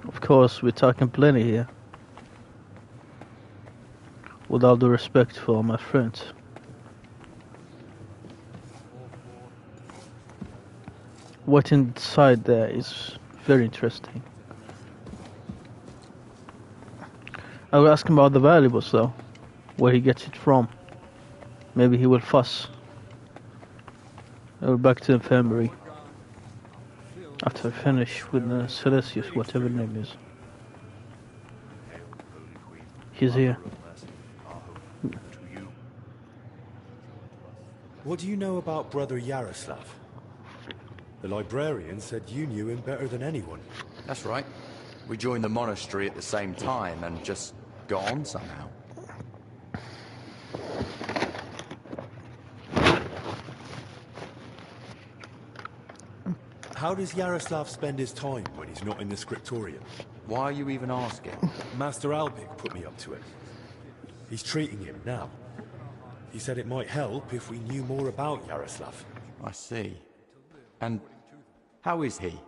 Of course, we're talking plenty here. With all the respect for my friends. What's inside there is very interesting. I will ask him about the valuables though, where he gets it from. Maybe he will fuss. I will back to the infirmary. After I finish with Celestius, whatever his name is. He's here. What do you know about Brother Yaroslav? The librarian said you knew him better than anyone. That's right. We joined the monastery at the same time and just got on somehow. How does Yaroslav spend his time when he's not in the scriptorium? Why are you even asking? Master Albig put me up to him. He's treating him now. He said it might help if we knew more about Yaroslav. I see. And how is he?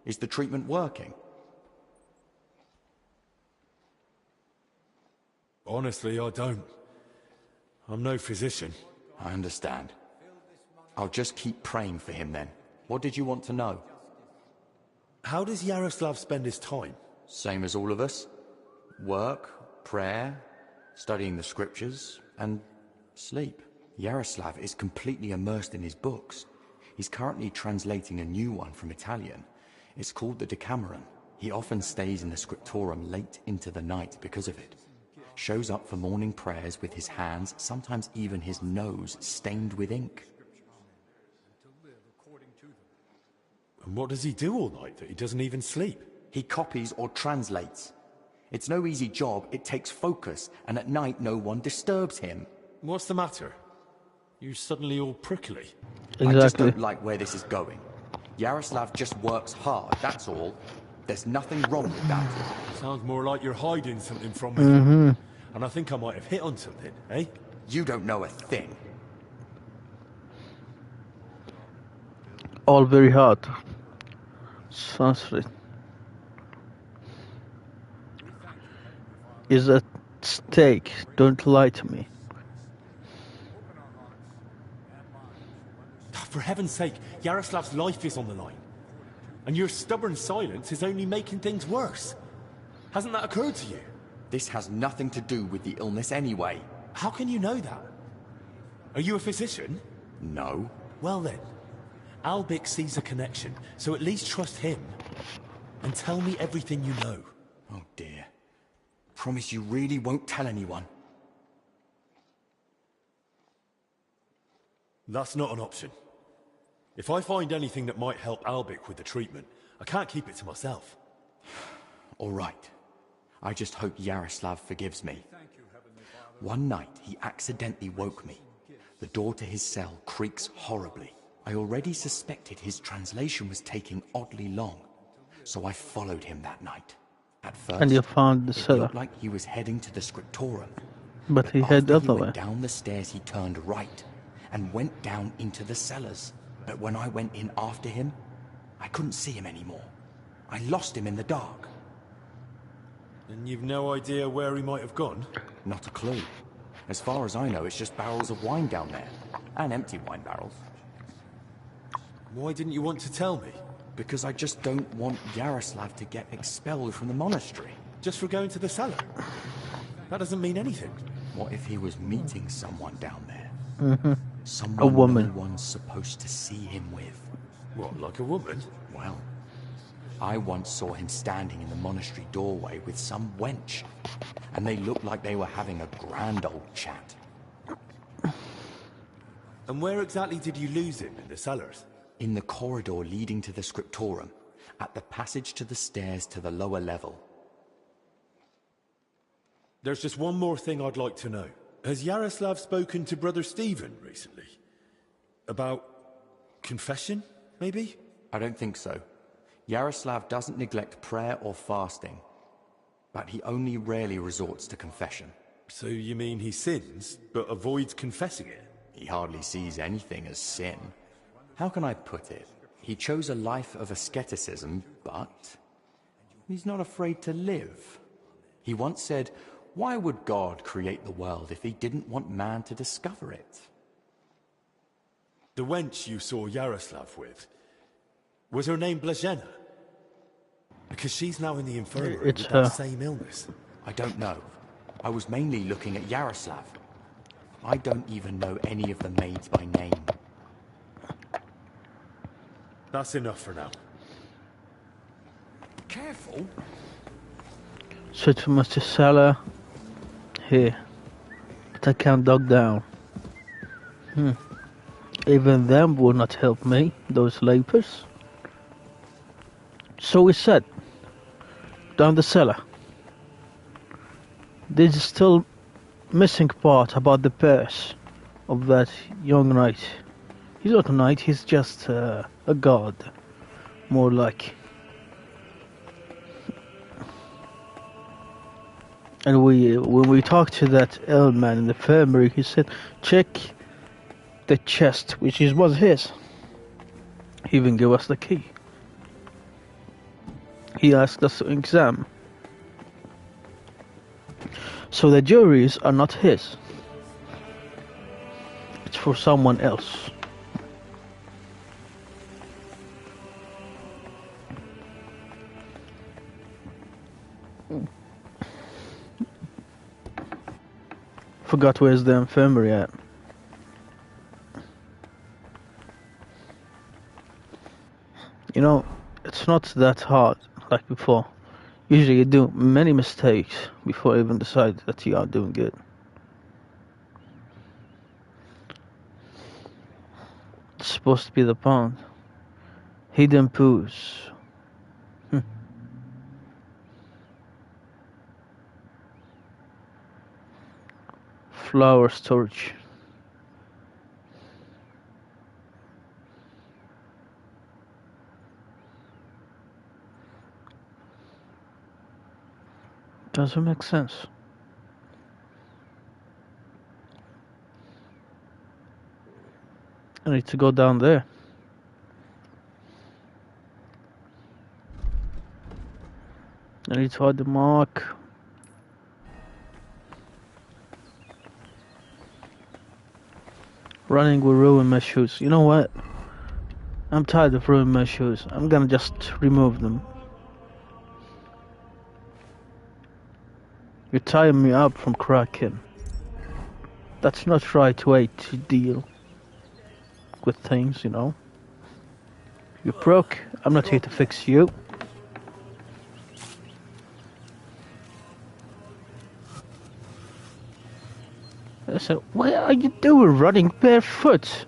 Is the treatment working? Honestly, I don't. I'm no physician. I understand. I'll just keep praying for him then. What did you want to know? How does Yaroslav spend his time? Same as all of us. Work, prayer, studying the scriptures, and sleep. Yaroslav is completely immersed in his books. He's currently translating a new one from Italian. It's called the Decameron. He often stays in the scriptorium late into the night because of it. Shows up for morning prayers with his hands, sometimes even his nose, stained with ink. And what does he do all night that he doesn't even sleep? He copies or translates. It's no easy job, it takes focus, and at night no one disturbs him. What's the matter? You're suddenly all prickly. Exactly. I just don't like where this is going. Yaroslav just works hard, that's all. There's nothing wrong with that. Sounds more like you're hiding something from me. Mm-hmm. And I think I might have hit on something, eh? You don't know a thing. All very hard. Sanskrit is at stake. Don't lie to me. For heaven's sake, Yaroslav's life is on the line. And your stubborn silence is only making things worse. Hasn't that occurred to you? This has nothing to do with the illness anyway. How can you know that? Are you a physician? No. Well then, Albic sees a connection, so at least trust him. And tell me everything you know. Oh dear. Promise you really won't tell anyone. That's not an option. If I find anything that might help Albic with the treatment, I can't keep it to myself. All right. I just hope Yaroslav forgives me. One night, he accidentally woke me. The door to his cell creaks horribly. I already suspected his translation was taking oddly long, so I followed him that night. At first, And you found the it cellar. looked like he was heading to the scriptorum. But he headed the After he other way. went down the stairs, he turned right and went down into the cellars. But when I went in after him, I couldn't see him anymore. I lost him in the dark. And you've no idea where he might have gone? Not a clue. As far as I know, it's just barrels of wine down there. And empty wine barrels. Why didn't you want to tell me? Because I just don't want Yaroslav to get expelled from the monastery. Just for going to the cellar? That doesn't mean anything. What if he was meeting someone down there? Mm-hmm. Someone A woman. no one's supposed to see him with. What, like a woman? Well, I once saw him standing in the monastery doorway with some wench, and they looked like they were having a grand old chat. And where exactly did you lose him, in the cellars? In the corridor leading to the scriptorum, at the passage to the stairs to the lower level. There's just one more thing I'd like to know. Has Yaroslav spoken to Brother Stephen recently? About confession, maybe? I don't think so. Yaroslav doesn't neglect prayer or fasting, but he only rarely resorts to confession. So you mean he sins, but avoids confessing it? He hardly sees anything as sin. How can I put it? He chose a life of asceticism, but he's not afraid to live. He once said, "Why would God create the world if he didn't want man to discover it?" The wench you saw Yaroslav with, was her name Blazhena? Because she's now in the infirmary It's with her. that same illness. I don't know. I was mainly looking at Yaroslav. I don't even know any of the maids by name. That's enough for now. Careful. Switch from Mr. Cellar. Here. But I can't dog down. Even them will not help me, those lapers. So we said, down the cellar. There's still missing part about the purse of that young knight. He's not a knight, he's just a god. More like. And when we talked to that old man in the infirmary, he said, check the chest, which was his. He even gave us the key. He asked us to examine. So the jewelries are not his. It's for someone else. Forgot where's the infirmary at. You know, it's not that hard like before. Usually you do many mistakes before you even decide that you are doing good. It's supposed to be the pond. Hidden pools. Flower storage. Doesn't make sense. I need to go down there. I need to hide the mark. Running will ruin my shoes. You know what? I'm tired of ruining my shoes. I'm gonna just remove them. You're tying me up from cracking. That's not the right way to deal with things, you know. You're broke. I'm not here to fix you. So, what are you doing running barefoot?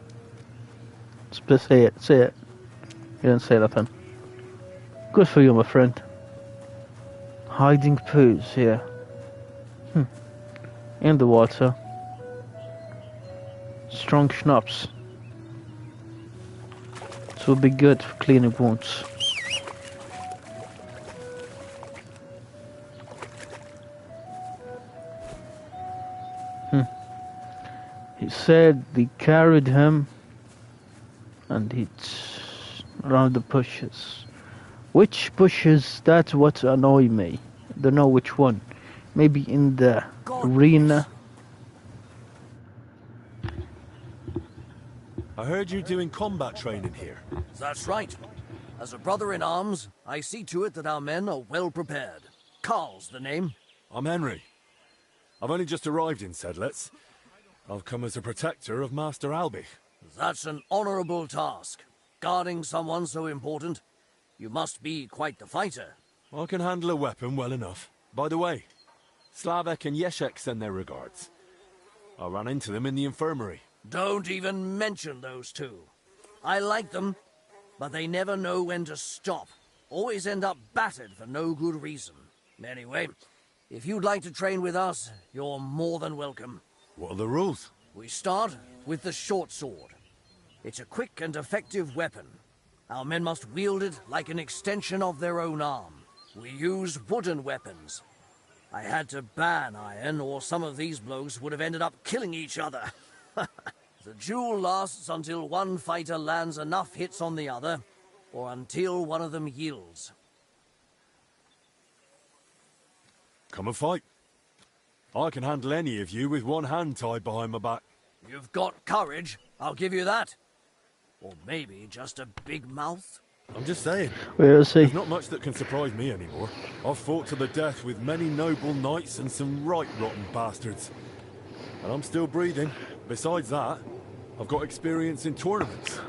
Say it, say it. You didn't say nothing. Good for you, my friend. Hiding poos here. In the water. Strong schnapps. This will be good for cleaning wounds. He said they carried him and it's around the bushes. Which bushes? That's what annoy me. I don't know which one. Maybe in the arena. I heard you doing combat training here. That's right. As a brother in arms, I see to it that our men are well prepared. Carl's the name. I'm Henry. I've only just arrived in Sedlitz. I've come as a protector of Master Albich. That's an honorable task. Guarding someone so important. You must be quite the fighter. I can handle a weapon well enough. By the way, Slavek and Yeshek send their regards. I ran into them in the infirmary. Don't even mention those two. I like them, but they never know when to stop. Always end up battered for no good reason. Anyway, if you'd like to train with us, you're more than welcome. What are the rules? We start with the short sword. It's a quick and effective weapon. Our men must wield it like an extension of their own arm. We use wooden weapons. I had to ban iron, or some of these blokes would have ended up killing each other. The duel lasts until one fighter lands enough hits on the other, or until one of them yields. Come and fight. I can handle any of you with one hand tied behind my back. You've got courage, I'll give you that. Or maybe just a big mouth. I'm just saying. Where is he? There's not much that can surprise me anymore. I've fought to the death with many noble knights and some right rotten bastards. And I'm still breathing. Besides that, I've got experience in tournaments.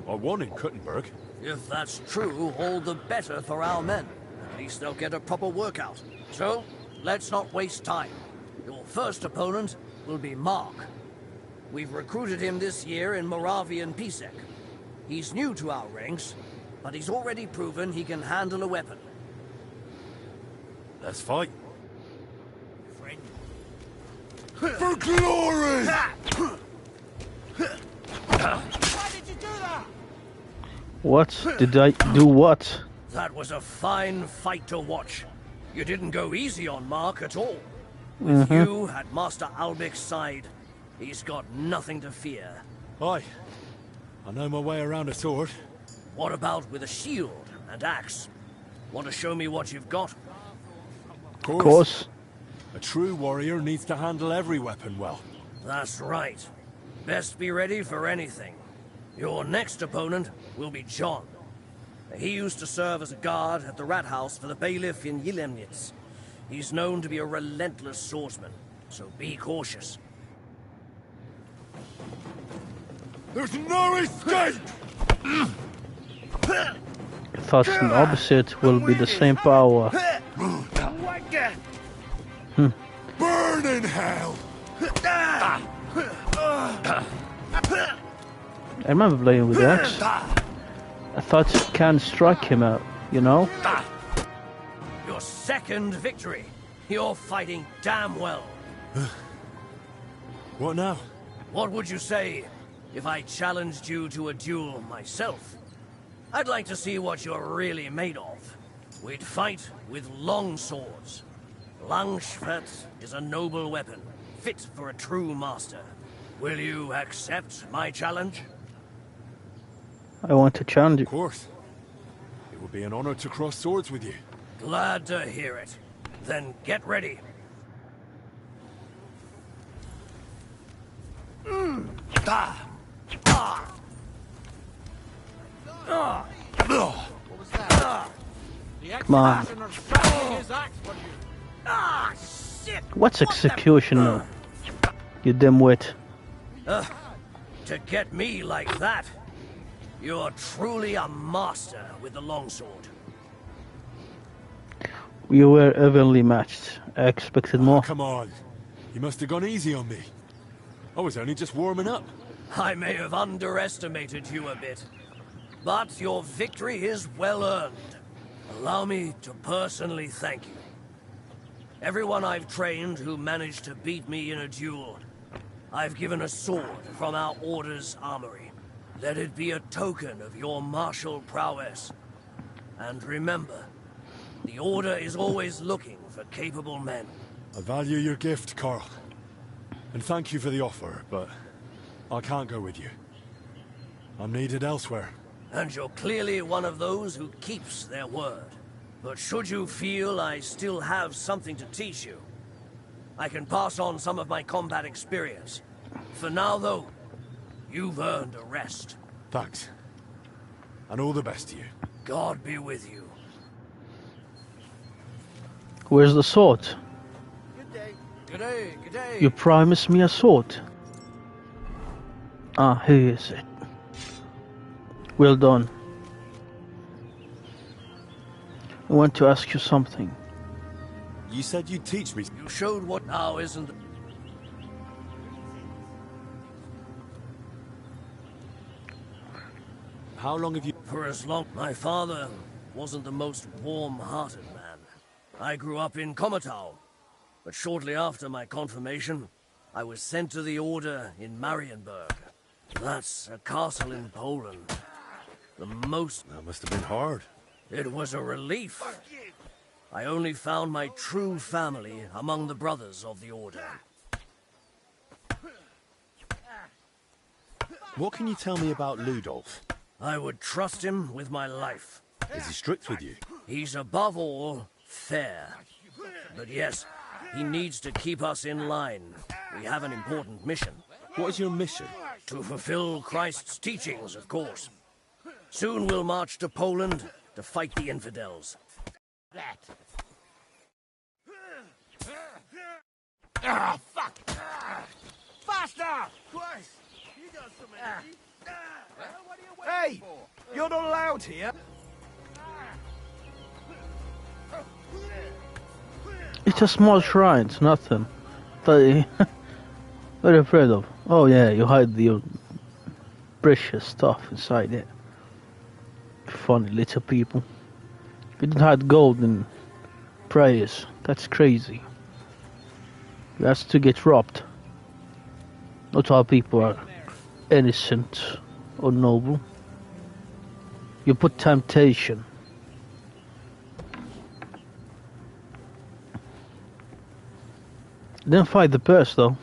I won in Kuttenberg. If that's true, all the better for our men. At least they'll get a proper workout. So, let's not waste time. Your first opponent will be Mark. We've recruited him this year in Moravian Pisek. He's new to our ranks, but he's already proven he can handle a weapon. Let's fight. For glory! Why did you do that? What? Did I do what? That was a fine fight to watch. You didn't go easy on Mark at all. With Mm-hmm. you at Master Albich's side, he's got nothing to fear. Aye. I know my way around a sword. What about with a shield and axe? Want to show me what you've got? Of course. A true warrior needs to handle every weapon well. That's right. Best be ready for anything. Your next opponent will be John. He used to serve as a guard at the rat house for the bailiff in Yilemnitz. He's known to be a relentless swordsman, so be cautious. There's no escape! Thoughts and opposite will be the same power. Burn in hell! I remember playing with axe. I thought it can strike him out, you know? Your second victory. You're fighting damn well. What now? What would you say if I challenged you to a duel myself? I'd like to see what you're really made of. We'd fight with long swords. Langschwert is a noble weapon, fit for a true master. Will you accept my challenge? I want to challenge you. Of course. It would be an honor to cross swords with you. Glad to hear it. Then get ready. Ah! Ah! Ah! What was that? The Come on. executioner sharpening his axe for you. Ah, shit! What's executioner? You dimwit. To get me like that? You're truly a master with the longsword. We were evenly matched. I expected more. Come on. You must have gone easy on me. I was only just warming up. I may have underestimated you a bit, but your victory is well earned. Allow me to personally thank you. Everyone I've trained who managed to beat me in a duel, I've given a sword from our Order's armory. Let it be a token of your martial prowess. And remember, the Order is always looking for capable men. I value your gift, Carl. And thank you for the offer, but I can't go with you. I'm needed elsewhere. And you're clearly one of those who keeps their word. But should you feel I still have something to teach you, I can pass on some of my combat experience. For now, though, you've earned a rest. Thanks. And all the best to you. God be with you. Where's the sword? Good day, good day. You promised me a sword. Ah, here is it. Well done. I want to ask you something. You said you'd teach me. You showed what now isn't. How long have you... For as long... My father wasn't the most warm-hearted man. I grew up in Komatau, but shortly after my confirmation, I was sent to the Order in Marienburg. That's a castle in Poland. The most... That must have been hard. It was a relief. I only found my true family among the brothers of the Order. What can you tell me about Ludolf? I would trust him with my life. Is he strict with you? He's above all fair. But yes, he needs to keep us in line. We have an important mission. What is your mission? To fulfill Christ's teachings, of course. Soon we'll march to Poland to fight the infidels. That. Ah, fuck! Faster! Christ! You got some energy. What are you waiting for? You're not allowed here. It's a small shrine, it's nothing. But what are you afraid of? Oh yeah, you hide your precious stuff inside it. Funny little people. You didn't hide gold in prayers. That's crazy. That's to get robbed. Not all people are innocent or noble. You put temptation. Didn't fight the purse though.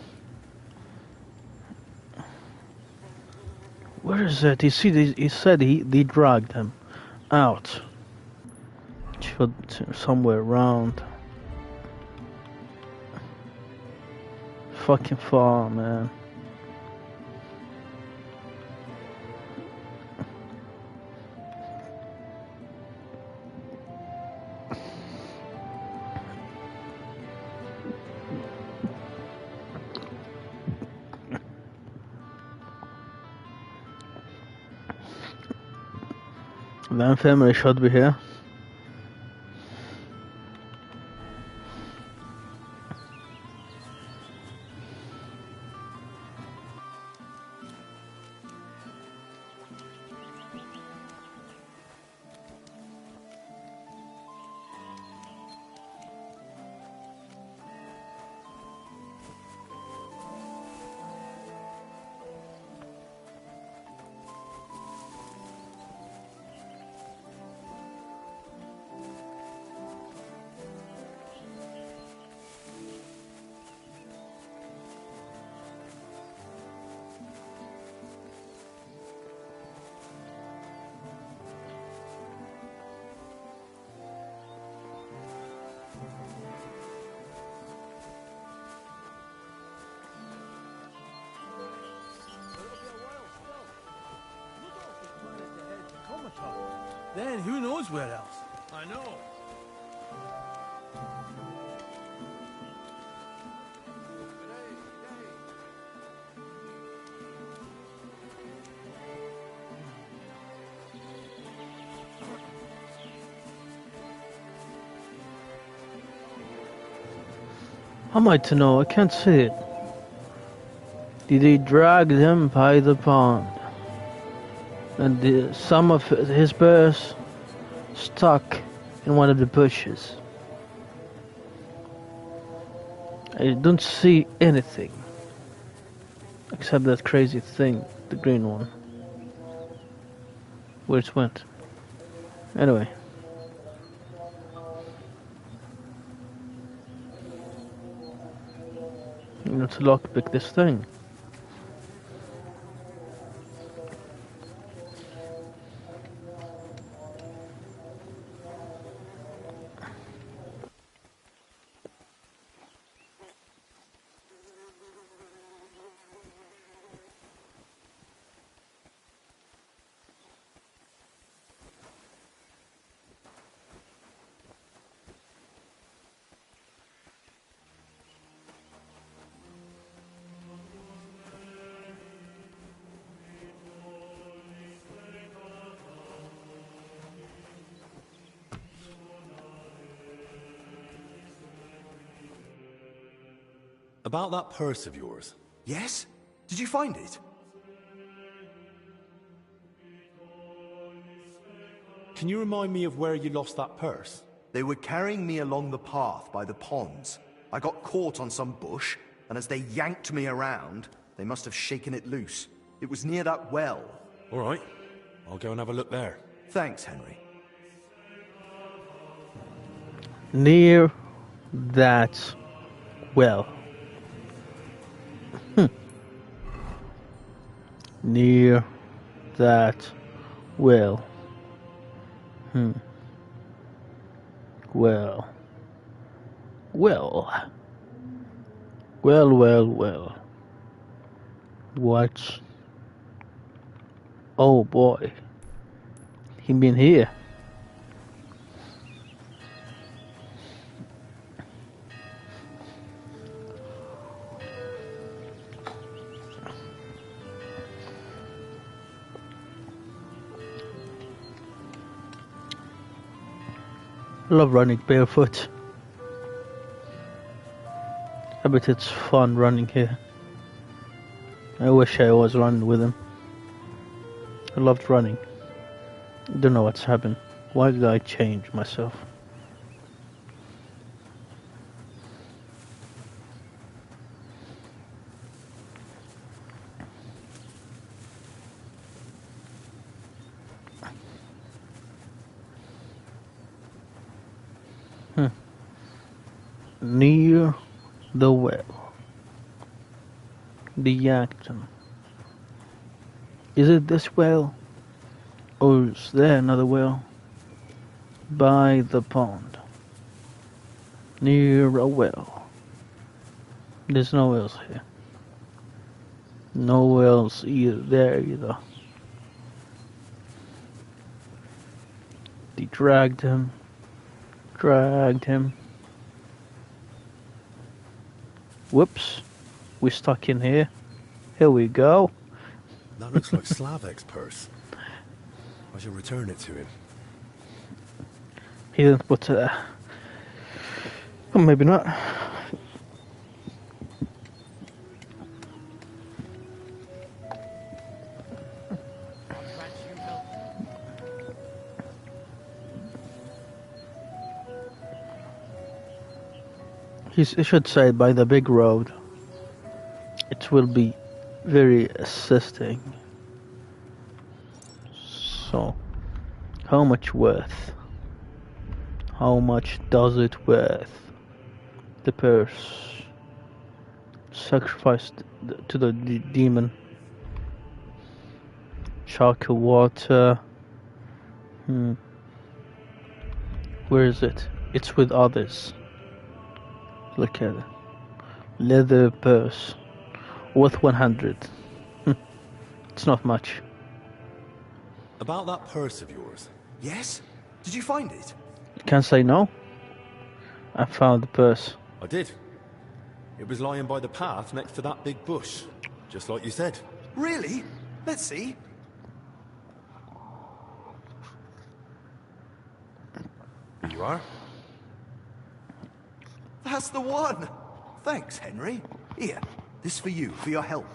Where is it? You see, he said they dragged him out. Should somewhere around. Fucking far, man. The infirmary should be here. Then who knows where else? I know. How am I to know? I can't see it. Did he drag him by the pond? And some of his bears stuck in one of the bushes. I don't see anything. Except that crazy thing, the green one. Where it went. Anyway. Let's lockpick this thing. About that purse of yours. Yes? Did you find it? Can you remind me of where you lost that purse? They were carrying me along the path by the ponds. I got caught on some bush, and as they yanked me around, they must have shaken it loose. It was near that well. All right. I'll go and have a look there. Thanks, Henry. Near that well. Near that well. Well. Well. What? Oh boy. He been here. I love running barefoot. I bet it's fun running here. I wish I was running with him. I loved running. Don't know what's happened. Why did I change myself? Near the well. The Yankton. Is it this well? Or is there another well? By the pond. Near a well. There's no wells here. No wells there either. They dragged him. Whoops. We're stuck in here. Here we go. That looks like Slavek's purse. I shall return it to him. He didn't put it there. Well, maybe not. He should say by the big road. It will be very assisting. So, how much worth? How much does it worth? The purse sacrificed to the demon. Chalky water. Where is it? It's with others. Look at it. Leather purse. Worth 100. It's not much. About that purse of yours. Yes? Did you find it? Can't say no. I found the purse. I did. It was lying by the path next to that big bush, just like you said. Really? Let's see. Here you are. That's the one! Thanks, Henry. Here, this for you, for your help.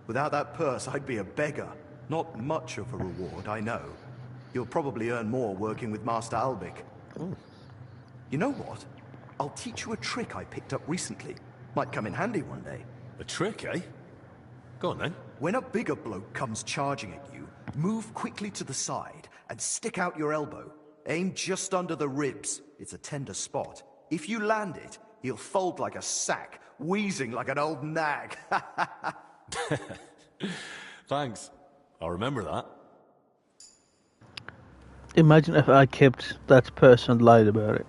Without that purse, I'd be a beggar. Not much of a reward, I know. You'll probably earn more working with Master Albic. Oh. You know what? I'll teach you a trick I picked up recently. Might come in handy one day. A trick, eh? Go on then. When a bigger bloke comes charging at you, move quickly to the side and stick out your elbow. Aim just under the ribs. It's a tender spot. If you land it, he'll fold like a sack, wheezing like an old nag. Thanks. I'll remember that. Imagine if I kept that purse and lied about it.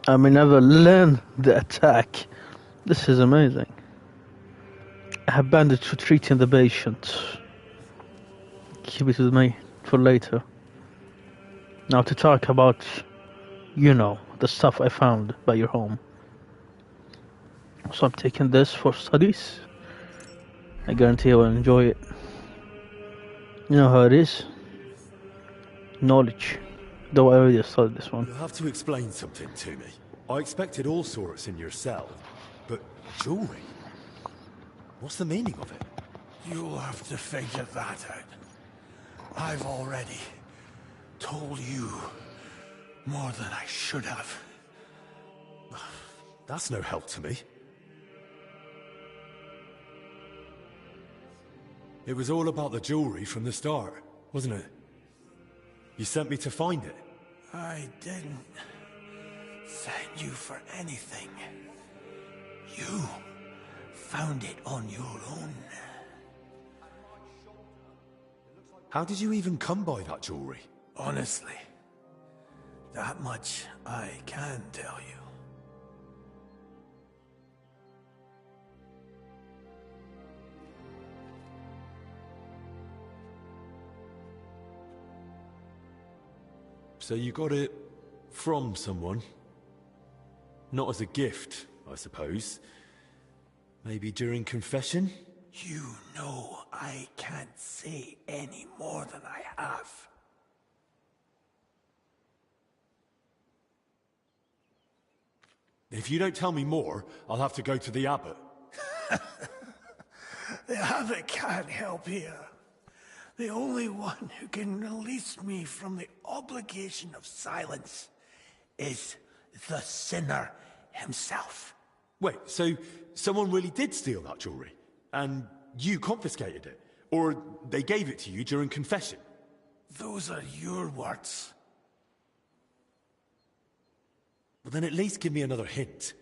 I may never learn the attack. This is amazing. I have bandaged for treating the patient. Keep it with me for later. Now to talk about, you know, the stuff I found by your home. So I'm taking this for studies. I guarantee I will enjoy it. You know how it is. Knowledge. Though I already studied this one. You'll have to explain something to me. I expected all sorts in your cell, but jewelry? What's the meaning of it? You'll have to figure that out. I've already told you more than I should have. That's no help to me. It was all about the jewelry from the start, wasn't it? You sent me to find it. I didn't send you for anything. You found it on your own. How did you even come by that jewelry? Honestly, that much I can tell you. So you got it from someone? Not as a gift, I suppose. Maybe during confession? You know I can't say any more than I have. If you don't tell me more, I'll have to go to the abbot. The abbot can't help here. The only one who can release me from the obligation of silence is the sinner himself. Wait, so someone really did steal that jewelry? And you confiscated it? Or they gave it to you during confession? Those are your words. Well, then at least give me another hint.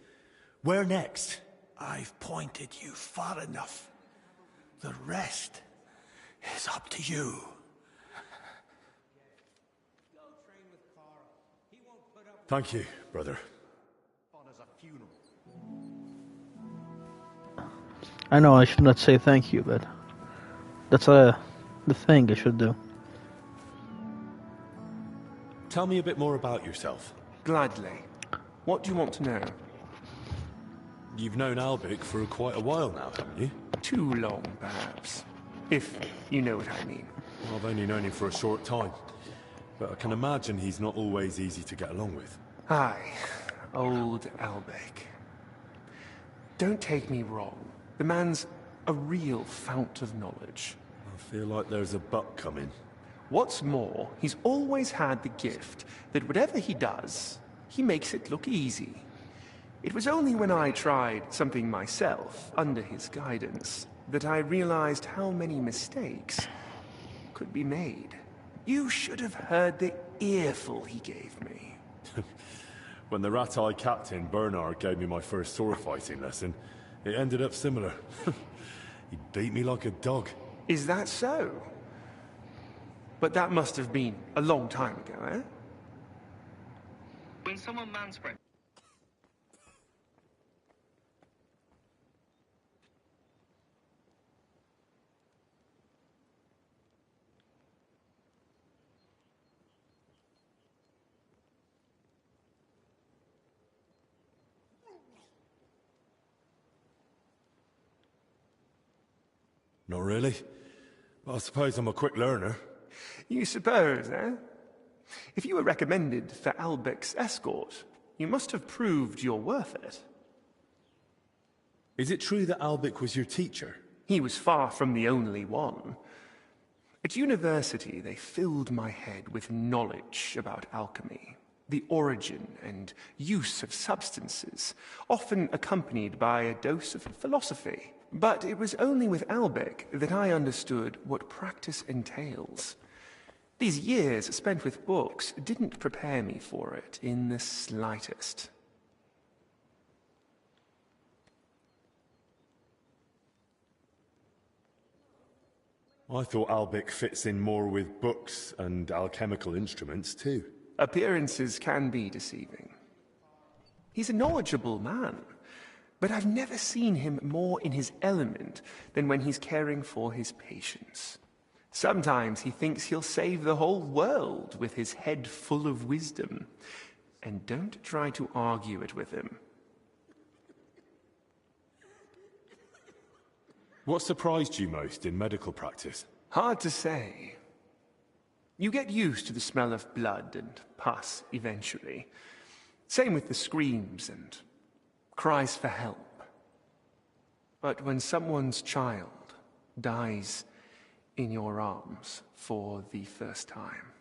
Where next? I've pointed you far enough. The rest is up to you. Thank you, brother. I know I should not say thank you, but that's the thing I should do. Tell me a bit more about yourself. Gladly. What do you want to know? You've known Albic for quite a while now, haven't you? Too long, perhaps. If you know what I mean. Well, I've only known him for a short time. But I can imagine he's not always easy to get along with. Aye, old Albic. Don't take me wrong. The man's a real fount of knowledge. I feel like there's a but coming. What's more, he's always had the gift that whatever he does, he makes it look easy. It was only when I tried something myself, under his guidance, that I realized how many mistakes could be made. You should have heard the earful he gave me. When the rat-eye captain, Bernard, gave me my first sword fighting lesson, it ended up similar. He beat me like a dog. Is that so? But that must have been a long time ago, eh? When someone manspreads. Not really. But I suppose I'm a quick learner. You suppose, eh? If you were recommended for Albec's escort, you must have proved you're worth it. Is it true that Albec was your teacher? He was far from the only one. At university, they filled my head with knowledge about alchemy, the origin and use of substances, often accompanied by a dose of philosophy. But it was only with Albec that I understood what practice entails. These years spent with books didn't prepare me for it in the slightest. I thought Albec fits in more with books and alchemical instruments too. Appearances can be deceiving. He's a knowledgeable man, but I've never seen him more in his element than when he's caring for his patients. Sometimes he thinks he'll save the whole world with his head full of wisdom. And don't try to argue it with him. What surprised you most in medical practice? Hard to say. You get used to the smell of blood and pus eventually. Same with the screams and cries for help. But when someone's child dies in your arms for the first time.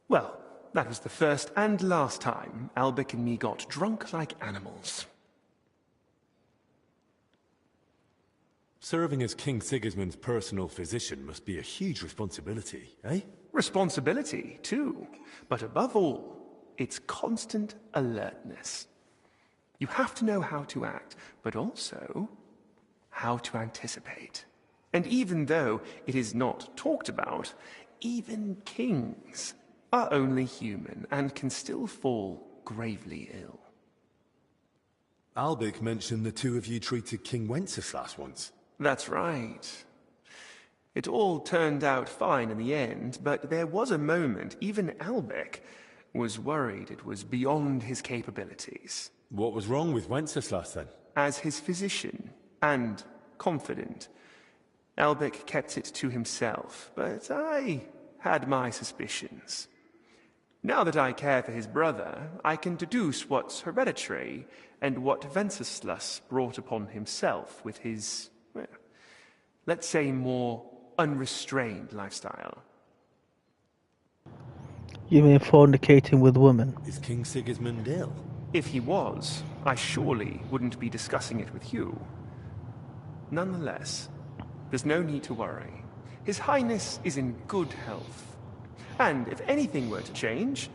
Well, that was the first and last time Albec and me got drunk like animals. Serving as King Sigismund's personal physician must be a huge responsibility, eh? Responsibility, too. But above all, it's constant alertness. You have to know how to act, but also how to anticipate. And even though it is not talked about, even kings are only human and can still fall gravely ill. Albec mentioned the two of you treated King Wenceslas once. That's right. It all turned out fine in the end, but there was a moment even Albec was worried it was beyond his capabilities. What was wrong with Wenceslas then? As his physician and confidant, Albec kept it to himself, but I had my suspicions. Now that I care for his brother, I can deduce what's hereditary and what Wenceslas brought upon himself with his, well, let's say, more unrestrained lifestyle. You mean fornicating with women? Is King Sigismund ill? If he was, I surely wouldn't be discussing it with you. Nonetheless, there's no need to worry. His Highness is in good health. And if anything were to change,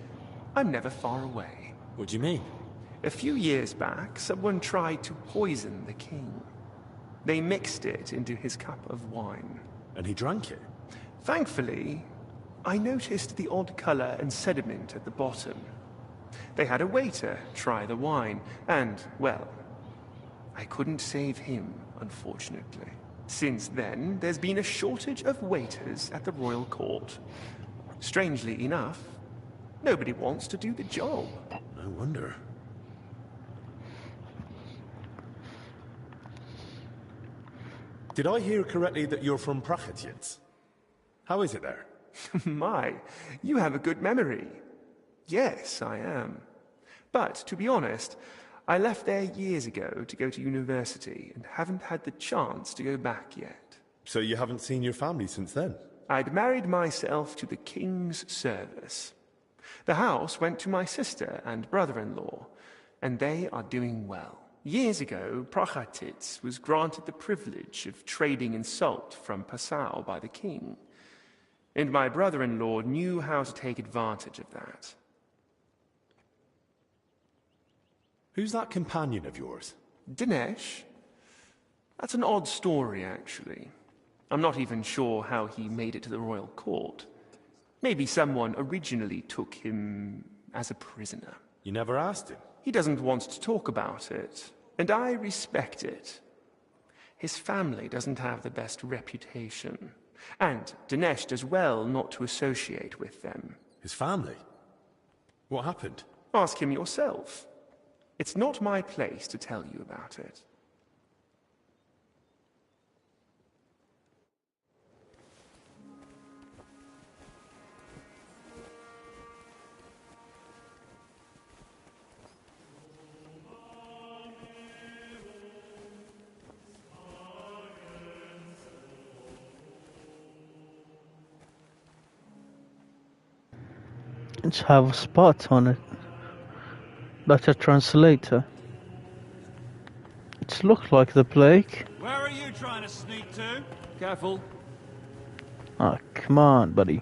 I'm never far away. What do you mean? A few years back, someone tried to poison the king. They mixed it into his cup of wine. And he drank it? Thankfully, I noticed the odd color and sediment at the bottom. They had a waiter try the wine, and, well, I couldn't save him, unfortunately. Since then, there's been a shortage of waiters at the royal court. Strangely enough, nobody wants to do the job. No wonder. Did I hear correctly that you're from Prachatiec? How is it there? My, you have a good memory. Yes, I am. But, to be honest, I left there years ago to go to university and haven't had the chance to go back yet. So you haven't seen your family since then? I'd married myself to the king's service. The house went to my sister and brother-in-law, and they are doing well. Years ago, Prachatiec was granted the privilege of trading in salt from Passau by the king, and my brother-in-law knew how to take advantage of that. Who's that companion of yours? Dinesh? That's an odd story, actually. I'm not even sure how he made it to the royal court. Maybe someone originally took him as a prisoner. You never asked him? He doesn't want to talk about it, and I respect it. His family doesn't have the best reputation, and Dinesh does well not to associate with them. His family? What happened? Ask him yourself. It's not my place to tell you about it. It's have a spot on it. Better translator. It looks like the plague. Where are you trying to sneak to? Careful. Ah, come on, buddy.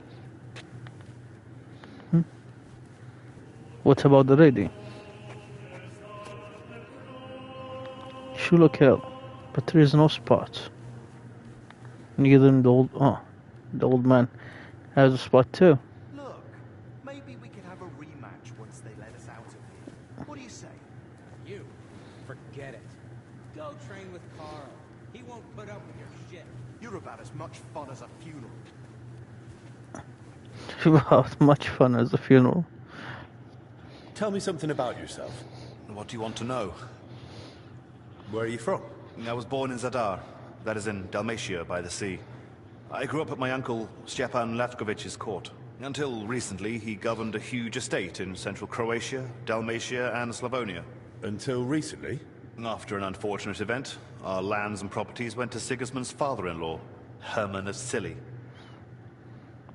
What about the lady? She look hell, but there is no spot. Neither the old man has a spot too. Look, maybe we could have a rematch once they let us out of here. What do you say? You, forget it. Go train with Carl. He won't put up with your shit. You're about as much fun as a funeral. About much fun as a funeral. Tell me something about yourself. What do you want to know? Where are you from? I was born in Zadar. That is in Dalmatia by the sea. I grew up at my uncle Stepan Latkovich's court. Until recently, he governed a huge estate in central Croatia, Dalmatia, and Slavonia. Until recently? After an unfortunate event, our lands and properties went to Sigismund's father-in-law, Hermann of Scilly.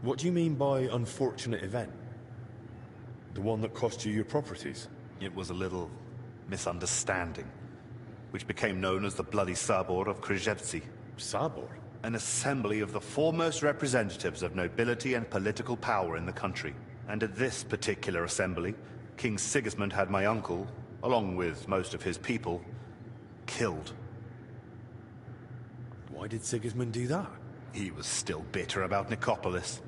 What do you mean by unfortunate event? The one that cost you your properties? It was a little misunderstanding, which became known as the Bloody Sabor of Krzewci. Sabor? An assembly of the foremost representatives of nobility and political power in the country. And at this particular assembly, King Sigismund had my uncle, along with most of his people, killed. Why did Sigismund do that? He was still bitter about Nicopolis.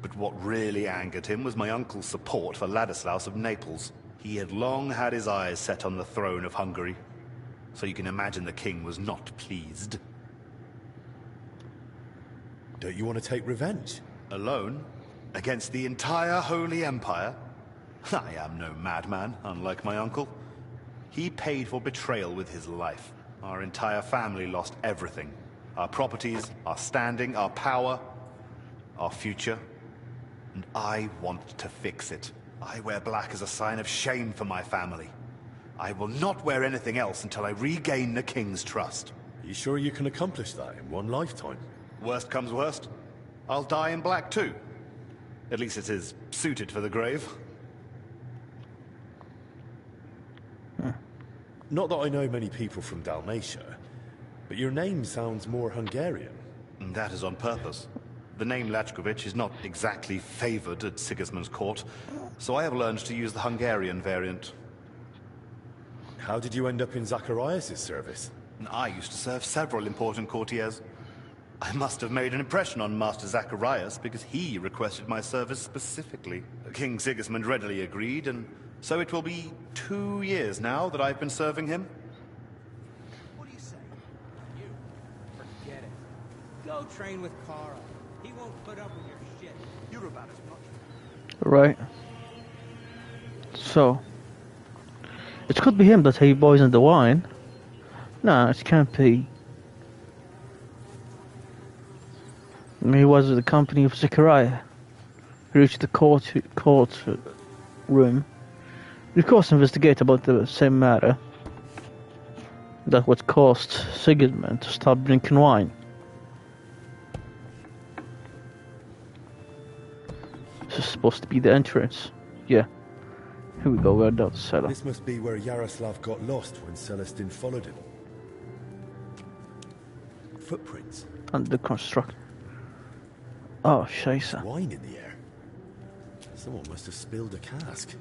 But what really angered him was my uncle's support for Ladislaus of Naples. He had long had his eyes set on the throne of Hungary, so you can imagine the king was not pleased. Don't you want to take revenge? Alone? Against the entire Holy Empire? I am no madman, unlike my uncle. He paid for betrayal with his life. Our entire family lost everything. Our properties, our standing, our power, our future. And I want to fix it. I wear black as a sign of shame for my family. I will not wear anything else until I regain the king's trust. Are you sure you can accomplish that in one lifetime? Worst comes worst, I'll die in black too. At least it is suited for the grave. Not that I know many people from Dalmatia, but your name sounds more Hungarian. And that is on purpose. The name Latkovich is not exactly favored at Sigismund's court, so I have learned to use the Hungarian variant. How did you end up in Zacharias' service? I used to serve several important courtiers. I must have made an impression on Master Zacharias because he requested my service specifically. King Sigismund readily agreed, and so it will be 2 years now that I've been serving him. What do you say? You, forget it. Go train with Carl. He won't put up with your shit. You're about as much. Right. So, it could be him that he poisoned the wine. No, it can't be. He was with the company of Zechariah. He reached the court room. Of course, investigate about the same matter. That what caused Sigismund to stop drinking wine. This is supposed to be the entrance. Yeah. Here we go, we're down the cellar. This must be where Yaroslav got lost when Celestine followed him. Footprints. Under construction. Oh, scheisse. Wine in the air. Someone must have spilled a cask.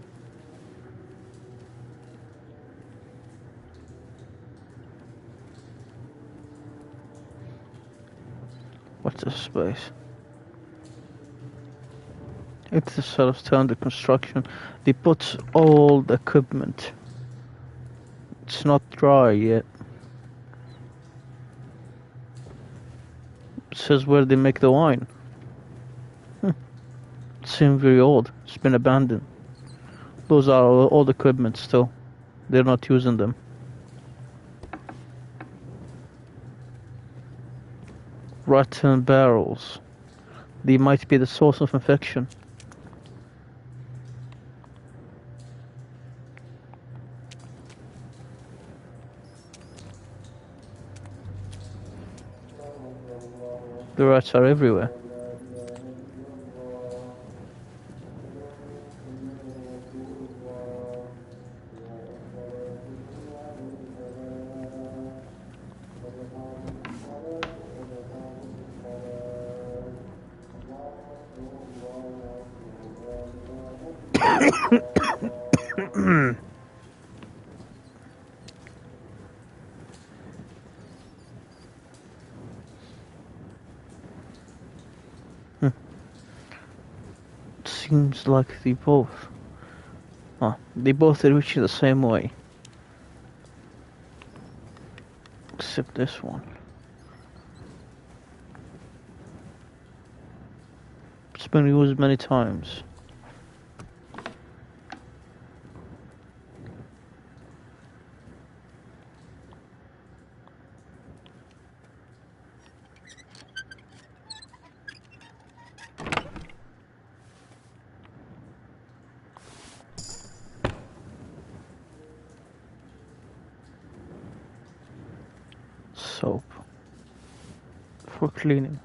What's this space? It's the cellar still under construction. They put all the equipment. It's not dry yet. It says where they make the wine. It seems very old. It's been abandoned. Those are all the equipment still. They're not using them. Rotten barrels. They might be the source of infection. The rats are everywhere. seems like they both reach the same way. Except this one. It's been used many times. Soap for cleaning.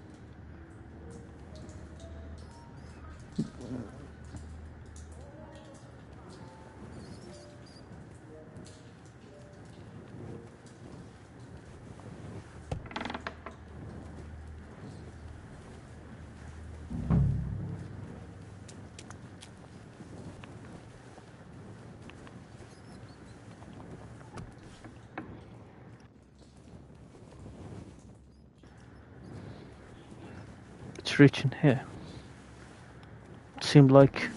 It's reaching here. It seemed like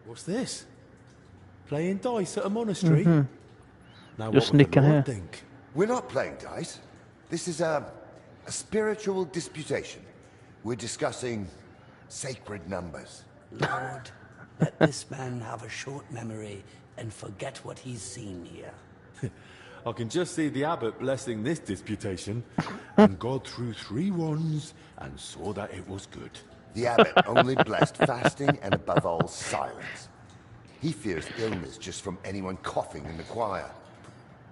What's this? Playing dice at a monastery? Mhm. Now Just what would the sneaking Lord here. think? We're not playing dice. This is a spiritual disputation. We're discussing sacred numbers. Lord, let this man have a short memory and forget what he's seen here. I can just see the abbot blessing this disputation. And God threw 3 wands and saw that it was good. The abbot only blessed fasting and above all silence. He fears illness just from anyone coughing in the choir.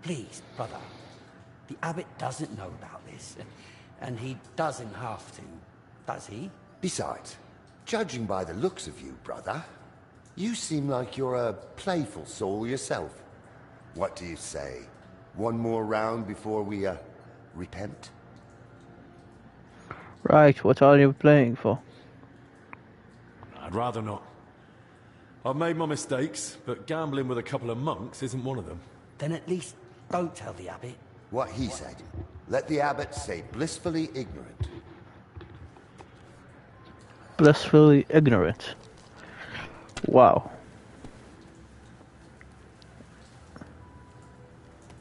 Please, brother. The abbot doesn't know about this, and he doesn't have to, does he? Besides, judging by the looks of you, brother, you seem like you're a playful soul yourself. What do you say? One more round before we, repent? right. What are you playing for? I'd rather not. I've made my mistakes, but gambling with a couple of monks isn't one of them. Then at least don't tell the abbot. What he said. Let the abbot say blissfully ignorant. Blissfully ignorant. Wow.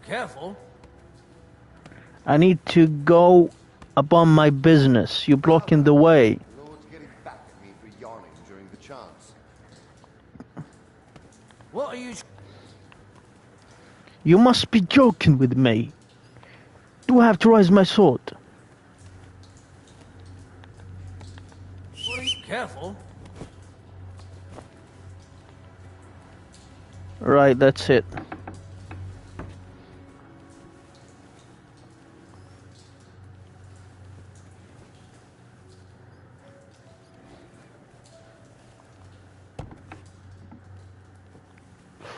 Careful. I need to go about my business. You're blocking the way. The Lord's getting back at me for yawning during the chants. What are you... You must be joking with me. Do I have to raise my sword? Careful. Right, that's it.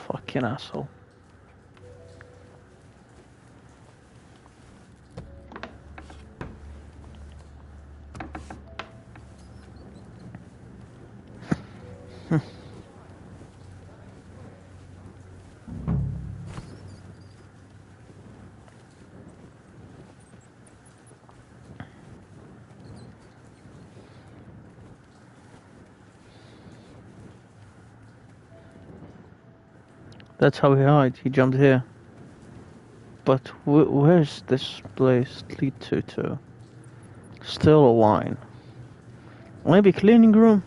Fucking asshole. That's how he hid. He jumped here. But where's this place lead to? Still a wine. Maybe cleaning room?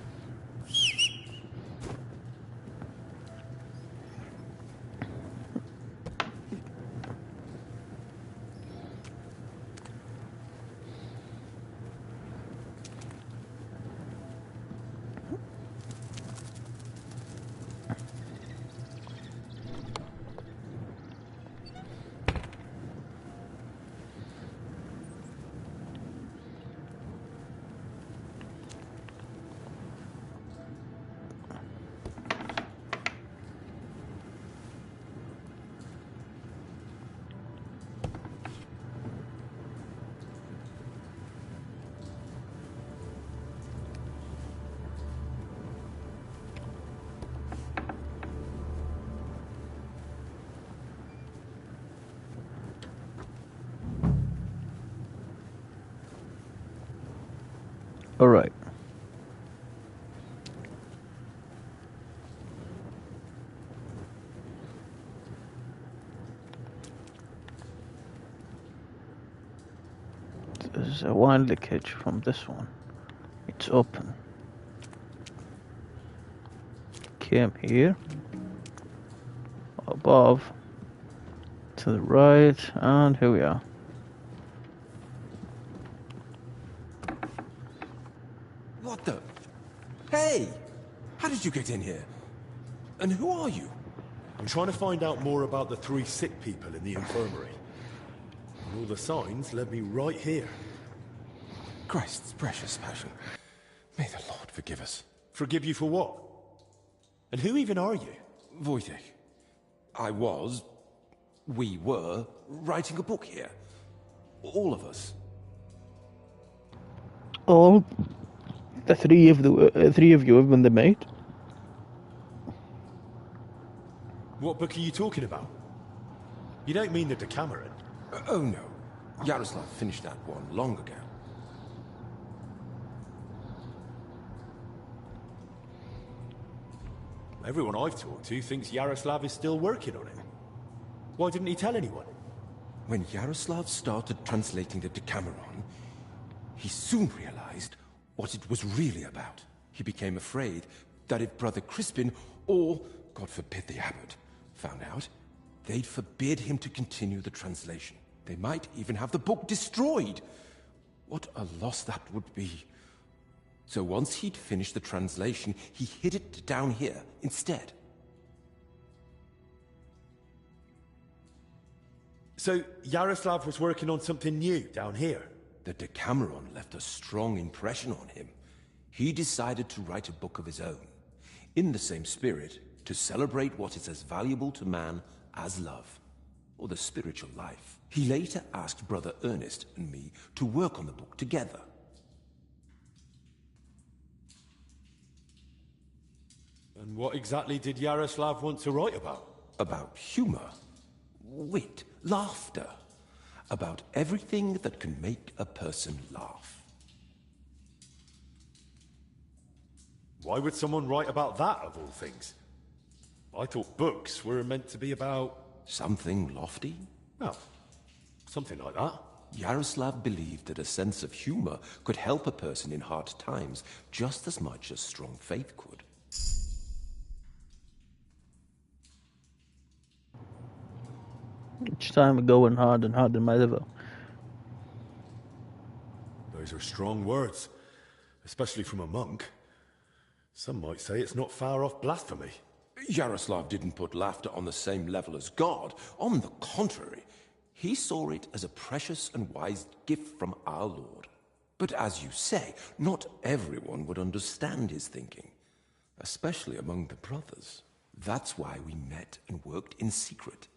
Alright. There's a wine leakage from this one. It's open. Came here. Above. To the right. And here we are. What the? Hey! How did you get in here? And who are you? I'm trying to find out more about the 3 sick people in the infirmary. And all the signs led me right here. Christ's precious passion. May the Lord forgive us. Forgive you for what? And who even are you? Wojtek. We were writing a book here. All of us. All the three of you have been the mate. What book are you talking about? You don't mean the Decameron? Oh no. Yaroslav finished that one long ago. Everyone I've talked to thinks Yaroslav is still working on it. Why didn't he tell anyone? When Yaroslav started translating the Decameron, he soon realized what it was really about. He became afraid that if Brother Crispin, or, God forbid, the abbot, found out, they'd forbid him to continue the translation. They might even have the book destroyed. What a loss that would be. So once he'd finished the translation, he hid it down here instead. So Yaroslav was working on something new down here? The Decameron left a strong impression on him. He decided to write a book of his own, in the same spirit, to celebrate what is as valuable to man as love, or the spiritual life. He later asked Brother Ernest and me to work on the book together. And what exactly did Yaroslav want to write about? About humor, wit, laughter. About everything that can make a person laugh. Why would someone write about that, of all things? I thought books were meant to be about... Something lofty? Oh, something like that. Yaroslav believed that a sense of humor could help a person in hard times just as much as strong faith could. Each time going hard and hard in my liver. Those are strong words, especially from a monk. Some might say it's not far off blasphemy. Yaroslav didn't put laughter on the same level as God. On the contrary, he saw it as a precious and wise gift from our Lord. But as you say, not everyone would understand his thinking, especially among the brothers. That's why we met and worked in secret.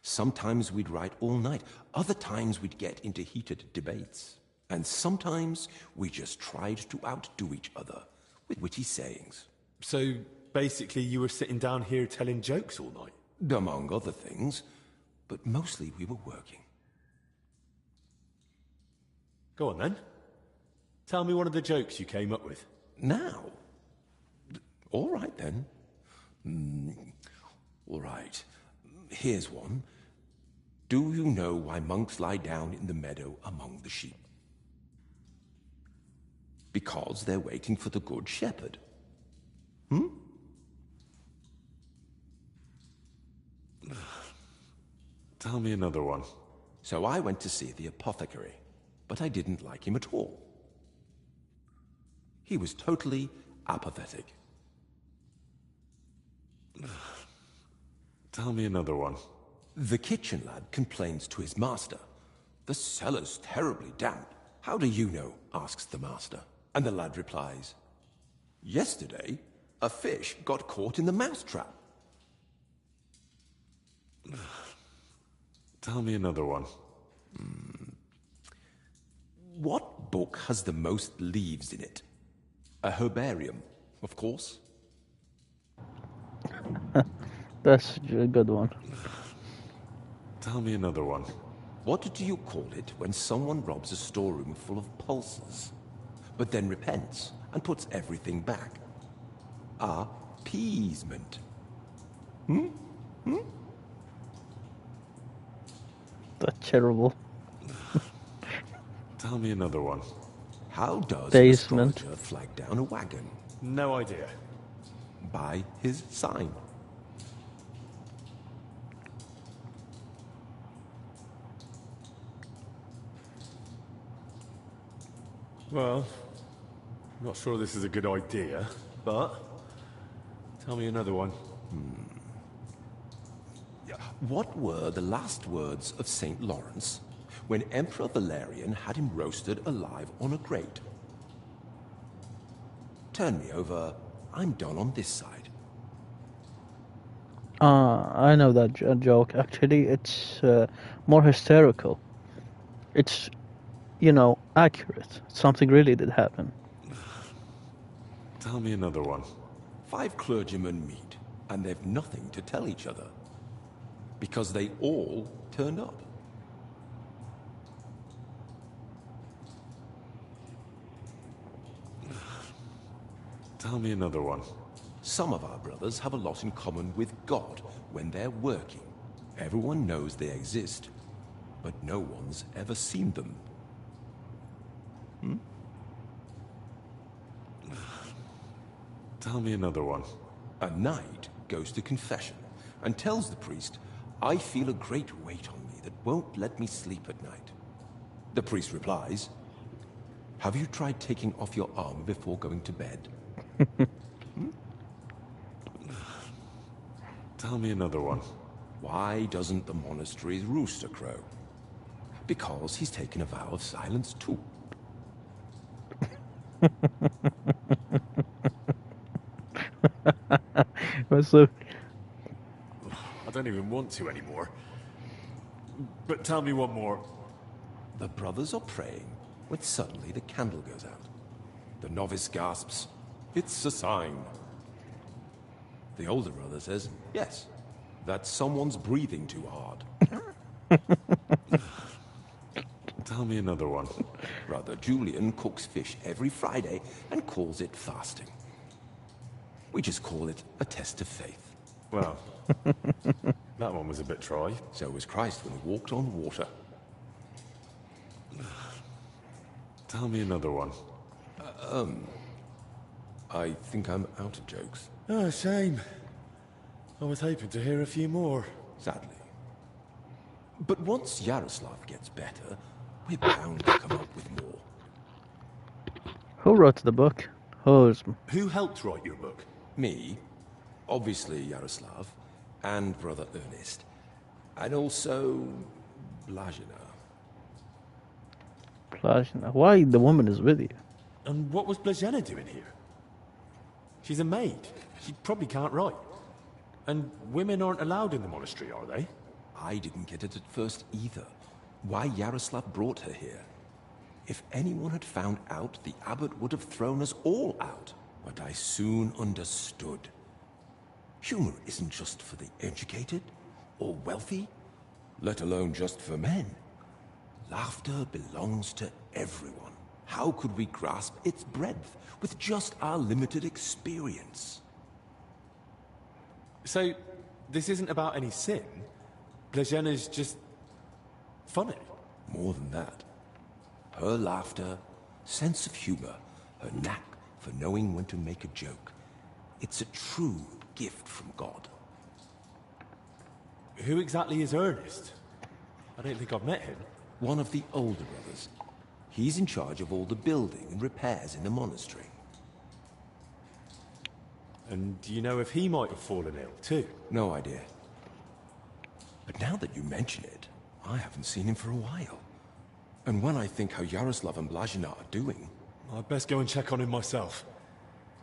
Sometimes we'd write all night, other times we'd get into heated debates. And sometimes we just tried to outdo each other with witty sayings. So basically you were sitting down here telling jokes all night? Among other things, but mostly we were working. Go on then. Tell me one of the jokes you came up with. Now? All right then. All right. Here's one. Do you know why monks lie down in the meadow among the sheep? Because they're waiting for the good shepherd. Tell me another one. So I went to see the apothecary, but I didn't like him at all. He was totally apathetic. Tell me another one. The kitchen lad complains to his master. The cellar's terribly damp. How do you know? Asks the master. And the lad replies, yesterday, a fish got caught in the mousetrap. Tell me another one. What book has the most leaves in it? A herbarium, of course. That's a good one. Tell me another one. What do you call it when someone robs a storeroom full of pulses? but then repents and puts everything back. Appeasement. That's terrible. Tell me another one. How does Basement. an astrologer flag down a wagon? No idea. By his sign. Well, not sure this is a good idea, but tell me another one. What were the last words of St. Lawrence when Emperor Valerian had him roasted alive on a grate? Turn me over. I'm done on this side. I know that joke. Actually, it's more hysterical. It's, accurate. Something really did happen. Tell me another one. 5 clergymen meet, and they've nothing to tell each other. Because they all turned up. Tell me another one. Some of our brothers have a lot in common with God when they're working. Everyone knows they exist, but no one's ever seen them. Tell me another one. A knight goes to confession and tells the priest, I feel a great weight on me that won't let me sleep at night. The priest replies, have you tried taking off your armor before going to bed? Tell me another one. Why doesn't the monastery's rooster crow? Because he's taken a vow of silence too. So, I don't even want to anymore. But tell me one more. The brothers are praying when suddenly the candle goes out. The novice gasps, it's a sign. The older brother says, yes, that someone's breathing too hard. Tell me another one. Brother Julian cooks fish every Friday and calls it fasting. We just call it a test of faith. Well, that one was a bit dry. So was Christ when he walked on water. Tell me another one. I think I'm out of jokes. Oh, shame. I was hoping to hear a few more. Sadly. But once Yaroslav gets better, we're bound to come up with more. who wrote the book? Who helped write your book? Me, obviously Yaroslav, and Brother Ernest, and also Blazina. Blazina. Why the woman is with you? And what was Blazina doing here? She's a maid. She probably can't write. And women aren't allowed in the monastery, are they? I didn't get it at first either. Why Yaroslav brought her here. If anyone had found out, the abbot would have thrown us all out. But I soon understood. Humor isn't just for the educated or wealthy, let alone just for men. Laughter belongs to everyone. How could we grasp its breadth with just our limited experience? So, this isn't about any sin? Blazina's just funny? More than that. Her laughter, sense of humor, her knack for knowing when to make a joke. It's a true gift from God. Who exactly is Ernest? I don't think I've met him. One of the older brothers. He's in charge of all the building and repairs in the monastery. And do you know if he might have fallen ill, too? No idea. But now that you mention it, I haven't seen him for a while. And when I think how Yaroslav and Blazina are doing... I'd best go and check on him myself.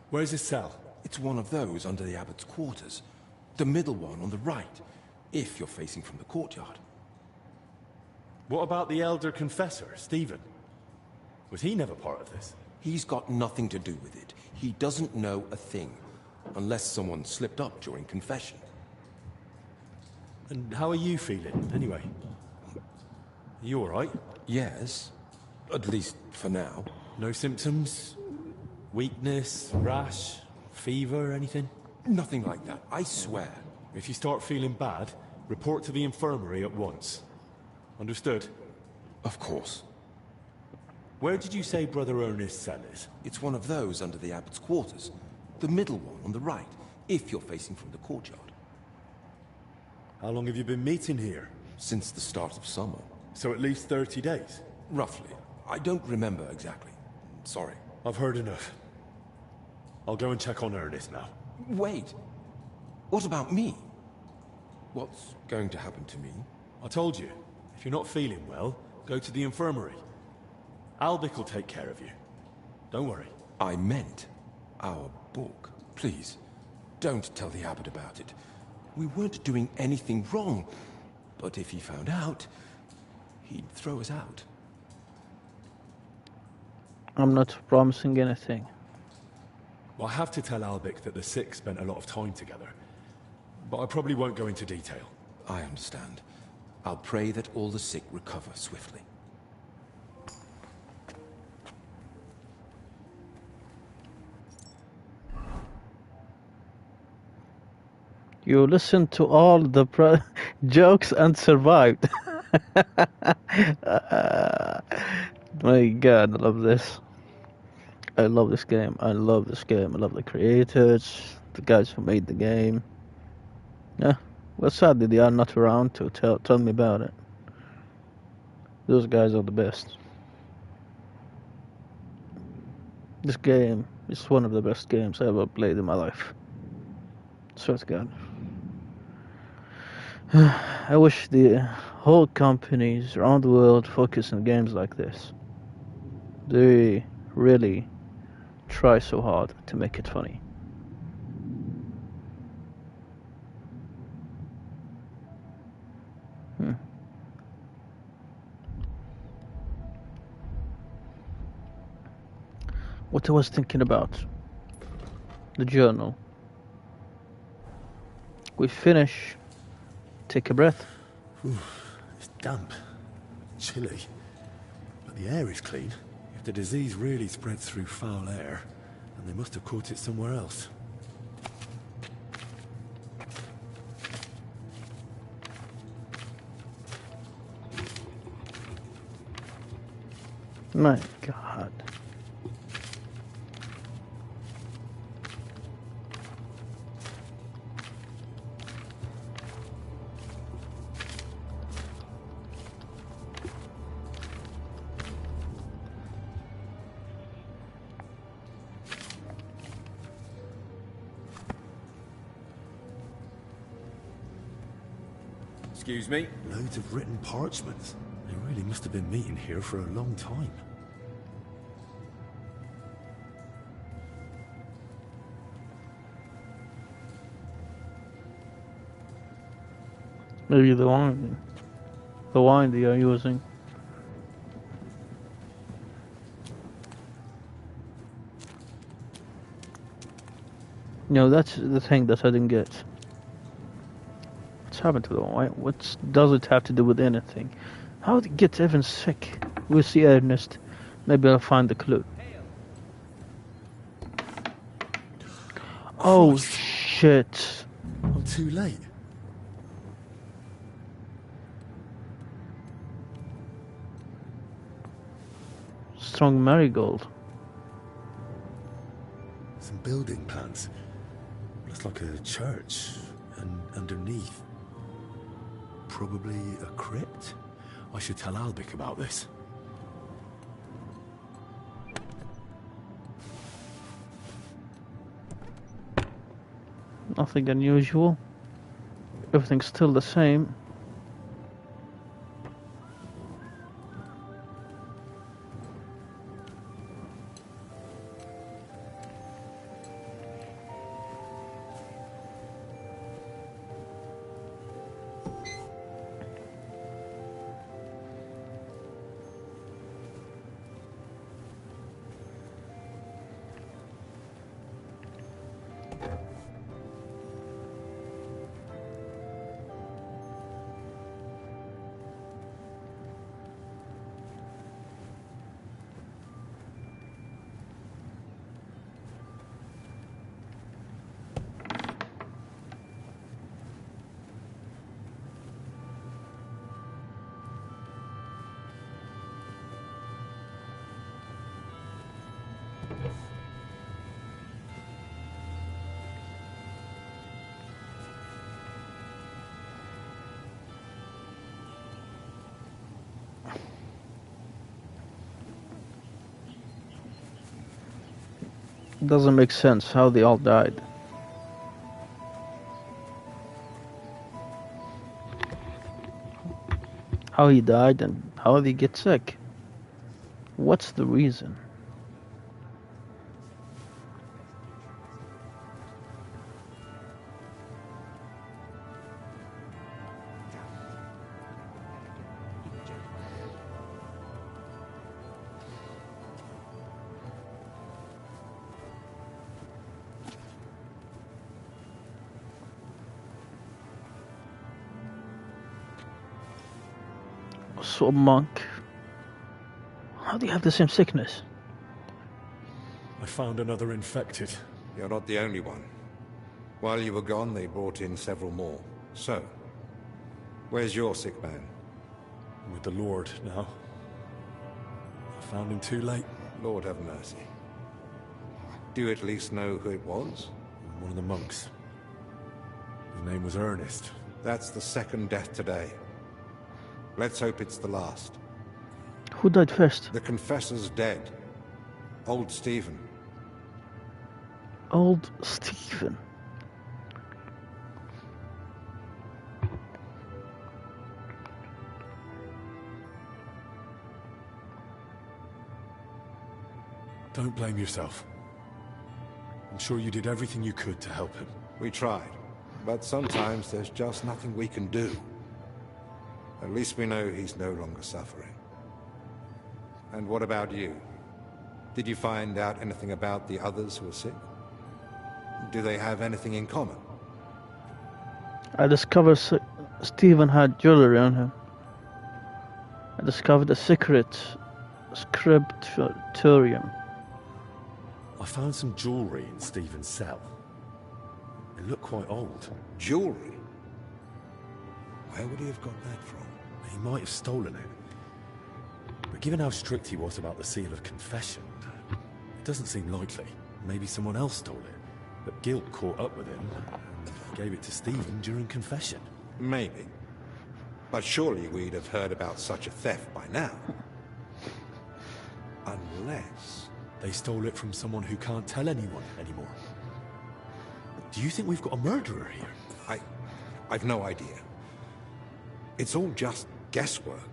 Where's his cell? It's one of those under the abbot's quarters. The middle one on the right, if you're facing from the courtyard. What about the elder confessor, Stephen? Was he never part of this? He's got nothing to do with it. He doesn't know a thing, unless someone slipped up during confession. And how are you feeling, anyway? Are you all right? Yes, at least for now. No symptoms? Weakness, rash, fever, anything? Nothing like that, I swear. If you start feeling bad, report to the infirmary at once. Understood? Of course. Where did you say Brother Ernest's cell is? It's one of those under the abbot's quarters. The middle one on the right, if you're facing from the courtyard. How long have you been meeting here? Since the start of summer. So at least 30 days? Roughly. I don't remember exactly. Sorry. I've heard enough. I'll go and check on Ernest now. Wait. What about me? What's going to happen to me? I told you. If you're not feeling well, go to the infirmary. Albic will take care of you. Don't worry. I meant our book. Please, don't tell the abbot about it. We weren't doing anything wrong. But if he found out, he'd throw us out. I'm not promising anything. Well, I have to tell Albic that the sick spent a lot of time together. But I probably won't go into detail. I understand. I'll pray that all the sick recover swiftly. You listened to all the jokes and survived. My God, I love this. I love this game. I love this game. I love the creators, the guys who made the game. Yeah, well, sadly they are not around to tell me about it. Those guys are the best. This game is one of the best games I ever played in my life. Swear to God. I wish the whole companies around the world focus on games like this. They really try so hard to make it funny. What I was thinking about, the journal. We finish, take a breath. Ooh, it's damp, chilly, but the air is clean. If the disease really spreads through foul air, then they must have caught it somewhere else. My God. Excuse me? Loads of written parchments. They really must have been meeting here for a long time. Maybe the wine they are using. No, that's the thing that I didn't get. What's happened to the wine? What does it have to do with anything? How did it get even sick? We'll see Ernest. Maybe I'll find the clue. Oh shit. I'm too late. Strong marigold. Some building plans. Looks like a church. And underneath, probably a crypt? I should tell Albic about this. Nothing unusual. Everything's still the same. Doesn't make sense how they all died. How he died and how they get sick. What's the reason? So a monk. How do you have the same sickness? I found another infected. You're not the only one. While you were gone, they brought in several more. So, where's your sick man? With the Lord now. I found him too late. Lord have mercy. Do you at least know who it was? One of the monks. His name was Ernest. That's the second death today. Let's hope it's the last. Who died first? The confessor's dead. Old Stephen. Old Stephen. Don't blame yourself. I'm sure you did everything you could to help him. We tried, but sometimes there's just nothing we can do. At least we know he's no longer suffering. And what about you? Did you find out anything about the others who are sick? Do they have anything in common? I discovered Stephen had jewelry on him. I discovered a secret scriptorium. I found some jewelry in Stephen's cell. It looked quite old. Jewelry? Where would he have got that from? He might have stolen it. But given how strict he was about the seal of confession, it doesn't seem likely. Maybe someone else stole it. But guilt caught up with him and gave it to Stephen during confession. Maybe. But surely we'd have heard about such a theft by now. Unless... They stole it from someone who can't tell anyone anymore. Do you think we've got a murderer here? I've no idea. It's all just guesswork.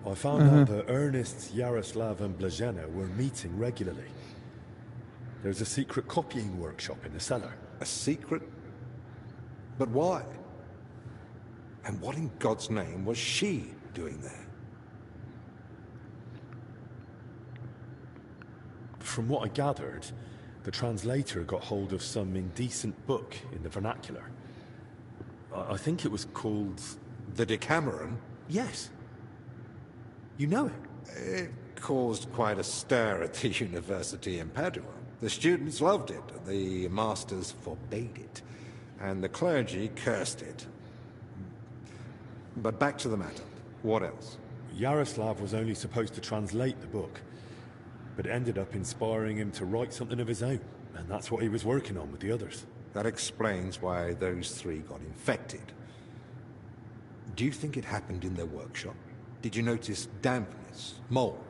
I found out that Ernest, Yaroslav and Blazena were meeting regularly. There's a secret copying workshop in the cellar. A secret? But why? And what in God's name was she doing there? From what I gathered, the translator got hold of some indecent book in the vernacular. I think it was called... The Decameron? Yes. You know it? It caused quite a stir at the university in Padua. The students loved it, the masters forbade it, and the clergy cursed it. But back to the matter. What else? Yaroslav was only supposed to translate the book, but ended up inspiring him to write something of his own, and that's what he was working on with the others. That explains why those three got infected. Do you think it happened in their workshop? Did you notice dampness, mold,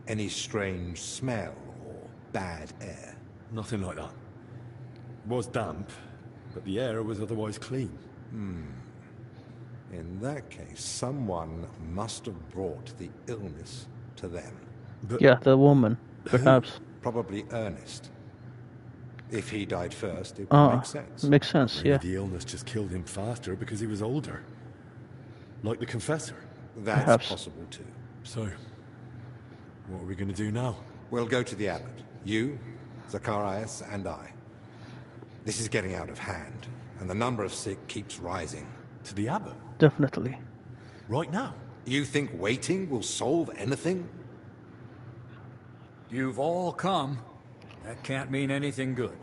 any strange smell or bad air? Nothing like that. It was damp, but the air was otherwise clean. In that case, someone must have brought the illness to them. But yeah, the woman, perhaps. Probably Ernest. If he died first, it would make sense. Makes sense, Maybe yeah. the illness just killed him faster because he was older. Like the confessor. That's Perhaps. possible too. So, what are we going to do now? We'll go to the abbot. You, Zacharias, and I. This is getting out of hand, and the number of sick keeps rising. To the abbot? Definitely. Right now? You think waiting will solve anything? You've all come. That can't mean anything good.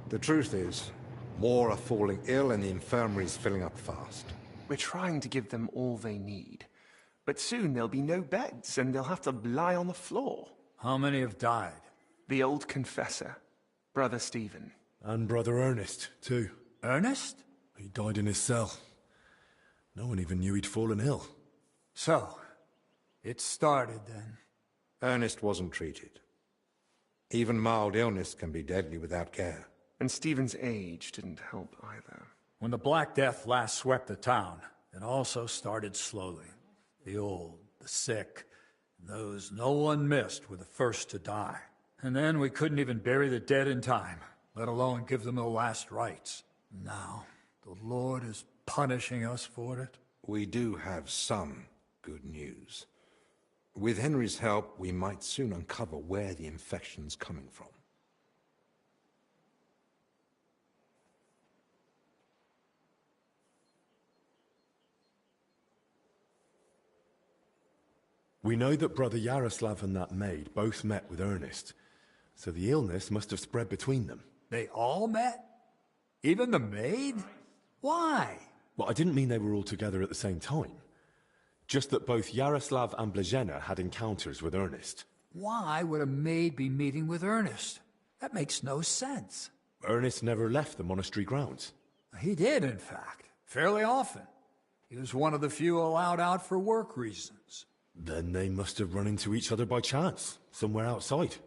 The truth is, more are falling ill and the infirmary's filling up fast. We're trying to give them all they need. But soon there'll be no beds, and they'll have to lie on the floor. How many have died? The old confessor, Brother Stephen. And Brother Ernest, too. Ernest? He died in his cell. No one even knew he'd fallen ill. So, it started then. Ernest wasn't treated. Even mild illness can be deadly without care. And Stephen's age didn't help either. When the Black Death last swept the town, it also started slowly. The old, the sick, those no one missed were the first to die. And then we couldn't even bury the dead in time, let alone give them the last rites. Now, the Lord is punishing us for it. We do have some good news. With Henry's help, we might soon uncover where the infection's coming from. We know that Brother Yaroslav and that maid both met with Ernest, so the illness must have spread between them. They all met? Even the maid? Why? Well, I didn't mean they were all together at the same time. Just that both Yaroslav and Blazhena had encounters with Ernest. Why would a maid be meeting with Ernest? That makes no sense. Ernest never left the monastery grounds. He did, in fact. Fairly often. He was one of the few allowed out for work reasons. Then they must have run into each other by chance, somewhere outside.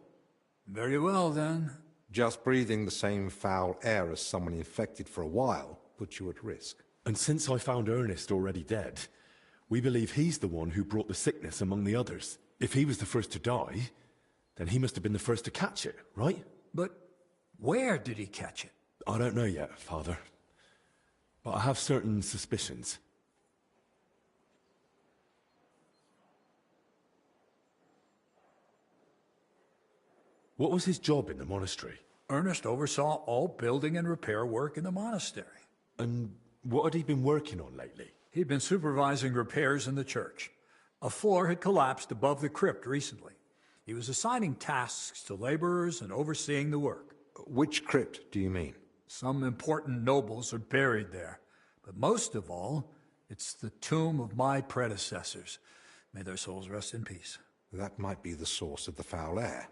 Very well, then. Just breathing the same foul air as someone infected for a while puts you at risk. And since I found Ernest already dead, we believe he's the one who brought the sickness among the others. If he was the first to die, then he must have been the first to catch it, right? But where did he catch it? I don't know yet, Father. But I have certain suspicions. What was his job in the monastery? Ernest oversaw all building and repair work in the monastery. And what had he been working on lately? He'd been supervising repairs in the church. A floor had collapsed above the crypt recently. He was assigning tasks to laborers and overseeing the work. Which crypt do you mean? Some important nobles are buried there. But most of all, it's the tomb of my predecessors. May their souls rest in peace. That might be the source of the foul air.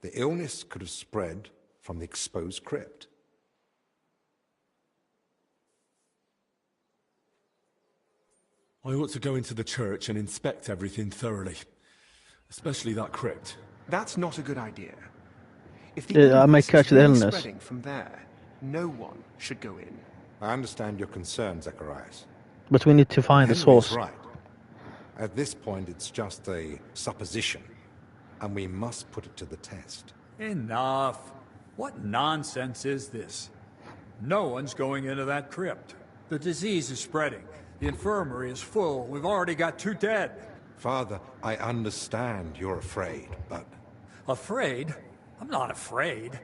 The illness could have spread from the exposed crypt. I ought to go into the church and inspect everything thoroughly. Especially that crypt. That's not a good idea. If I may catch the illness. Spreading from there, no one should go in. I understand your concern, Zacharias. But we need to find the source. Right. At this point, it's just a supposition, and we must put it to the test. Enough. What nonsense is this? No one's going into that crypt. The disease is spreading. The infirmary is full. We've already got 2 dead. Father, I understand you're afraid, but... Afraid? I'm not afraid.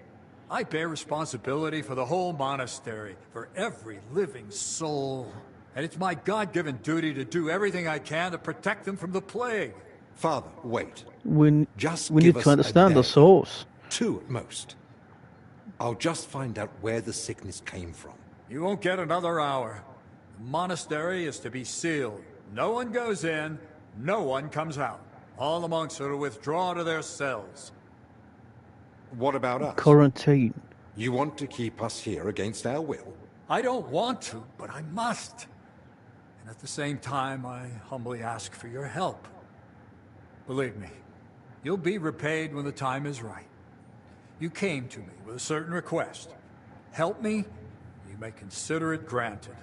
I bear responsibility for the whole monastery, for every living soul. And it's my God-given duty to do everything I can to protect them from the plague. Father, wait. We need to understand the source. source. 2 at most. I'll just find out where the sickness came from. You won't get another hour. The monastery is to be sealed. No one goes in, no one comes out. All the monks are to withdraw to their cells. What about us? Quarantine. You want to keep us here against our will? I don't want to, but I must. And at the same time, I humbly ask for your help. Believe me, you'll be repaid when the time is right. You came to me with a certain request. Help me, you may consider it granted.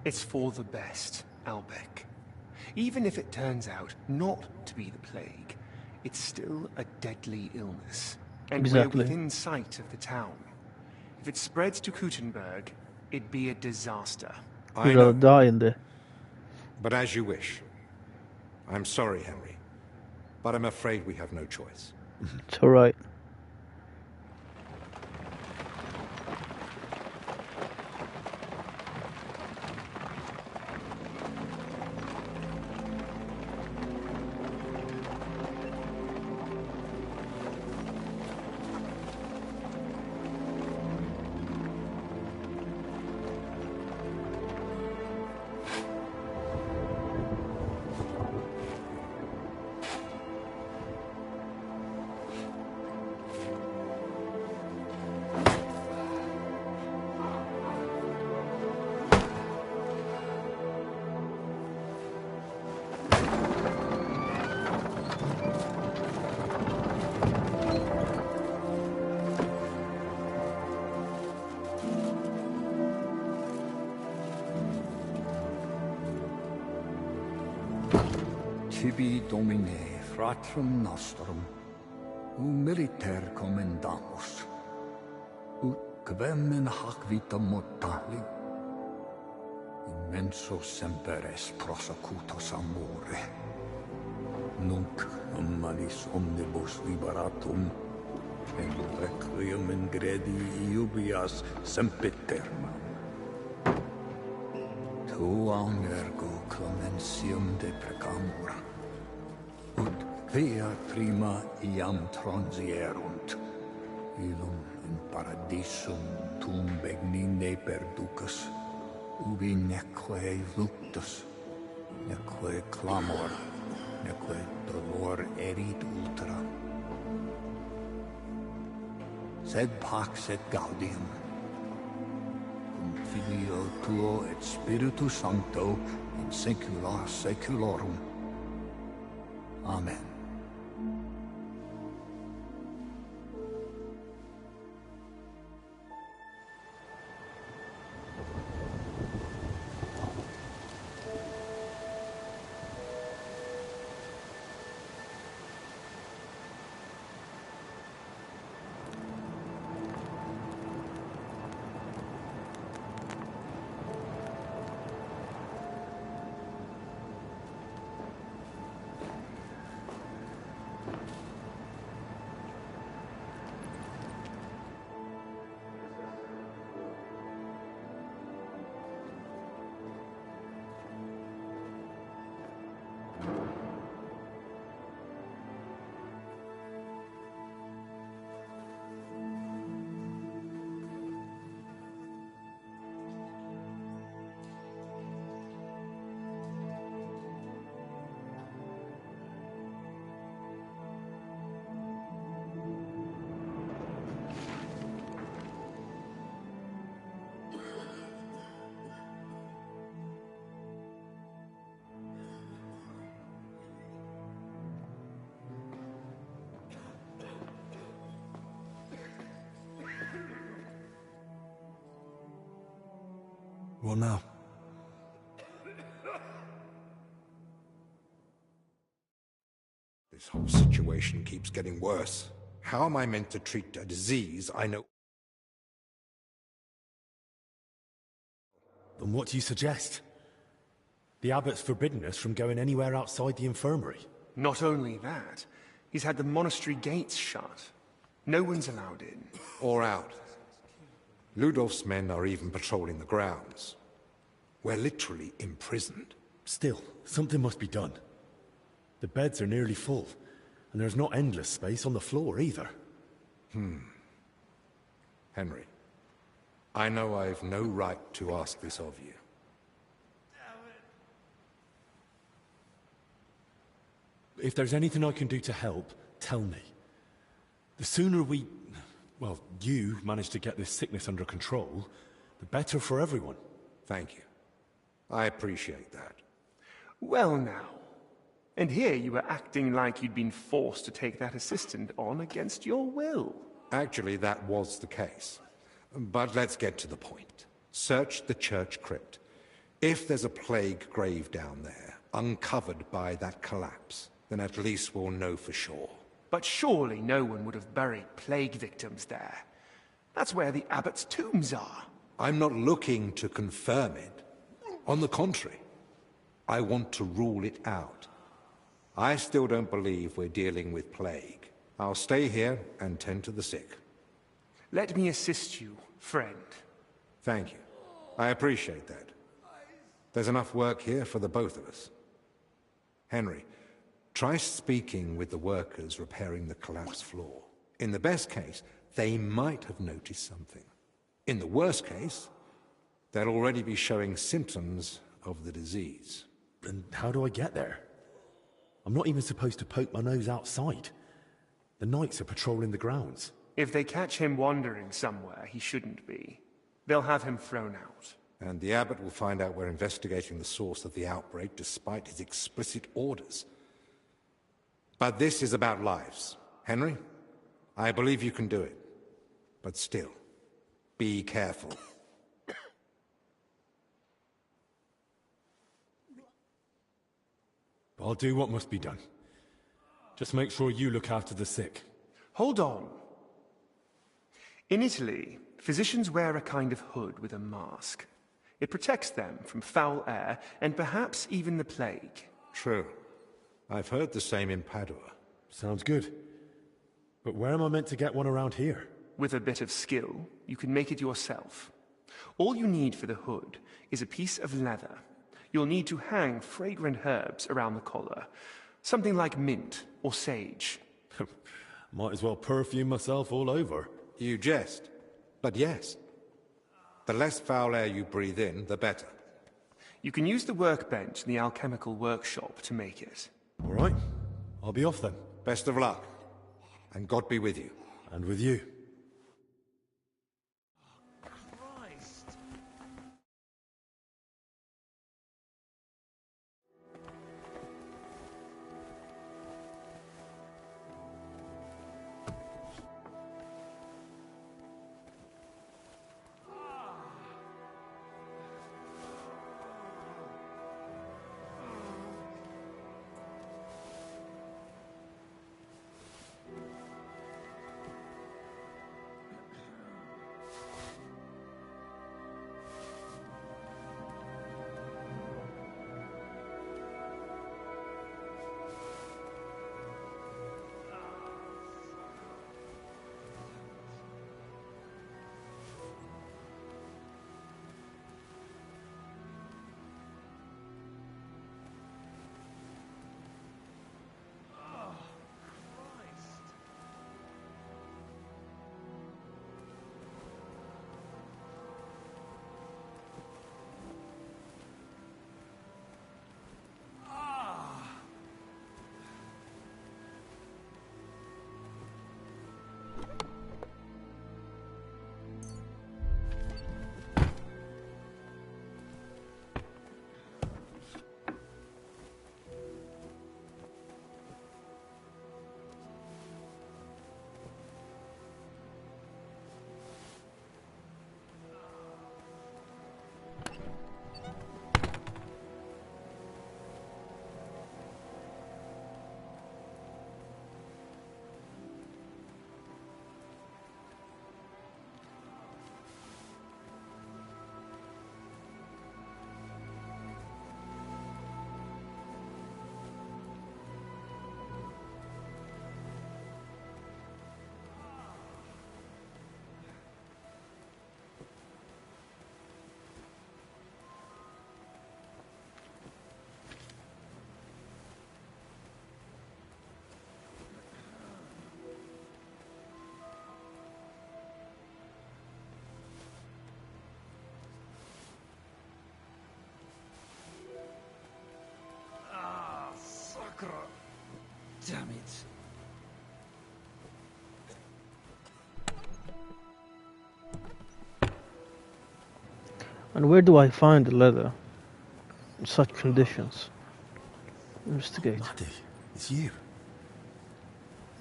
It's for the best, Albec. Even if it turns out not to be the plague, it's still a deadly illness. And we're within sight of the town. If it spreads to Kuttenberg, it'd be a disaster. I know. Die in there. But as you wish. I'm sorry, Henry. But I'm afraid we have no choice. It's alright. tibi domine fratrum nostrum, militer commendamus, ut quem in hac vita mortali, immenso semper es prosecutus amore, nunc manis omnibus liberatum, in requiem in gredi iubias sempiternam. Tuam ergo clementium deprecamur, ut via prima iam transierunt, illum in paradisum tum begnine perducas, ubi neque luctus, neque clamor, neque dolor erit ultra. Sed pax et gaudium, cum Filio tuo et Spiritus Sancto, in saecula saeculorum. Amen. What now? This whole situation keeps getting worse. How am I meant to treat a disease I know? Then what do you suggest? The abbot's forbidden us from going anywhere outside the infirmary. Not only that, he's had the monastery gates shut. No one's allowed in. Or out. Ludolf's men are even patrolling the grounds. We're literally imprisoned. Still, something must be done. The beds are nearly full, and there's not endless space on the floor either. Henry, I know I've no right to ask this of you. If there's anything I can do to help, tell me. The sooner we... well, you manage to get this sickness under control, the better for everyone. Thank you. I appreciate that. Well now. And here you were acting like you'd been forced to take that assistant on against your will. Actually, that was the case. But let's get to the point. Search the church crypt. If there's a plague grave down there, uncovered by that collapse, then at least we'll know for sure. But surely no one would have buried plague victims there. That's where the abbot's tombs are. I'm not looking to confirm it. On the contrary, I want to rule it out. I still don't believe we're dealing with plague. I'll stay here and tend to the sick. Let me assist you, friend. Thank you. I appreciate that. There's enough work here for the both of us. Henry, try speaking with the workers repairing the collapsed floor. In the best case, they might have noticed something. In the worst case, they'll already be showing symptoms of the disease. And how do I get there? I'm not even supposed to poke my nose outside. The knights are patrolling the grounds. If they catch him wandering somewhere he shouldn't be, they'll have him thrown out. And the abbot will find out we're investigating the source of the outbreak despite his explicit orders. But this is about lives. Henry, I believe you can do it. But still, be careful. I'll do what must be done. Just make sure you look after the sick. Hold on. In Italy, physicians wear a kind of hood with a mask. It protects them from foul air and perhaps even the plague. True. I've heard the same in Padua. Sounds good. But where am I meant to get one around here? With a bit of skill, you can make it yourself. All you need for the hood is a piece of leather. You'll need to hang fragrant herbs around the collar. Something like mint or sage. Might as well perfume myself all over. You jest. But yes. The less foul air you breathe in, the better. You can use the workbench in the alchemical workshop to make it. All right. I'll be off then. Best of luck. And God be with you. And with you. Damn it. And where do I find the leather in such conditions? Investigate. Laddie, it's you.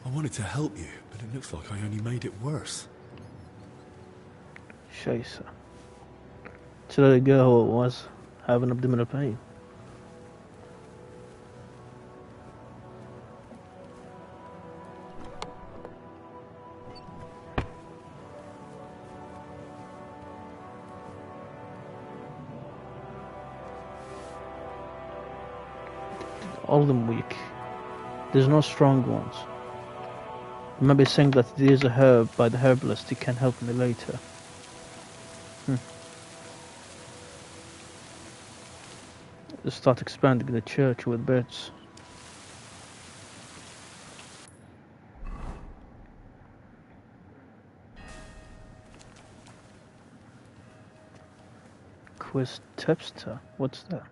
I wanted to help you, but it looks like I only made it worse. Scheiße. To let it go how it was, having abdominal pain. All of them weak. There's no strong ones. Remember saying that there's a herb by the herbalist, he can help me later. Let's start expanding the church with beds. Quest Tepster, what's that?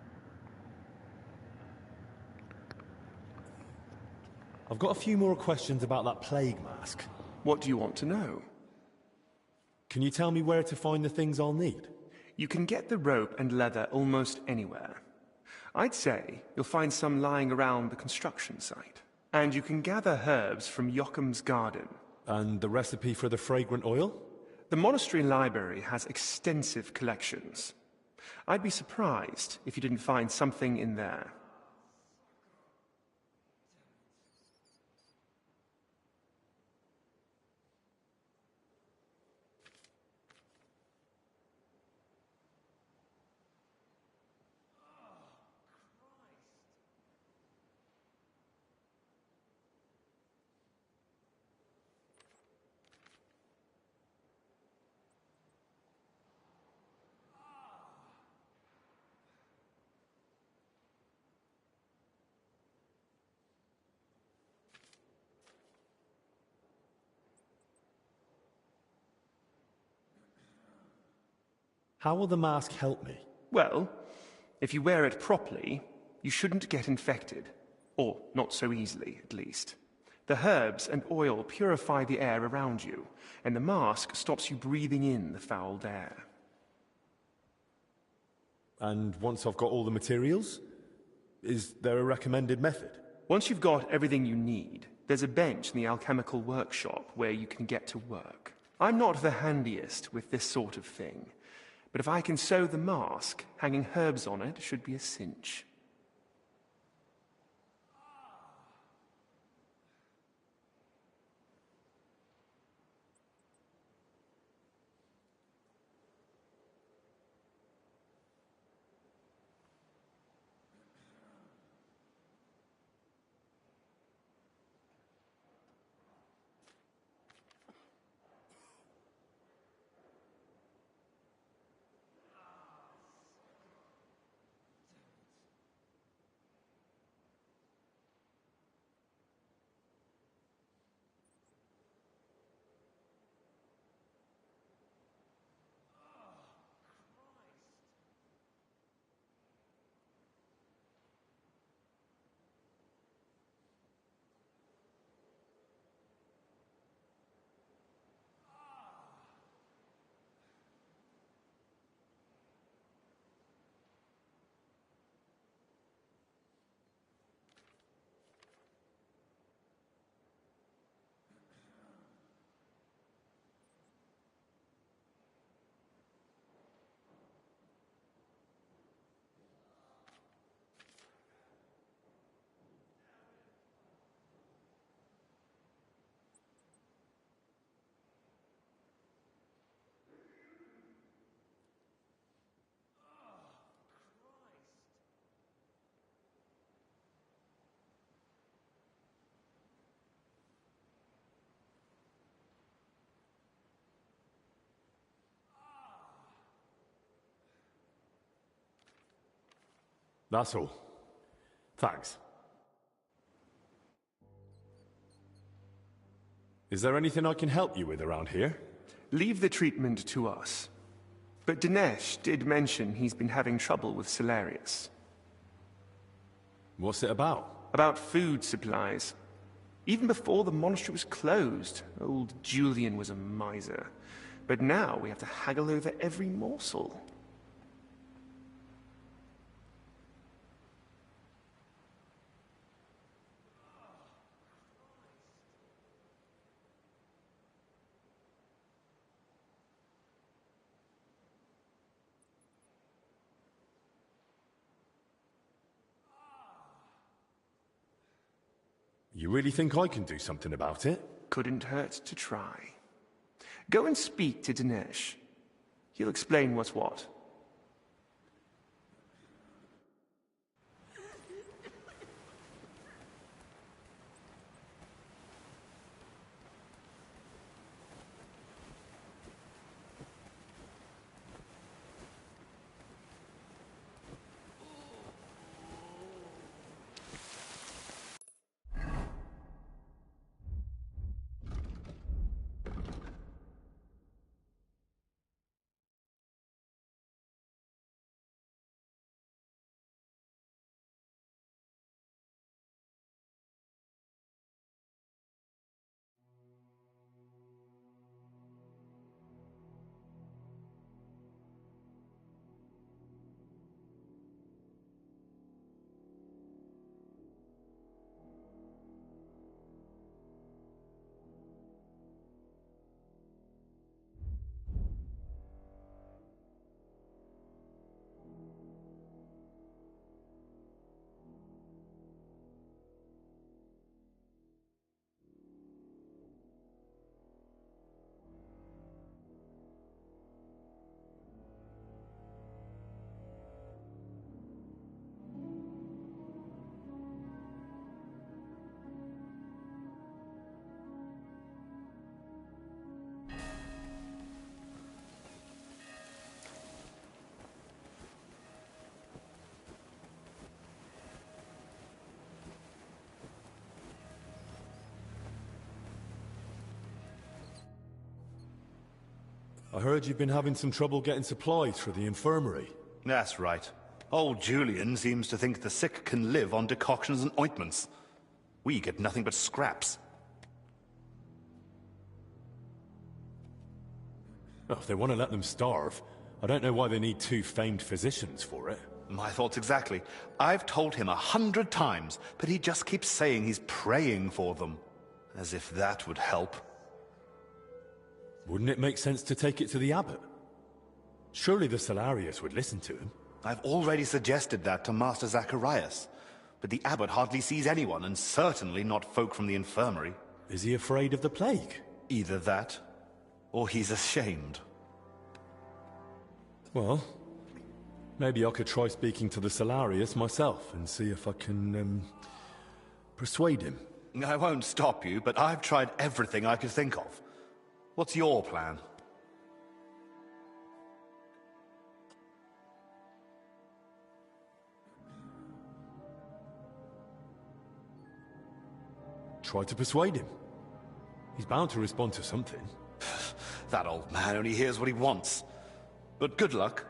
I've got a few more questions about that plague mask. What do you want to know? Can you tell me where to find the things I'll need? You can get the rope and leather almost anywhere. I'd say you'll find some lying around the construction site. And you can gather herbs from Joachim's garden. And the recipe for the fragrant oil? The monastery library has extensive collections. I'd be surprised if you didn't find something in there. How will the mask help me? Well, if you wear it properly, you shouldn't get infected. Or not so easily, at least. The herbs and oil purify the air around you, and the mask stops you breathing in the fouled air. And once I've got all the materials, is there a recommended method? Once you've got everything you need, there's a bench in the alchemical workshop where you can get to work. I'm not the handiest with this sort of thing, but if I can sew the mask, hanging herbs on it should be a cinch. That's all. Thanks. Is there anything I can help you with around here? Leave the treatment to us. But Dinesh did mention he's been having trouble with Salarius. What's it about? About food supplies. Even before the monastery was closed, old Julian was a miser. But now we have to haggle over every morsel. You really think I can do something about it? Couldn't hurt to try. Go and speak to Dinesh. He'll explain what's what. I heard you've been having some trouble getting supplies for the infirmary. That's right. Old Julian seems to think the sick can live on decoctions and ointments. We get nothing but scraps. Well, if they want to let them starve, I don't know why they need 2 famed physicians for it. My thoughts exactly. I've told him 100 times, but he just keeps saying he's praying for them. As if that would help. Wouldn't it make sense to take it to the abbot? Surely the Salarius would listen to him. I've already suggested that to Master Zacharias, but the abbot hardly sees anyone, and certainly not folk from the infirmary. Is he afraid of the plague? Either that, or he's ashamed. Well, maybe I could try speaking to the Salarius myself and see if I can, persuade him. I won't stop you, but I've tried everything I could think of. What's your plan? Try to persuade him. He's bound to respond to something. That old man only hears what he wants. But good luck.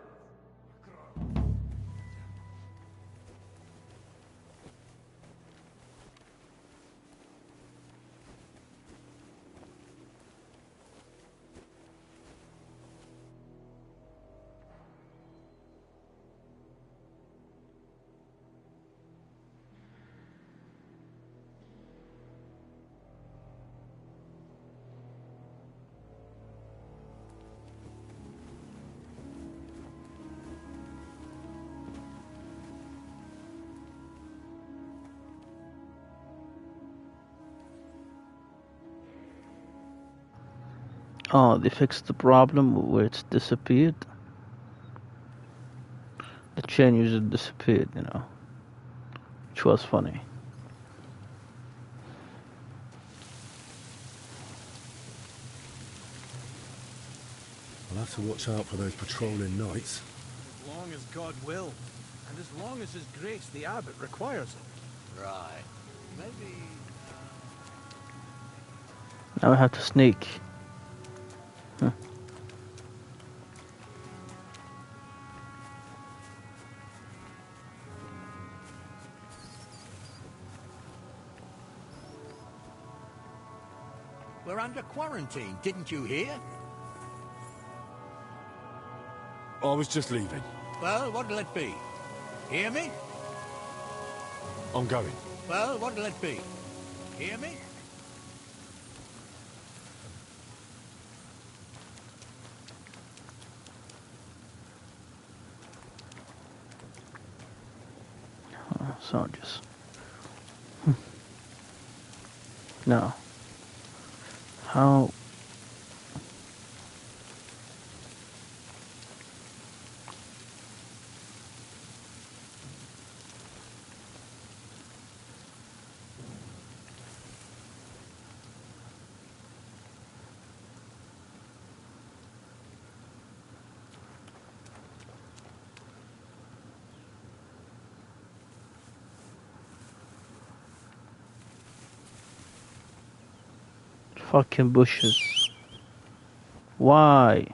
Oh, they fixed the problem where it's disappeared. The chain user disappeared, you know, which was funny. I'll have to watch out for those patrolling knights. As long as God will, and as long as His grace, the abbot, requires it. Right. Maybe... Now I have to sneak. We're under quarantine, didn't you hear? I was just leaving. Well, what'll it be? Hear me? I'm going. Well, what'll it be? Hear me? So just... No. How... Fucking bushes. Why?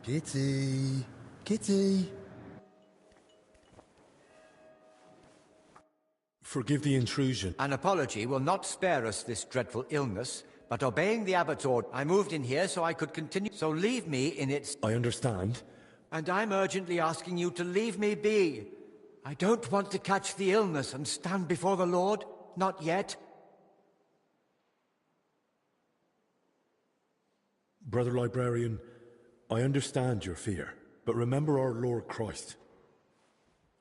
Kitty! Kitty! Forgive the intrusion. An apology will not spare us this dreadful illness, but obeying the abbot's order, I moved in here so I could continue. So leave me in its... I understand. And I'm urgently asking you to leave me be. I don't want to catch the illness and stand before the Lord. Not yet. Brother Librarian, I understand your fear, but remember our Lord Christ.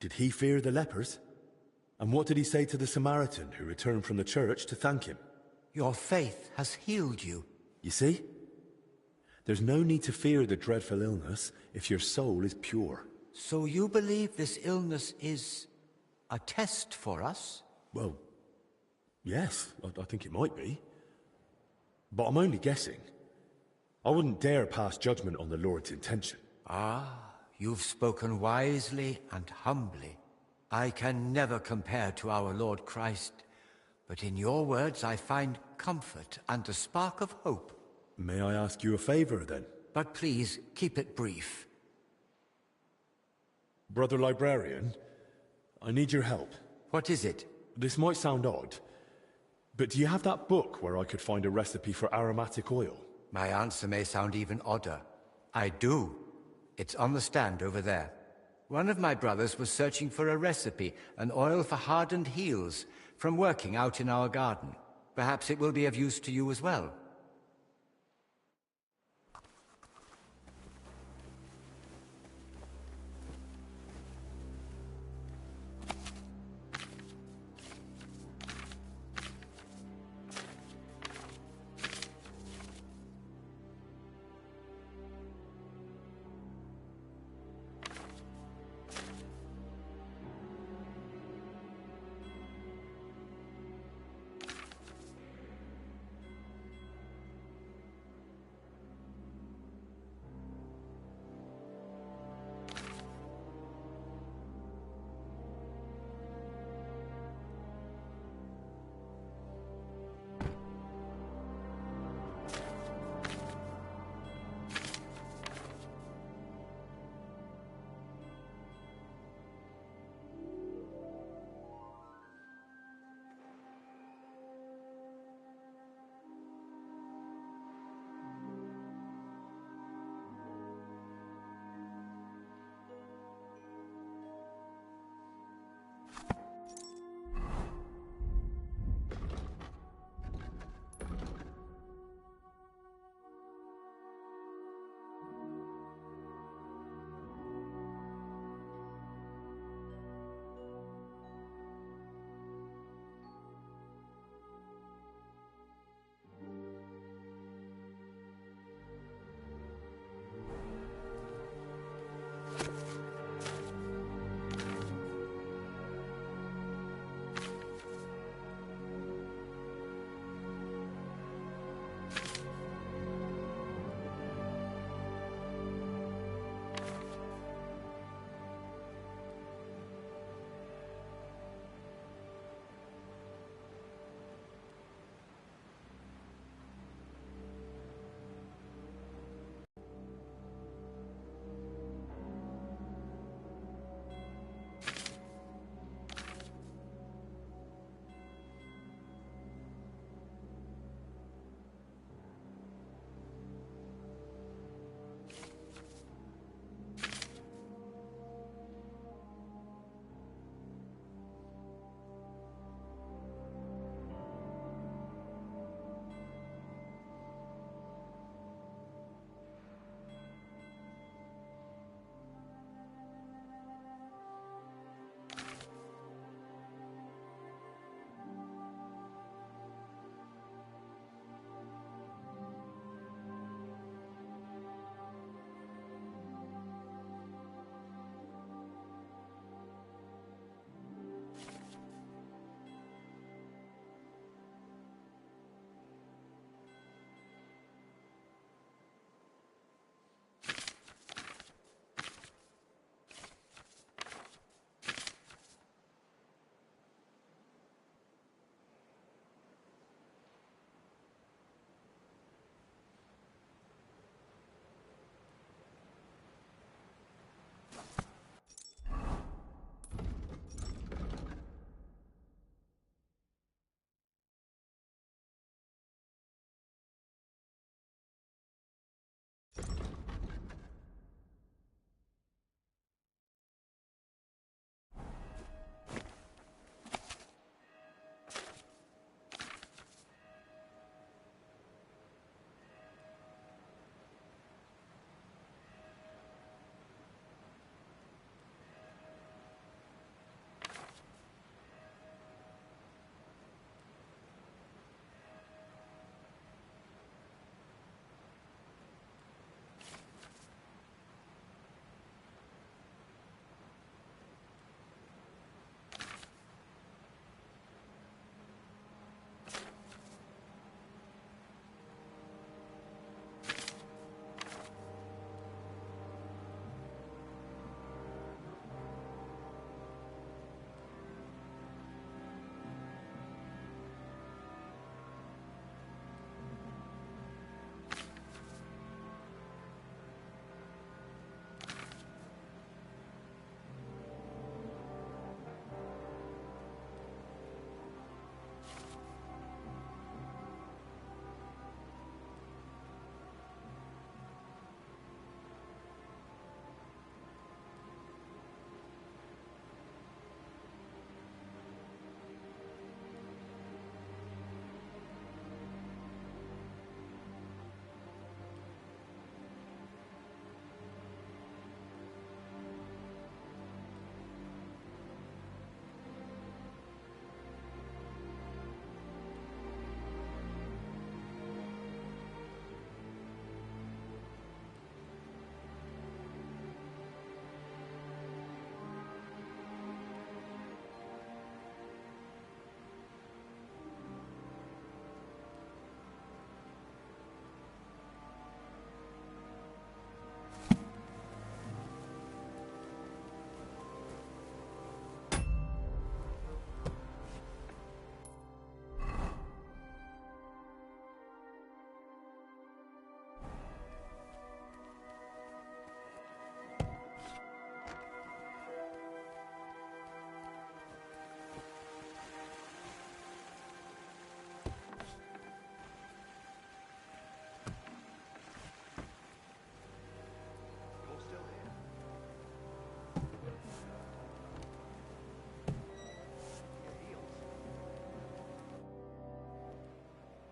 Did he fear the lepers? And what did he say to the Samaritan who returned from the church to thank him? Your faith has healed you. You see? There's no need to fear the dreadful illness if your soul is pure. So you believe this illness is a test for us? Well, yes, I think it might be. But I'm only guessing. I wouldn't dare pass judgment on the Lord's intention. Ah, you've spoken wisely and humbly. I can never compare to our Lord Christ, but in your words I find comfort and a spark of hope. May I ask you a favor, then? But please, keep it brief. Brother Librarian, I need your help. What is it? This might sound odd, but do you have that book where I could find a recipe for aromatic oil? My answer may sound even odder. I do. It's on the stand over there. One of my brothers was searching for a recipe, an oil for hardened heels, from working out in our garden. Perhaps it will be of use to you as well.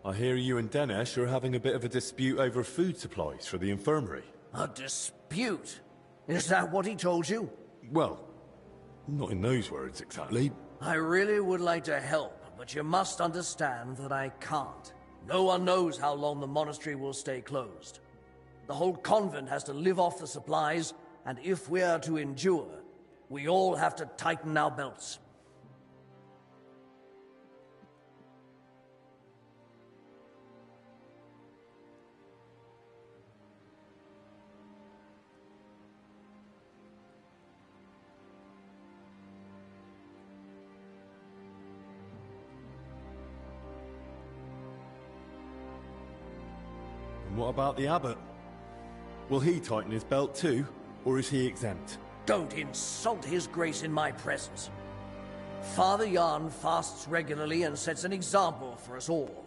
I hear you and Dinesh are having a bit of a dispute over food supplies for the infirmary. A dispute? Is that what he told you? Well, not in those words exactly. I really would like to help, but you must understand that I can't. No one knows how long the monastery will stay closed. The whole convent has to live off the supplies, and if we are to endure, we all have to tighten our belts. And what about the abbot? Will he tighten his belt too, or is he exempt? Don't insult his grace in my presence. Father Jan fasts regularly and sets an example for us all.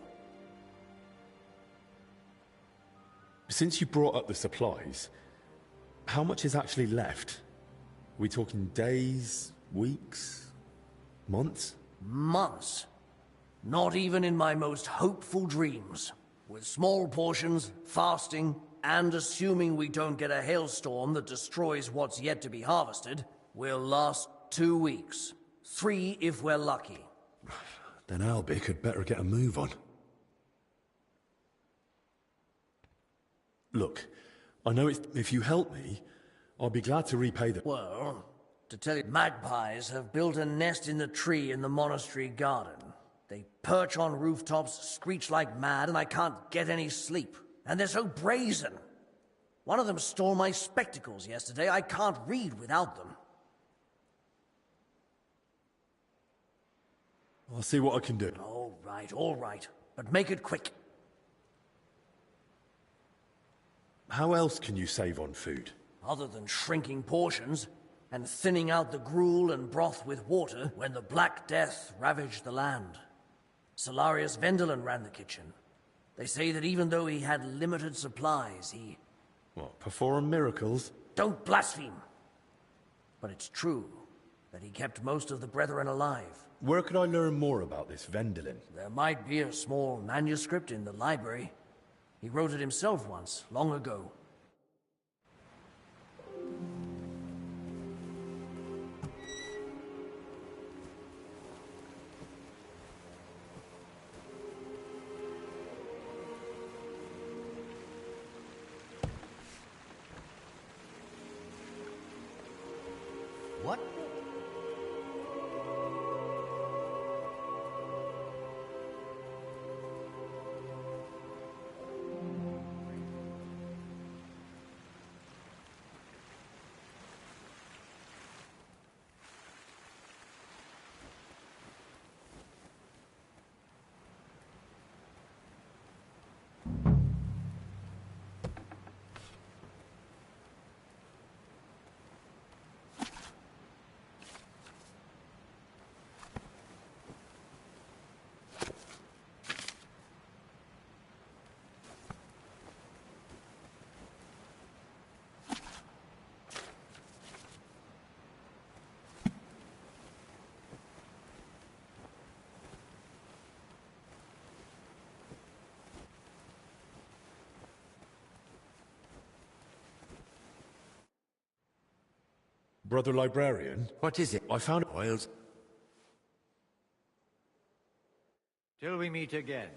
Since you brought up the supplies, how much is actually left? Are we talking days, weeks, months? Months. Not even in my most hopeful dreams. With small portions, fasting, and assuming we don't get a hailstorm that destroys what's yet to be harvested, we'll last 2 weeks. 3 if we're lucky. Then Albic had better get a move on. Look, I know if you help me, I'll be glad to repay the... Well, to tell you, magpies have built a nest in the tree in the monastery garden. They perch on rooftops, screech like mad, and I can't get any sleep. And they're so brazen. One of them stole my spectacles yesterday. I can't read without them. I'll see what I can do. All right. But make it quick. How else can you save on food? Other than shrinking portions and thinning out the gruel and broth with water when the Black Death ravaged the land. Salarius Vendelin ran the kitchen. They say that even though he had limited supplies, he... What, perform miracles? Don't blaspheme! But it's true that he kept most of the brethren alive. Where could I learn more about this Vendelin? There might be a small manuscript in the library. He wrote it himself once, long ago. What? Brother Librarian? What is it? I found oils. Till we meet again.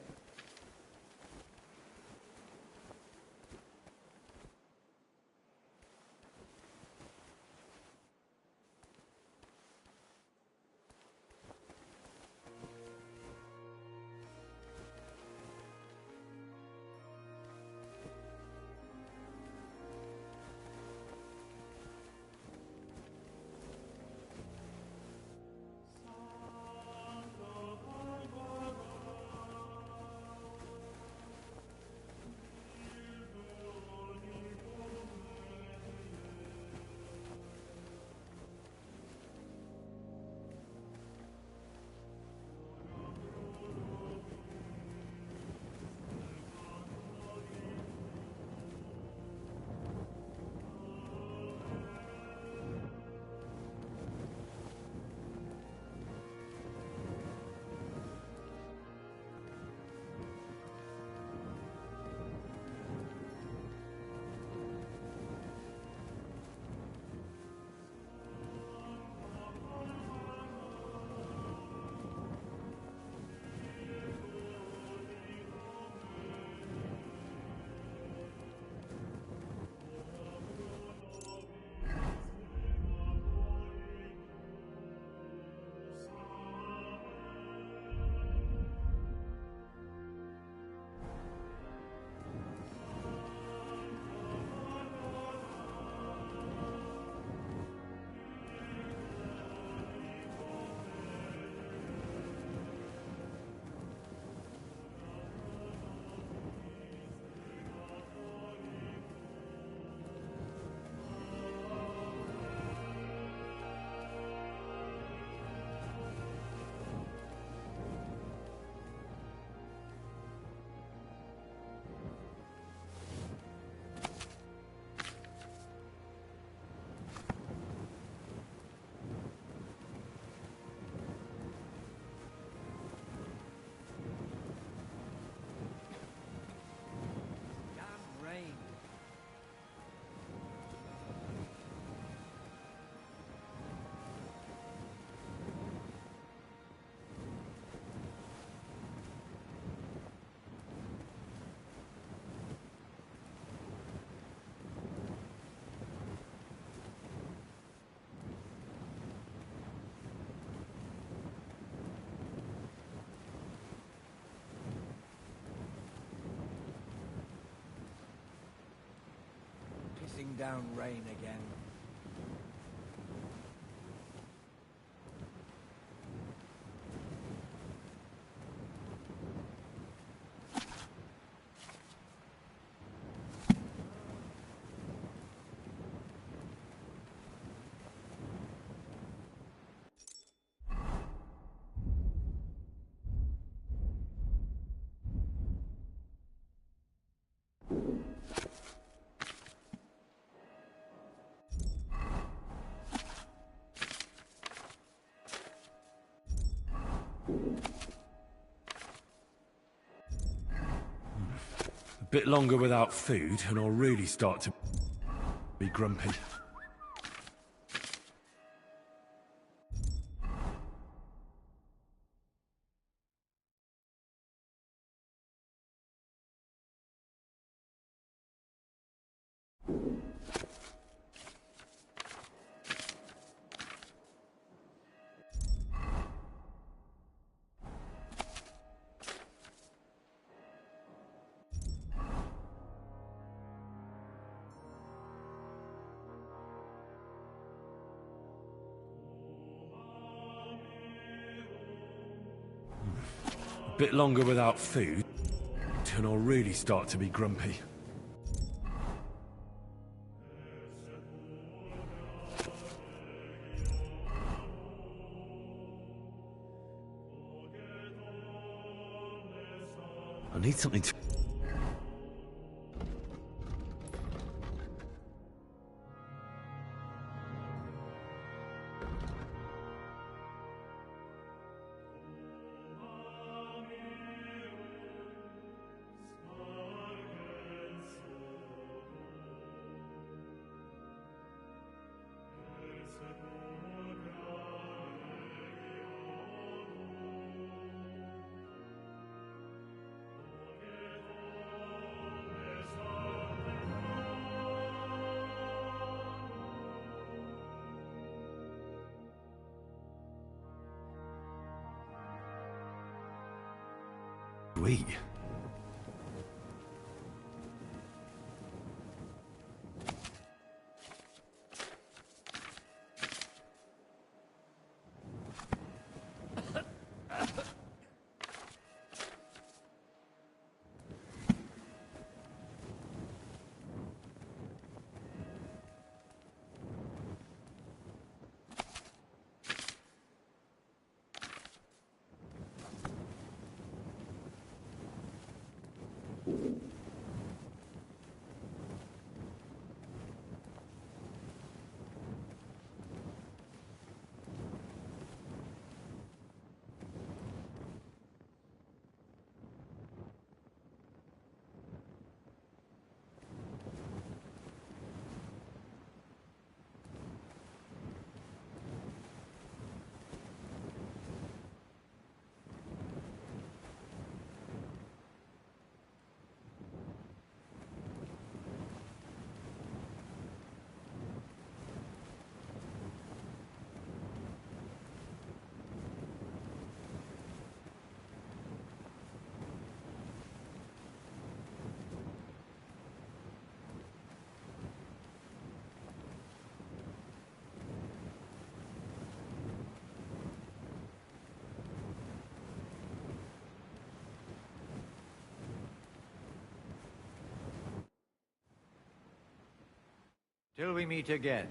bring down rain again. A bit longer without food, and I'll really start to be grumpy. A bit longer without food, and I'll really start to be grumpy. I need something to... Sweet. Till we meet again.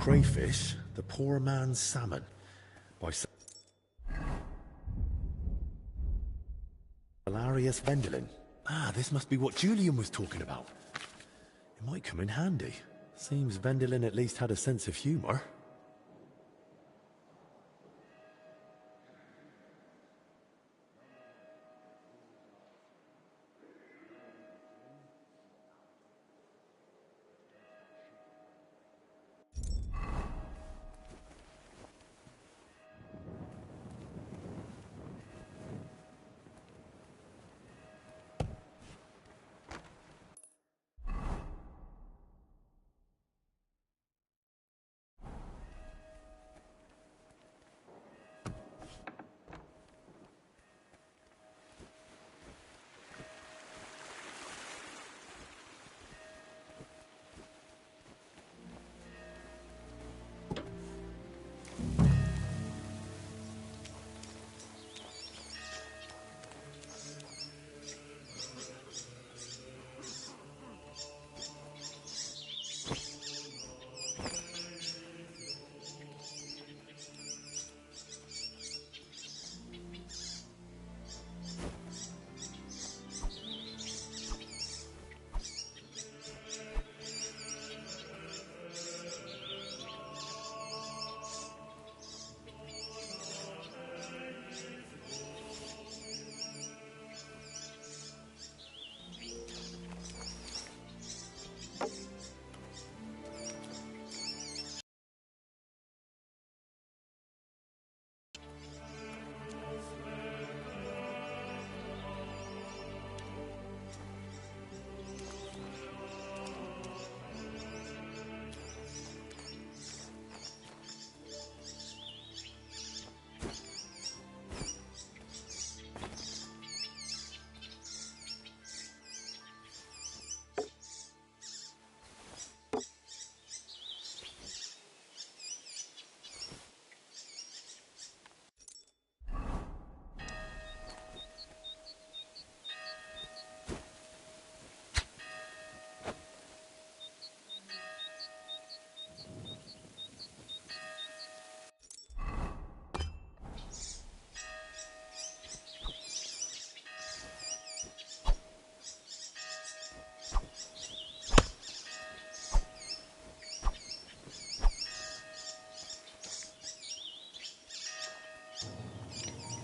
crayfish, the poor man's salmon. By Valerius Vendelin. Ah, this must be what Julian was talking about. It might come in handy. Seems Vendelin at least had a sense of humor.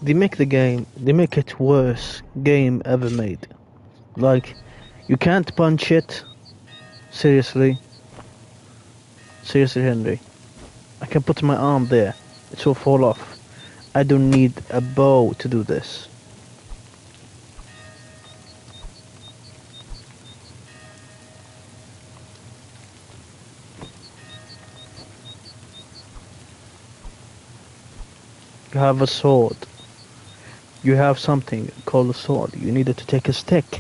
They make it worst game ever made. Like, you can't punch it. Seriously, Henry. I can put my arm there. It will fall off. I don't need a bow to do this. You have a sword. You have something called a sword. You needed to take a stick.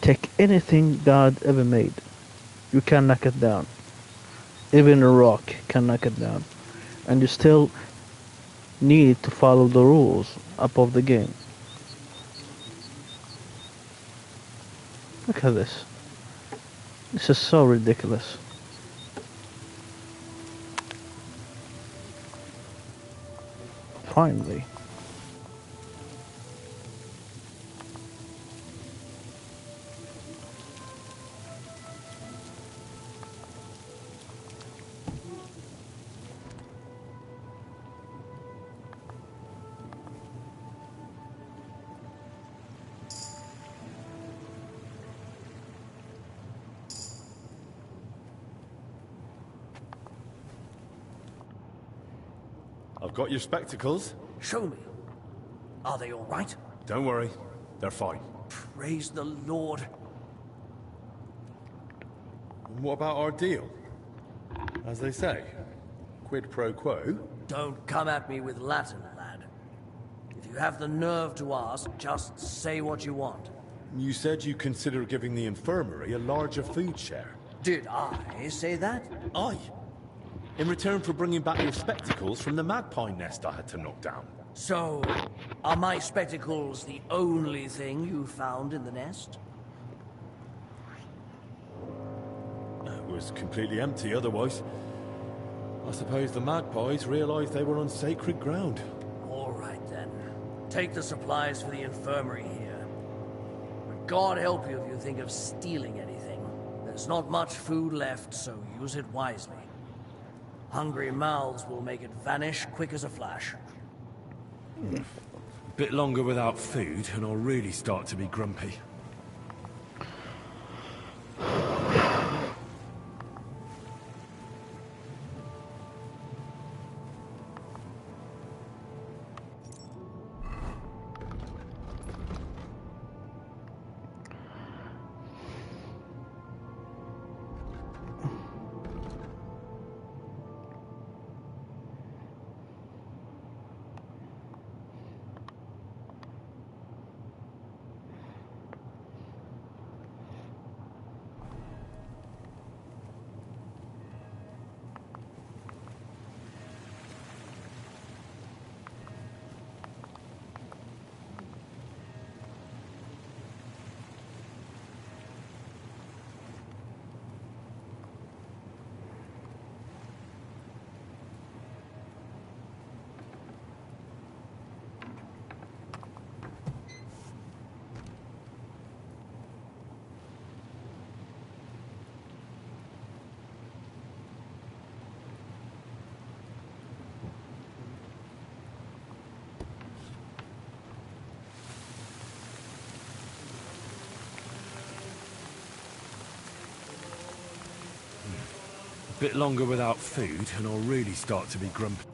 Take anything God ever made. You can knock it down. Even a rock can knock it down. And you still need to follow the rules above the game. Look at this. This is so ridiculous. Finally. I've got your spectacles. Show me. Are they all right? Don't worry, they're fine. Praise the Lord. And what about our deal? As they say, quid pro quo? Don't come at me with Latin, lad. If you have the nerve to ask, just say what you want. You said you consider giving the infirmary a larger food share. Did I say that? Aye. In return for bringing back your spectacles from the magpie nest I had to knock down. So, are my spectacles the only thing you found in the nest? It was completely empty otherwise. I suppose the magpies realized they were on sacred ground. All right, then. Take the supplies for the infirmary here. But God help you if you think of stealing anything. There's not much food left, so use it wisely. Hungry mouths will make it vanish quick as a flash. Bit longer without food, and I'll really start to be grumpy. Bit longer without food, and I'll really start to be grumpy.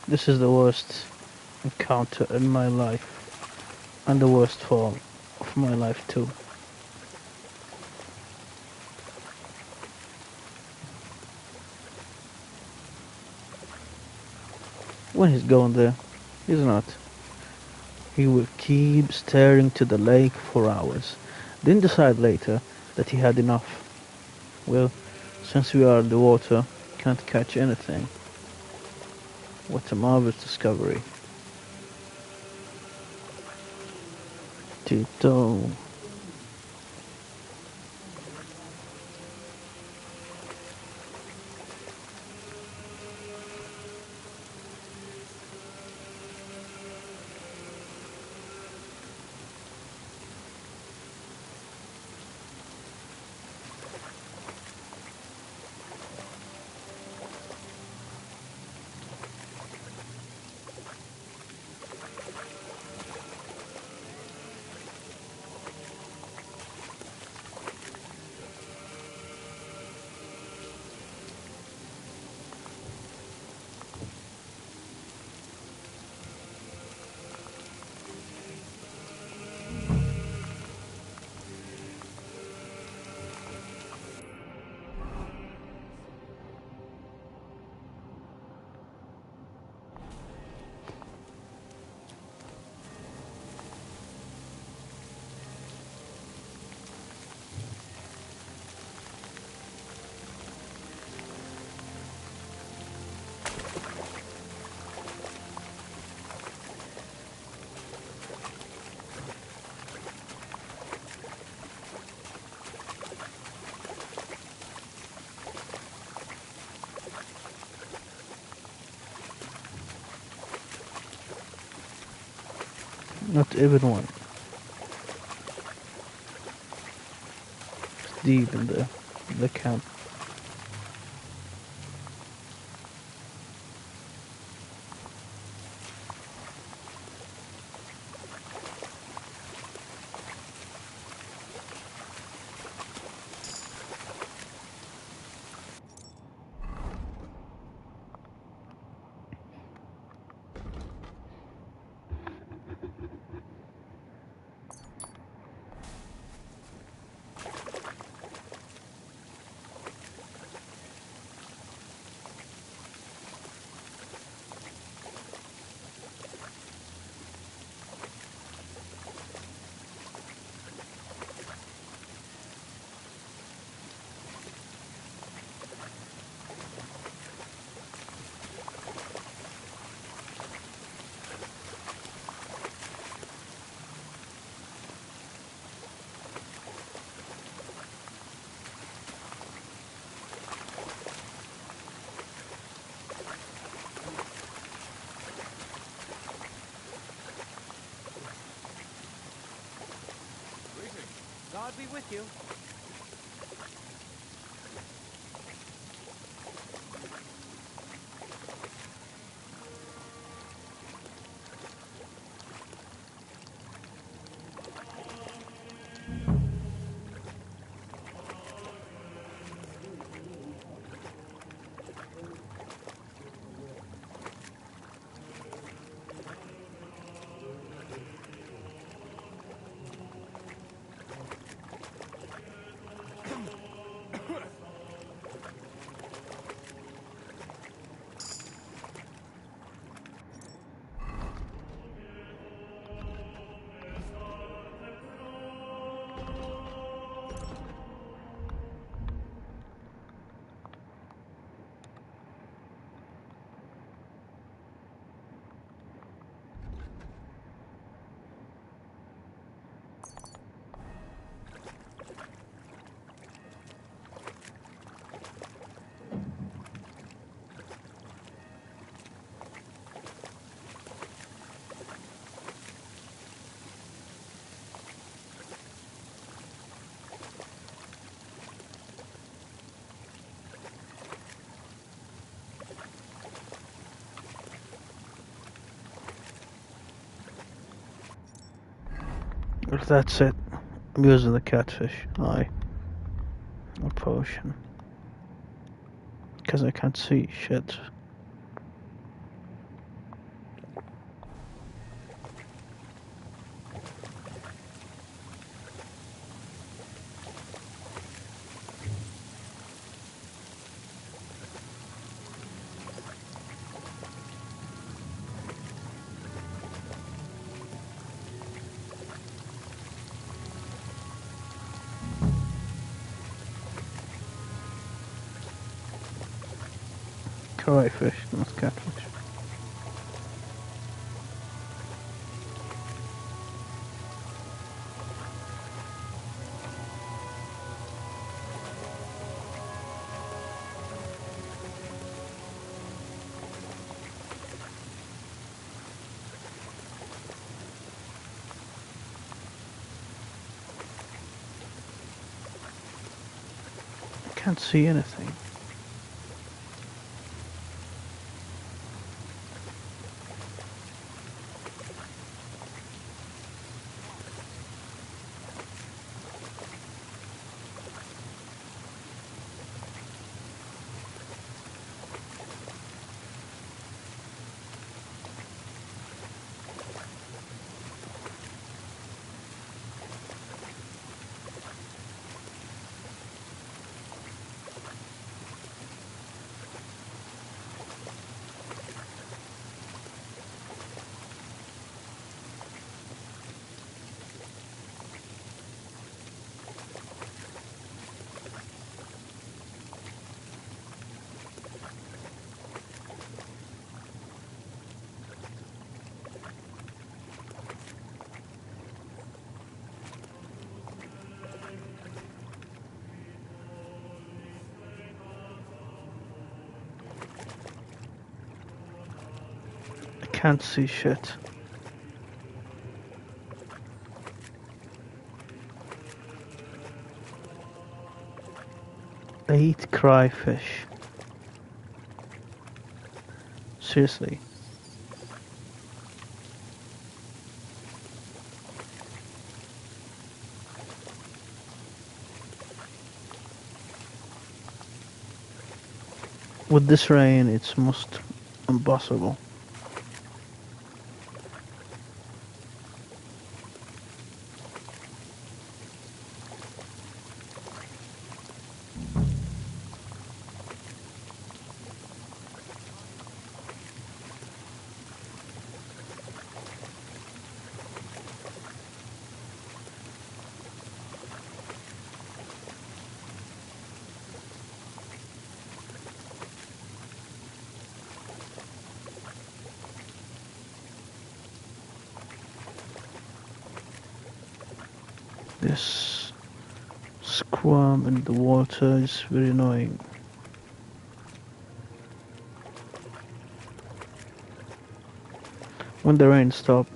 This is the worst encounter in my life, and the worst fall of my life too. When he's going there, he's not. He will keep staring to the lake for hours, then decide later that he had enough. Well, since we are in the water, can't catch anything. What a marvelous discovery. Tito. Not even one. Deep in the camp. God be with you. If that's it, I'm using the catfish. Aye. A potion. Because I can't see shit. Crayfish, not catfish. I can't see anything. I can't see shit. I eat crayfish. Seriously. With this rain, it's most impossible. This squirm in the water is very annoying. When the rain stops.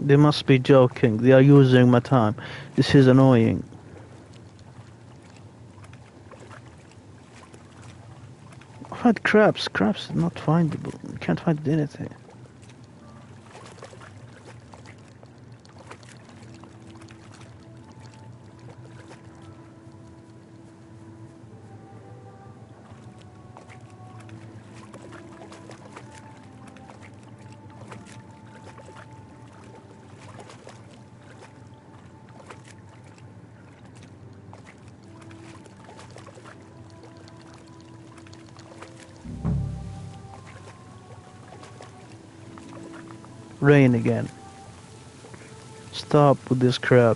They must be joking. They are using my time. This is annoying. I find crabs. Crabs is not findable. You can't find anything. Rain again. Stop with this crap.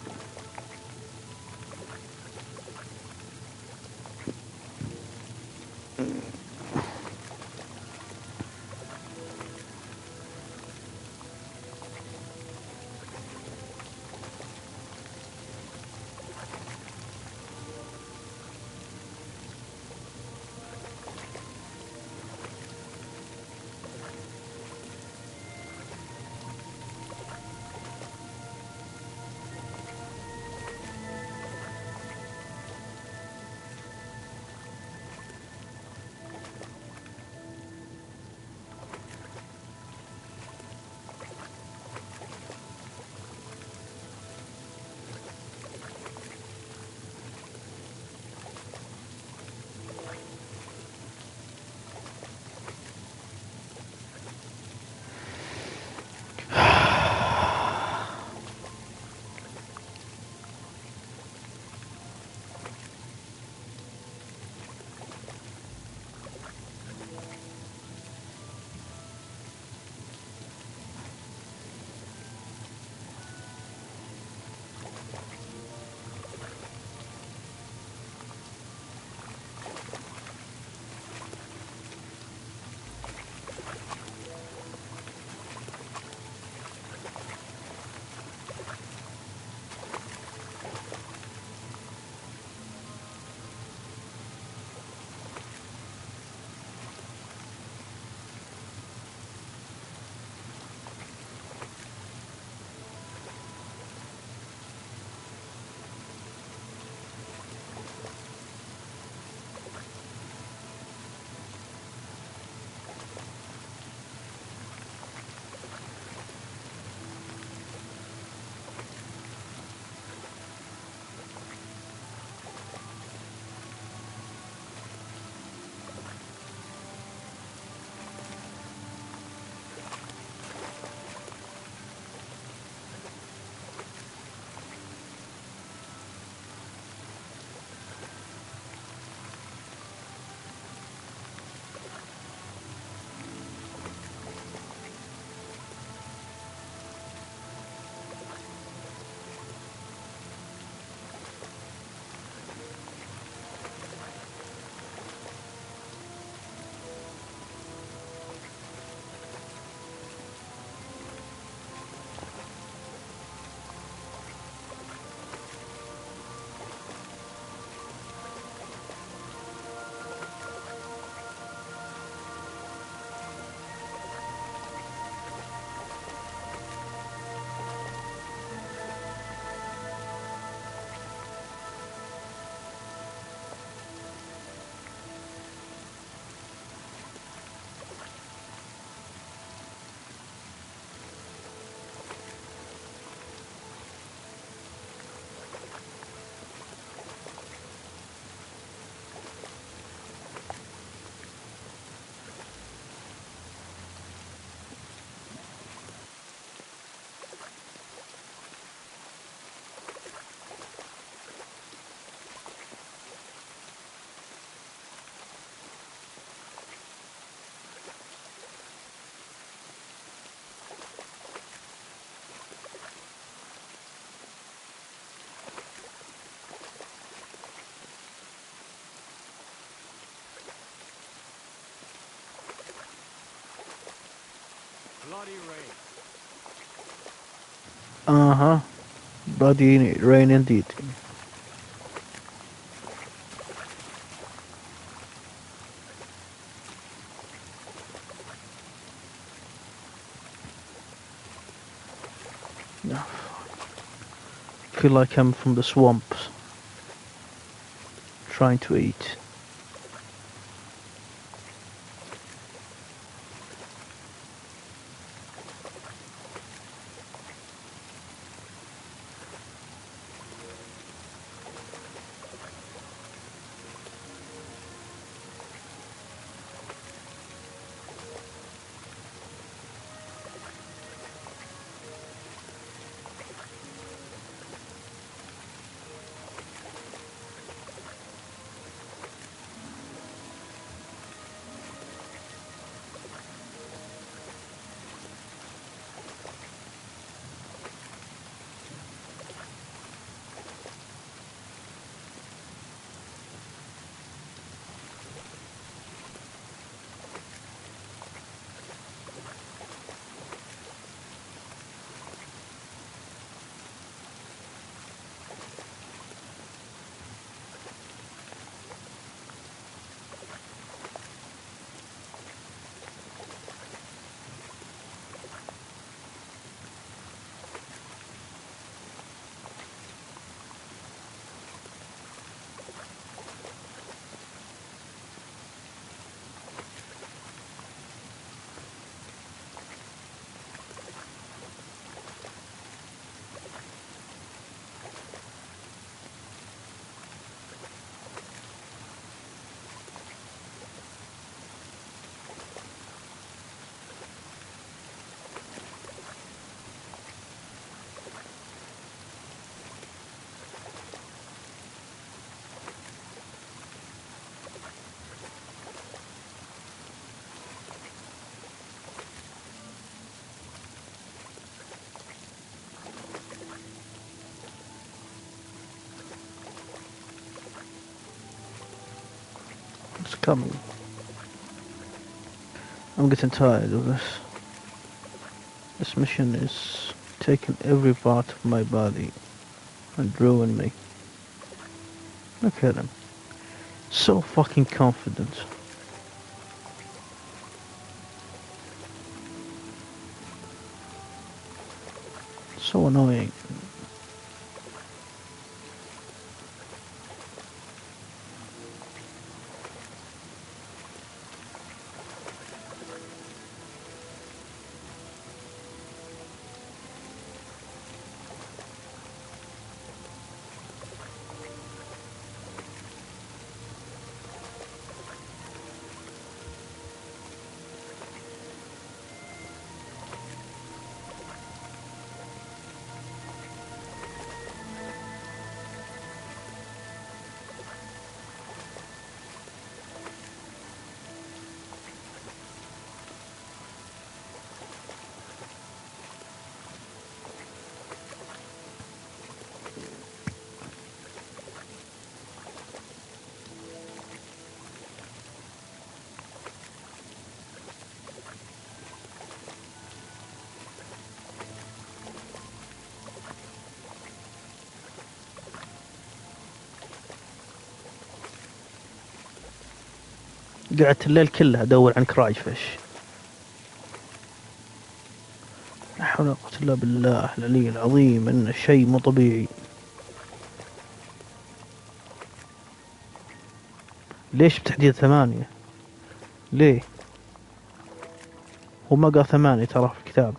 Bloody rain. Uh-huh. Bloody rain indeed. No. I feel like I'm from the swamps. Trying to eat. It's coming. I'm getting tired of this. This mission is taking every part of my body and ruining me. Look at him. So fucking confident. So annoying. قعدت الليل كله ادور عن كرايفش. لا حول ولا قوة الا بالله العلي العظيم، انه شيء مو طبيعي. ليش بتحديد 8؟ ليه؟ هو ما قال 8 ترى في الكتاب.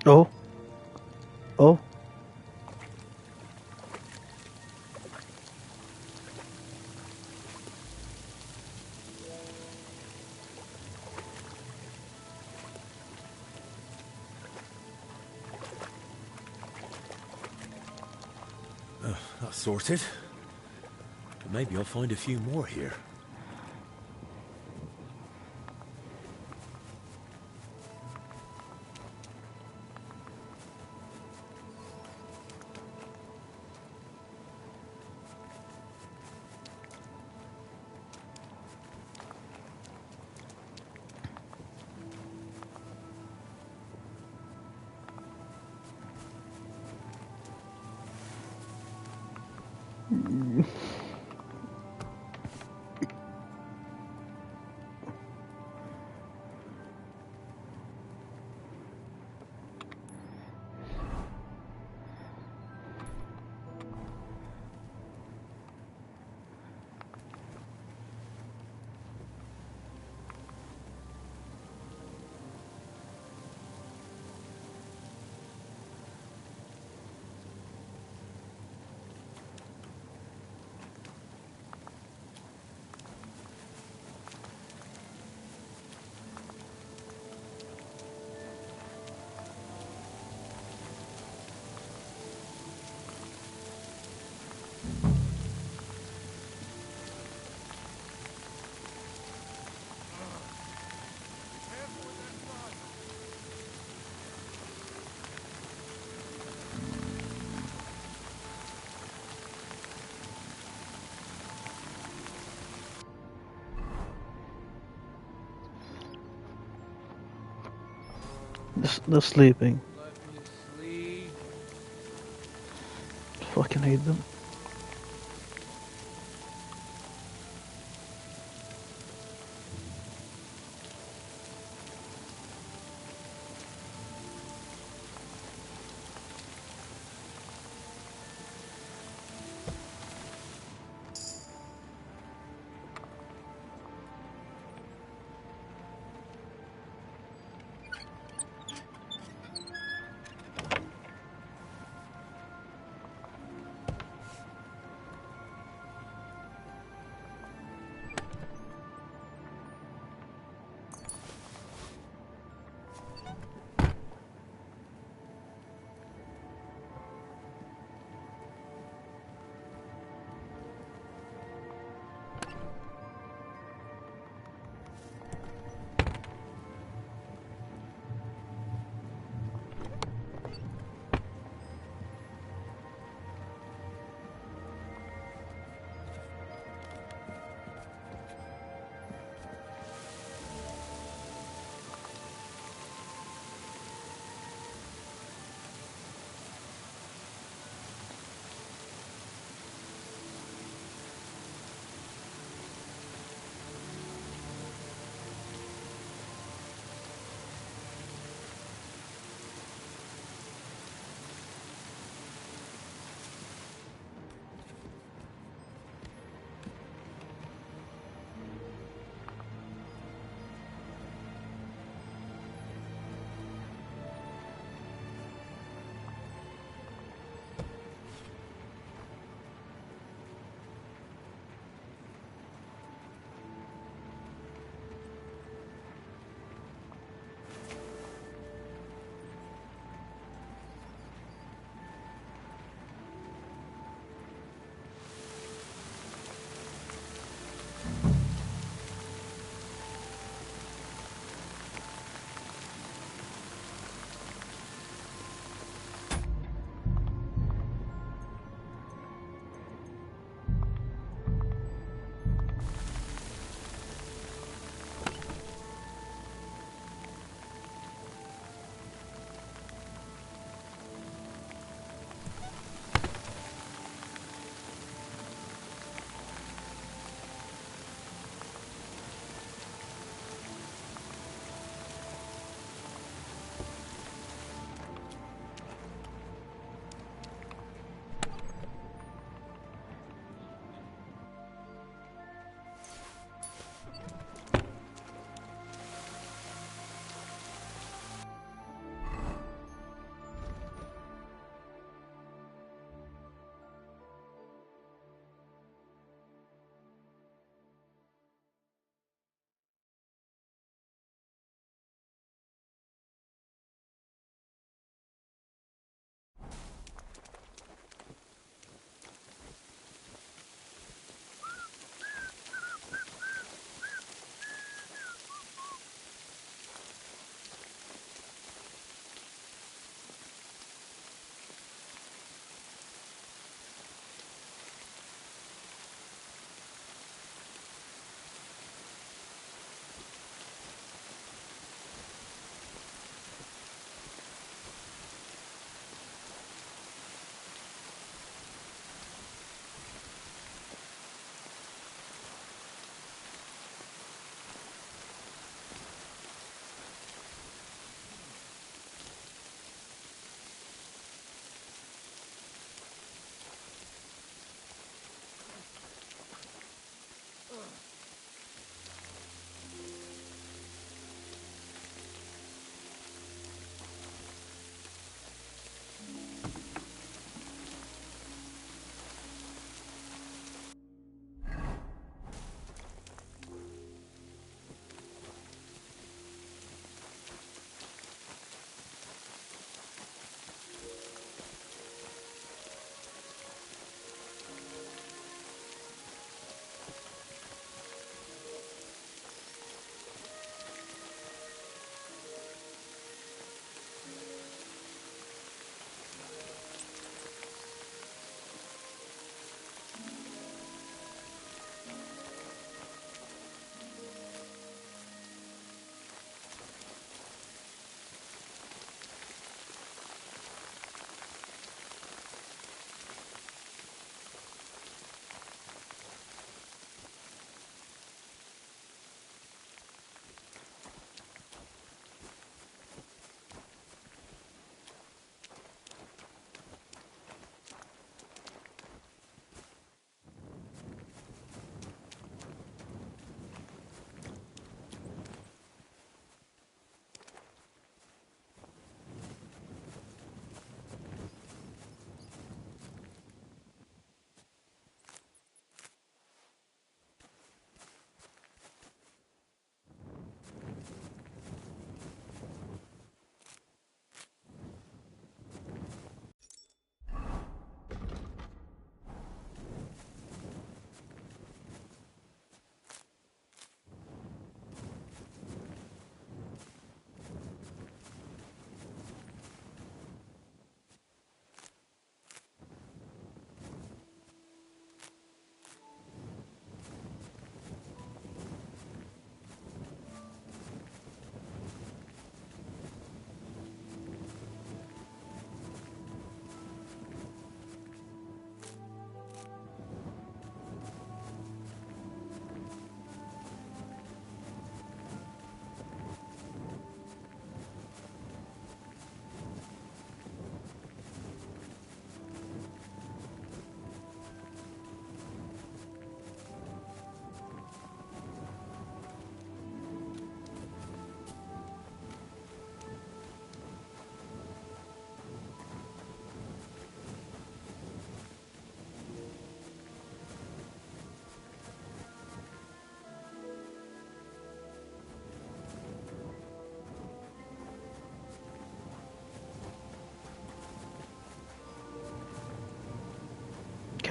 Oh. Oh. That's sorted. But maybe I'll find a few more here. They're sleeping. Let me sleep. Fucking hate them.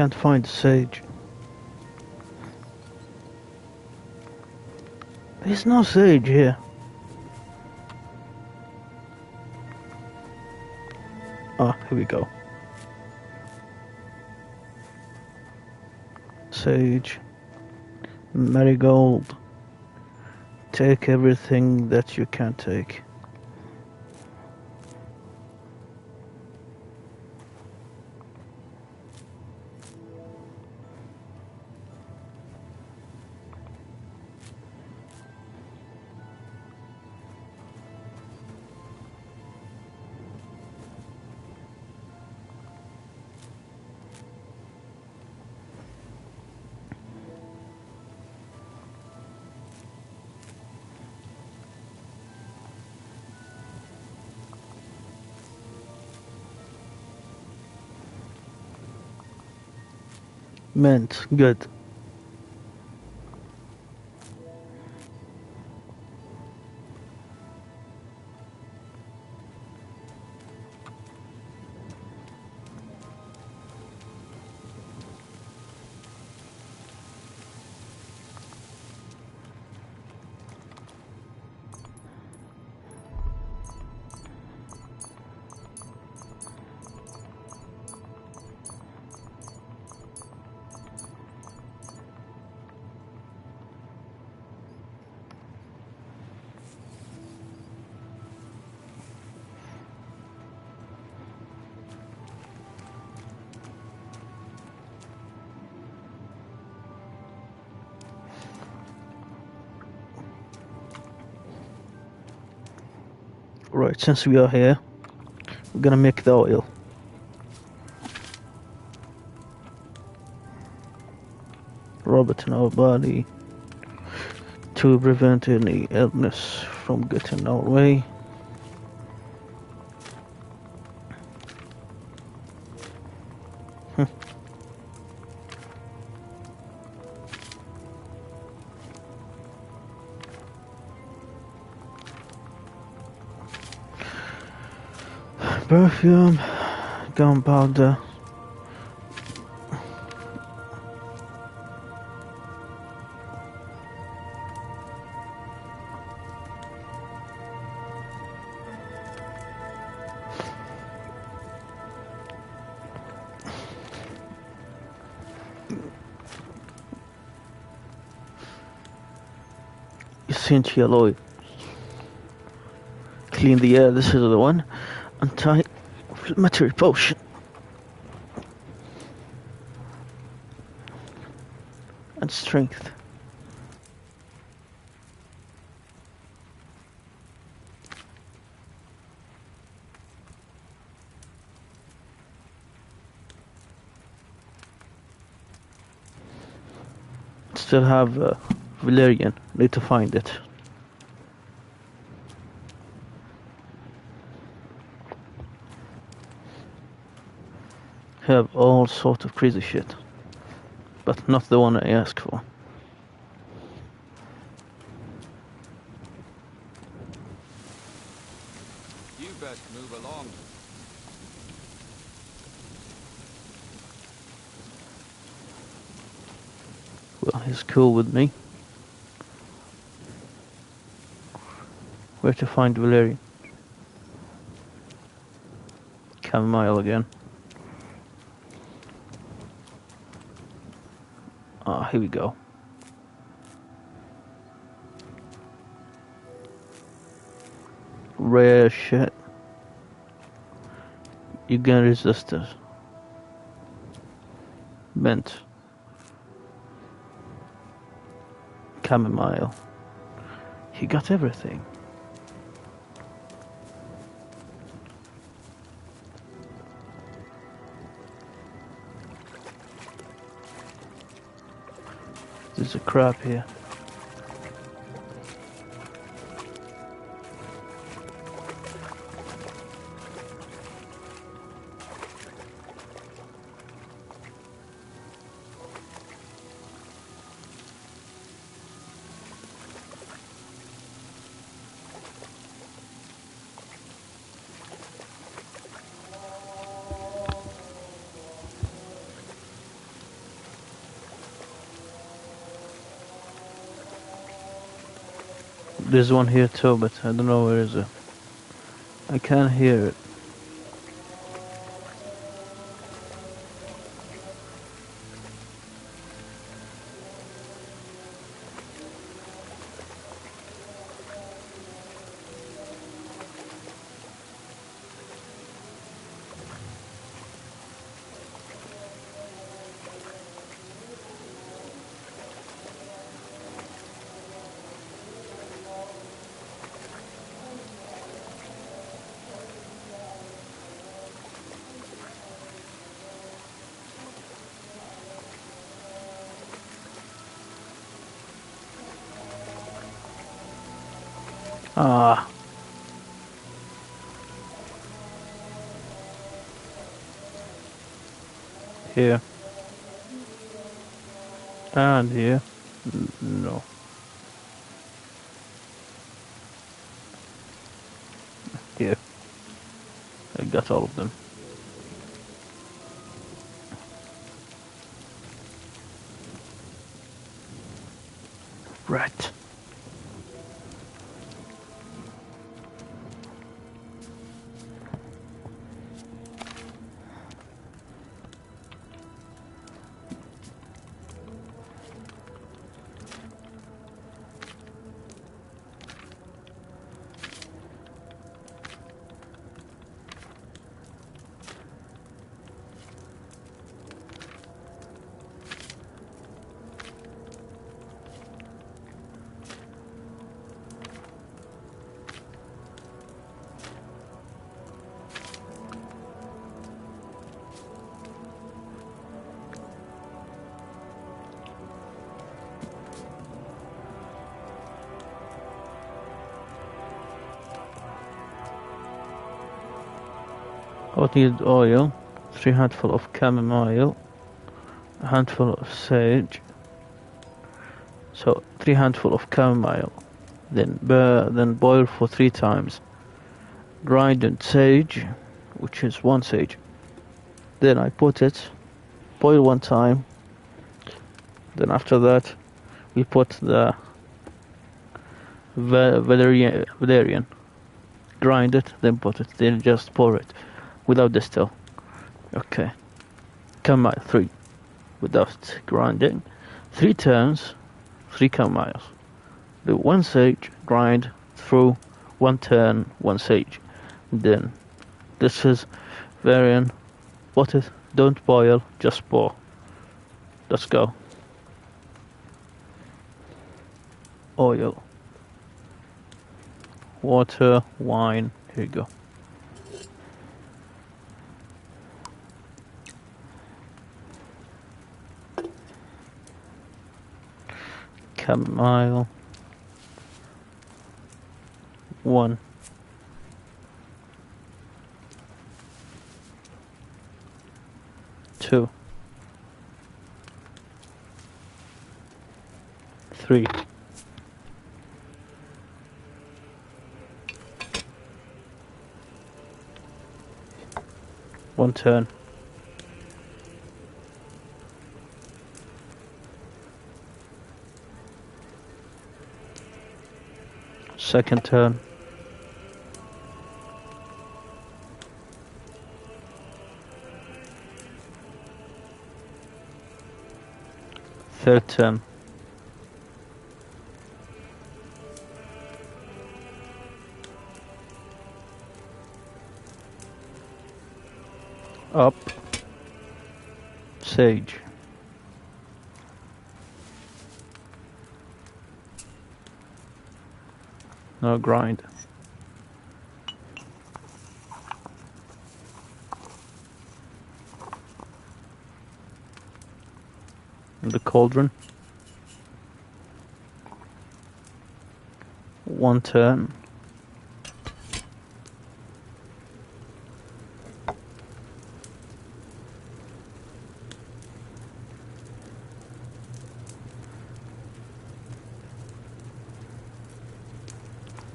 can't find the sage. There's no sage here. Ah, here we go. Sage. Marigold. Take everything that you can take. Mint, good. Right, since we are here, we're gonna make the oil. Rub it in our body to prevent any illness from getting our way. Perfume, gunpowder. Essential oil. Clean the air, this is the one. Anti-inflammatory potion. And strength. Still have Valerian. Need to find it. Have all sorts of crazy shit, but not the one I asked for. You best move along. Well, he's cool with me. Where to find Valerian? Chamomile again. Ah, here we go. Rare shit. You can resist it. Mint. Chamomile. He got everything. There's a crab here. There's one here too, but I don't know where is it. I can't hear it. Ah. Here. And here. No. Here. I got all of them. Right. I need oil, 3 handful of chamomile, a handful of sage. So 3 handful of chamomile, then boil for 3 times. Grinded sage, which is 1 sage. Then I put it, boil 1 time. Then after that, we put the valerian. Grind it, then put it, then just pour it, without distill. Okay. Chamomile 3, without grinding. 3 turns, 3 chamomiles. Do 1 sage, grind through 1 turn, 1 sage. Then this is valerian. Put it, don't boil, just pour. Let's go. Oil, water, wine. Here you go. Chamomile. 1. 2. 3. 1 turn. Second turn. Third turn. Up. Sage. No grind. The cauldron. 1 turn.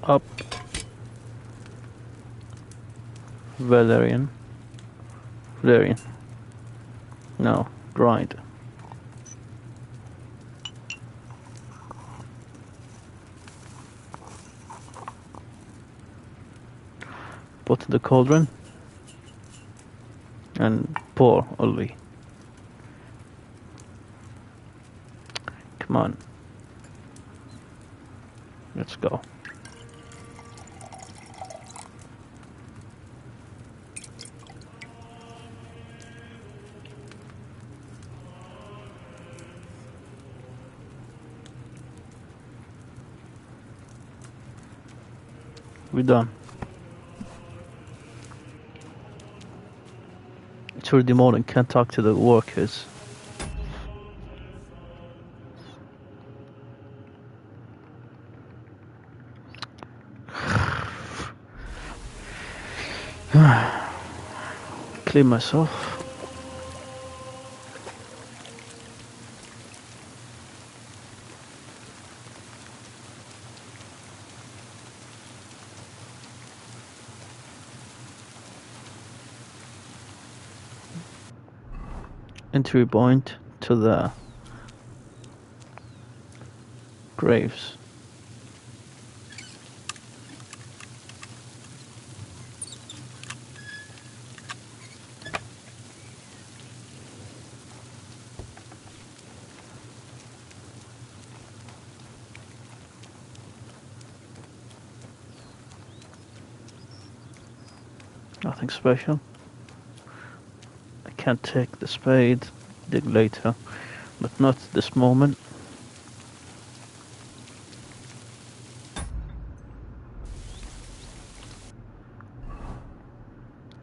Up. Valerian. No, grind. put in the cauldron and pour only. Come on. Let's go. We're done. It's already morning, can't talk to the workers. Clean myself. Entry point to the graves. Nothing special. I can't take the spade, dig later, but not this moment.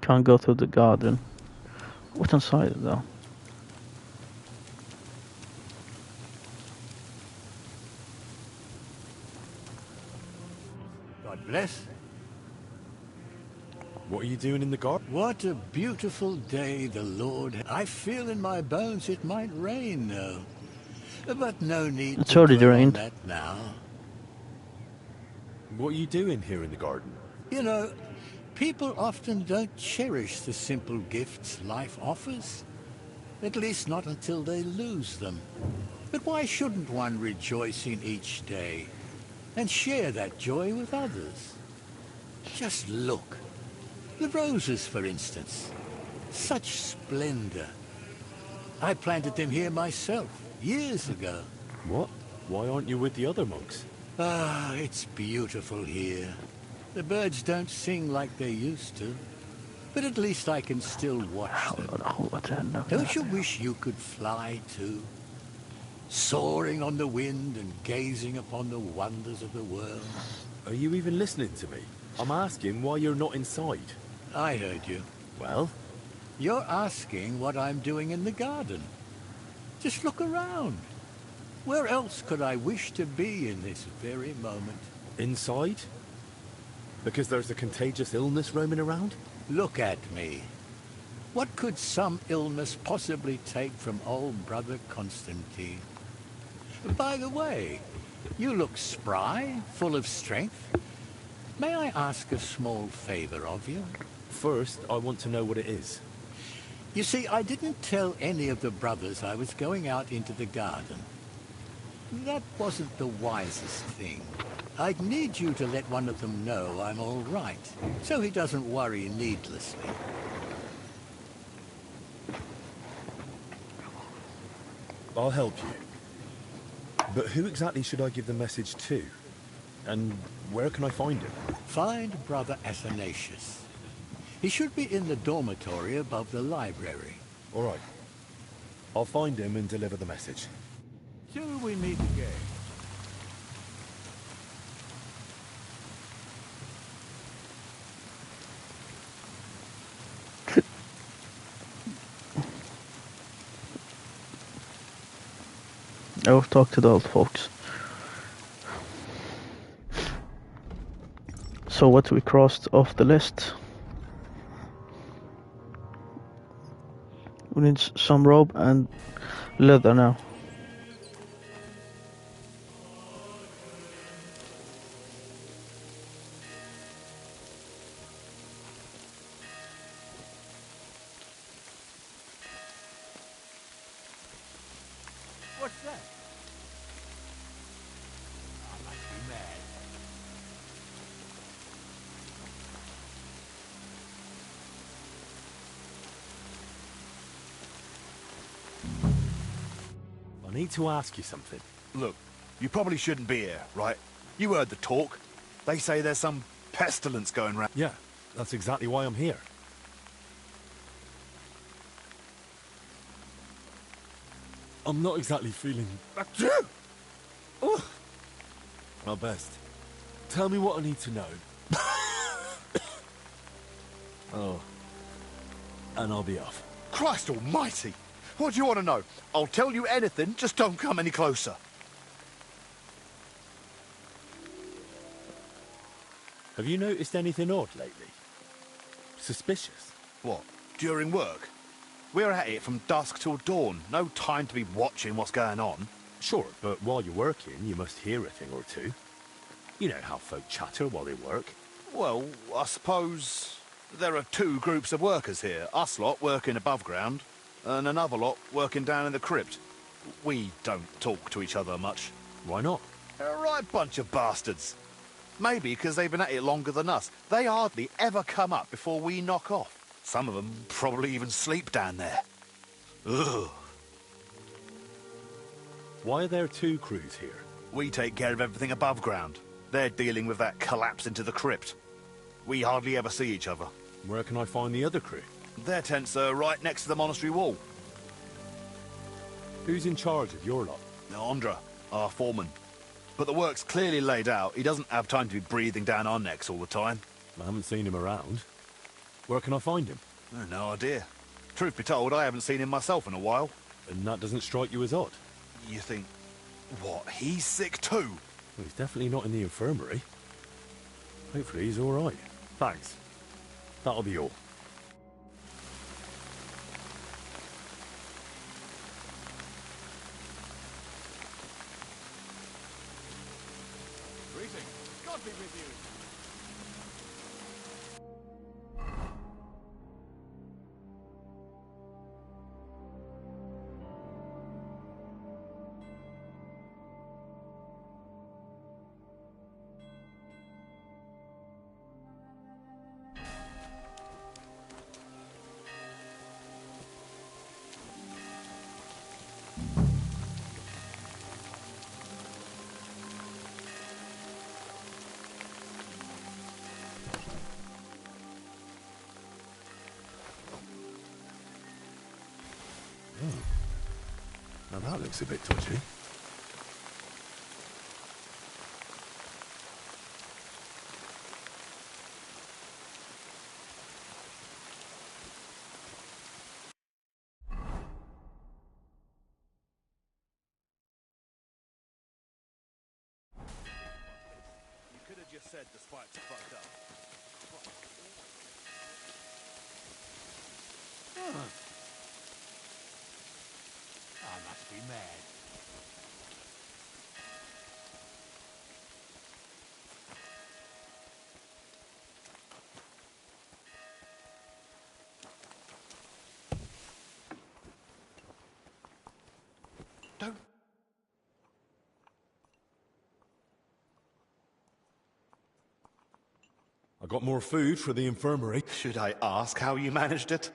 Can't go through the garden. What's inside it though? God bless. What are you doing in the garden? What a beautiful day the Lord. I feel in my bones it might rain though. But no need It's to already dwell on rained. that now. What are you doing here in the garden? You know, people often don't cherish the simple gifts life offers. At least not until they lose them. But why shouldn't one rejoice in each day and share that joy with others? Just look. The roses, for instance. Such splendor. I planted them here myself, years ago. What? Why aren't you with the other monks? Ah, it's beautiful here. The birds don't sing like they used to. But at least I can still watch them. Don't you wish you could fly too? Soaring on the wind and gazing upon the wonders of the world. Are you even listening to me? I'm asking why you're not inside. I heard you. Well? You're asking what I'm doing in the garden. Just look around. Where else could I wish to be in this very moment? Inside? Because there's a contagious illness roaming around? Look at me. What could some illness possibly take from old Brother Constantine? By the way, you look spry, full of strength. May I ask a small favor of you? First, I want to know what it is. You see, I didn't tell any of the brothers I was going out into the garden. That wasn't the wisest thing. I'd need you to let one of them know I'm all right, so he doesn't worry needlessly. I'll help you. But who exactly should I give the message to? And where can I find him? Find Brother Athanasius. He should be in the dormitory above the library. All right. I'll find him and deliver the message. Till we meet again. I'll talk to the old folks. So what we crossed off the list? We need some rope and leather now. What's that? I must be mad. I need to ask you something. Look, you probably shouldn't be here, right? You heard the talk. They say there's some pestilence going round. Yeah, that's exactly why I'm here. I'm not exactly feeling... My best. Tell me what I need to know. Oh. And I'll be off. Christ almighty! What do you want to know? I'll tell you anything, just don't come any closer. Have you noticed anything odd lately? Suspicious? What, during work? We're at it from dusk till dawn. No time to be watching what's going on. Sure, but while you're working, you must hear a thing or two. You know how folk chatter while they work. Well, I suppose there are two groups of workers here. Us lot working above ground, and another lot working down in the crypt. We don't talk to each other much. Why not? They're a right bunch of bastards. Maybe because they've been at it longer than us. They hardly ever come up before we knock off. Some of them probably even sleep down there. Ugh. Why are there two crews here? We take care of everything above ground. They're dealing with that collapse into the crypt. We hardly ever see each other. Where can I find the other crew? Their tents are right next to the monastery wall. Who's in charge of your lot? Andra, our foreman. But the work's clearly laid out. He doesn't have time to be breathing down our necks all the time. I haven't seen him around. Where can I find him? No idea. Truth be told, I haven't seen him myself in a while. And that doesn't strike you as odd? You think, what, he's sick too? Well, he's definitely not in the infirmary. Hopefully he's all right. Thanks. That'll be all. Greetings. God be with you. Now that looks a bit dodgy. You could have just said the spikes are fucked up. I must be mad. Don't. I got more food for the infirmary. Should I ask how you managed it?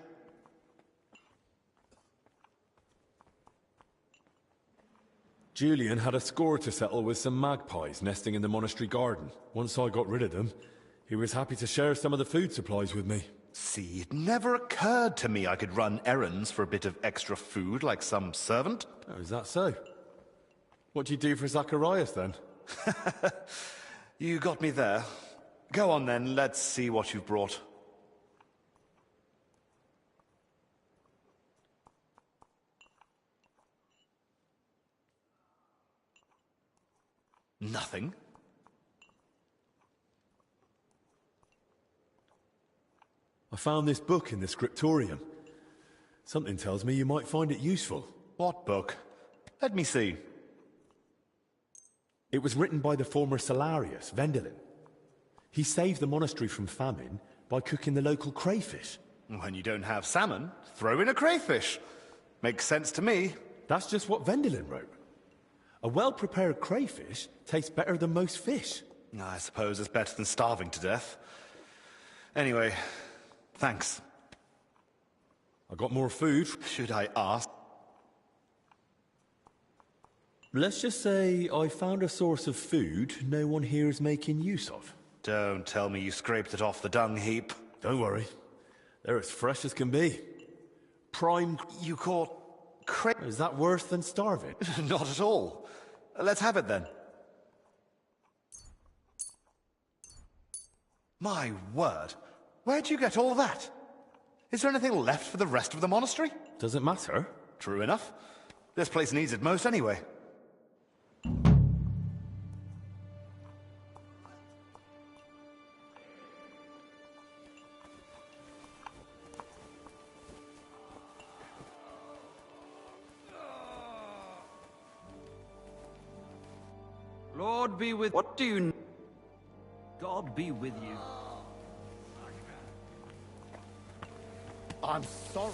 Julian had a score to settle with some magpies nesting in the monastery garden. Once I got rid of them, he was happy to share some of the food supplies with me. See, it never occurred to me I could run errands for a bit of extra food like some servant. Oh, is that so? What do you do for Zacharias, then? You got me there. Go on, then. Let's see what you've brought. Nothing. I found this book in the scriptorium. Something tells me you might find it useful. What book? Let me see. It was written by the former Salarius, Vendelin. He saved the monastery from famine by cooking the local crayfish. When you don't have salmon, throw in a crayfish. Makes sense to me. That's just what Vendelin wrote. A well-prepared crayfish tastes better than most fish. I suppose it's better than starving to death. Anyway, thanks. I got more food. Should I ask? Let's just say I found a source of food no one here is making use of. Don't tell me you scraped it off the dung heap. Don't worry. They're as fresh as can be. Prime... You caught... Is that worse than starving? Not at all. Let's have it then. My word. Where'd you get all that? Is there anything left for the rest of the monastery? Does it matter? True enough. This place needs it most anyway. Lord be with... What do you... God be with you. I'm sorry.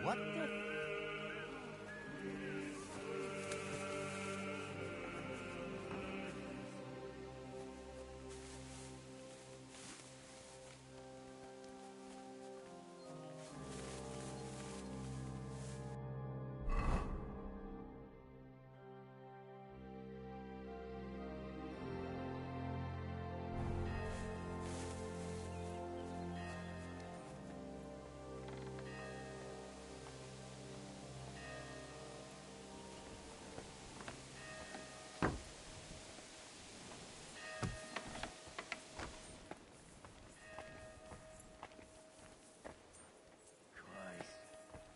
What the...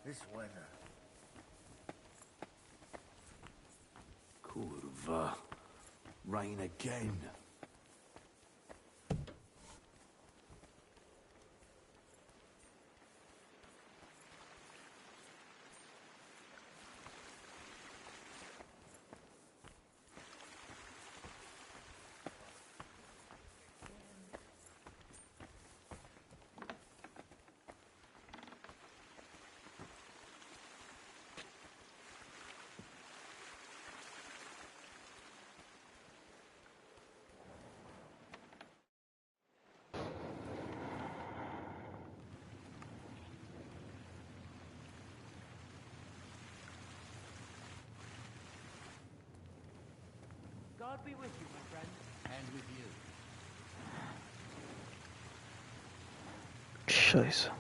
This weather. Rain again. God be with you, my friend. And with you. Scheiße.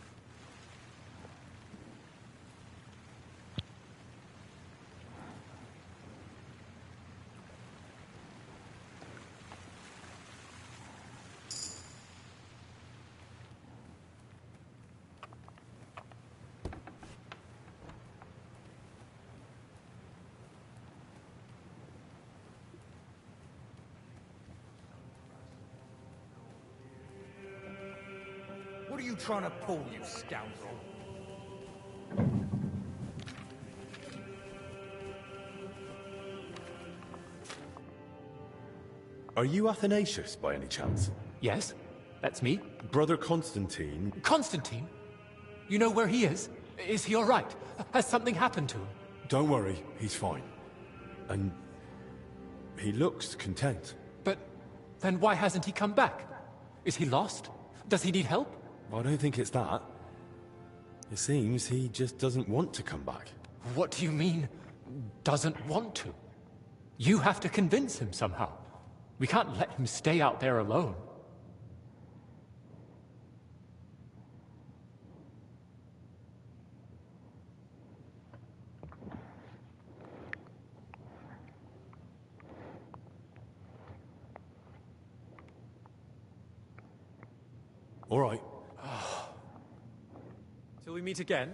What are you trying to pull, you scoundrel? Are you Athanasius, by any chance? Yes, that's me. Brother Constantine. Constantine? You know where he is? Is he all right? Has something happened to him? Don't worry, he's fine. And he looks content. But then why hasn't he come back? Is he lost? Does he need help? I don't think it's that. It seems he just doesn't want to come back. What do you mean, doesn't want to? You have to convince him somehow. We can't let him stay out there alone. All right. Till we meet again.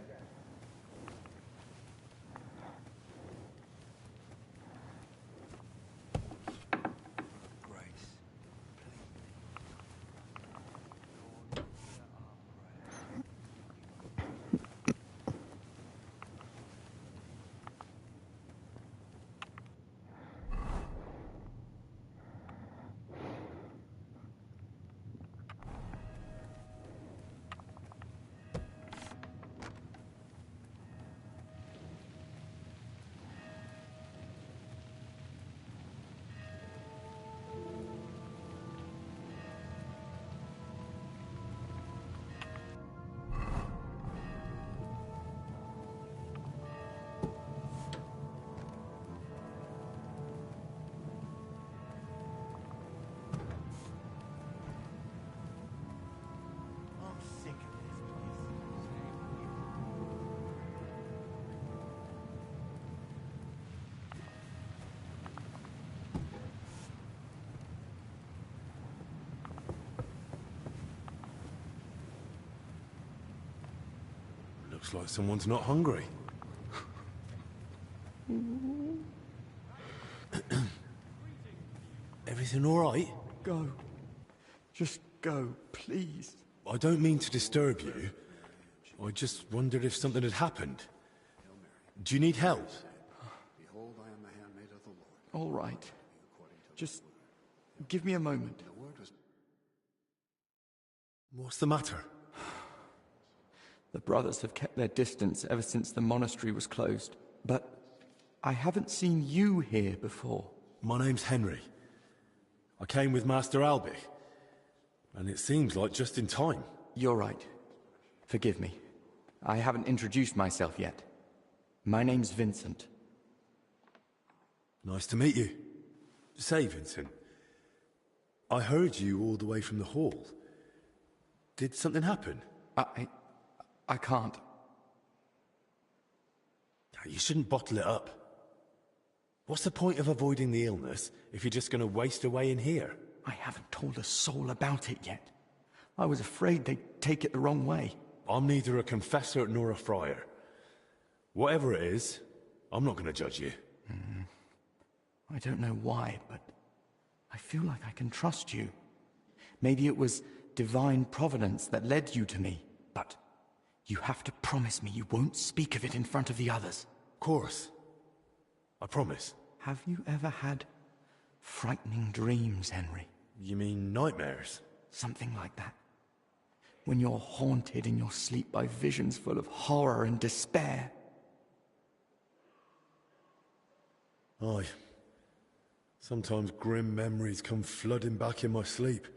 Looks like someone's not hungry. Everything all right? Go. Just go, please. I don't mean to disturb you. I just wondered if something had happened. Do you need help? Behold, I am the handmaid of the Lord. All right. Just give me a moment. What's the matter? The brothers have kept their distance ever since the monastery was closed. But I haven't seen you here before. My name's Henry. I came with Master Albie. And it seems like just in time. You're right. Forgive me. I haven't introduced myself yet. My name's Vincent. Nice to meet you. Say, Vincent, I heard you all the way from the hall. Did something happen? I can't. You shouldn't bottle it up. What's the point of avoiding the illness if you're just going to waste away in here? I haven't told a soul about it yet. I was afraid they'd take it the wrong way. I'm neither a confessor nor a friar. Whatever it is, I'm not going to judge you. I don't know why, but I feel like I can trust you. Maybe it was divine providence that led you to me, but you have to promise me you won't speak of it in front of the others. Of course. I promise. Have you ever had frightening dreams, Henry? You mean nightmares? Something like that. When you're haunted in your sleep by visions full of horror and despair. Aye. Sometimes grim memories come flooding back in my sleep.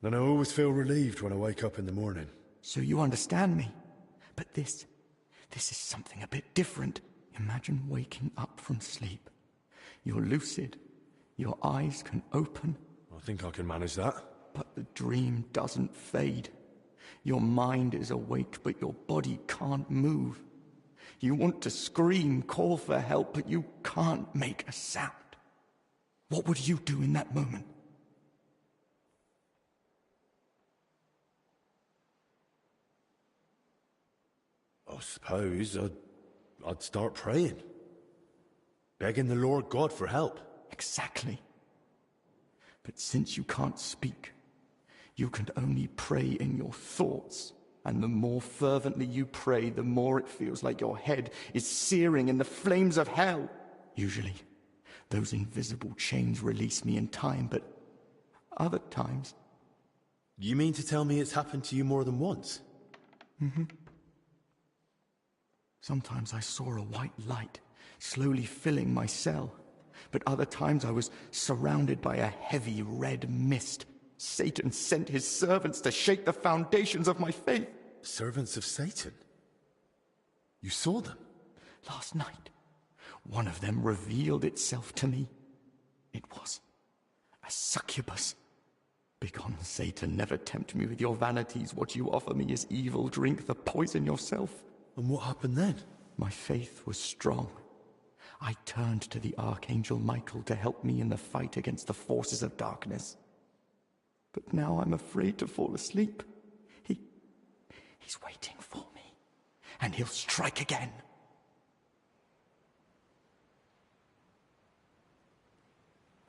Then I always feel relieved when I wake up in the morning. So you understand me. But this is something a bit different. Imagine waking up from sleep. You're lucid. Your eyes can open. I think I can manage that. But the dream doesn't fade. Your mind is awake, but your body can't move. You want to scream, call for help, but you can't make a sound. What would you do in that moment? I suppose I'd start praying. Begging the Lord God for help. Exactly. But since you can't speak, you can only pray in your thoughts. And the more fervently you pray, the more it feels like your head is searing in the flames of hell. Usually, those invisible chains release me in time, but other times... You mean to tell me it's happened to you more than once? Mm-hmm. Sometimes I saw a white light slowly filling my cell, but other times I was surrounded by a heavy red mist. Satan sent his servants to shake the foundations of my faith. Servants of Satan? You saw them? Last night, one of them revealed itself to me. It was a succubus. Begone, Satan, never tempt me with your vanities. What you offer me is evil. Drink the poison yourself. And what happened then? My faith was strong. I turned to the Archangel Michael to help me in the fight against the forces of darkness. But now I'm afraid to fall asleep. He's waiting for me, and he'll strike again.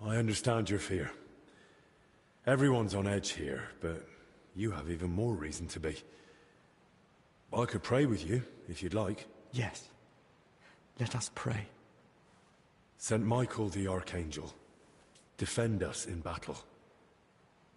I understand your fear. Everyone's on edge here, but you have even more reason to be. I could pray with you, if you'd like. Yes. Let us pray. Saint Michael the Archangel, defend us in battle.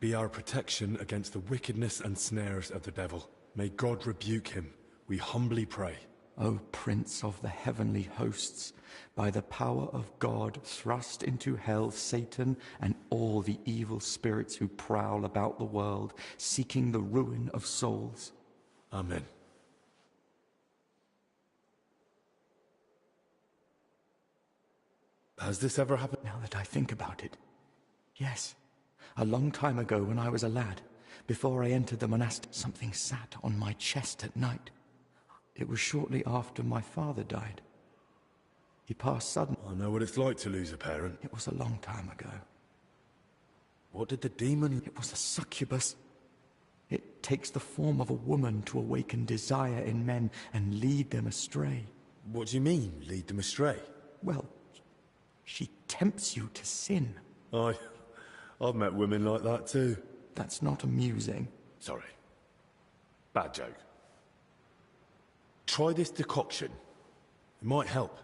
Be our protection against the wickedness and snares of the devil. May God rebuke him, we humbly pray. O Prince of the heavenly hosts, by the power of God, thrust into hell Satan and all the evil spirits who prowl about the world, seeking the ruin of souls. Amen. Has this ever happened? Now that I think about it, yes. A long time ago when I was a lad, before I entered the monastic, something sat on my chest at night. It was shortly after my father died. He passed suddenly. I know what it's like to lose a parent. It was a long time ago. What did the demon... It was a succubus. It takes the form of a woman to awaken desire in men and lead them astray. What do you mean, lead them astray? Well, she tempts you to sin. I've met women like that too. That's not amusing. Sorry. Bad joke. Try this decoction. It might help.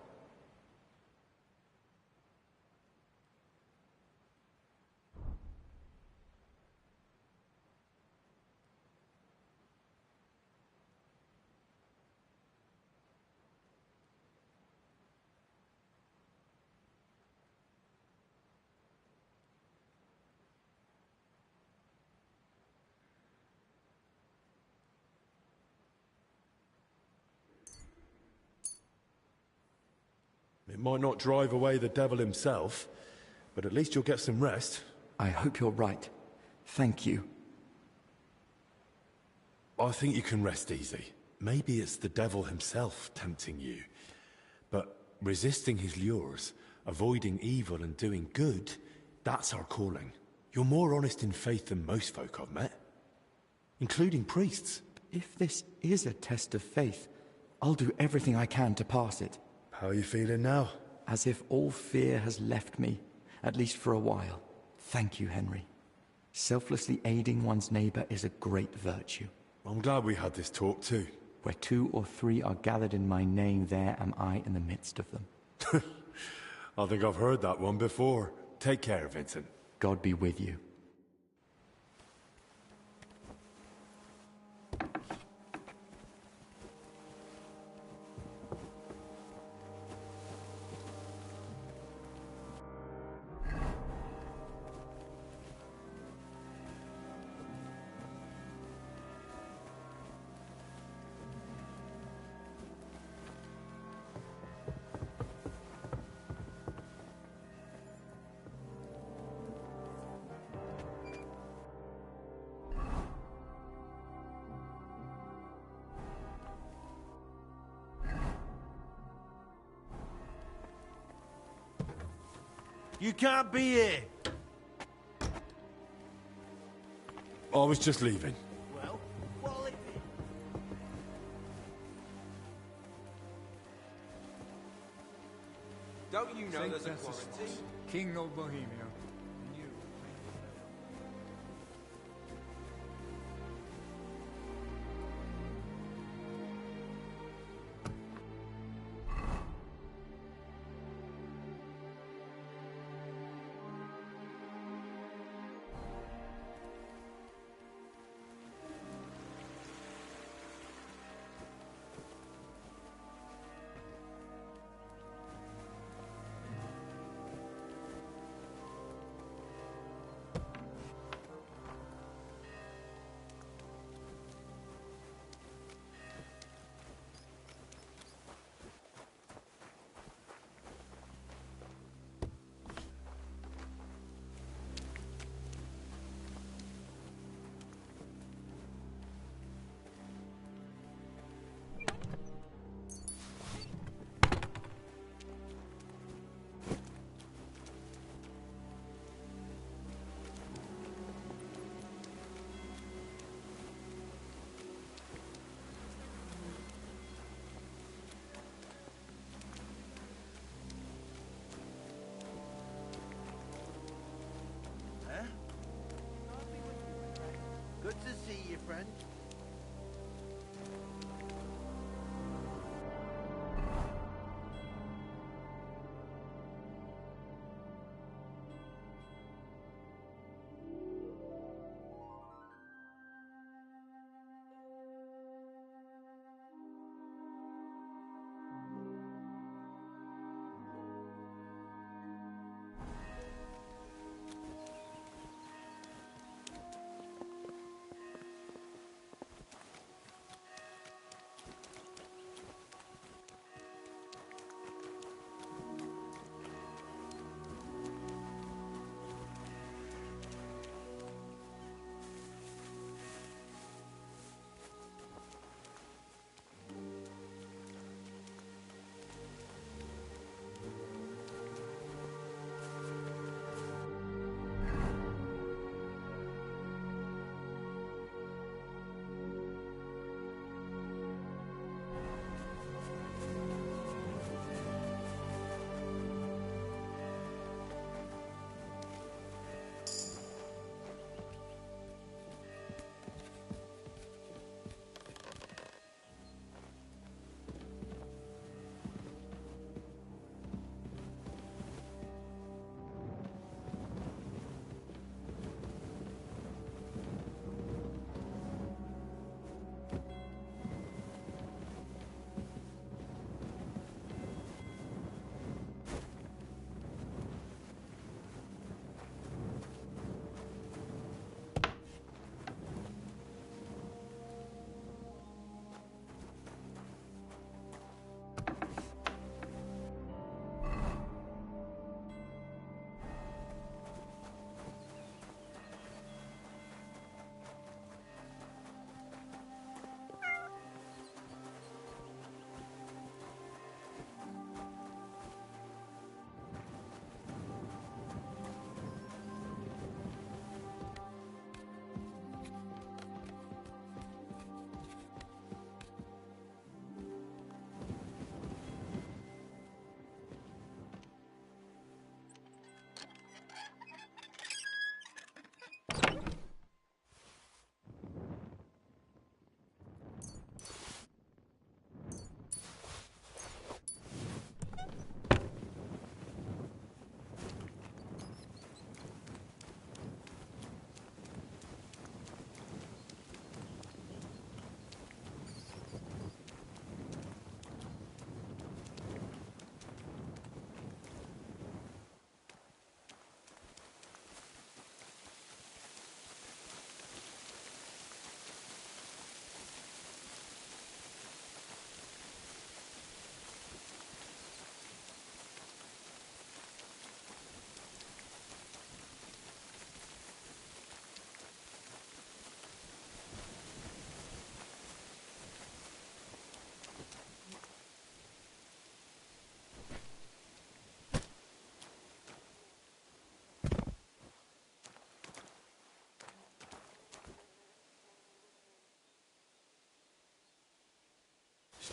It might not drive away the devil himself, but at least you'll get some rest. I hope you're right. Thank you. I think you can rest easy. Maybe it's the devil himself tempting you. But resisting his lures, avoiding evil and doing good, that's our calling. You're more honest in faith than most folk I've met, including priests. If this is a test of faith, I'll do everything I can to pass it. How are you feeling now? as if all fear has left me, at least for a while. Thank you, Henry. Selflessly aiding one's neighbor is a great virtue. I'm glad we had this talk too. Where 2 or 3 are gathered in my name, there am I in the midst of them. I think I've heard that one before. Take care, Vincent. God be with you. You can't be here. I was just leaving. Well, what'll it be? Don't you know there's a quarantine? King of Bohemia. Good to see you, friend.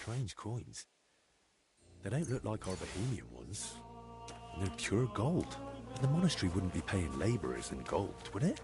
strange coins. They don't look like our Bohemian ones. And they're pure gold. And the monastery wouldn't be paying labourers in gold, would it?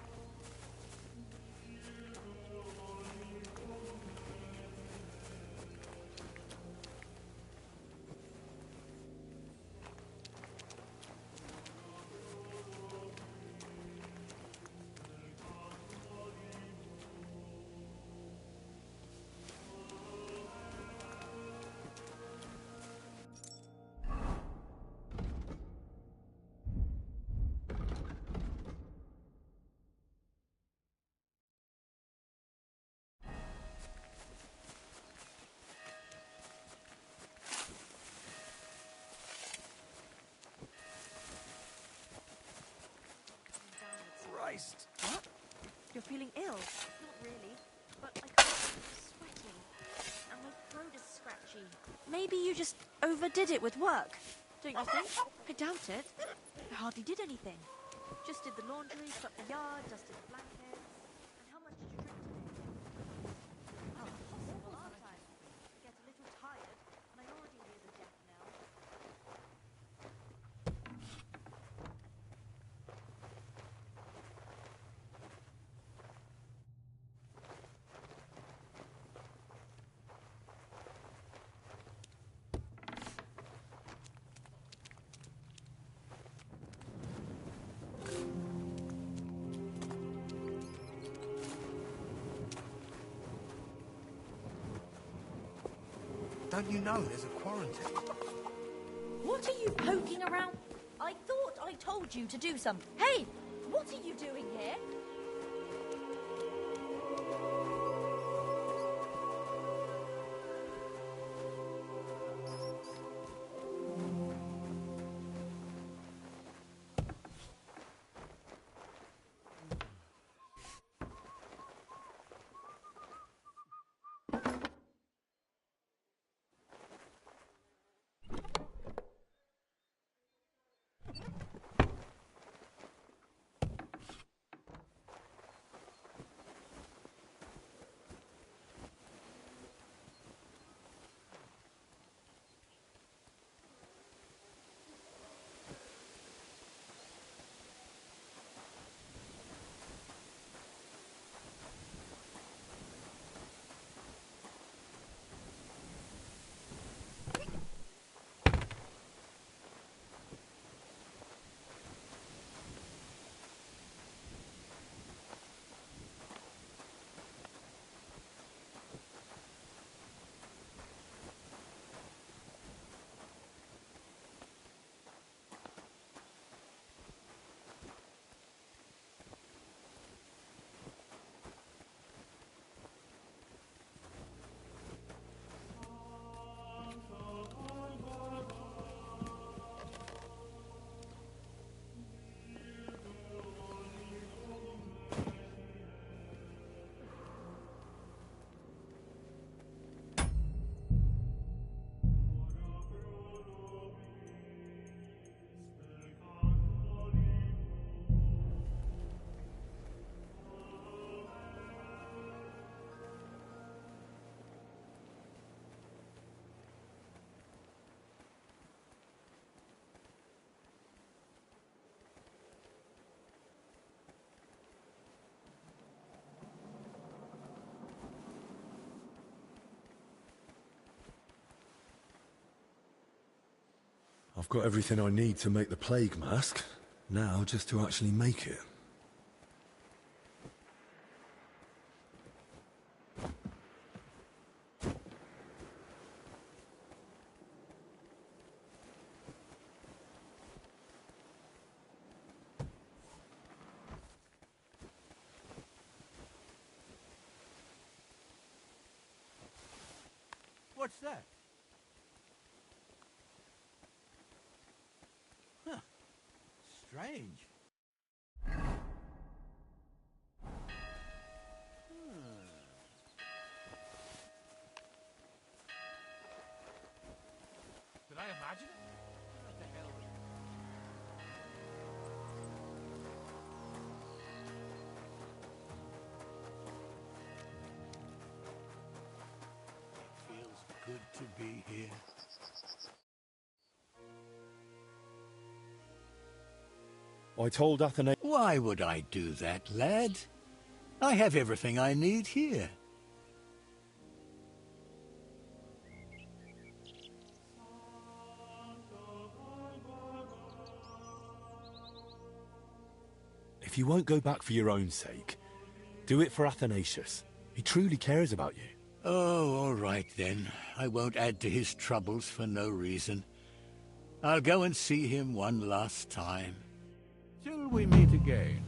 Christ. What? You're feeling ill? Not really, but I can't stop sweating. And my throat is scratchy. Maybe you just overdid it with work, don't you think? I doubt it. I hardly did anything. Just did the laundry, swept the yard, dusted the blankets. And how much did you drink today? How possible, aren't I? I get a little tired, and I already hear the death knell. Don't you know there's a quarantine? What are you poking around? I thought I told you to do something. Hey, what are you doing here? I've got everything I need to make the plague mask. Now, just to actually make it. What's that? Huh. Strange. Did I imagine it? What the hell? Feels good to be I told Athenais... Why would I do that, lad? I have everything I need here. If you won't go back for your own sake, do it for Athanasius. He truly cares about you. Oh, all right then. I won't add to his troubles for no reason. I'll go and see him one last time. Till we meet again.